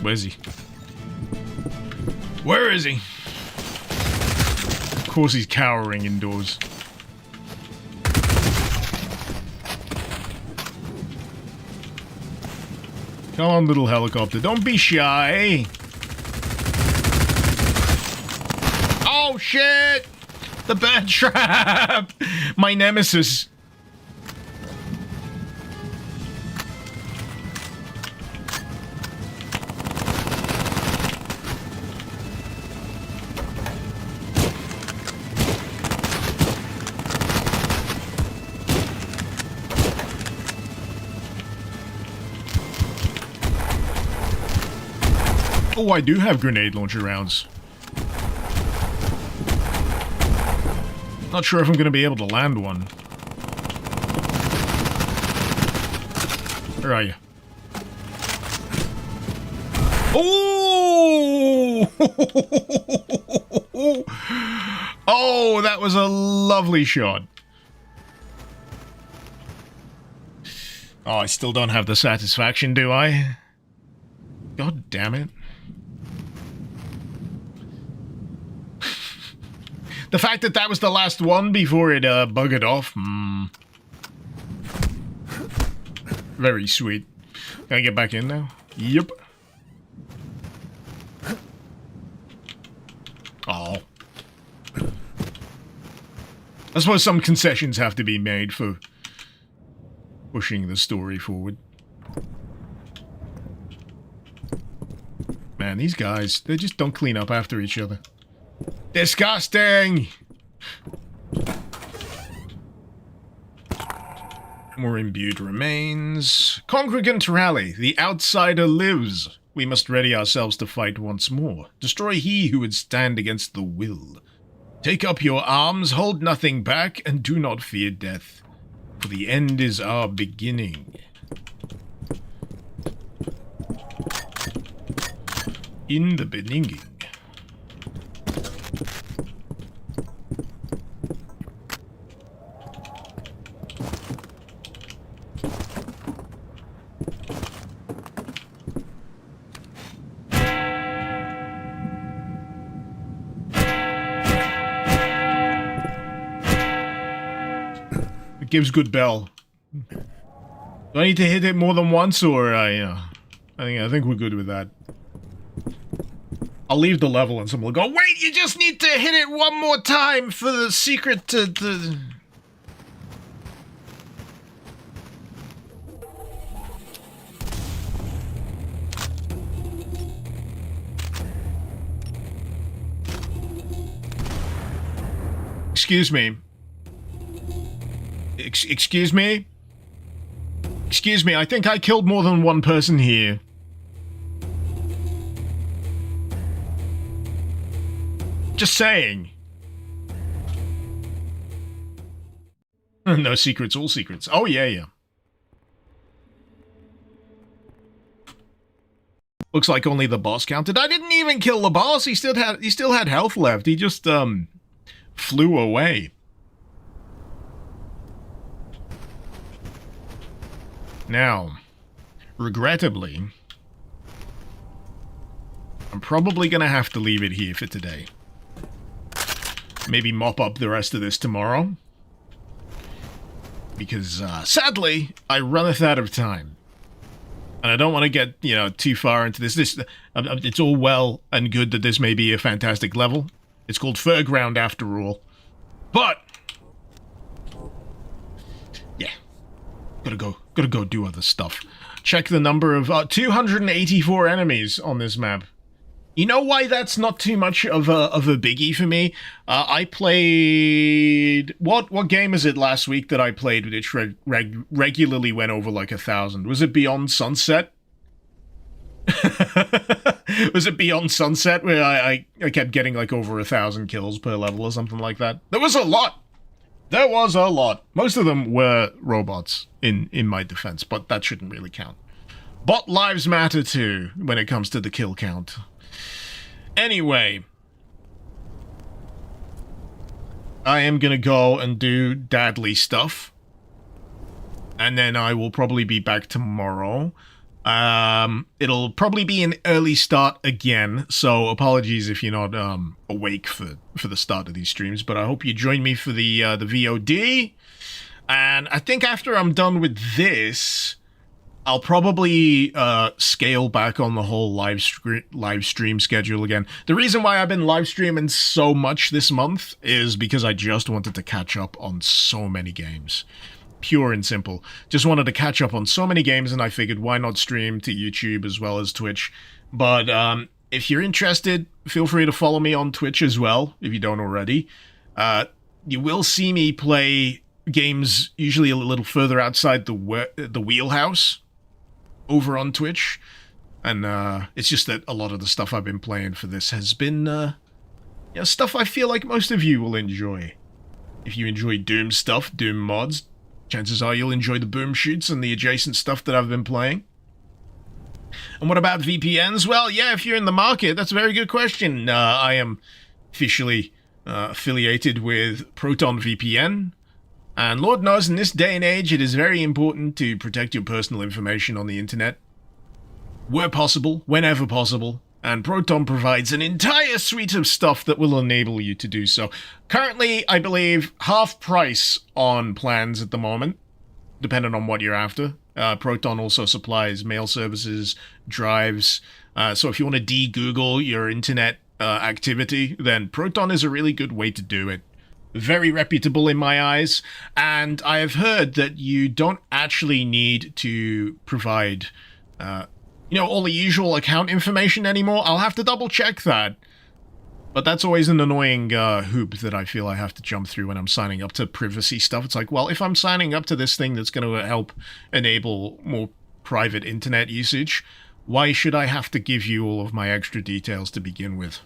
Where's he? Where is he? Of course he's cowering indoors. Come on, little helicopter. Don't be shy. Oh, shit! The bat trap! My nemesis. Oh, I do have grenade launcher rounds. Not sure if I'm going to be able to land one. Where are you? Oh! Oh, that was a lovely shot. Oh, I still don't have the satisfaction, do I? God damn it. The fact that that was the last one before it buggered off. Very sweet. Can I get back in now? Yep. Oh. I suppose some concessions have to be made for pushing the story forward. Man, these guys, they just don't clean up after each other. Disgusting! More imbued remains. Congregant rally. The outsider lives. We must ready ourselves to fight once more. Destroy he who would stand against the will. Take up your arms, hold nothing back, and do not fear death. For the end is our beginning. In the beginning. It gives good bell. Do I need to hit it more than once, or I think we're good with that. I'll leave the level and someone will go, wait, you just need to hit it one more time for the secret to... Excuse me. Excuse me? Excuse me, I think I killed more than one person here. Just saying. No secrets, all secrets. Oh, yeah, yeah. Looks like only the boss counted. I didn't even kill the boss. He still had health left. He just, flew away. Now, regrettably, I'm probably gonna have to leave it here for today. Maybe mop up the rest of this tomorrow. Because, sadly, I runneth out of time. And I don't want to get, you know, too far into this. It's all well and good that this may be a fantastic level. It's called Fairground after all. But, yeah. Gotta go do other stuff. Check the number of 284 enemies on this map. You know why that's not too much of a biggie for me? I played... What game is it last week that I played which regularly went over like 1,000? Was it Beyond Sunset? Was it Beyond Sunset where I kept getting like over 1,000 kills per level or something like that? There was a lot! There was a lot. Most of them were robots, in my defense, but that shouldn't really count. Bot lives matter too, when it comes to the kill count. Anyway, I am gonna go and do dadly stuff, and then I will probably be back tomorrow. It'll probably be an early start again, so apologies if you're not awake for the start of these streams, but I hope you join me for the VOD. And I think after I'm done with this, I'll probably scale back on the whole live stream schedule again. The reason why I've been live streaming so much this month is because I just wanted to catch up on so many games. Pure and simple. Just wanted to catch up on so many games, and I figured why not stream to YouTube as well as Twitch. But if you're interested, feel free to follow me on Twitch as well, if you don't already. You will see me play games usually a little further outside the wheelhouse over on Twitch, and it's just that a lot of the stuff I've been playing for this has been stuff I feel like most of you will enjoy. If you enjoy Doom stuff, Doom mods, chances are you'll enjoy the boom shoots and the adjacent stuff that I've been playing. And what about VPNs? Well, yeah, if you're in the market, that's a very good question. I am officially affiliated with Proton VPN. And Lord knows, in this day and age, it is very important to protect your personal information on the internet. Where possible, whenever possible. And Proton provides an entire suite of stuff that will enable you to do so. Currently, I believe, half price on plans at the moment, depending on what you're after. Proton also supplies mail services, drives. So if you want to de-Google your internet activity, then Proton is a really good way to do it. Very reputable in my eyes, and I have heard that you don't actually need to provide, all the usual account information anymore. I'll have to double check that. But that's always an annoying hoop that I feel I have to jump through when I'm signing up to privacy stuff. It's like, well, if I'm signing up to this thing that's going to help enable more private internet usage, why should I have to give you all of my extra details to begin with?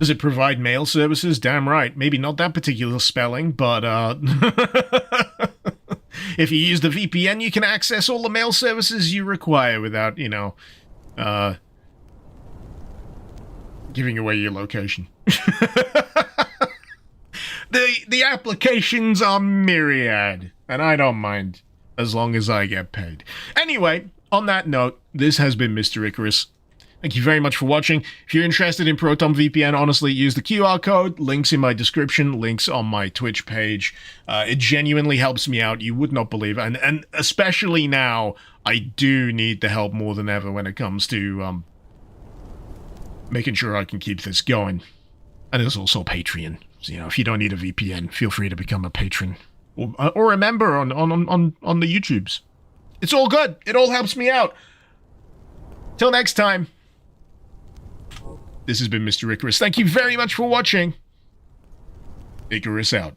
Does it provide mail services? Damn right. Maybe not that particular spelling, but if you use the VPN, you can access all the mail services you require without, giving away your location. The applications are myriad, and I don't mind, as long as I get paid. Anyway, on that note, this has been Mr. Icarus. Thank you very much for watching. If you're interested in Proton VPN, honestly, use the QR code. Links in my description, links on my Twitch page. It genuinely helps me out. You would not believe it. And especially now, I do need the help more than ever when it comes to making sure I can keep this going. And there's also Patreon. So, if you don't need a VPN, feel free to become a patron or a member on the YouTubes. It's all good. It all helps me out. Till next time. This has been Mr. Icarus. Thank you very much for watching. Icarus out.